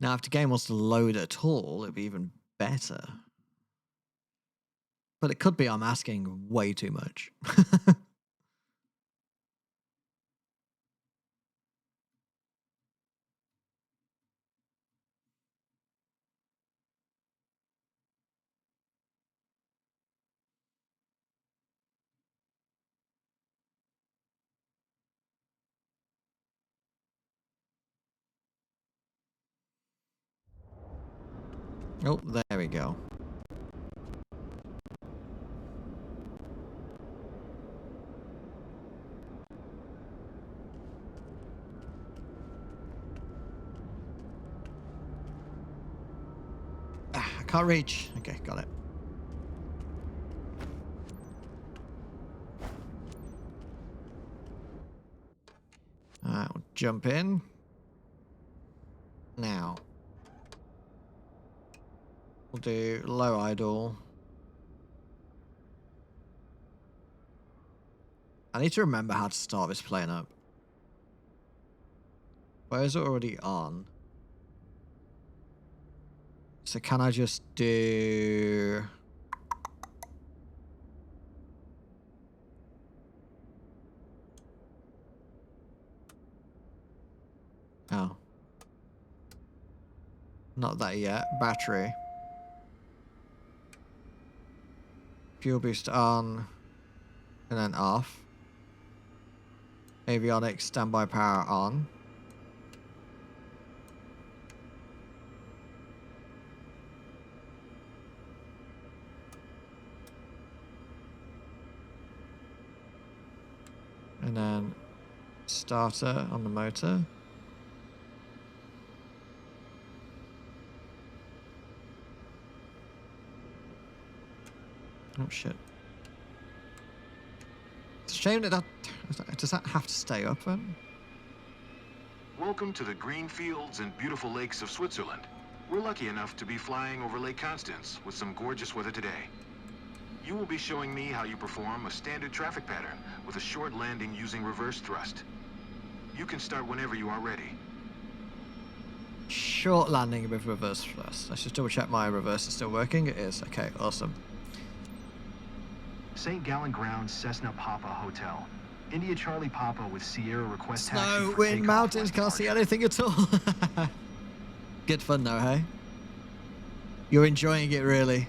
Now, if the game wants to load at all, it'd be even better. But it could be I'm asking way too much. Oh, there we go. Ah, I can't reach. Okay, got it. Alright, we'll jump in. Now. We'll do low idle. I need to remember how to start this plane up. Where is it already on? So can I just do... Oh. Not that yet. Battery. Fuel boost on. And then off. Avionics standby power on. And then starter on the motor. Oh shit. It's a shame that does that have to stay up then? Welcome to the green fields and beautiful lakes of Switzerland. We're lucky enough to be flying over Lake Constance with some gorgeous weather today. You will be showing me how you perform a standard traffic pattern with a short landing using reverse thrust. You can start whenever you are ready. Short landing with reverse thrust. Let's just double check my reverse is still working. It is. Okay, awesome. St. Gallen Grounds, Cessna Papa Hotel. India Charlie Papa with Sierra request taxi Snow, for wind, takeoff mountains, west can't see departure. anything at all. Good fun though, hey? You're enjoying it really.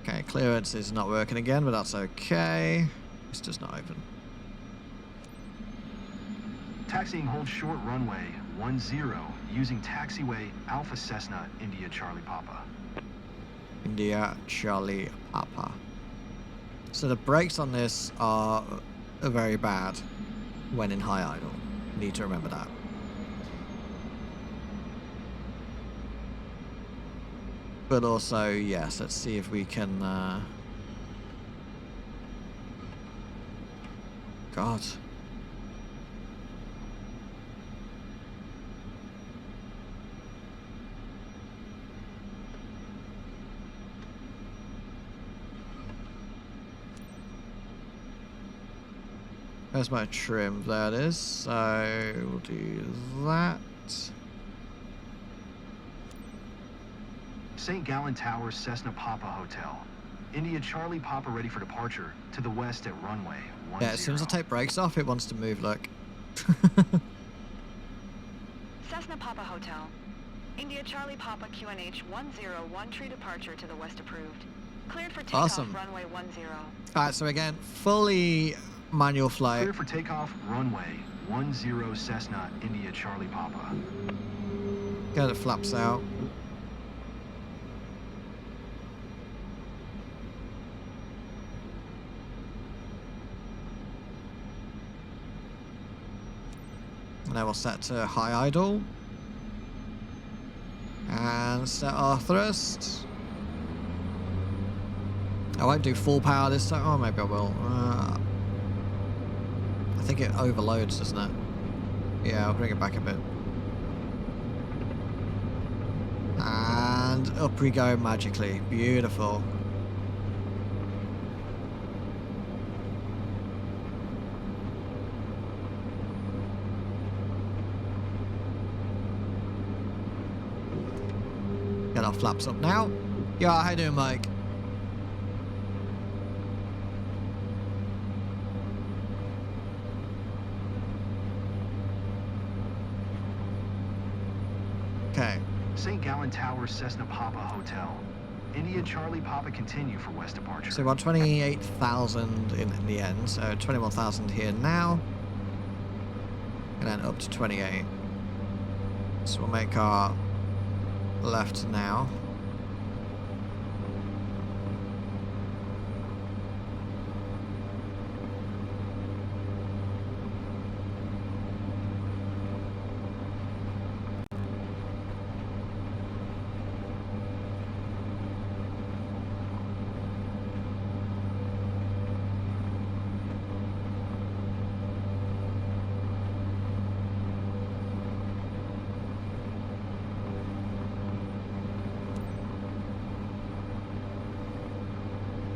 Okay, clearance is not working again, but that's okay. It's just not open. Taxiing hold short runway 10 using taxiway Alpha Cessna India Charlie Papa. India Charlie Papa. So the brakes on this are very bad when in high idle. Need to remember that. But also, yes, let's see if we can... God. There's my trim, there it is. So we'll do that. St. Gallen Towers, Cessna Papa Hotel. India Charlie Papa ready for departure to the west at runway 10. Yeah, as soon as I take brakes off, it wants to move, look. Cessna Papa Hotel. India Charlie Papa QNH 101 tree departure to the west approved. Cleared for takeoff Awesome. runway 10. Alright, so again, fully manual flight. Clear for takeoff runway 10 Cessna India Charlie Papa. Get the flaps out. And then we'll set to high idle. And set our thrust. I won't do full power this time. Oh, maybe I will. I think it overloads, doesn't it? Yeah, I'll bring it back a bit. And up we go magically. Beautiful. flaps up now. Yeah, how you doing, Mike? Okay. St. Gallen Tower, Cessna Papa Hotel. India Charlie Papa continue for west departure. So about 28,000 in the end. So 21,000 here now. And then up to 28. So we'll make our left now.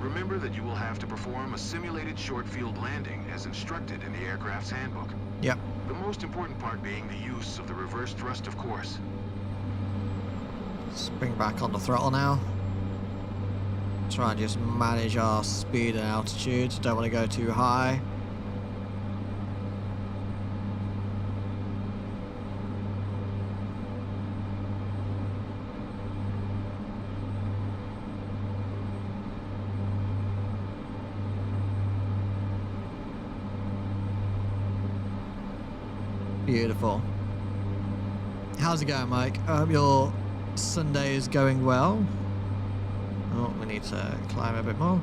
Remember that you will have to perform a simulated short field landing as instructed in the aircraft's handbook. Yep. The most important part being the use of the reverse thrust, of course. Let's bring back on the throttle now. Try and just manage our speed and altitude. Don't want to go too high. Beautiful. How's it going, Mike? I hope your Sunday is going well. Oh, we need to climb a bit more.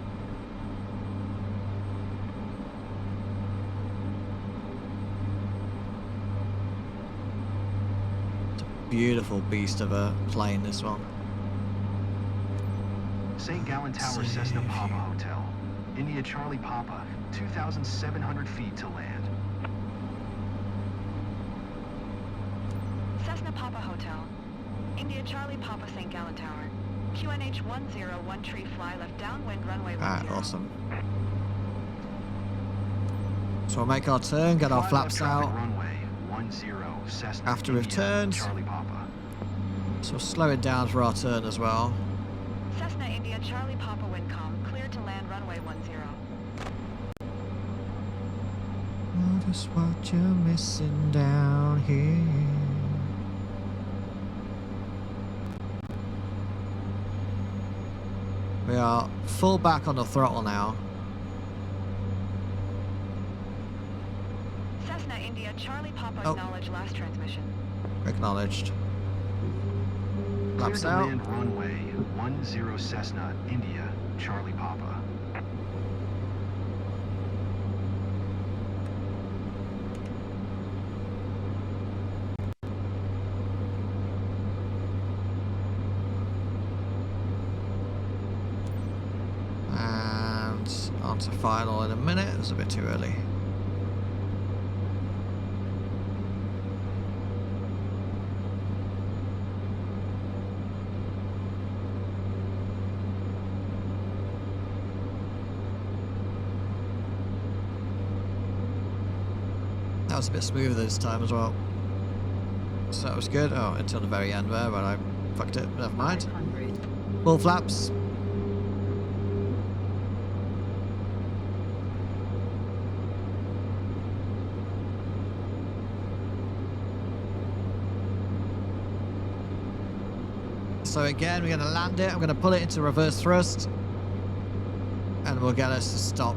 It's a beautiful beast of a plane, this one. St. Gallen Tower, Cessna Papa Hotel. India Charlie Papa, 2,700 feet to land. Cessna Papa Hotel. India Charlie Papa St. Gallen Tower. QNH 101 tree fly left downwind runway 10. Alright, awesome. So we'll make our turn, get our Fly flaps left traffic out runway 10, Cessna after we've India, turned. Charlie Papa. So we'll slow it down for our turn as well. Cessna India Charlie Papa Windcom, cleared to land runway 10. Notice what you're missing down here. We are full back on the throttle now. Cessna India Charlie Papa Oh. acknowledge last transmission. Acknowledged. Cleared Flaps to out. land runway 10 Cessna India Charlie Papa. And on to final in a minute. It was a bit too early. That was a bit smoother this time as well. So that was good. Oh, until the very end there, but I fucked it. Never mind. 500. Full flaps. So again, we're going to land it. I'm going to pull it into reverse thrust. And we'll get us to stop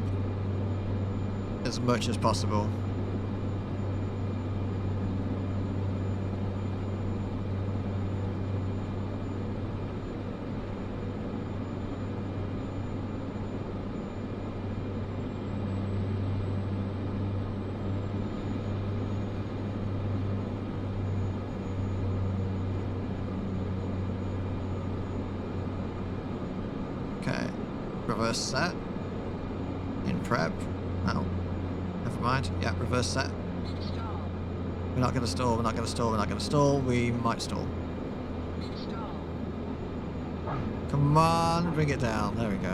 as much as possible. Okay, reverse set. In prep. Oh, never mind. Yeah, reverse set. Stall. We're not going to stall, we're not going to stall, we're not going to stall. We might stall. Stall. Come on, bring it down. There we go.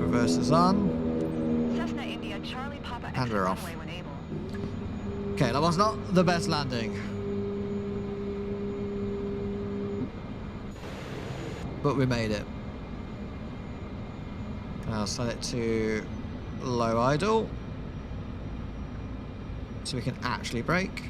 Reverse is on. Cessna India Charlie Papa And exit we're off. runway when able. Okay, that was not the best landing. but we made it. I'll set it to low idle so we can actually brake.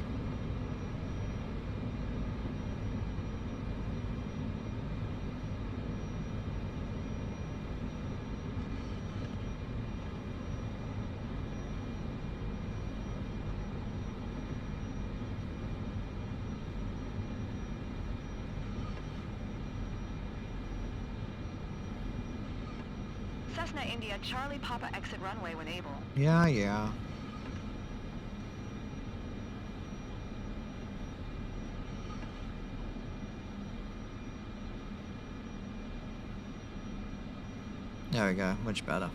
Cessna India, Charlie Papa exit runway when able. Yeah, yeah. There we go, much better.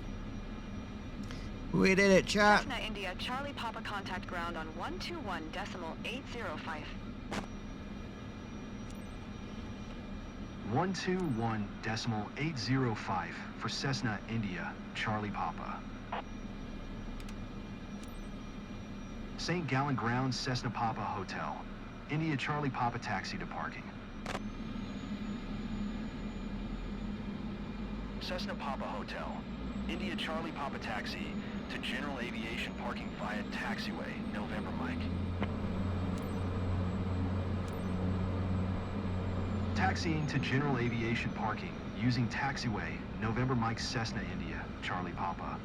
We did it, chat. Cessna India, Charlie Papa contact ground on 121.805. 121.805 for Cessna India, Charlie Papa. St. Gallen Grounds, Cessna Papa Hotel. India Charlie Papa taxi to parking. Cessna Papa Hotel. India Charlie Papa taxi to General Aviation parking via taxiway, November Mike. Taxiing to General Aviation parking using taxiway, November Mike Cessna India, Charlie Papa.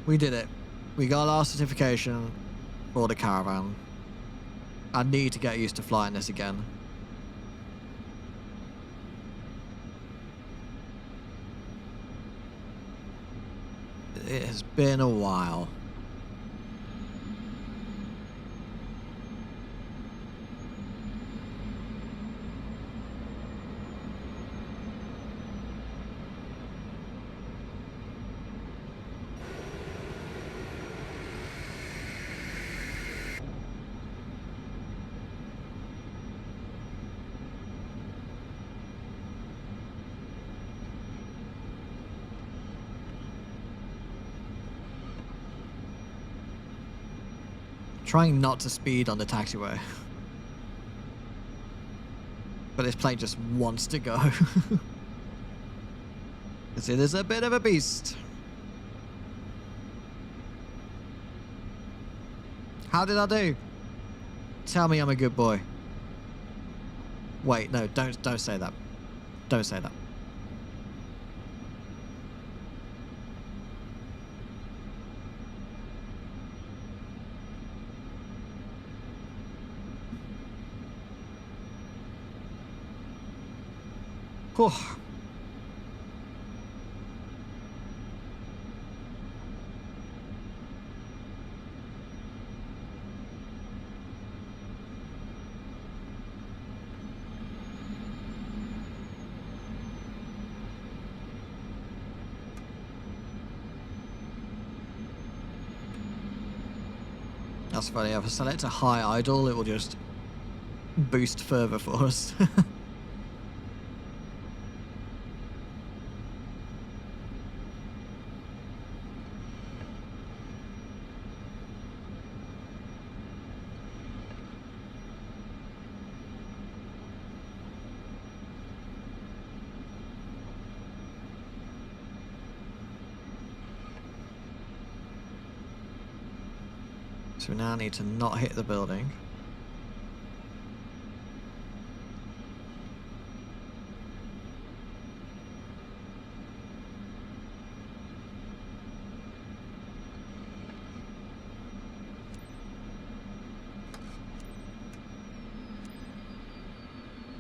We did it. We got our certification for the Caravan. I need to get used to flying this again. It has been a while. Trying not to speed on the taxiway. But this plane just wants to go. Because it is a bit of a beast. How did I do? Tell me I'm a good boy. Wait, no, don't say that. Don't say that. Whew. That's funny, if I select a high idle, it will just boost further for us. So we now need to not hit the building.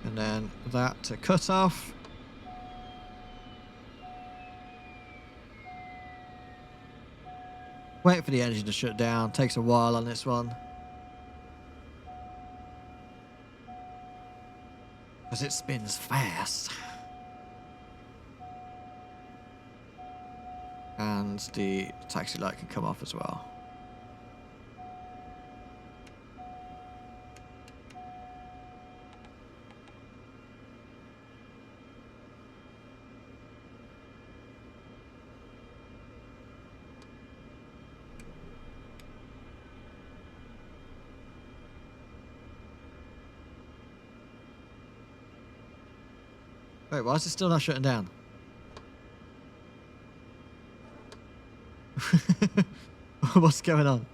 And then that to cut off. Wait for the engine to shut down. Takes a while on this one. Because it spins fast. And the taxi light can come off as well. Wait, why is it still not shutting down? What's going on?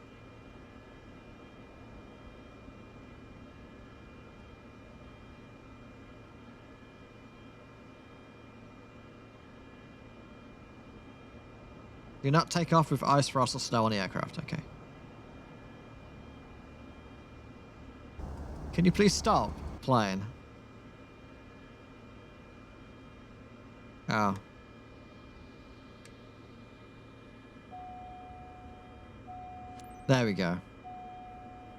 Do not take off with ice, frost, or snow on the aircraft. Okay. Can you please stop playing? Oh. There we go.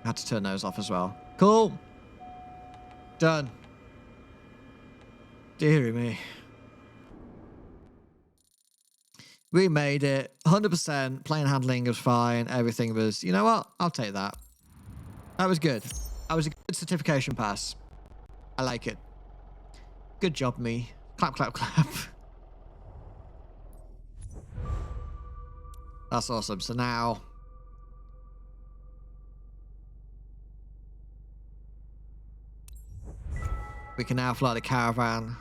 Had to turn those off as well. Cool. Done. Deary me. We made it. 100%. Plane handling was fine. Everything was... You know what? I'll take that. That was good. That was a good certification pass. I like it. Good job, me. Clap, clap, clap. That's awesome. So now... we can now fly the Caravan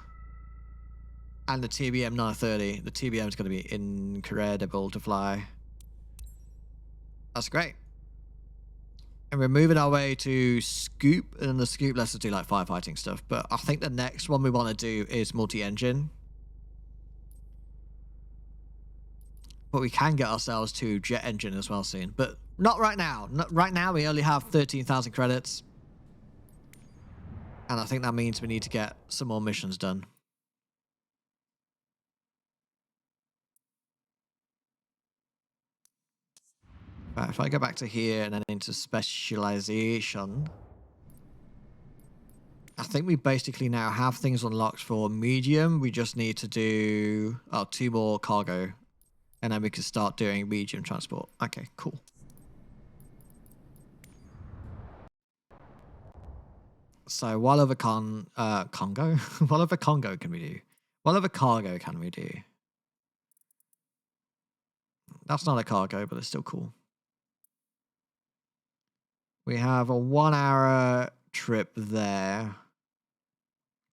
and the TBM 930. The TBM is going to be incredible to fly. That's great. And we're moving our way to Scoop, and the Scoop lets us do like firefighting stuff. But I think the next one we want to do is multi-engine. But we can get ourselves to jet engine as well soon. But not right now. Not right now, we only have 13,000 credits. And I think that means we need to get some more missions done. Right, if I go back to here and then into specialization, I think we basically now have things unlocked for medium. We just need to do 2 more cargo, and then we can start doing medium transport. Okay, cool. So what other Congo? What other Congo can we do? What other cargo can we do? That's not a cargo, but it's still cool. We have a 1-hour trip there.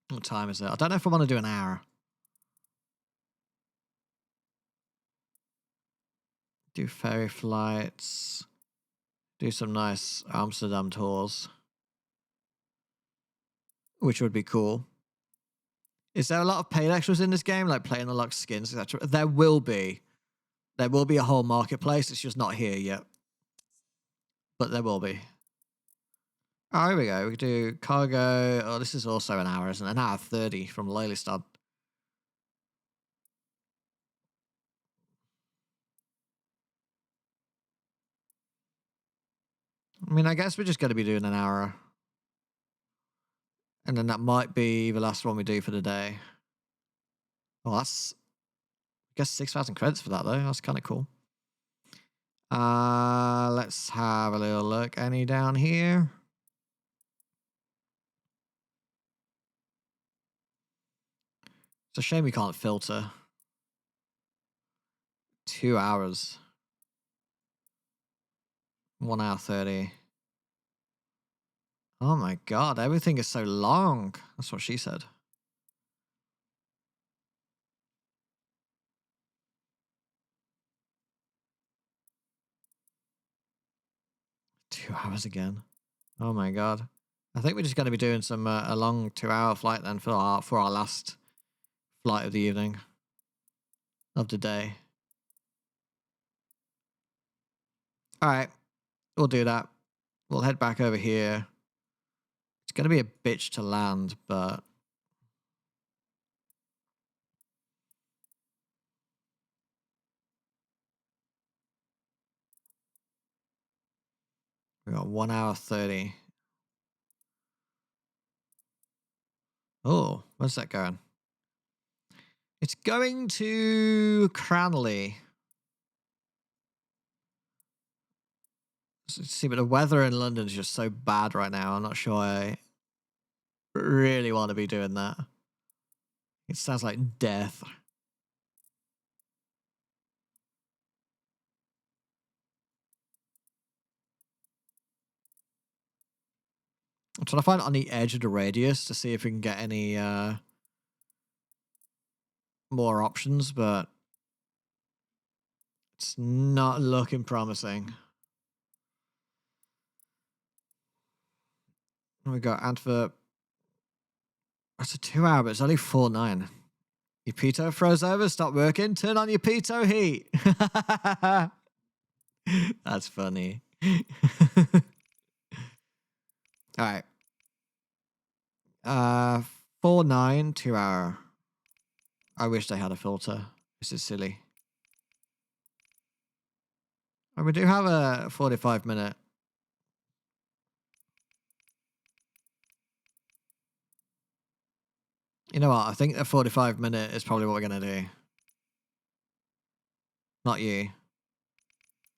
What time is it? I don't know if I want to do an hour. Do ferry flights. Do some nice Amsterdam tours. Which would be cool. Is there a lot of paid extras in this game? Like plane unlocked skins, etc.? There will be. There will be a whole marketplace. It's just not here yet. But there will be. Oh, here we go. We could do cargo. Oh, this is also an hour, isn't it? An hour 30 from Lelystad. I mean, I guess we're just going to be doing an hour. And then that might be the last one we do for the day. Well, that's... I guess 6,000 credits for that, though. That's kind of cool. Let's have a little look. Any down here? It's a shame we can't filter. 2 hours. 1 hour 30. Oh my god, everything is so long. That's what she said. Two hours again. Oh my god. I think we're just going to be doing some a long 2-hour flight then for our last flight of the evening. Of the day. Alright. We'll do that. We'll head back over here. It's going to be a bitch to land, but... we got 1 hour 30. Oh, where's that going? It's going to Cranley. See, but the weather in London is just so bad right now. I'm not sure I really want to be doing that. It sounds like death. I'm trying to find it on the edge of the radius to see if we can get any more options, but it's not looking promising. We got Antwerp. That's a 2 hour, but it's only 4.9. Your pitot froze over, stop working, turn on your pitot heat. That's funny. All right. 4.9, 2 hour. I wish they had a filter. This is silly. Oh, we do have a 45-minute. You know what? I think a 45-minute is probably what we're going to do. Not you.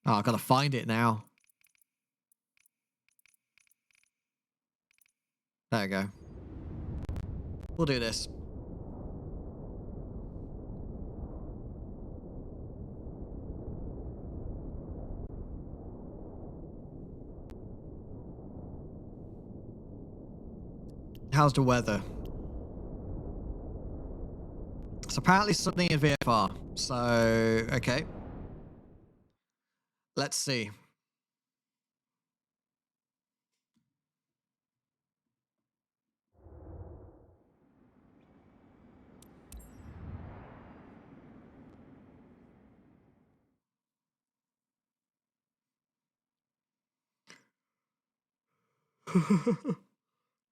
Oh, I've got to find it now. There we go. We'll do this. How's the weather? It's apparently sunny in VFR. So, okay. Let's see.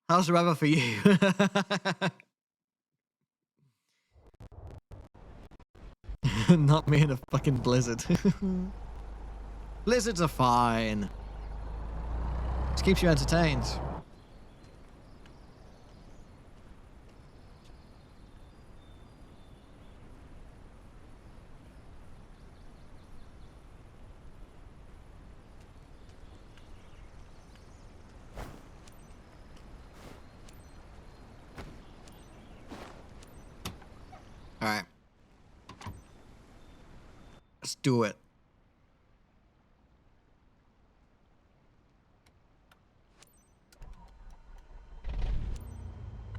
How's the weather for you? Not me in a fucking blizzard. Blizzards are fine. Just keeps you entertained. All right. Let's do it.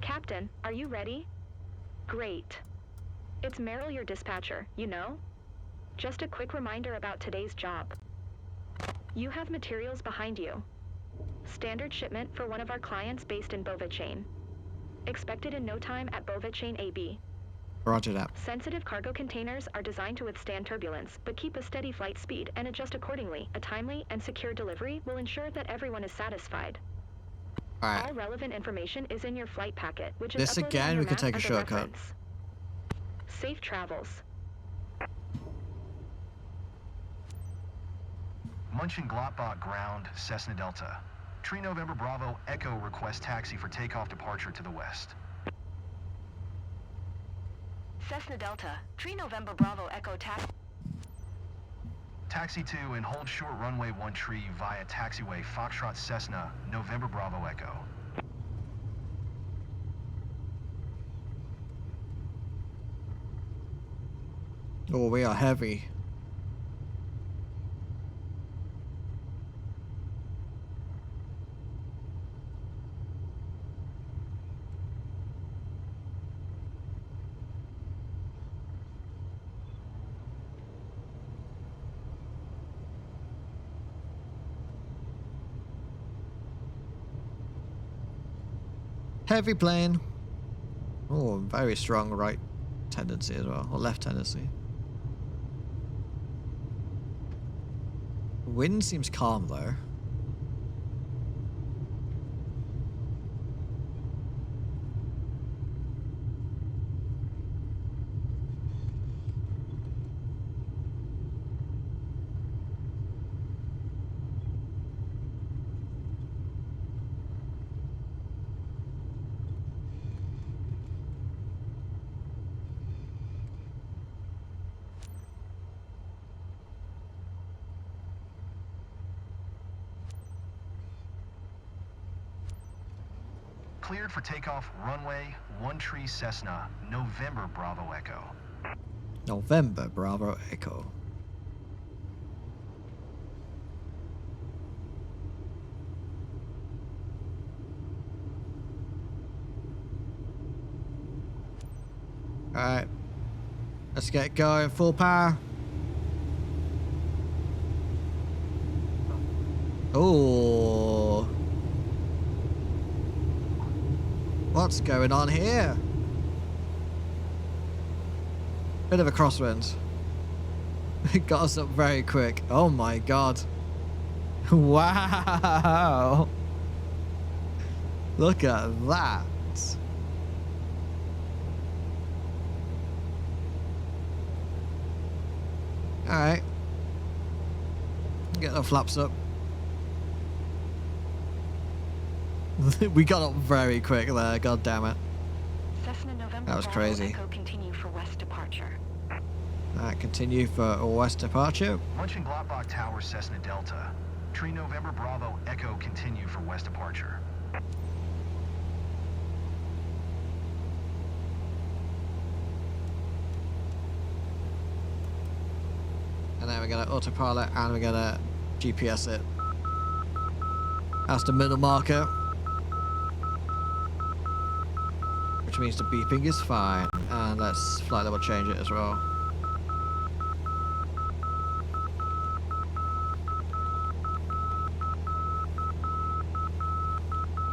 Captain, are you ready? Great. It's Meryl, your dispatcher, you know? Just a quick reminder about today's job. You have materials behind you. Standard shipment for one of our clients based in Beauvechain. Expected in no time at Beauvechain AB. Roger that. Sensitive cargo containers are designed to withstand turbulence, but keep a steady flight speed and adjust accordingly. A timely and secure delivery will ensure that everyone is satisfied. All right. All relevant information is in your flight packet, which is This uploaded again, on your we could map take a as shortcut. reference. Safe travels. Mönchengladbach ground, Cessna Delta. Tree November Bravo Echo request taxi for takeoff departure to the west. Cessna Delta, Tree November Bravo Echo taxi. Taxi 2 and hold short runway 13 via taxiway Foxtrot Cessna, November Bravo Echo. Oh, we are heavy. Heavy plane. Oh, very strong right tendency as well, or left tendency. Wind seems calm though. Cleared for takeoff runway 13 Cessna, November Bravo Echo. November Bravo Echo. Alright. Let's get going, full power. Oh. What's going on here? Bit of a crosswind. It got us up very quick. Oh my god. Wow. Look at that. Alright. Get the flaps up. We got up very quick there, god damn it. Cessna November That was Bravo crazy. Echo continue for west departure. Continue for west departure. Mönchengladbach Tower, Cessna Delta. Tree November Bravo Echo continue for west departure. And then we're gonna autopilot and we're gonna GPS it. That's the middle marker. Which means the beeping is fine. And let's flight level change it as well.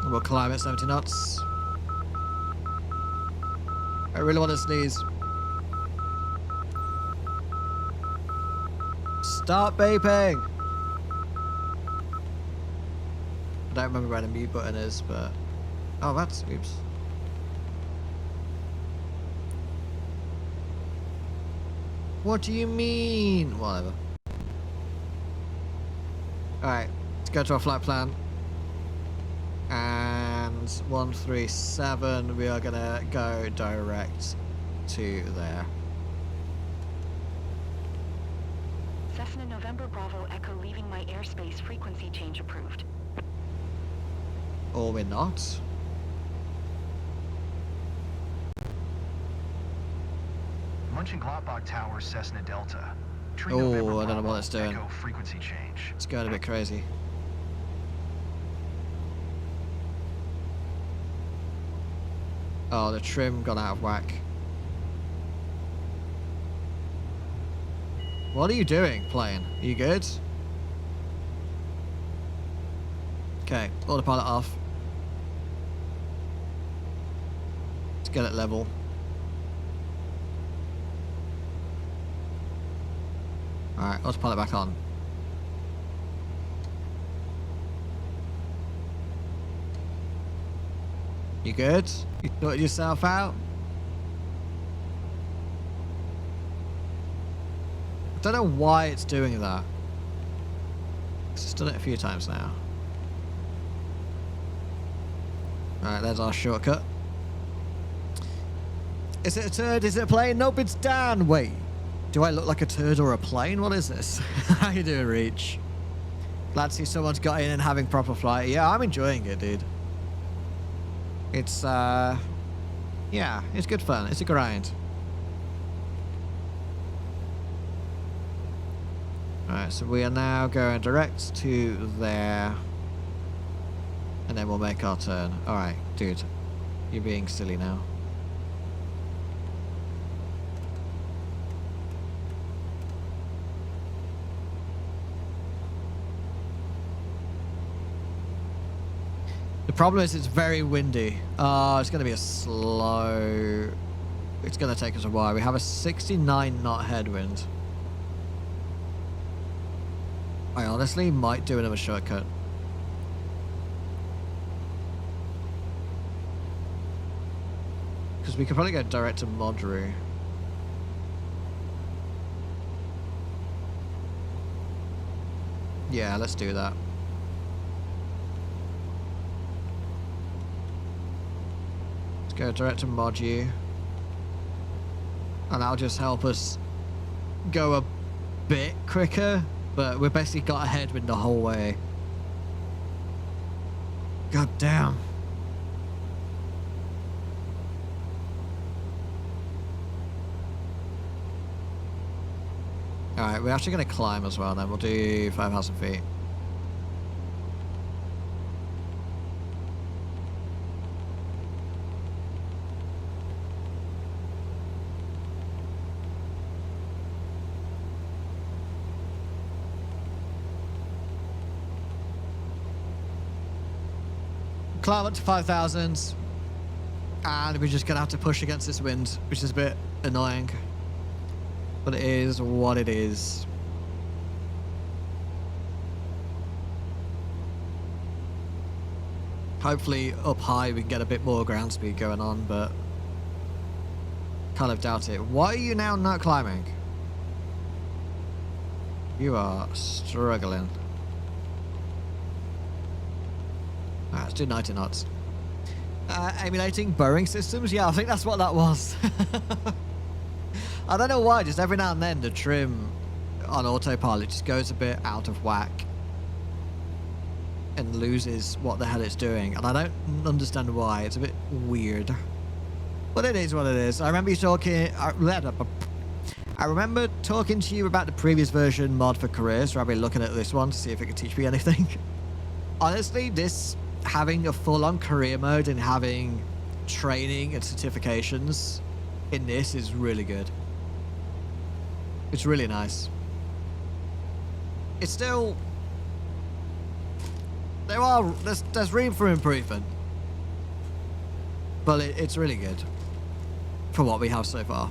And we'll climb at 70 knots. I really want to sneeze. Stop vaping! I don't remember where the mute button is, but... Oh, that's... Oops. What do you mean? Whatever. Alright, let's go to our flight plan. And 137, we are gonna go direct to there. Cessna November Bravo Echo leaving my airspace, frequency change approved. Or we're not. Mönchengladbach Tower, Cessna Delta. Tree Oh, November I don't know Bravo what it's doing. Echo frequency change. It's going a bit crazy. Oh, the trim got out of whack. What are you doing, plane? Are you good? Okay, autopilot off. Let's get it level. Alright, autopilot back on. You good? You sorted yourself out? I don't know why it's doing that. It's done it a few times now. Alright, there's our shortcut. Is it a turd? Is it a plane? Nope, it's Dan. Wait, do I look like a turd or a plane? What is this? How you doing, Reach? Glad to see someone's got in and having proper flight. Yeah, I'm enjoying it, dude. It's, yeah, it's good fun. It's a grind. Alright, so we are now going direct to there. And then we'll make our turn. Alright, dude. You're being silly now. The problem is it's very windy. Oh, it's going to be a slow... It's going to take us a while. We have a 69 knot headwind. I honestly might do another shortcut. Because we could probably go direct to Modru. Yeah, let's do that. Let's go direct to Modru. And that'll just help us go a bit quicker. But we've basically got a headwind the whole way. God damn. Alright, we're actually going to climb as well then. We'll do 5,000 feet. climb up to 5,000. And we're just going to have to push against this wind, which is a bit annoying. But it is what it is. Hopefully up high we can get a bit more ground speed going on, but kind of doubt it. Why are you now not climbing? You are struggling. Alright, let's do 90 knots. Emulating burrowing systems? Yeah, I think that's what that was. I don't know why, just every now and then the trim on autopilot just goes a bit out of whack and loses what the hell it's doing, and I don't understand why. It's a bit weird, but it is what it is. I remember you talking. I remember talking to you about the previous version mod for careers, so I'll be looking at this one to see if it can teach me anything. Honestly, this having a full-on career mode and having training and certifications in this is really good. It's really nice. It's still. There's room for improvement, but it's really good for what we have so far.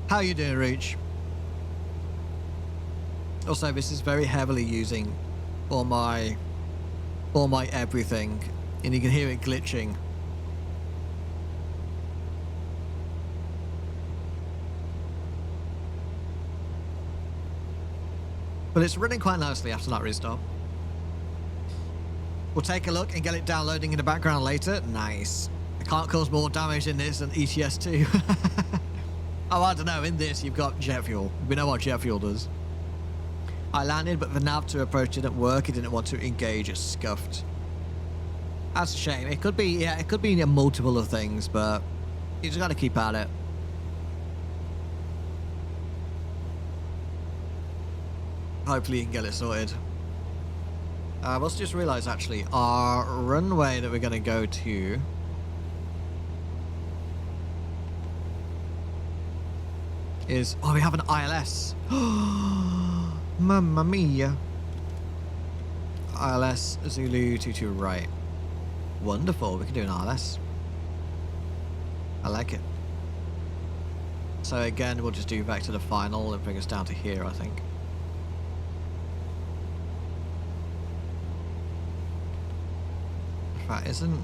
How you doing, Reach? Also, this is very heavily using all my everything, and you can hear it glitching. But it's running quite nicely after that restart. We'll take a look and get it downloading in the background later. Nice. It can't cause more damage in this than ETS2. Oh, I don't know. In this, you've got jet fuel. We know what jet fuel does. I landed, but the nav to approach didn't work. It didn't want to engage. It scuffed. That's a shame. It could be, yeah, it could be a multiple of things, but you just got to keep at it. Hopefully you can get it sorted. Let's just realize, actually, our runway that we're going to go to is... Oh, we have an ILS. Mamma mia. ILS Zulu 22 right. Wonderful. We can do an ILS. I like it. So again, we'll just do back to the final and bring us down to here, I think. If that isn't...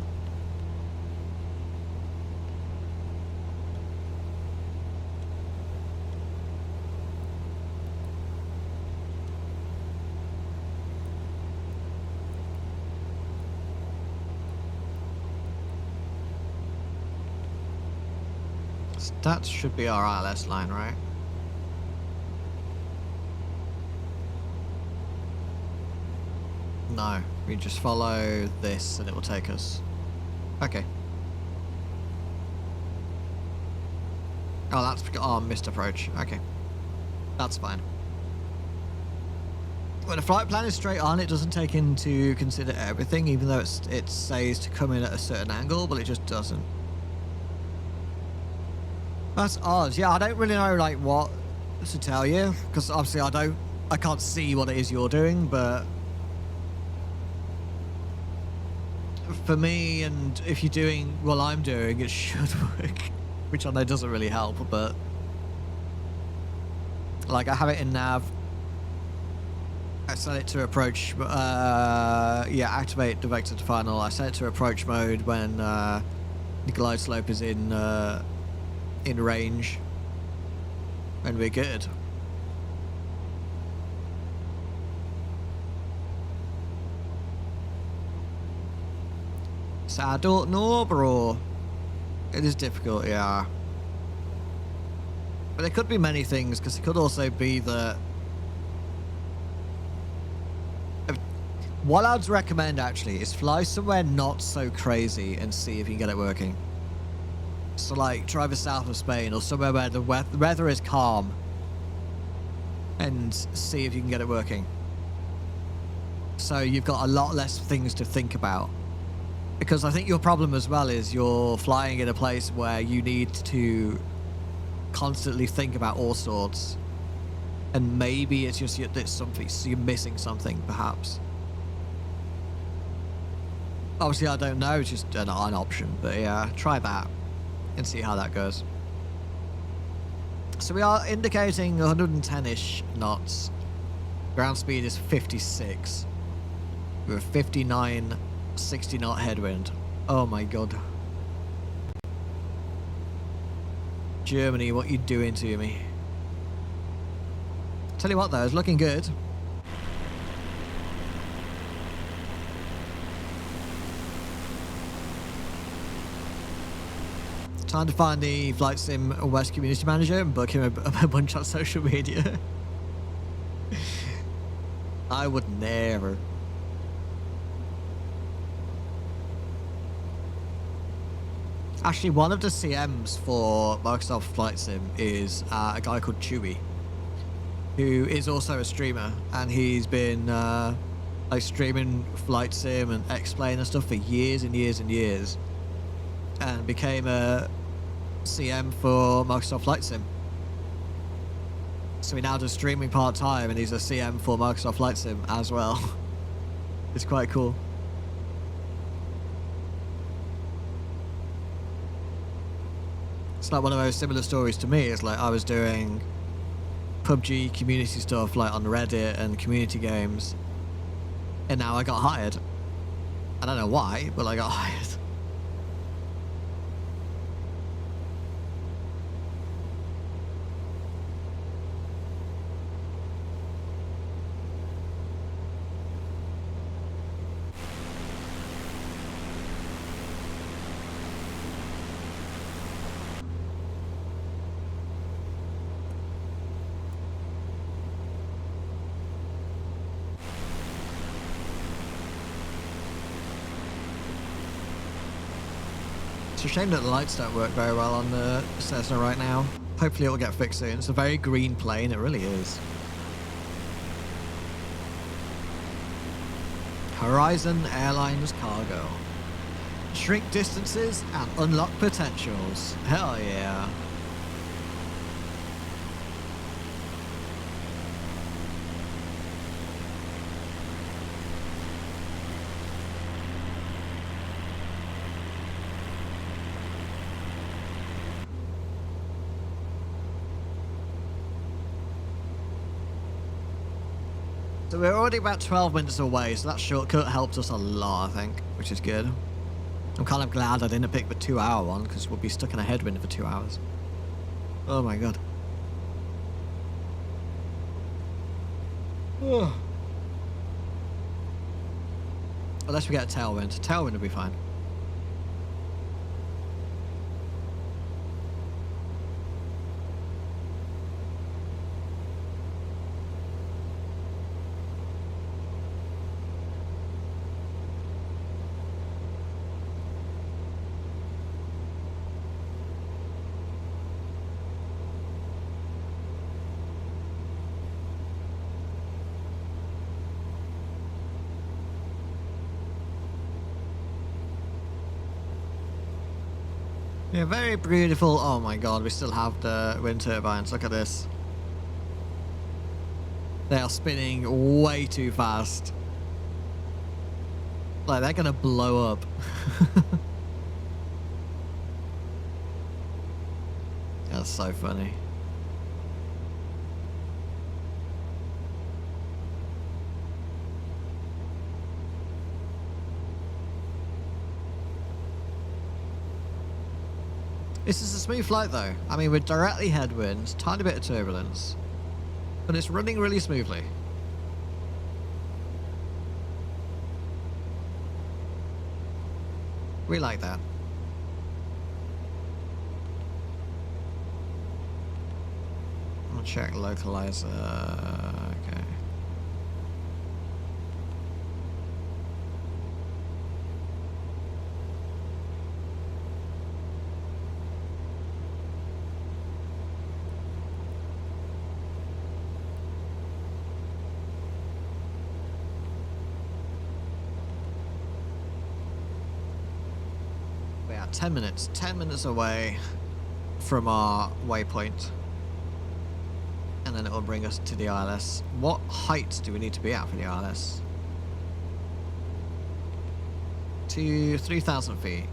That should be our ILS line, right? No, we just follow this and it will take us. Okay. Oh, that's our missed approach. Okay. That's fine. When a flight plan is straight on, it doesn't take into consider everything, even though it says to come in at a certain angle, but it just doesn't. That's odd. Yeah, I don't really know like what to tell you, because obviously I can't see what it is you're doing, but for me, and if you're doing what I'm doing, it should work, which I know doesn't really help, but like I have it in nav. I set it to approach, yeah, activate the vector to final. I set it to approach mode when the glide slope is in range, and we're good. So I don't know, bro. It is difficult, yeah. But there could be many things, because it could also be that... What I'd recommend, actually, is fly somewhere not so crazy and see if you can get it working. So like try the south of Spain or somewhere where the weather is calm, and see if you can get it working. So you've got a lot less things to think about. Because I think your problem as well is you're flying in a place where you need to constantly think about all sorts. And maybe it's just it's something, so you're missing something perhaps. Obviously I don't know, it's just an option. But yeah, try that and see how that goes. So we are indicating 110-ish knots. Ground speed is 56. With a 59, 60 knot headwind. Oh my god. Germany, what you doing to me? Tell you what though, it's looking good. Time to find the Flight Sim West community manager and book him a bunch on social media. I would never. Actually, one of the CMs for Microsoft Flight Sim is a guy called Chewy, who is also a streamer, and he's been like streaming Flight Sim and X-Plane and stuff for years and years and years, and became a CM for Microsoft Flight Sim. So he now does streaming part-time, and he's a CM for Microsoft Flight Sim as well. It's quite cool. It's like one of those similar stories to me. It's like I was doing PUBG community stuff like on Reddit and community games, and now I got hired. I don't know why, but I got hired. It's a shame that the lights don't work very well on the Cessna right now. Hopefully it'll get fixed soon. It's a very green plane, it really is. Horizon Airlines Cargo. Shrink distances and unlock potentials. Hell yeah. So we're already about 12 minutes away, so that shortcut helped us a lot, I think, which is good. I'm kind of glad I didn't pick the 2-hour one, because we'll be stuck in a headwind for 2 hours. Oh my god. Unless we get a tailwind. Tailwind will be fine. Yeah, very beautiful. Oh my god, we still have the wind turbines. Look at this. They are spinning way too fast. Like, they're gonna blow up. That's so funny. This is a smooth flight though. I mean, we're directly headwinds, tiny bit of turbulence, but it's running really smoothly. We like that. I'll check localizer. Okay. 10 minutes. 10 minutes away from our waypoint. And then it will bring us to the ILS. What height do we need to be at for the ILS? To 3,000 feet.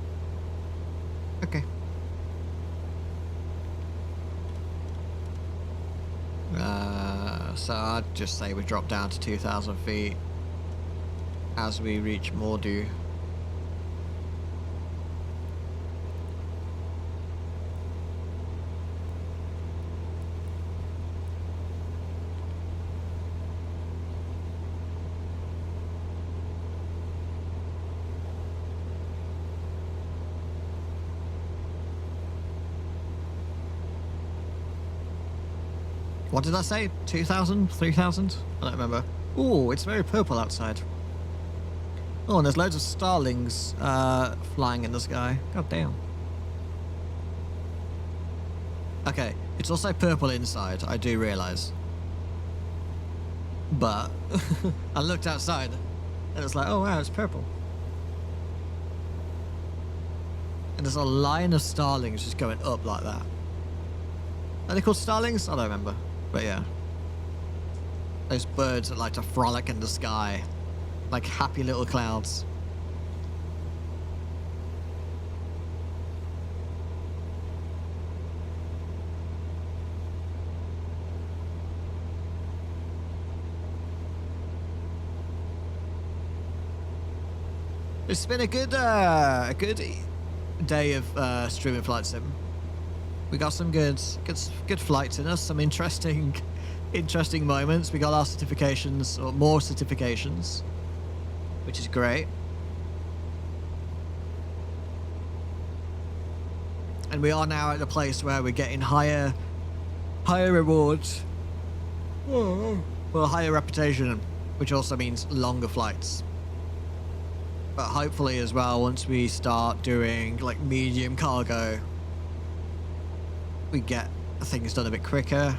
Okay. So I'd just say we drop down to 2,000 feet as we reach Mordu. What did I say? 2,000? 3,000? I don't remember. Ooh, it's very purple outside. Oh, and there's loads of starlings flying in the sky. God damn. Okay, it's also purple inside, I do realise. But I looked outside and it's like, oh wow, it's purple. And there's a line of starlings just going up like that. Are they called starlings? I don't remember. But yeah. Those birds that like to frolic in the sky. Like happy little clouds. It's been a good day of streaming Flight Sim. We got some good flights in us, some interesting moments. We got our certifications, or more certifications, which is great. And we are now at a place where we're getting higher rewards, well, higher reputation, which also means longer flights. But hopefully as well, once we start doing like medium cargo, we get things done a bit quicker.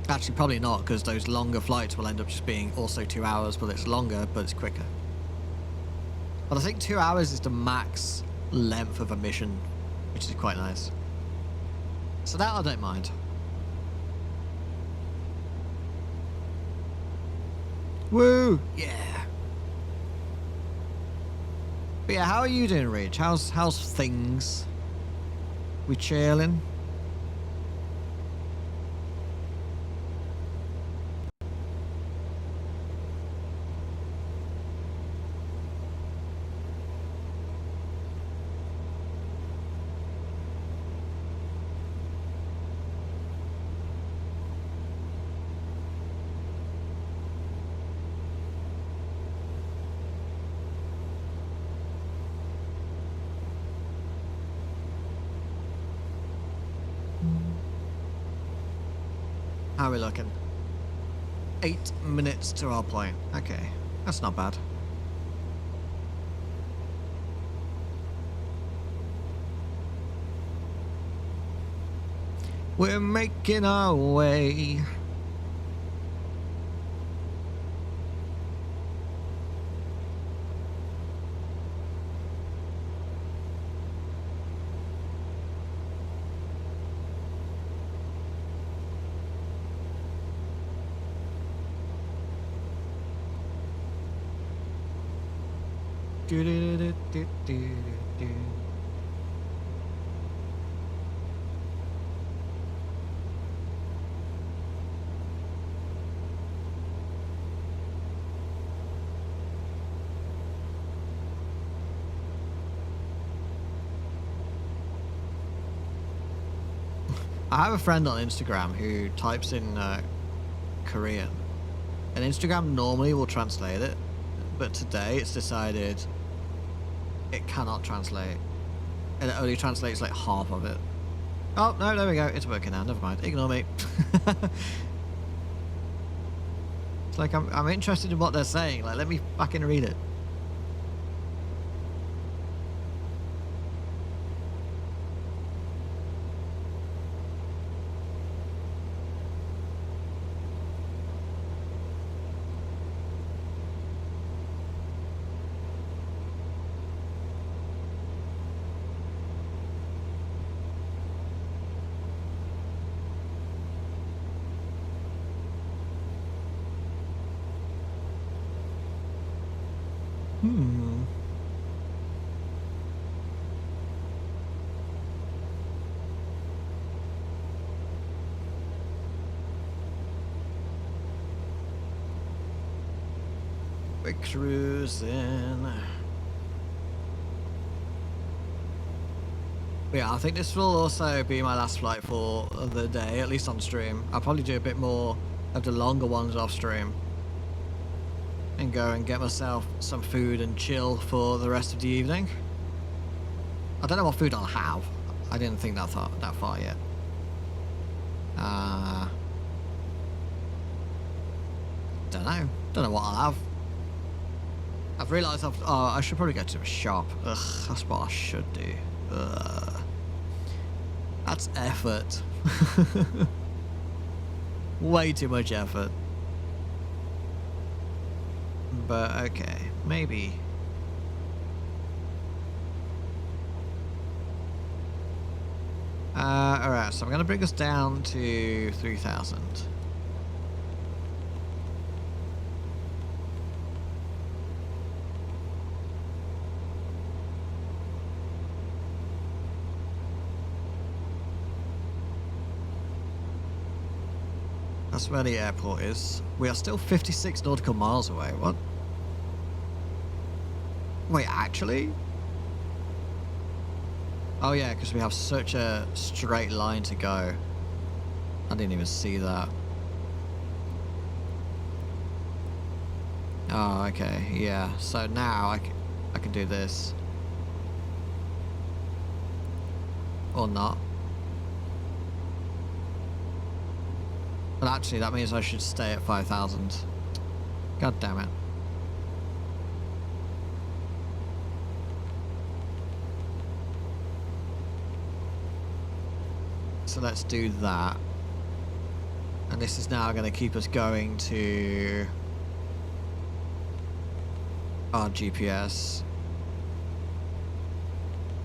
Actually, probably not, because those longer flights will end up just being also 2 hours, but it's longer, but it's quicker. But I think 2 hours is the max length of a mission, which is quite nice. So that I don't mind. Woo! Yeah! But yeah, how are you doing, Rich? How's things? We chilling? How are we looking? 8 minutes to our point. Okay, that's not bad. We're making our way. I have a friend on Instagram who types in Korean, and Instagram normally will translate it, but today it's decided it cannot translate, and it only translates like half of it. Oh no, there we go, it's working now, never mind, ignore me. It's like I'm interested in what they're saying, like let me fucking read it. We're cruising. Yeah, I think this will also be my last flight for the day, at least on stream. I'll probably do a bit more of the longer ones off stream. And go and get myself some food and chill for the rest of the evening. I don't know what food I'll have. I didn't think that far yet. Don't know what I'll have. I've realised I should probably go to a shop. Ugh, that's what I should do. Ugh. That's effort. Way too much effort. But okay, maybe. Alright, so I'm going to bring us down to 3,000. That's where the airport is. We are still 56 nautical miles away. What? Wait, actually? Oh yeah, because we have such a straight line to go. I didn't even see that. Oh, okay, yeah. So now I can do this. Or not. But actually, that means I should stay at 5,000. God damn it. So let's do that. And this is now going to keep us going to our GPS,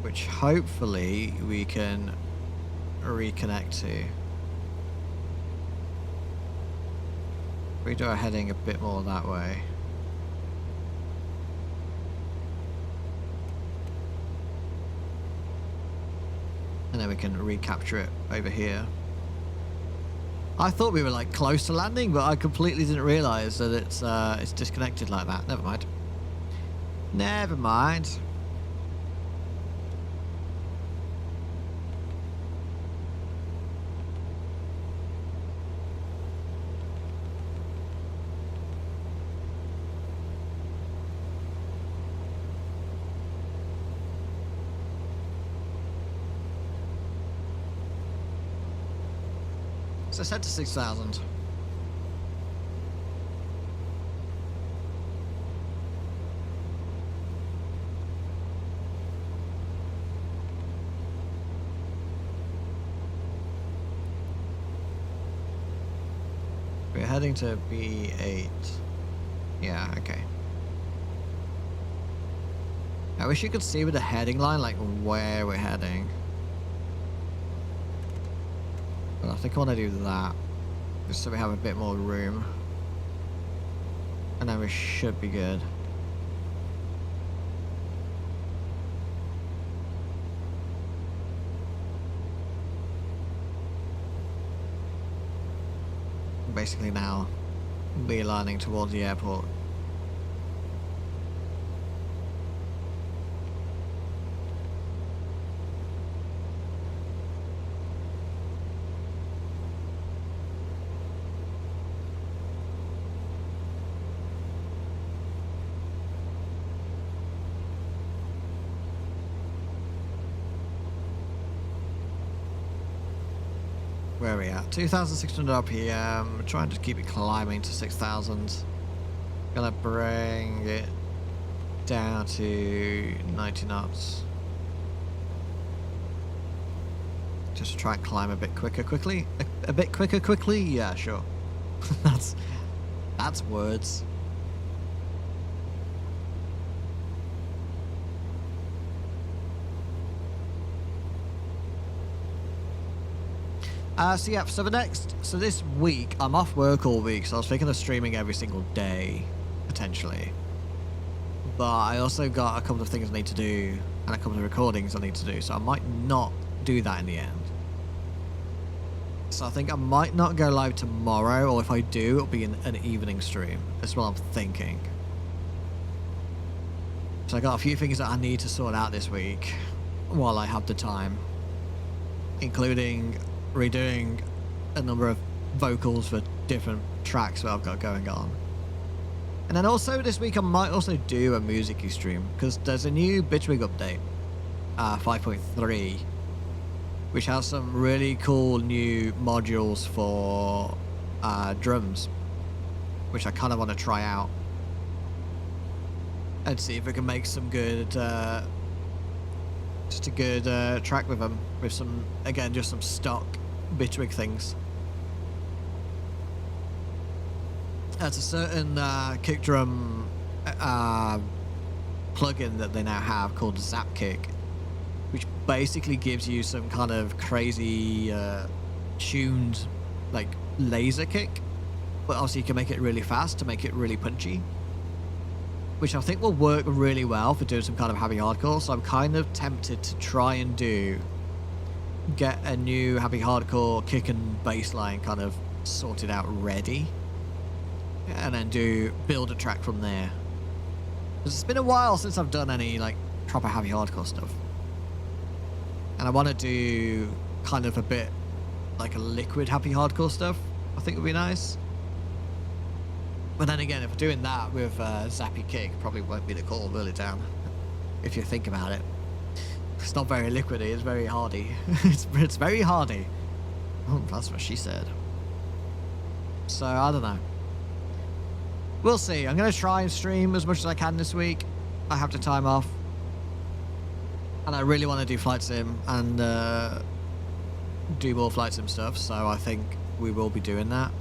which hopefully we can reconnect to. We do our heading a bit more that way. And then we can recapture it over here. I thought we were like close to landing, but I completely didn't realize that it's disconnected like that. Never mind. Never mind. So set to 6,000. We're heading to B8. Yeah, okay. I wish you could see with the heading line, like where we're heading. But I think I want to do that, just so we have a bit more room. And then we should be good. Basically now, beelining towards the airport. Where are we at? 2,600 RPM. Trying to keep it climbing to 6,000. Gonna bring it down to 90 knots. Just to try and climb a bit quicker quickly. A bit quicker quickly? Yeah, sure. That's words. So yeah, so this week, I'm off work all week, so I was thinking of streaming every single day, potentially. But I also got a couple of things I need to do, and a couple of recordings I need to do, so I might not do that in the end. So I think I might not go live tomorrow, or if I do, it'll be an evening stream. That's what I'm thinking. So I got a few things that I need to sort out this week while I have the time, including redoing a number of vocals for different tracks that I've got going on. And then also this week I might also do a music stream, because there's a new Bitwig update, 5.3, which has some really cool new modules for drums, which I kind of want to try out and see if we can make some good, just a good track with them, with some, again, just some stock Bitwig things. There's a certain kick drum plugin that they now have called Zapkick, which basically gives you some kind of crazy tuned like laser kick, but also you can make it really fast to make it really punchy, which I think will work really well for doing some kind of heavy hardcore. So I'm kind of tempted to try and get a new heavy hardcore kick and bass line kind of sorted out ready, and then build a track from there. 'Cause it's been a while since I've done any like proper heavy hardcore stuff, and I want to do kind of a bit like a liquid happy hardcore stuff. I think would be nice. But then again, if we're doing that with Zappy Kick, probably won't be the call really down. If you think about it, it's not very liquidy. It's very hardy. it's very hardy. Oh, that's what she said. So I don't know. We'll see. I'm going to try and stream as much as I can this week. I have the time off. And I really want to do Flight Sim and do more Flight Sim stuff. So I think we will be doing that.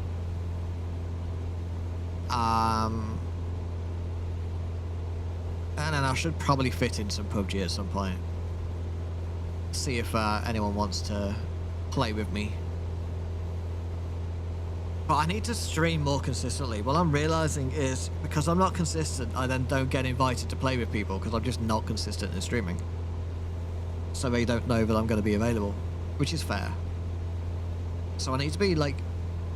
And then I should probably fit in some PUBG at some point. See if anyone wants to play with me. But I need to stream more consistently. What I'm realizing is because I'm not consistent, I then don't get invited to play with people because I'm just not consistent in streaming. So they don't know that I'm going to be available, which is fair. So I need to be like,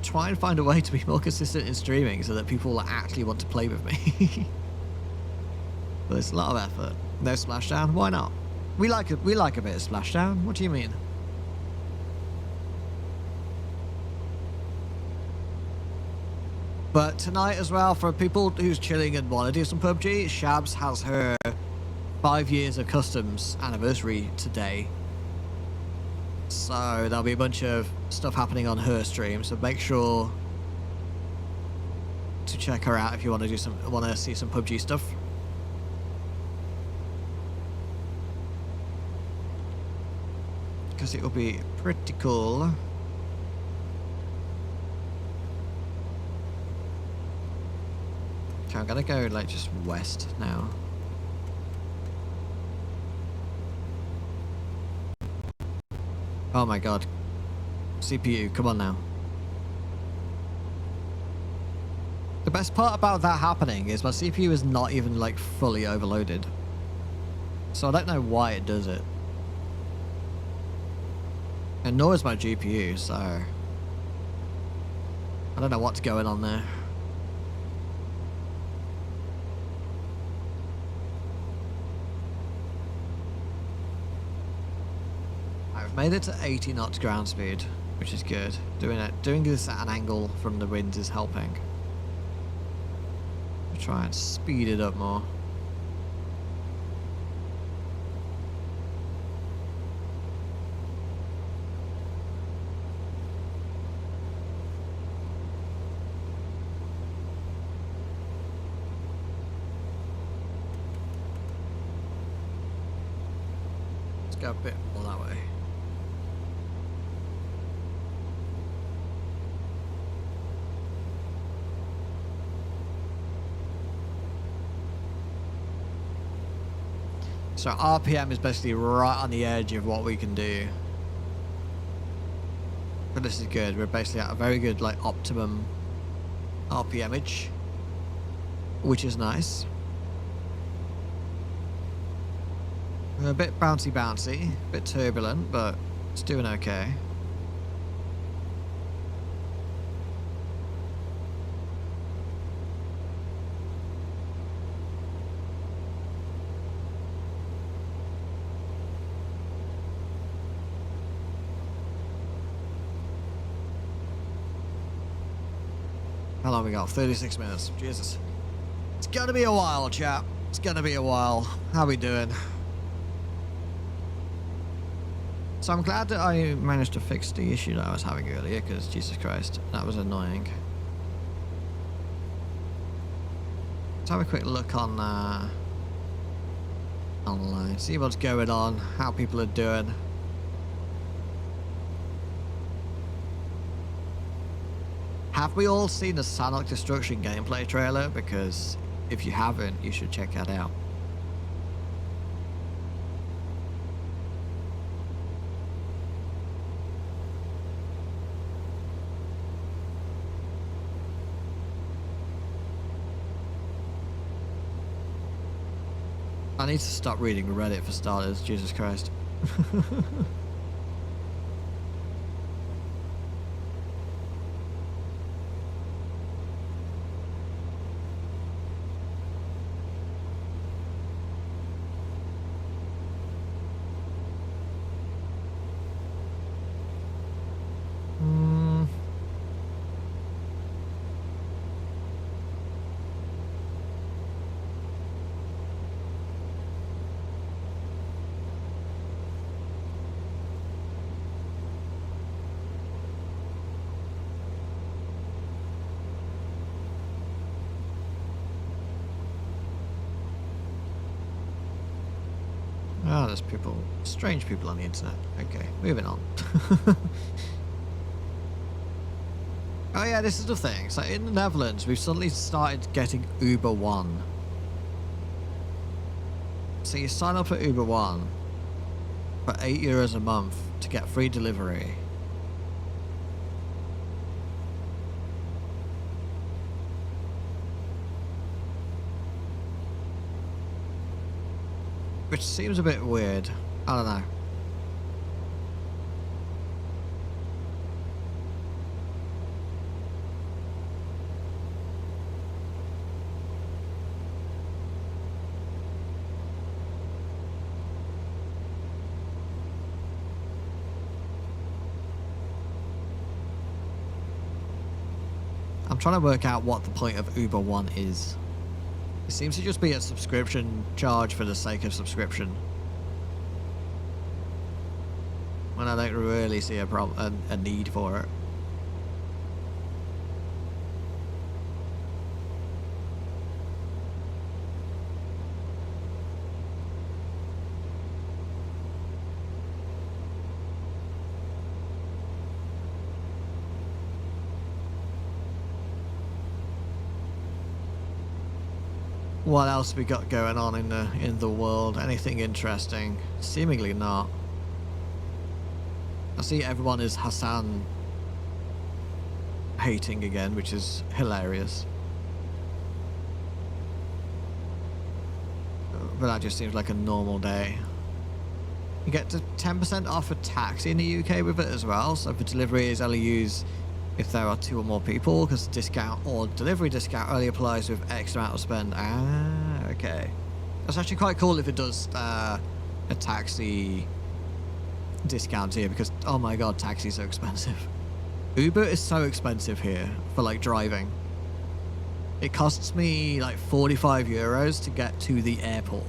try and find a way to be more consistent in streaming so that people actually want to play with me. But it's a lot of effort. No Splashdown? Why not? We like a bit of Splashdown. What do you mean? But tonight as well, for people who's chilling and want to do some PUBG, Shabs has her 5 years of customs anniversary today. So there'll be a bunch of stuff happening on her stream. So make sure to check her out if you want to see some PUBG stuff. Because it will be pretty cool. Okay, I'm gonna go like just west now. Oh my god. CPU, come on now. The best part about that happening is my CPU is not even like fully overloaded. So I don't know why it does it. And nor is my GPU, so I don't know what's going on there. I've made it to 80 knots ground speed, which is good. Doing this at an angle from the wind is helping. I'll try and speed it up more. Go a bit more that way. So RPM is basically right on the edge of what we can do. But this is good. We're basically at a very good like optimum RPMage, which is nice. We're a bit bouncy, a bit turbulent, but it's doing okay. How long we got? 36 minutes. Jesus. It's gonna be a while, chap. It's gonna be a while. How we doing? So I'm glad that I managed to fix the issue that I was having earlier, because Jesus Christ, that was annoying. Let's have a quick look on online, see what's going on, how people are doing. Have we all seen the Sanhok Destruction gameplay trailer? Because if you haven't, you should check that out. I need to stop reading Reddit for starters, Jesus Christ. Oh, there's people, strange people on the internet. Okay, moving on. Oh yeah, this is the thing. So in the Netherlands, we've suddenly started getting Uber One. So you sign up for Uber One for €8 a month to get free delivery. Which seems a bit weird. I don't know. I'm trying to work out what the point of Uber One is. It seems to just be a subscription charge for the sake of subscription. When I don't really see a need for it. What else we got going on in the world? Anything interesting? Seemingly not. I see everyone is Hassan hating again, which is hilarious. But that just seems like a normal day. You get to 10% off a taxi in the UK with it as well. So for deliveries, only use if there are 2 or more people, because the discount or delivery discount only applies with X amount of spend. Ah, okay. That's actually quite cool if it does a taxi discount here, because oh my god, taxis are expensive. Uber is so expensive here for like driving. It costs me like €45 to get to the airport,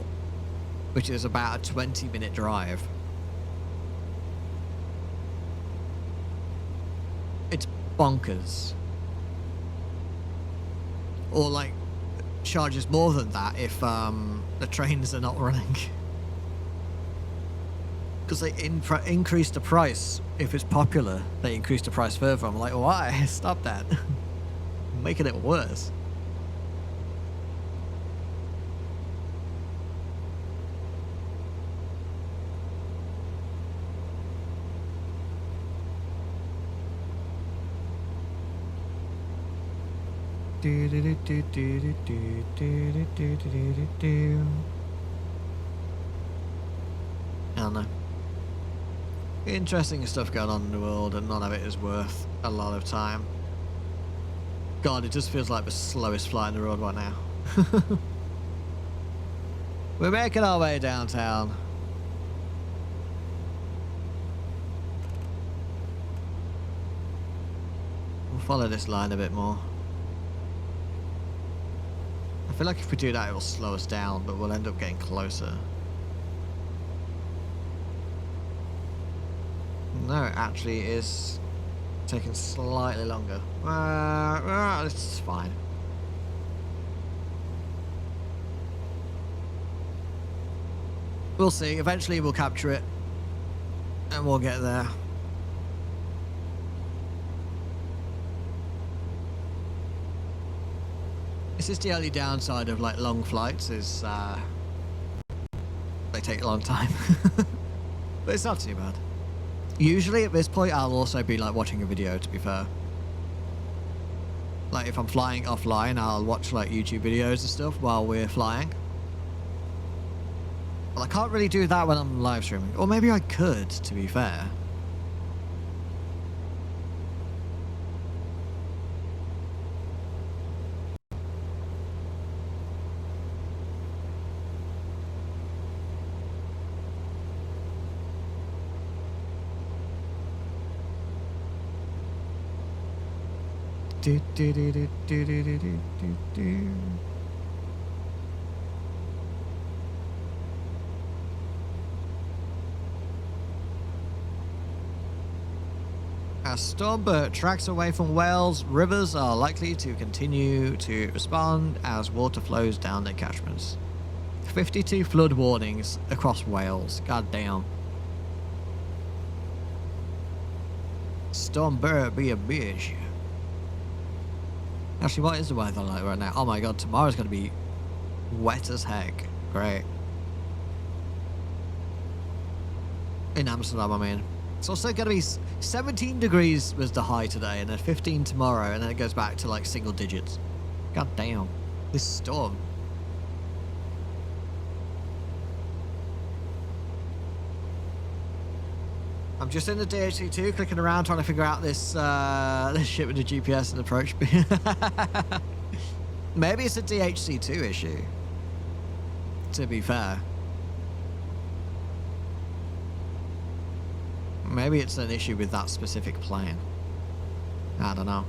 which is about a 20-minute drive. It's bonkers. Or like charges more than that if the trains are not running. Because they increase the price. If it's popular, they increase the price further. I'm like, why? Stop that. Making it worse. I don't know. Interesting stuff going on in the world, and none of it is worth a lot of time. God, it just feels like the slowest flight in the world right now. We're making our way downtown. We'll follow this line a bit more. feel like if we do that, it will slow us down, but we'll end up getting closer. No, it actually is taking slightly longer. This is fine. We'll see. Eventually we'll capture it. And we'll get there. This is the only downside of like long flights is they take a long time. But it's not too bad. Usually at this point I'll also be like watching a video, to be fair. Like if I'm flying offline, I'll watch like YouTube videos and stuff while we're flying. Well, I can't really do that when I'm live streaming. Or maybe I could, to be fair. Do, do, do, do, do, do, do, do, do. As Stormbird tracks away from Wales, rivers are likely to continue to respond as water flows down their catchments. 52 flood warnings across Wales. God damn. Stormbird be a bitch. Actually, what is the weather like right now? Oh my god, tomorrow's going to be wet as heck. Great. In Amsterdam, I mean. It's also going to be 17 degrees was the high today, and then 15 tomorrow, and then it goes back to like single digits. God damn. This storm. I'm just in the DHC2 clicking around trying to figure out this this shit with the GPS and approach. Maybe it's a DHC2 issue, to be fair. Maybe it's an issue with that specific plane. I don't know.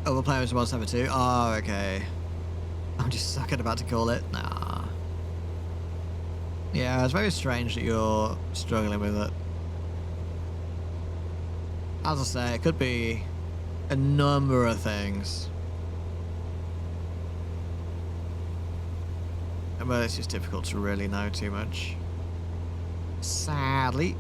Overplay was 172. Oh, okay. I'm just sucking about to call it. Nah. Yeah, it's very strange that you're struggling with it. As I say, it could be a number of things. But it's just difficult to really know too much. Sadly.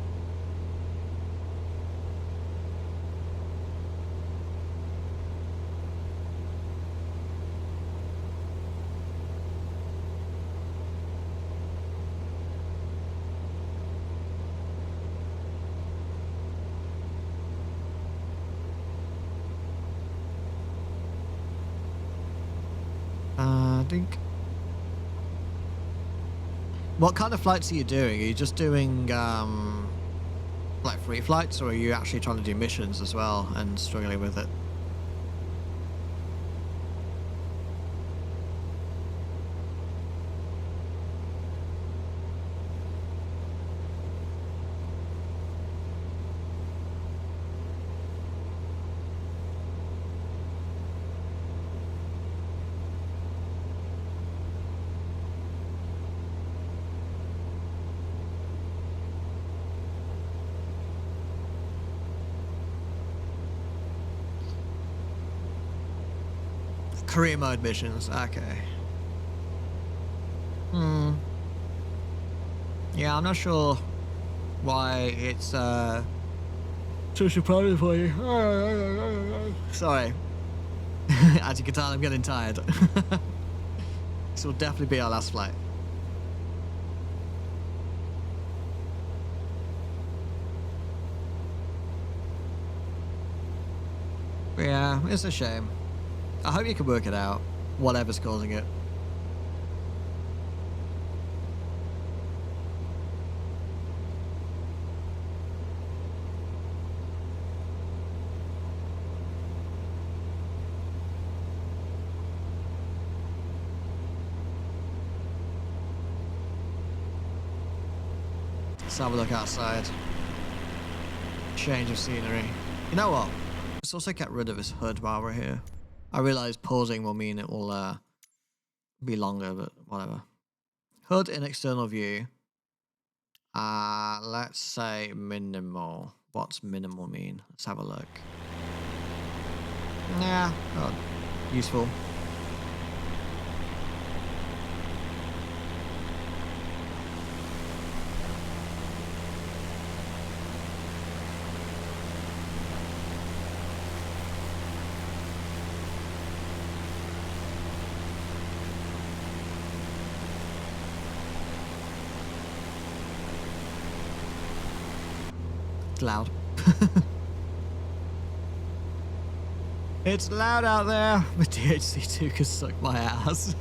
What kind of flights are you doing? Are you just doing like free flights, or are you actually trying to do missions as well and struggling with it? Career mode missions, okay. Yeah, I'm not sure why it's so surprising for you. Sorry. As you can tell, I'm getting tired. This will definitely be our last flight. Yeah, it's a shame. I hope you can work it out, whatever's causing it. Let's have a look outside. Change of scenery. You know what? Let's also get rid of this hood while we're here. I realise pausing will mean it will be longer, but whatever. Hood in external view. Let's say minimal. What's minimal mean? Let's have a look. Yeah, oh, useful. It's loud. It's loud out there, but DHC2 can suck my ass.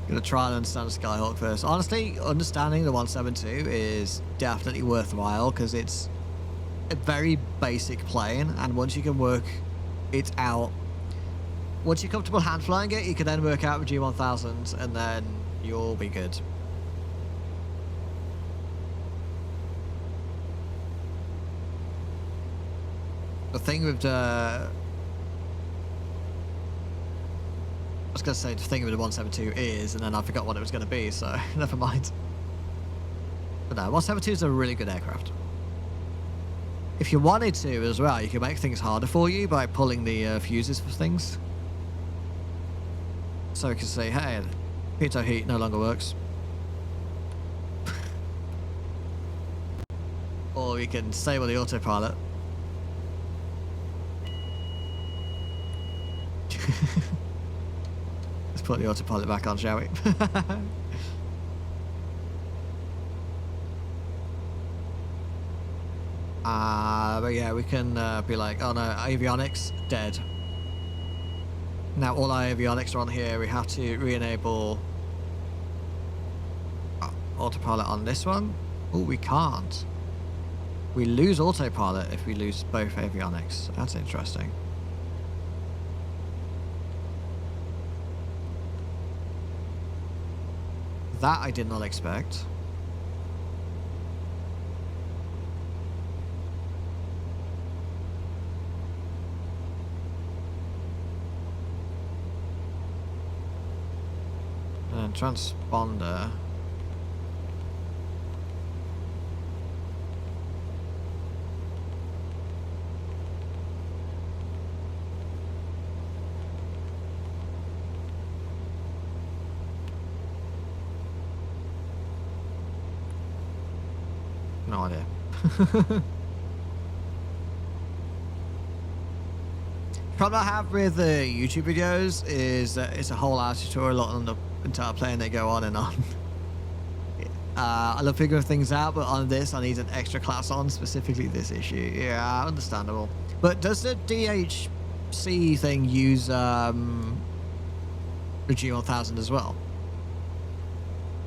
Gonna try and understand Skyhawk first. Honestly, understanding the 172 is definitely worthwhile because it's a very basic plane, and once you can work it out, once you're comfortable hand flying it, you can then work out with G1000 and then you'll be good. The thing with the... I was going to say the thing with the 172 is, and then I forgot what it was going to be, so never mind. But no, 172 is a really good aircraft. If you wanted to as well, you can make things harder for you by pulling the fuses for things. So we can say, hey, pitot heat no longer works. Or we can disable the autopilot. Let's put the autopilot back on, shall we? But yeah, we can be like, oh no, avionics, dead. Now all our avionics are on here. We have to re-enable autopilot on this one. Oh, we can't. We lose autopilot if we lose both avionics. That's interesting. That I did not expect. And transponder. No idea. Problem I have with YouTube videos is that it's a whole hour tutorial on the entire plane they go on and on. I love figuring things out, but on this I need an extra class on, specifically this issue. Yeah, understandable. But does the DHC thing use the G1000 as well?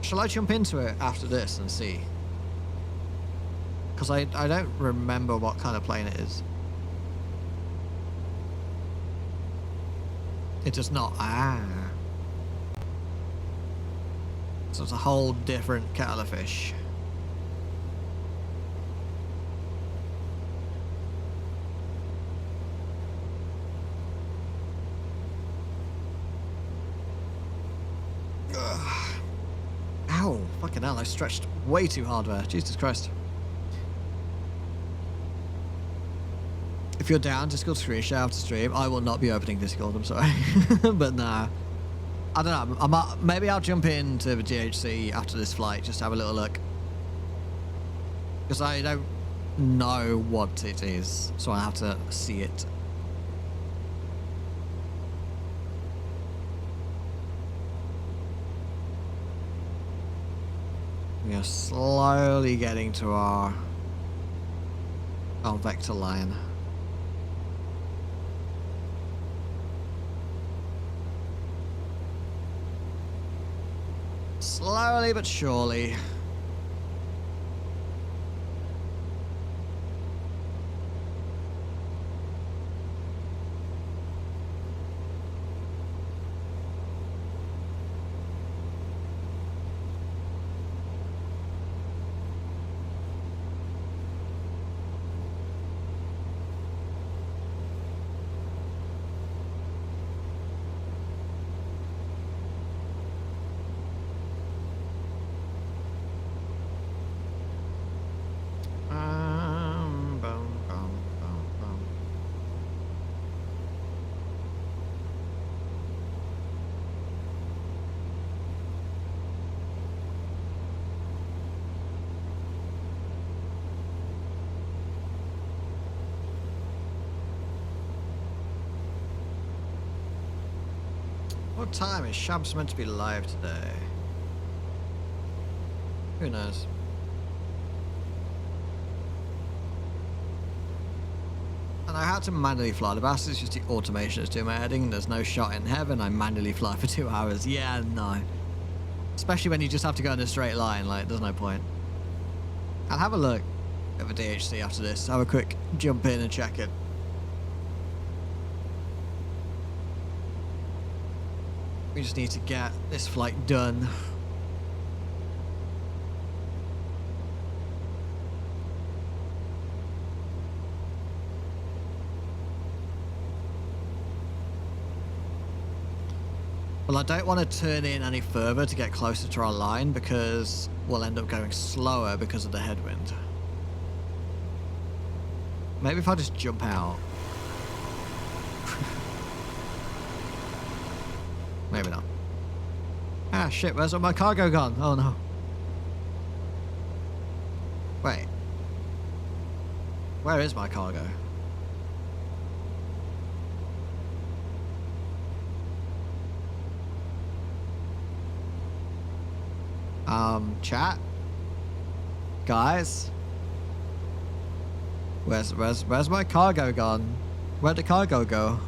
Shall I jump into it after this and see? Because I don't remember what kind of plane it is. It does not. Ah. So it's a whole different kettle of fish. Ugh. Ow. Fucking hell, I stretched way too hard there. Jesus Christ. If you're down, Discord screen share after stream. I will not be opening Discord, I'm sorry. But nah. I don't know. Maybe I'll jump into the DHC after this flight, just to have a little look. Because I don't know what it is, so I have to see it. We are slowly getting to our vector line. Slowly but surely. What time is Shamps meant to be live today? Who knows? And I had to manually fly. The bastard is just the automation that's doing my editing. There's no shot in heaven. I manually fly for 2 hours. Yeah, no. Especially when you just have to go in a straight line. Like, there's no point. I'll have a look at the DHC after this. Have a quick jump in and check it. We just need to get this flight done. Well, I don't want to turn in any further to get closer to our line because we'll end up going slower because of the headwind. Maybe if I just jump out. Maybe not. Ah, shit, where's all my cargo gone? Oh, no. Wait. Where is my cargo? Chat? Guys? Where's my cargo gone? Where'd the cargo go?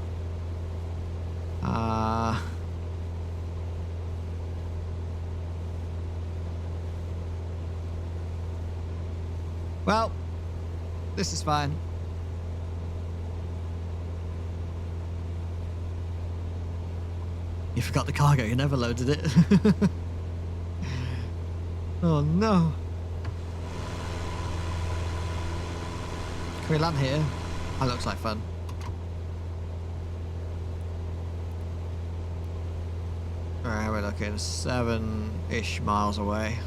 Well, this is fine. You forgot the cargo, you never loaded it. Oh no. Can we land here? That looks like fun. Alright, we're looking 7-ish miles away.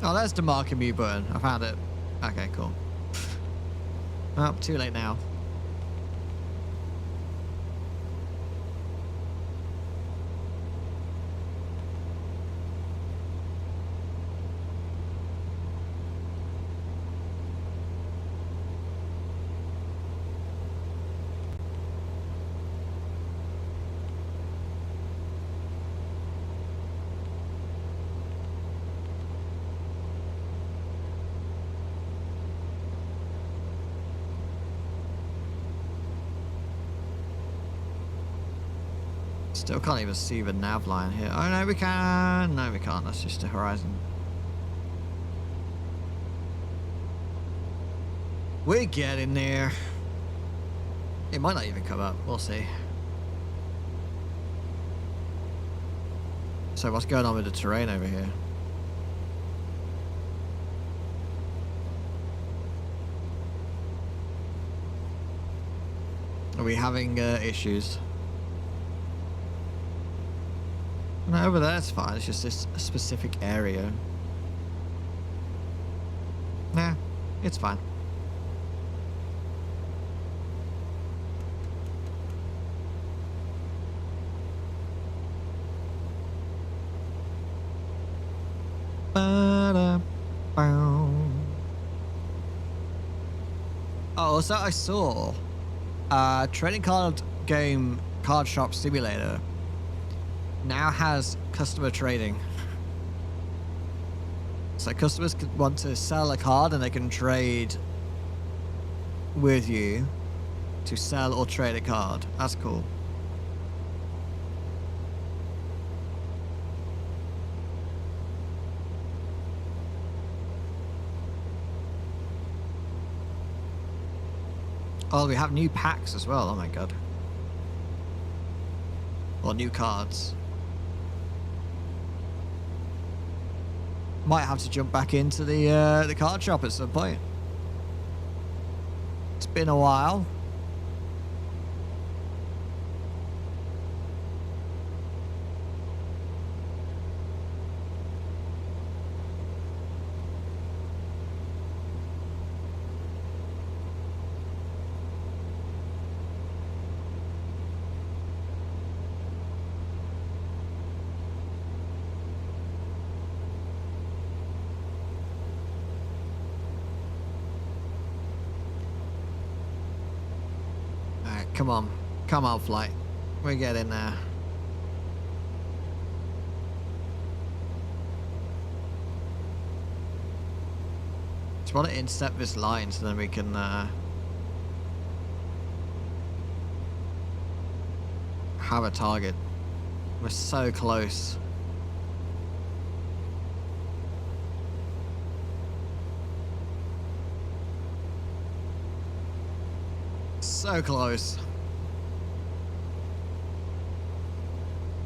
Oh, there's the marking mute button. I found it. Okay, cool. Oh, too late now. Still can't even see the nav line here. Oh, no, we can. No, we can't. That's just the horizon. We're getting there. It might not even come up. We'll see. So what's going on with the terrain over here? Are we having issues? No, over there it's fine. It's just this specific area. Nah, it's fine. Oh, so I saw trading card game Card Shop Simulator now has customer trading. So customers want to sell a card and they can trade with you to sell or trade a card. That's cool. Oh, we have new packs as well. Oh my god. Or new cards. Might have to jump back into the card shop at some point. It's been a while. Come on. Come on, flight. We're getting there. Just want to intercept this line so then we can have a target. We're so close. So close.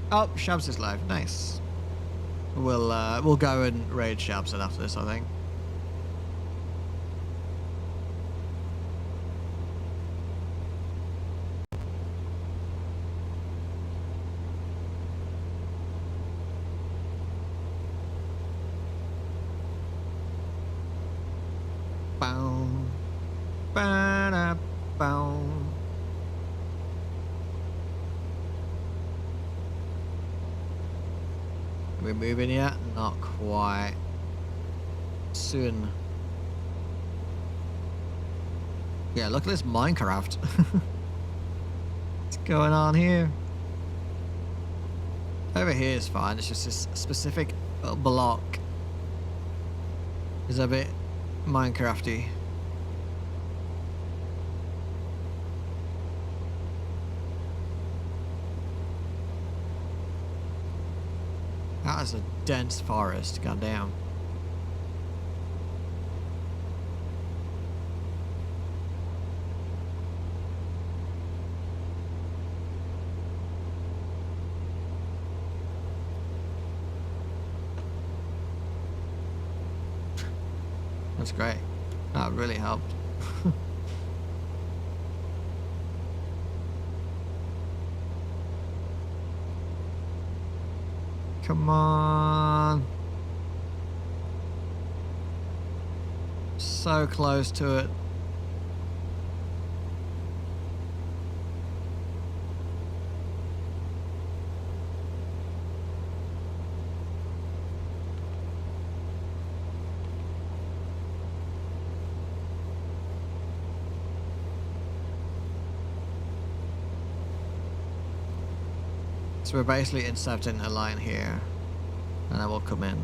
Oh, Shabs is live. Nice. We'll go and raid Shabs after this, I think. Bow. Ba-da, bow. Are we moving yet? Not quite. Soon. Yeah, look at this Minecraft. What's going on here? Over here is fine. It's just this specific block is a bit Minecrafty. That is a dense forest, goddamn. That's great. That really helped. Come on. So close to it. So we're basically intercepting a line here, and then we'll come in.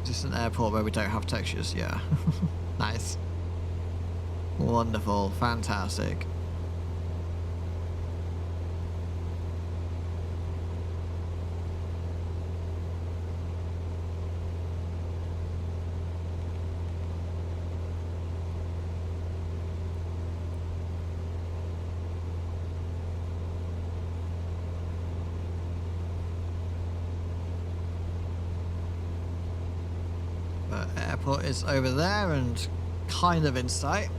Is this an airport where we don't have textures? Yeah. Nice. Wonderful. Fantastic. Airport is over there and kind of in sight.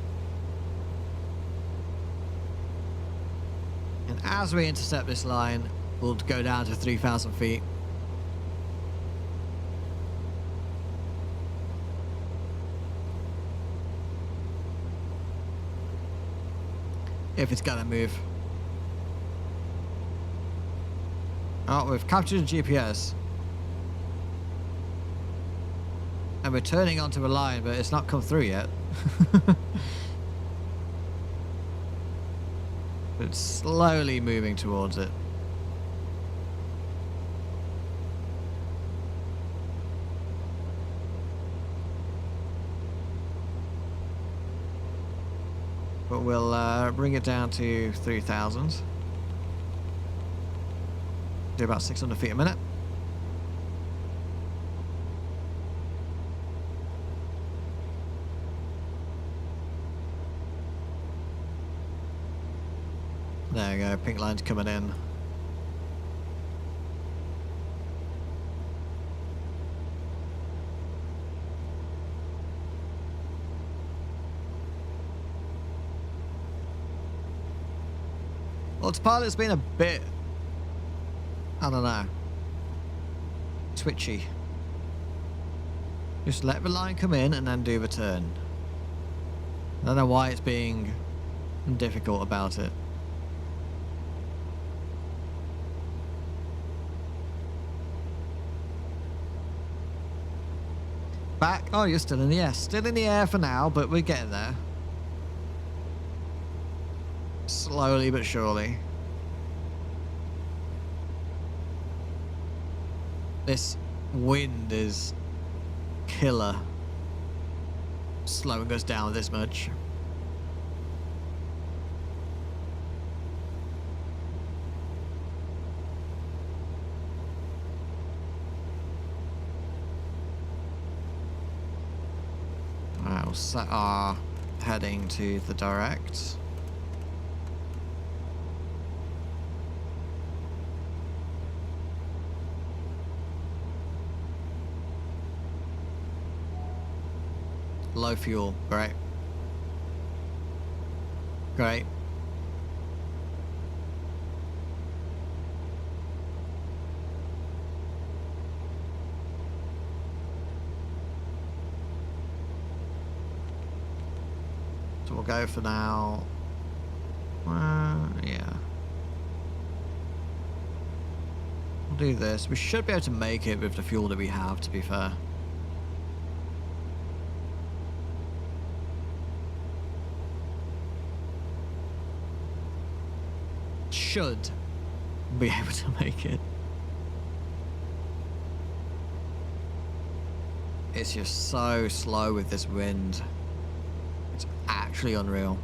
And as we intercept this line, we'll go down to 3,000 feet. If it's gonna move. Oh, we've captured a GPS. And we're turning onto a line, but it's not come through yet. It's slowly moving towards it. But we'll bring it down to 3,000. Do about 600 feet a minute. There we go, pink line's coming in. Autopilot's been a bit, I don't know, twitchy. Just let the line come in and then do the turn. I don't know why it's being difficult about it. Back. Oh, you're still in the air. Still in the air for now, but we're getting there. Slowly but surely. This wind is killer. Slowing us down this much. Alright, we'll set our heading to the direct. Low fuel, great. Great. So we'll go for now. Yeah. We'll do this. We should be able to make it with the fuel that we have, to be fair. Should be able to make it. It's just so slow with this wind. It's actually unreal.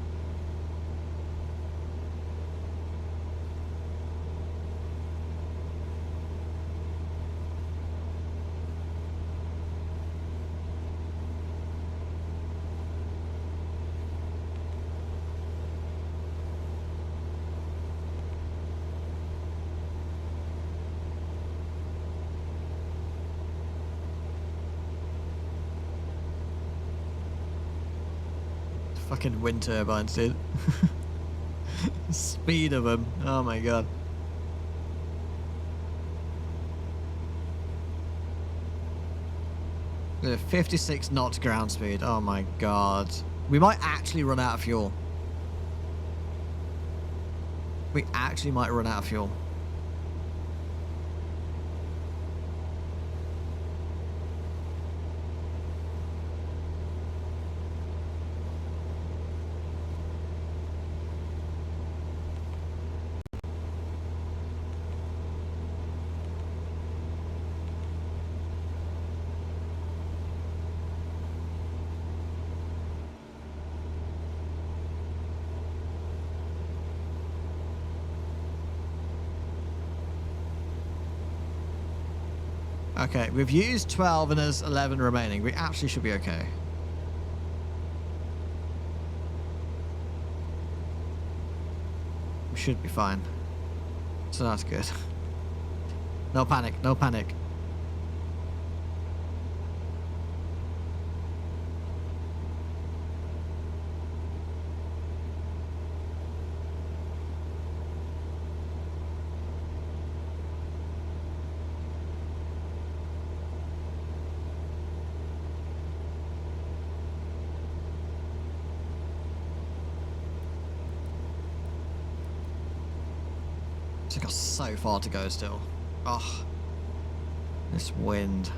Fucking wind turbines, dude. Speed of them. Oh my god. The 56 knots ground speed. Oh my god. We might actually run out of fuel. We actually might run out of fuel. Okay, we've used 12 and there's 11 remaining. We actually should be okay. We should be fine. So that's good. No panic, no panic. It's got so far to go still. Oh, this wind.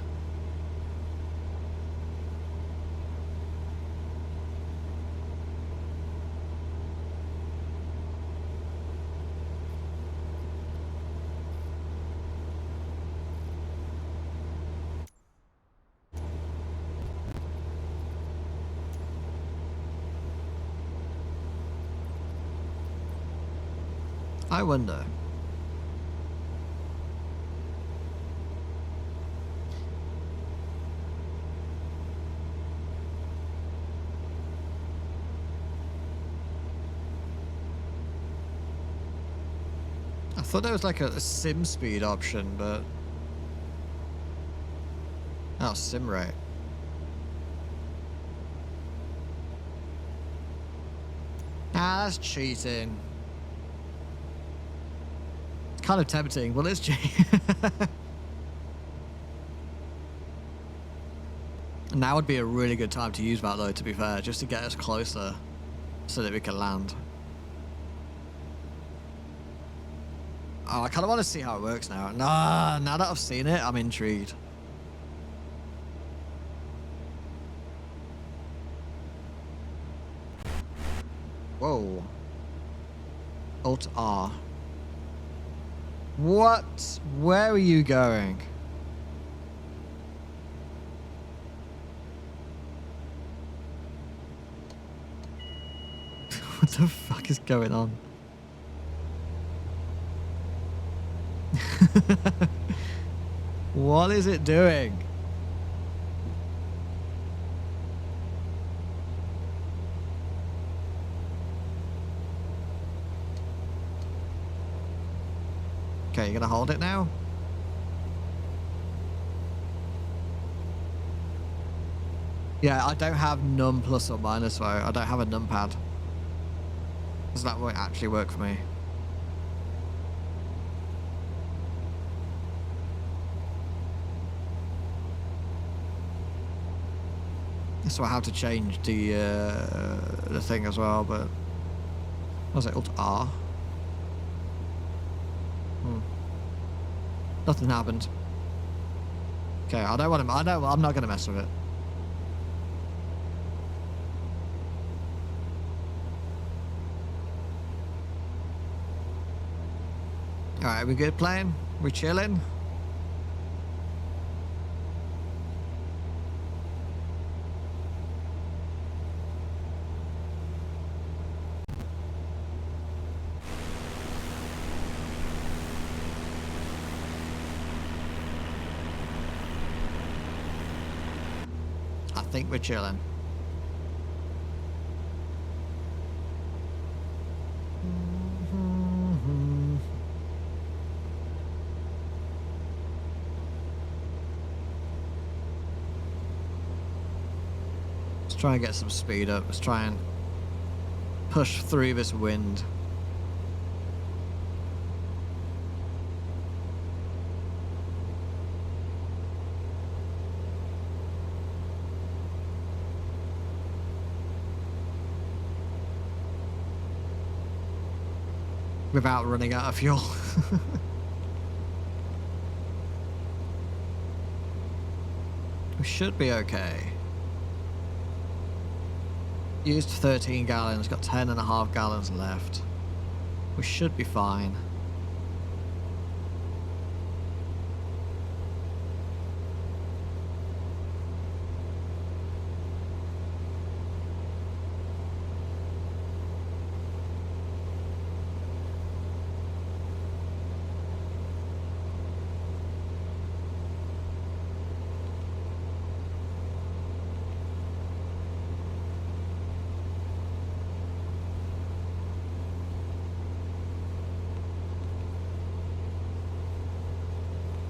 I wonder. I thought there was like a sim speed option, but... Oh, sim rate. Ah, that's cheating. It's kind of tempting. Well, it's cheating. Now would be a really good time to use that though, to be fair, just to get us closer so that we can land. Oh, I kind of want to see how it works now. Nah, now that I've seen it, I'm intrigued. Whoa. Alt R. What? Where are you going? What the fuck is going on? What is it doing? Okay, you're gonna hold it now? Yeah, I don't have num plus or minus, so I don't have a numpad. So that won't actually work for me. So I have to change the thing as well, but what was it? Alt R. Nothing happened. Okay, I don't want to. I'm not gonna mess with it. All right, we good playing? We chilling? I think we're chilling. Let's try and get some speed up. Let's try and push through this wind. Without running out of fuel. We should be okay. Used 13 gallons, got 10.5 gallons left. We should be fine.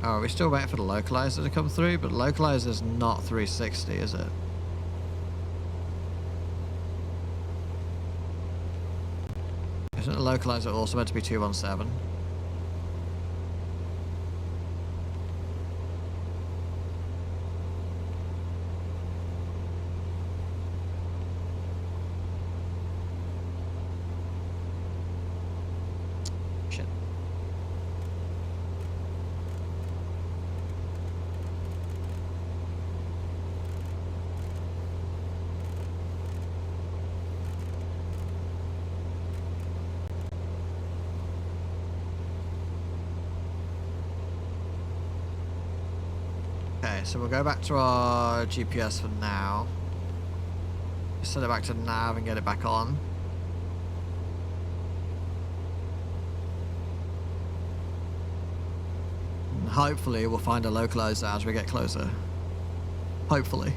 Oh, we're still waiting for the localizer to come through, but localizer's not 360, is it? Isn't the localizer also meant to be 217? Shit. Okay, so we'll go back to our GPS for now. Set it back to nav and get it back on. And hopefully we'll find a localizer as we get closer. Hopefully.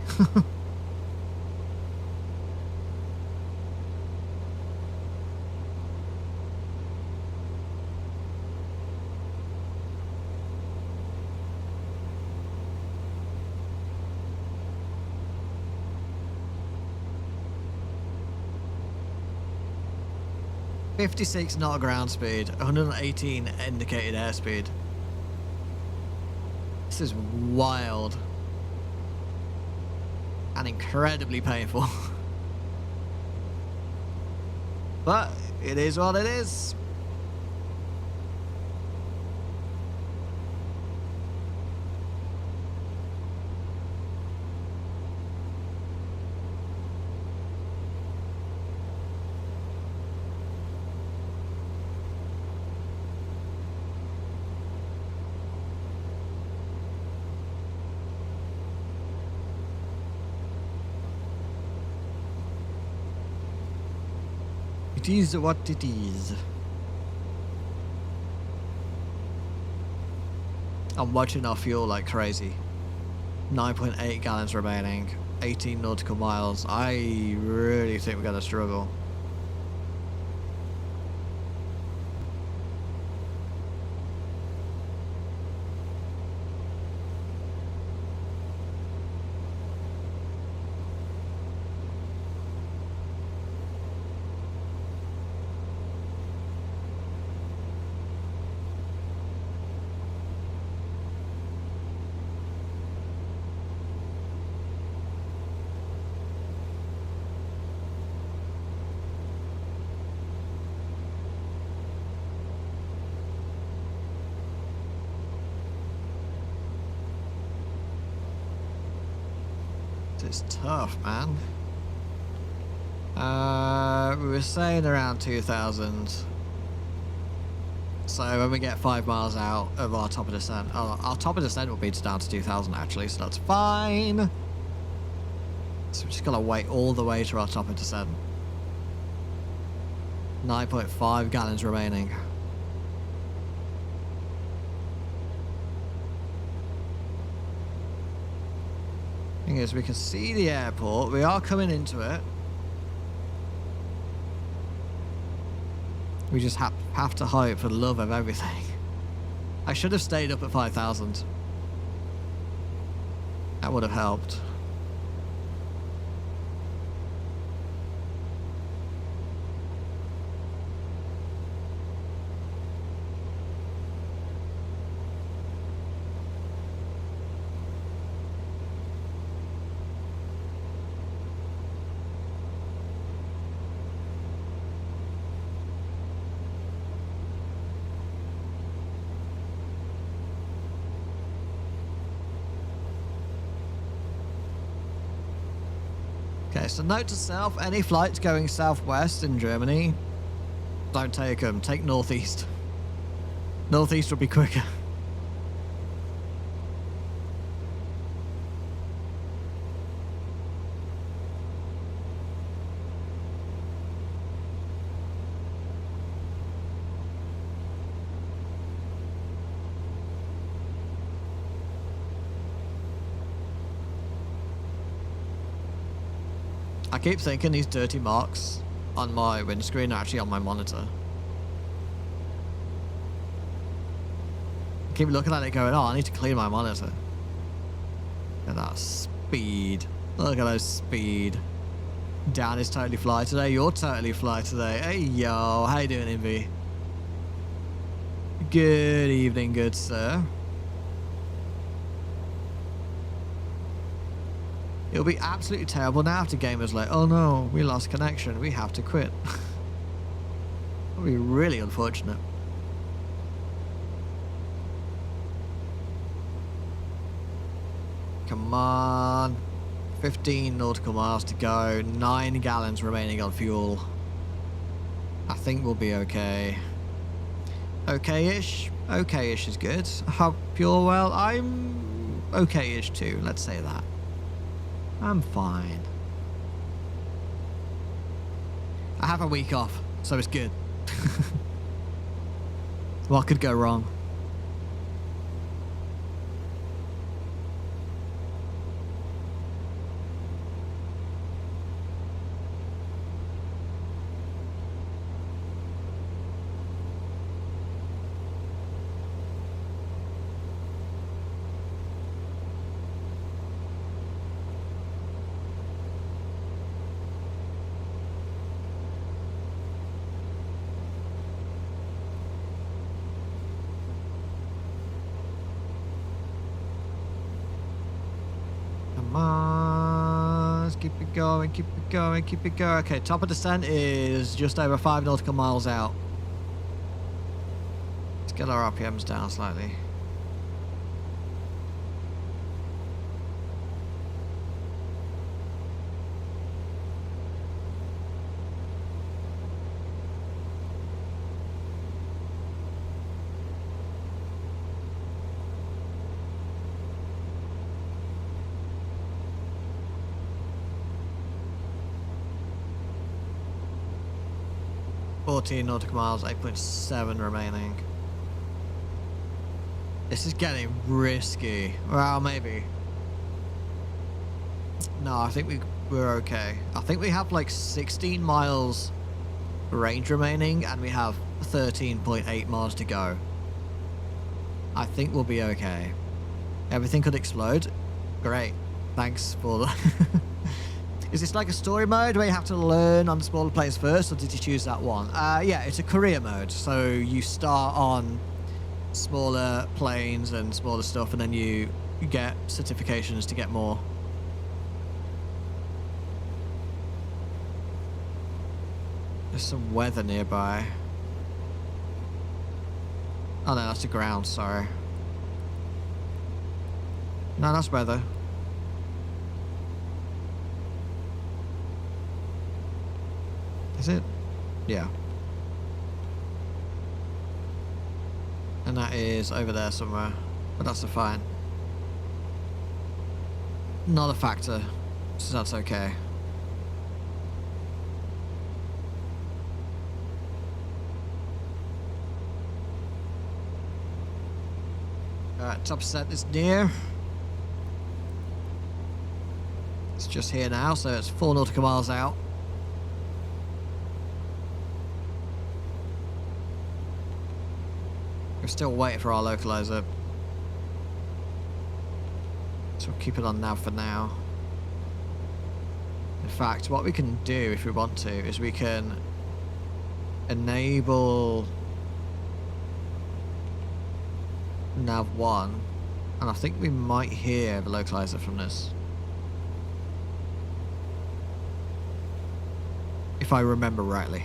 .56 knot ground speed, 118 indicated airspeed. This is wild. And incredibly painful. But it is what it is. It is what it is. I'm watching our fuel like crazy. 9.8 gallons remaining. 18 nautical miles. I really think we're going to struggle. It's tough, man. We were saying around 2,000. So when we get 5 miles out of our top of descent, our top of descent will be down to 2,000 actually, so that's fine. So we're just gonna wait all the way to our top of descent. 9.5 gallons remaining. Thing is, we can see the airport. We are coming into it. We just have to hope for the love of everything. I should have stayed up at 5,000. That would have helped. Okay, so note to self, any flights going southwest in Germany, don't take them. Take northeast. Northeast will be quicker. I keep thinking these dirty marks on my windscreen are actually on my monitor. I keep looking at it going, oh, I need to clean my monitor. Look at that speed. Look at that speed. Dan is totally fly today. You're totally fly today. Hey, yo. How you doing, Envy? Good evening, good sir. It'll be absolutely terrible now after gamers like, oh no, we lost connection, we have to quit. It'll be really unfortunate. Come on. 15 nautical miles to go, 9 gallons remaining on fuel. I think we'll be okay. Okay-ish? Okay-ish is good. I hope you're well. I'm okay-ish too, let's say that. I'm fine. I have a week off, so it's good. What could go wrong? Come on, let's keep it going, keep it going, keep it going. Okay, top of descent is just over 5 nautical miles out. Let's get our RPMs down slightly. 14 nautical miles, 8.7 remaining. This is getting risky. Well, maybe. No, I think we're okay. I think we have like 16 miles range remaining, and we have 13.8 miles to go. I think we'll be okay. Everything could explode. Great. Thanks for the... Is this like a story mode where you have to learn on smaller planes first, or did you choose that one? Yeah, it's a career mode. So you start on smaller planes and smaller stuff, and then you get certifications to get more. There's some weather nearby. Oh no, that's the ground, sorry. No, that's weather. Is it? Yeah. And that is over there somewhere. But that's fine. Not a factor. So that's okay. Alright, top set is near. It's just here now, so it's 4 nautical miles out. We're still waiting for our localizer. So we'll keep it on nav for now. In fact, what we can do if we want to is we can enable nav 1, and I think we might hear the localizer from this. If I remember rightly.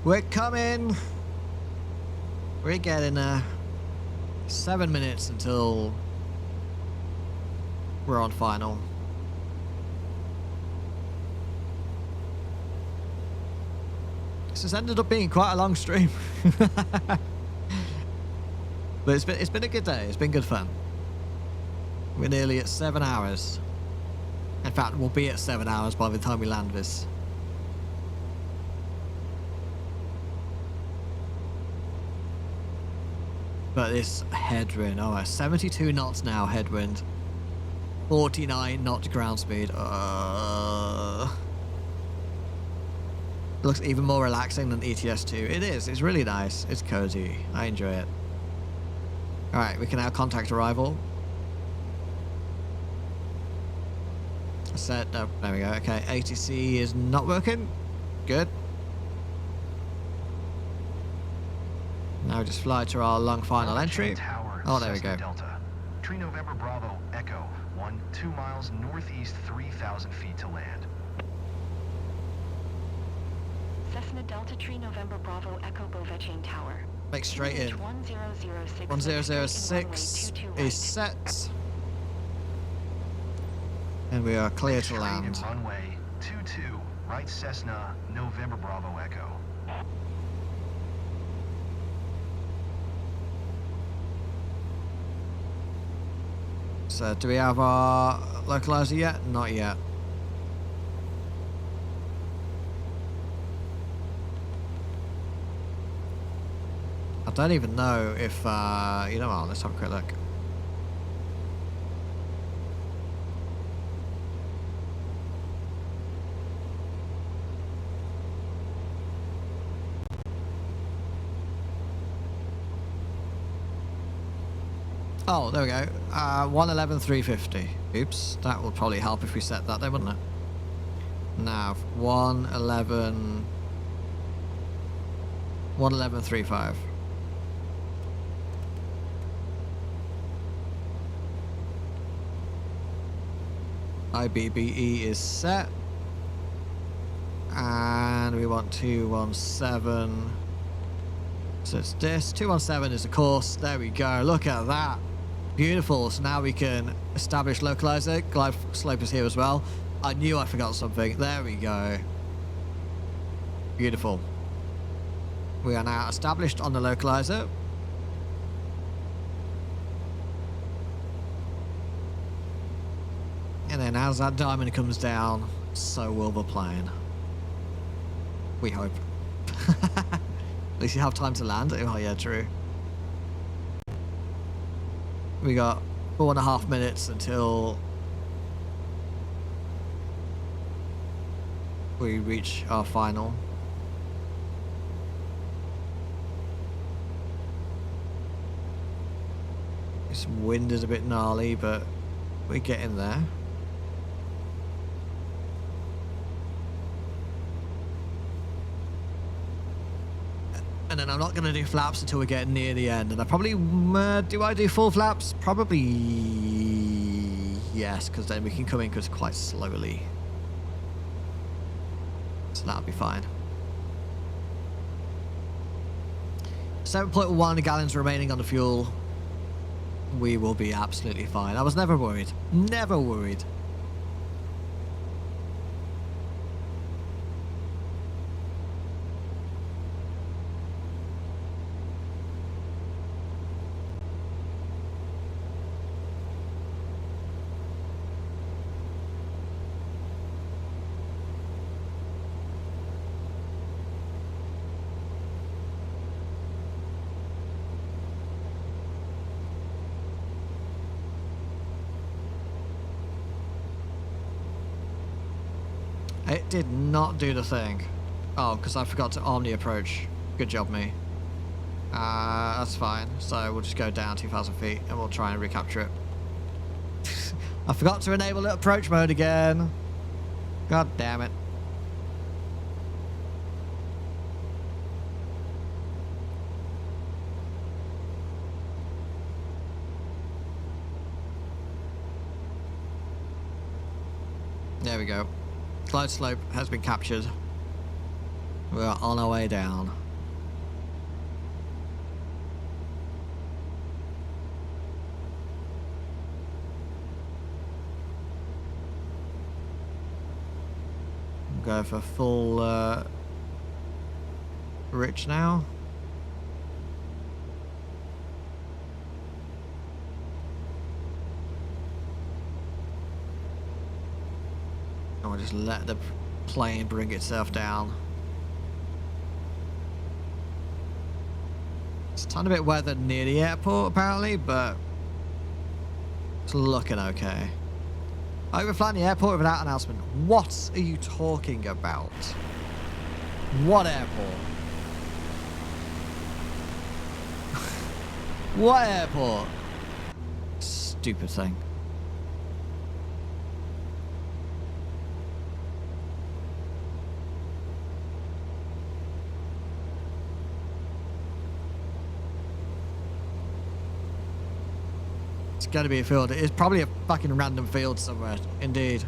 We're coming. We're getting 7 minutes until we're on final. This has ended up being quite a long stream. But it's been a good day. It's been good fun. We're nearly at 7 hours. In fact, we'll be at 7 hours by the time we land this. But this headwind, oh, 72 knots now headwind. 49 knot ground speed. Looks even more relaxing than ETS2. It is. It's really nice. It's cozy. I enjoy it. Alright, we can now contact arrival. Set. Oh, there we go. Okay, ATC is not working. Good. Now just fly to our long final entry. Tower, Oh, there we Cessna go. Delta. Tree November Bravo Echo 2 miles northeast, 3,000 feet to land. Cessna Delta Tree November Bravo Echo Beauvechain Tower. Make straight in. 1006. 1006 is set. And we are clear to Straight in land. runway 22, right Cessna November Bravo Echo. So, do we have our localizer yet? Not yet. I don't even know if, you know what, let's have a quick look. Oh, there we go. 111,350. Oops, that will probably help if we set that there, wouldn't it? Nav 111,35. IBBE is set. And we want 217. So it's this. 217 is the course. There we go. Look at that. Beautiful. So now we can establish localizer. Glide slope is here as well. I knew I forgot something. There we go. Beautiful. We are now established on the localizer. And then as that diamond comes down, so will the plane. We hope. At least you have time to land. Oh yeah, true. We got 4.5 minutes until we reach our final. This wind is a bit gnarly, but we're getting there. And then I'm not going to do flaps until we get near the end. And I probably... do I do full flaps? Probably... yes, because then we can come in quite slowly. So that'll be fine. 7.1 gallons remaining on the fuel. We will be absolutely fine. I was never worried. Never worried. It did not do the thing. Oh, because I forgot to arm the approach. Good job, me. That's fine. So we'll just go down 2,000 feet and we'll try and recapture it. I forgot to enable the approach mode again. God damn it. There we go. Closed slope has been captured. We are on our way down. Go for full rich now. And we'll just let the plane bring itself down. It's a tiny bit weathered near the airport apparently, but it's looking okay. Overflying the airport without announcement. What are you talking about? What airport? What airport? Stupid thing. It's gotta be a field. It's probably a fucking random field somewhere. Indeed.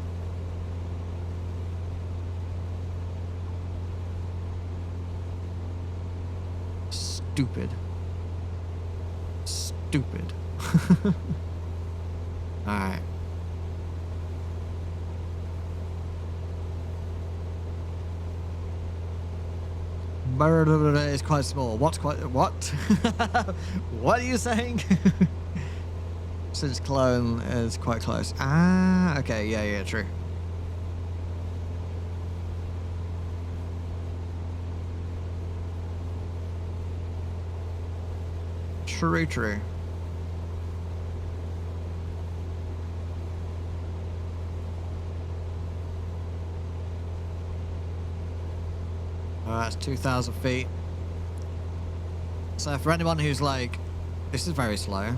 Stupid. Stupid. Alright. Is quite small. What's quite... What? What are you saying? Since clone is quite close. Ah, okay, yeah, true. True. That's 2,000 feet. So for anyone who's like, this is very slow.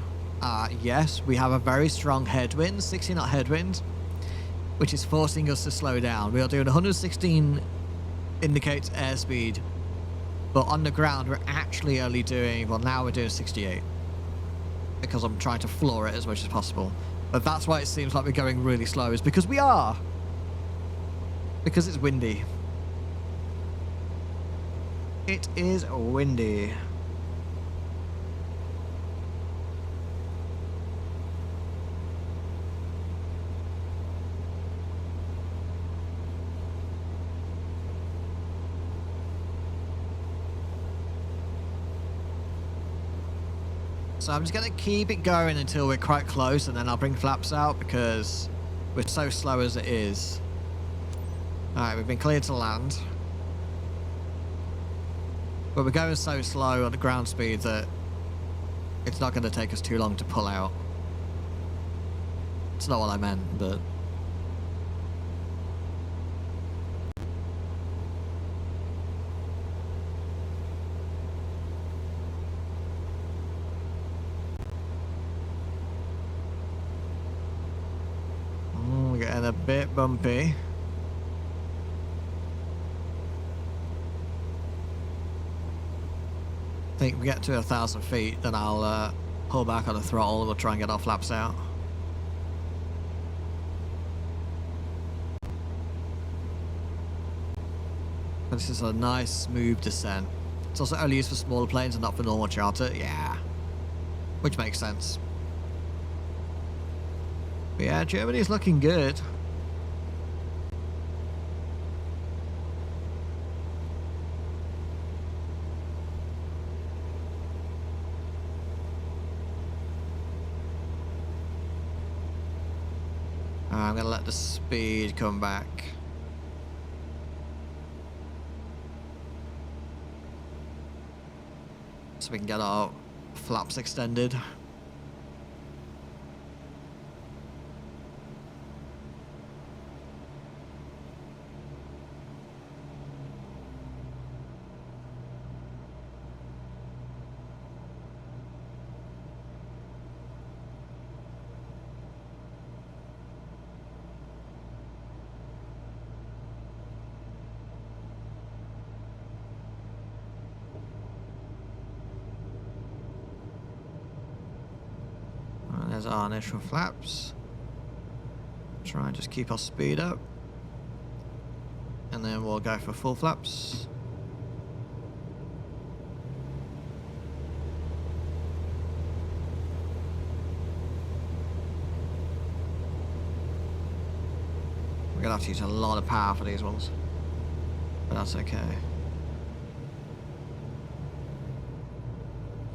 Yes, we have a very strong headwind, 60 knot headwind, which is forcing us to slow down. We are doing 116 indicates airspeed, but on the ground we're actually only doing, well now we're doing 68, because I'm trying to floor it as much as possible. But that's why it seems like we're going really slow, is because we are. Because it's windy. It is windy. So I'm just going to keep it going until we're quite close, and then I'll bring flaps out because we're so slow as it is. Alright, we've been cleared to land. But we're going so slow at the ground speed that it's not going to take us too long to pull out. It's not what I meant, but... we're getting a bit bumpy. I think if we get to 1,000 feet, then I'll pull back on the throttle and we'll try and get our flaps out. But this is a nice, smooth descent. It's also only used for smaller planes and not for normal charter. Yeah. Which makes sense. But yeah, Germany's looking good. I'm going to let the speed come back. So we can get our flaps extended. There's our initial flaps. Try and just keep our speed up. And then we'll go for full flaps. We're gonna have to use a lot of power for these ones. But that's okay.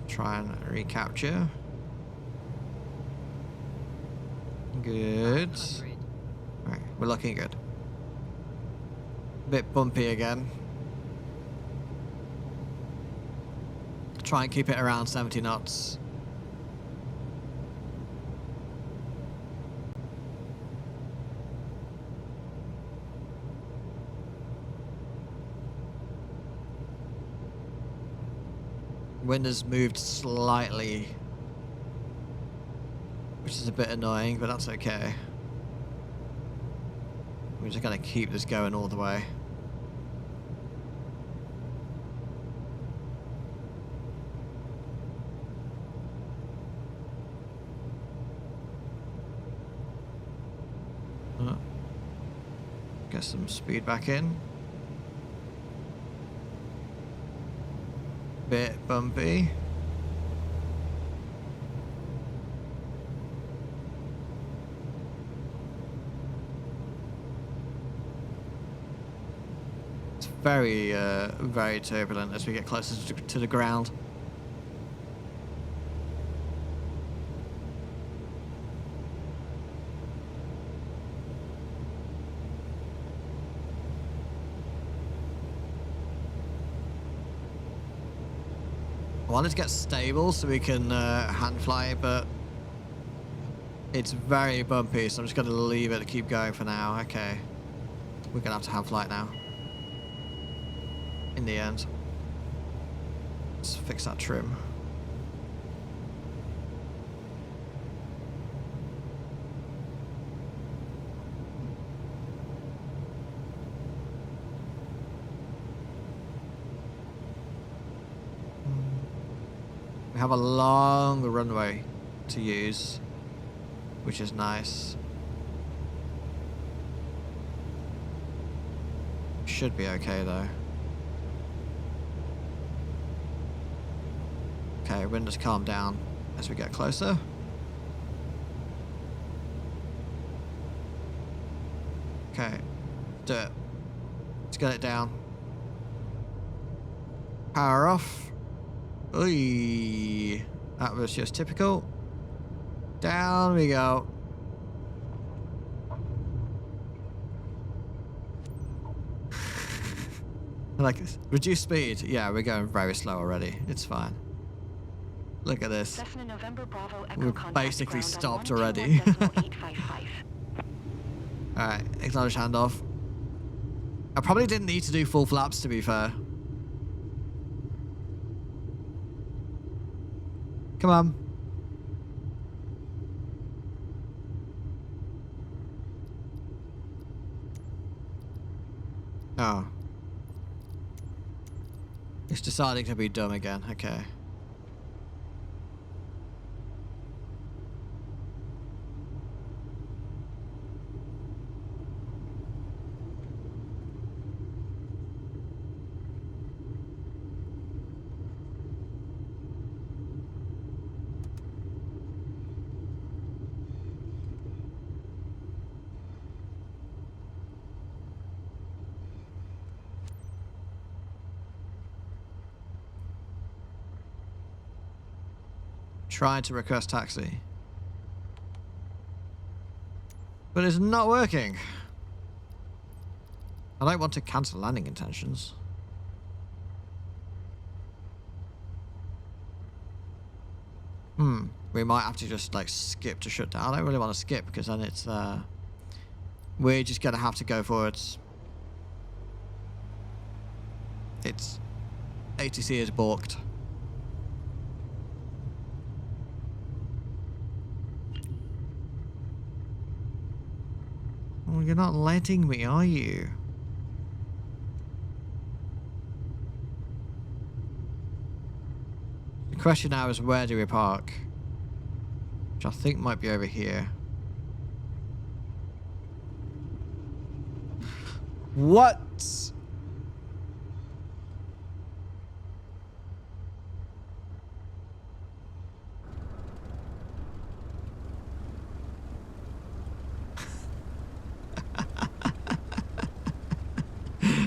Try and recapture. Good. Right, we're looking good. Bit bumpy again. Try and keep it around 70 knots. Wind has moved slightly, which is a bit annoying, but that's okay. We're just gonna keep this going all the way. Get some speed back in. Bit bumpy. Very, very turbulent as we get closer to the ground. I wanted to get stable so we can hand fly, but it's very bumpy, so I'm just going to leave it to keep going for now. Okay. We're going to have to hand flight now. In the end. Let's fix that trim. We have a long runway to use, which is nice. Should be okay though. Okay, wind has calmed down as we get closer. Okay, do it. Let's get it down. Power off. Oy. That was just typical. Down we go. Like this. Reduce speed. Yeah, we're going very slow already. It's fine. Look at this. Cessna November Bravo Echo We're contact basically ground on stopped already. 121.855. Alright, acknowledge handoff. I probably didn't need to do full flaps, to be fair. Come on. Oh. It's deciding to be dumb again. Okay. Trying to request taxi. But it's not working. I don't want to cancel landing intentions. We might have to just like skip to shut down. I don't really want to skip because then it's we're just gonna have to go for it. It's ATC is balked. Well, you're not letting me, are you? The question now is where do we park? Which I think might be over here. What?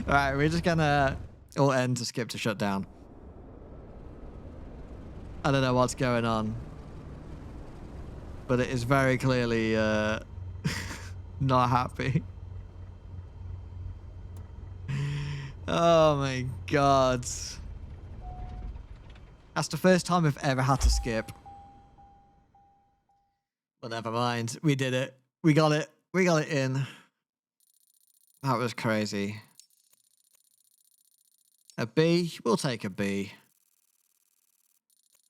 Alright, we're just gonna all end to skip to shut down. I don't know what's going on. But it is very clearly not happy. Oh my god. That's the first time I've ever had to skip. But never mind. We did it. We got it. We got it in. That was crazy. A B? We'll take a B.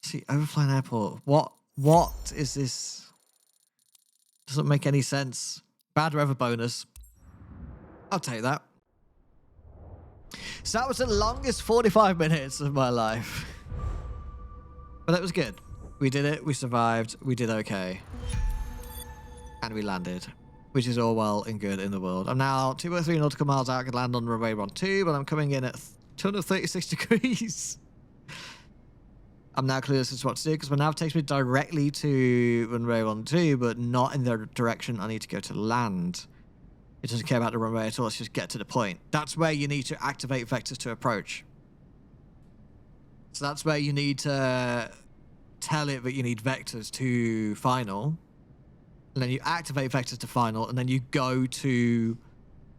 See, overflying airport. What is this? Doesn't make any sense. Bad weather bonus. I'll take that. So that was the longest 45 minutes of my life. But that was good. We did it. We survived. We did okay. And we landed. Which is all well and good in the world. I'm now 203 nautical miles out. I could land on runway 12, but I'm coming in at 236 degrees. I'm now clueless as to what to do because my nav takes me directly to runway 12, but not in the direction I need to go to land. It doesn't care about the runway at all. Let's just get to the point. That's where you need to activate vectors to approach. So that's where you need to tell it that you need vectors to final. And then you activate vectors to final, and then you go to...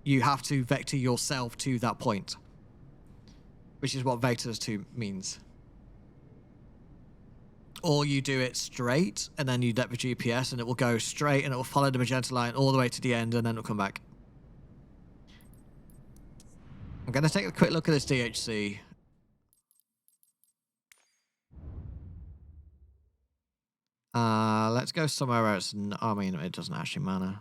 You have to vector yourself to that point. Which is what vectors to means. Or you do it straight, and then you let the GPS, and it will go straight, and it will follow the magenta line all the way to the end, and then it'll come back. I'm going to take a quick look at this DHC. Let's go somewhere where it's... I mean, it doesn't actually matter.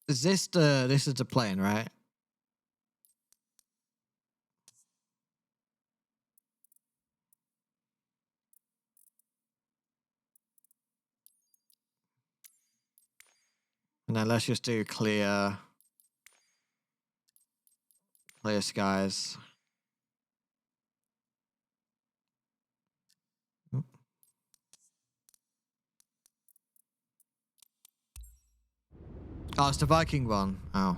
Is this the... This is the plane, right? And then let's just do clear... Clear skies. Oop. Oh, it's the Viking one. Oh.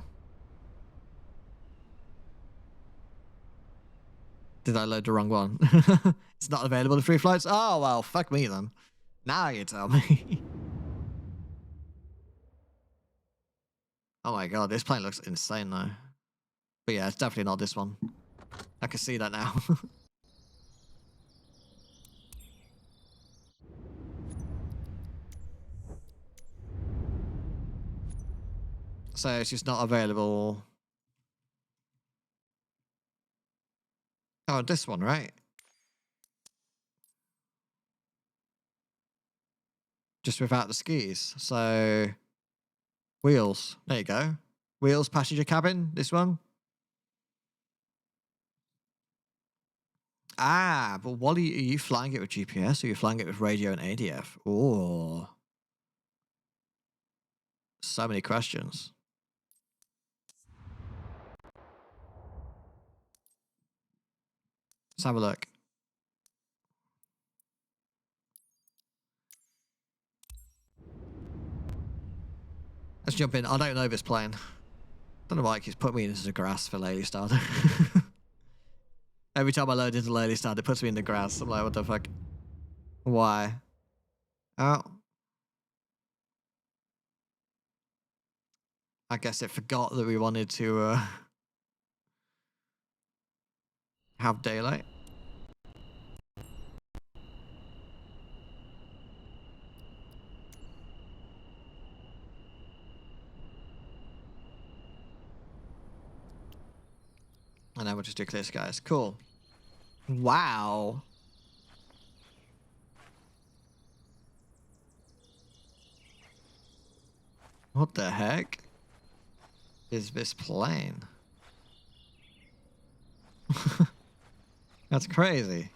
Did I load the wrong one? It's not available to free flights? Oh, well, fuck me then. Now you tell me. Oh my god, this plane looks insane though. But yeah, it's definitely not this one. I can see that now. So it's just not available. Oh, this one, right? Just without the skis. So wheels. There you go. Wheels, passenger cabin. This one. Ah, but what are you flying it with GPS or are you flying it with radio and ADF? Oh. So many questions. Let's have a look. Let's jump in. I don't know this plane. Don't know why it keeps putting me into the grass for Lely Starter. Every time I load into Lely Starter, it puts me in the grass. I'm like, what the fuck? Why? Oh. I guess it forgot that we wanted to have daylight. And then we'll just do clear skies. Cool. Wow. What the heck is this plane? That's crazy.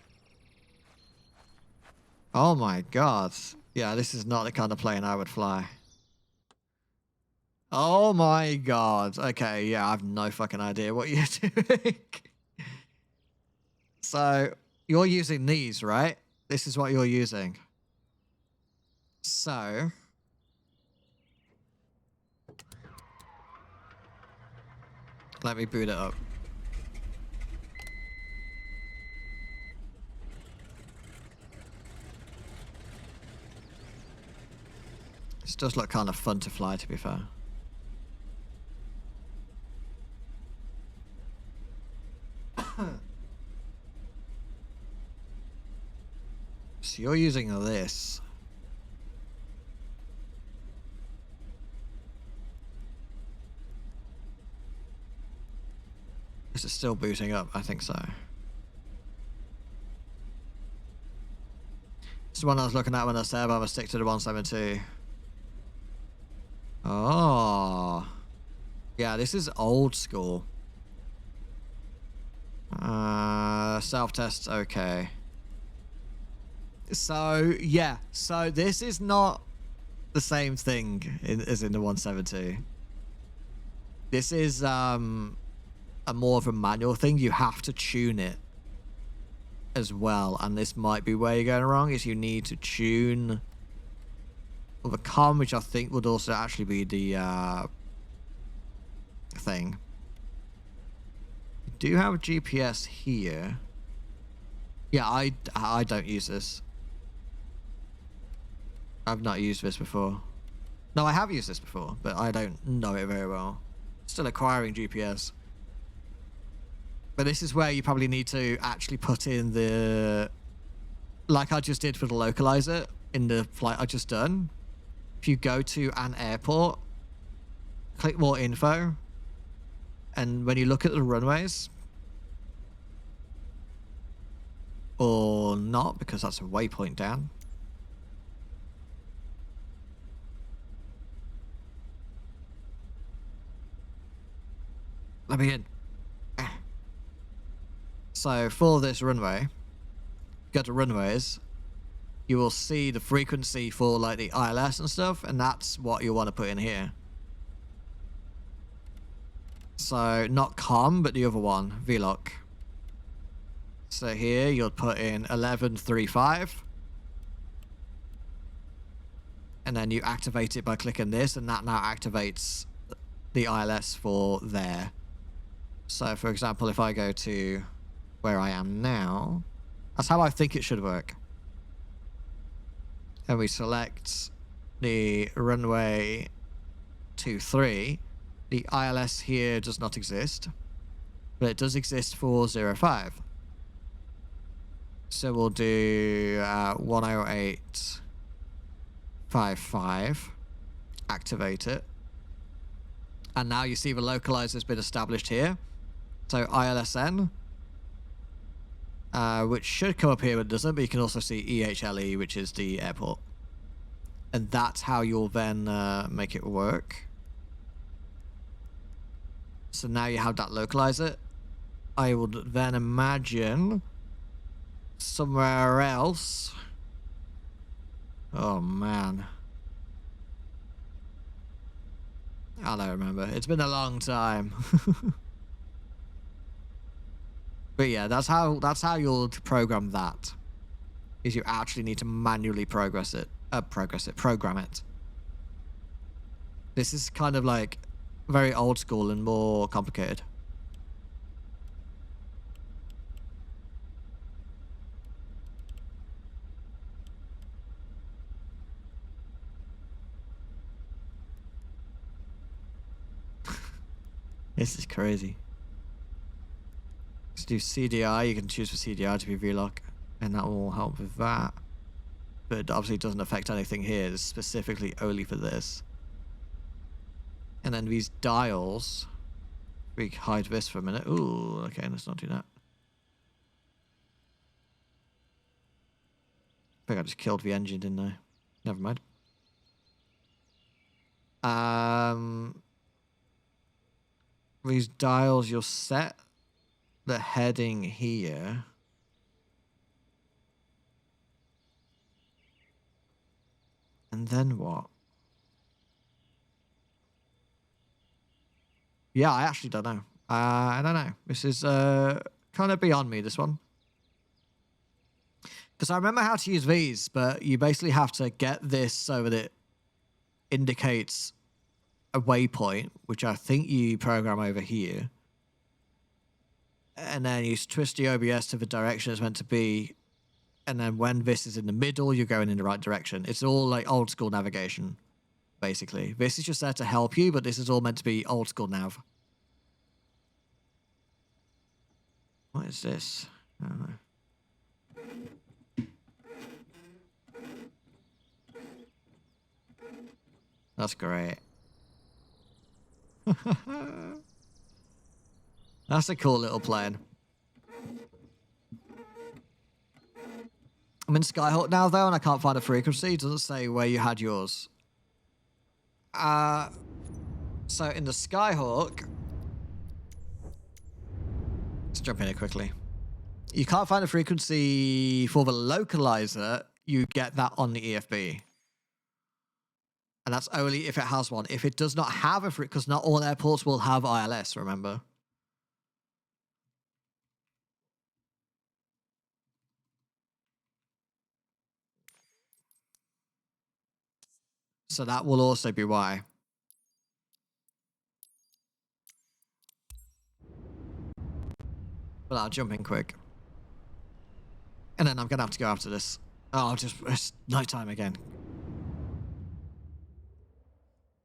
Oh my god. Yeah, this is not the kind of plane I would fly. Oh my god. Okay, yeah, I have no fucking idea what you're doing. So, you're using these, right? This is what you're using. So... let me boot it up. This does look kind of fun to fly, to be fair. So you're using this. Is it still booting up? I think so. This is the one I was looking at when I said I'm gonna stick to the 172. Oh. Yeah, this is old school. Self-test, okay. So, yeah. So, this is not the same thing as in the 172. This is, a more of a manual thing. You have to tune it as well. And this might be where you're going wrong, is you need to tune the comm, which I think would also actually be the, thing. You do have a GPS here. Yeah, I don't use this. I've not used this before. No, I have used this before, but I don't know it very well. Still acquiring GPS. But this is where you probably need to actually put in the... like I just did for the localizer in the flight I just done. If you go to an airport, click more info, and when you look at the runways... or not, because that's a waypoint down. Let me in. So for this runway, go to runways, you will see the frequency for like the ILS and stuff, and that's what you want to put in here. So not COM, but the other one, VLOC. So here you'll put in 1135. And then you activate it by clicking this, and that now activates the ILS for there. So for example, if I go to where I am now. That's how I think it should work. And we select the runway 23. The ILS here does not exist, but it does exist for 05. So we'll do 108.55. Activate it. And now you see the localizer has been established here. So ILSN, which should come up here, but it doesn't. But you can also see EHLE, which is the airport. And that's how you'll then make it work. So now you have that localizer. I would then imagine somewhere else. Oh man, I don't remember. It's been a long time. But yeah, that's how you'll program that. Is you actually need to manually program it. This is kind of like very old school and more complicated. This is crazy. Let's do CDI. You can choose for CDI to be VLOC, and that will help with that. But it obviously doesn't affect anything here. It's specifically only for this. And then these dials. We hide this for a minute. Ooh, okay, let's not do that. I think I just killed the engine, didn't I? Never mind. These dials, you'll set the heading here. And then what? Yeah, I actually don't know. I don't know. This is kind of beyond me, this one. Because I remember how to use these, but you basically have to get this so that it indicates a waypoint, which I think you program over here. And then you twist the OBS to the direction it's meant to be. And then when this is in the middle, you're going in the right direction. It's all like old school navigation, basically. This is just there to help you, but this is all meant to be old school nav. What is this? I don't know. That's great. That's a cool little plane. I'm in Skyhawk now, though, and I can't find a frequency. It doesn't say where you had yours. So in the Skyhawk... Let's jump in here quickly. You can't find a frequency for the localizer. You get that on the EFB. And that's only if it has one. If it does not have a frequency, because not all airports will have ILS, remember? So that will also be why. But I'll jump in quick. And then I'm going to have to go after this. Oh, it's nighttime again.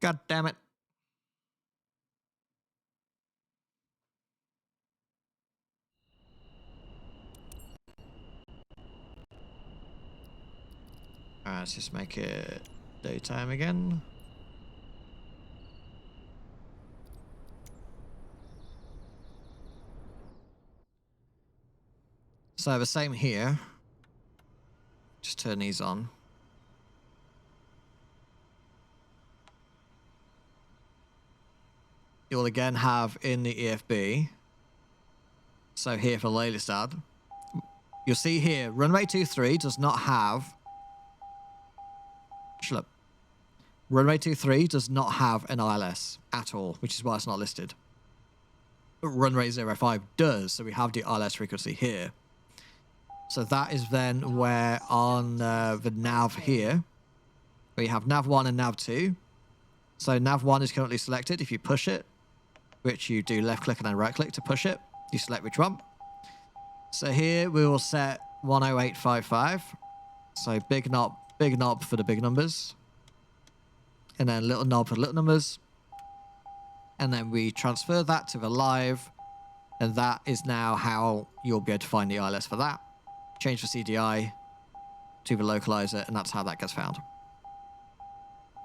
God damn it. Alright, let's just make it daytime again. So the same here. Just turn these on. You'll again have in the EFB. So here for Lelystad. You'll see here, runway 23 does not have... Shut up. Runway 23 does not have an ILS at all, which is why it's not listed. But runway 05 does, so we have the ILS frequency here. So that is then where on the nav here, we have nav 1 and nav 2. So nav 1 is currently selected. If you push it, which you do left click and then right click to push it, you select which one. So here we will set 10855. So big knob for the big numbers. And then little knob for little numbers. And then we transfer that to the live. And that is now how you'll be able to find the ILS for that. Change the CDI to the localizer, and that's how that gets found.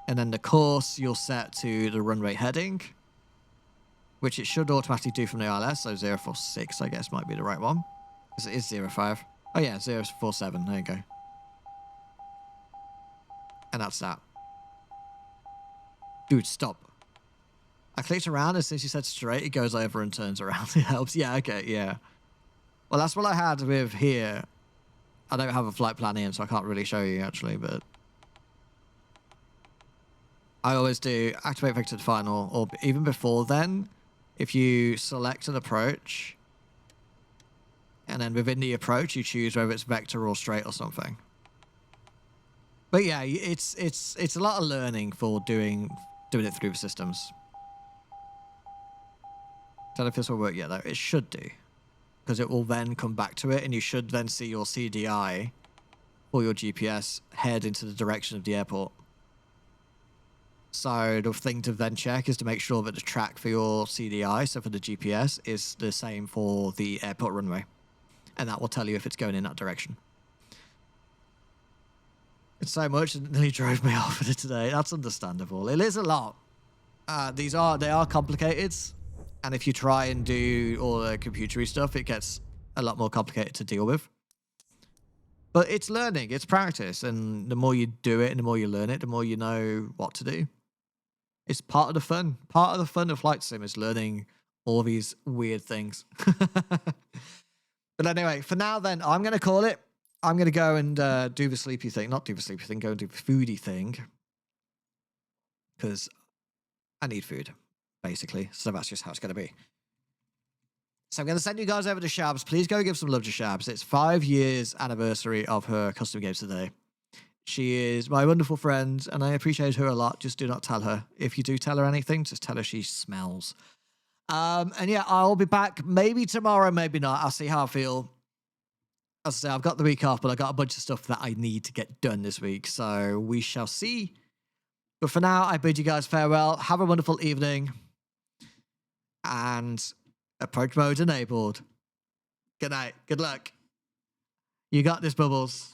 And then the course you'll set to the run rate heading, which it should automatically do from the ILS. So 046, I guess, might be the right one. Because it is 05. Oh yeah, 047. There you go. And that's that. Dude, stop. I clicked around, and since you said straight, it goes over and turns around. It helps. Yeah, okay, yeah. Well, that's what I had with here. I don't have a flight plan in, so I can't really show you, actually, but... I always do activate vector to final, or even before then, if you select an approach, and then within the approach, you choose whether it's vector or straight or something. But yeah, it's a lot of learning for doing it through the systems. Don't know if this will work yet, though. It should do. Because it will then come back to it, and you should then see your CDI or your GPS head into the direction of the airport. So the thing to then check is to make sure that the track for your CDI, so for the GPS, is the same for the airport runway. And that will tell you if it's going in that direction. It's so much that it nearly drove me off of it today. That's understandable. It is a lot. They are complicated. And if you try and do all the computery stuff, it gets a lot more complicated to deal with. But it's learning, it's practice. And the more you do it and the more you learn it, the more you know what to do. It's part of the fun. Part of the fun of Flight Sim is learning all these weird things. But anyway, for now then, I'm going to call it. I'm going to go and do the sleepy thing. Not do the sleepy thing, go and do the foodie thing. Because I need food, basically. So that's just how it's going to be. So I'm going to send you guys over to Shabs. Please go give some love to Shabs. It's 5 years anniversary of her custom games today. She is my wonderful friend, and I appreciate her a lot. Just do not tell her. If you do tell her anything, just tell her she smells. And yeah, I'll be back maybe tomorrow, maybe not. I'll see how I feel. As I say, I've got the week off, but I got a bunch of stuff that I need to get done this week. So we shall see. But for now, I bid you guys farewell. Have a wonderful evening. And approach mode enabled. Good night. Good luck. You got this, Bubbles.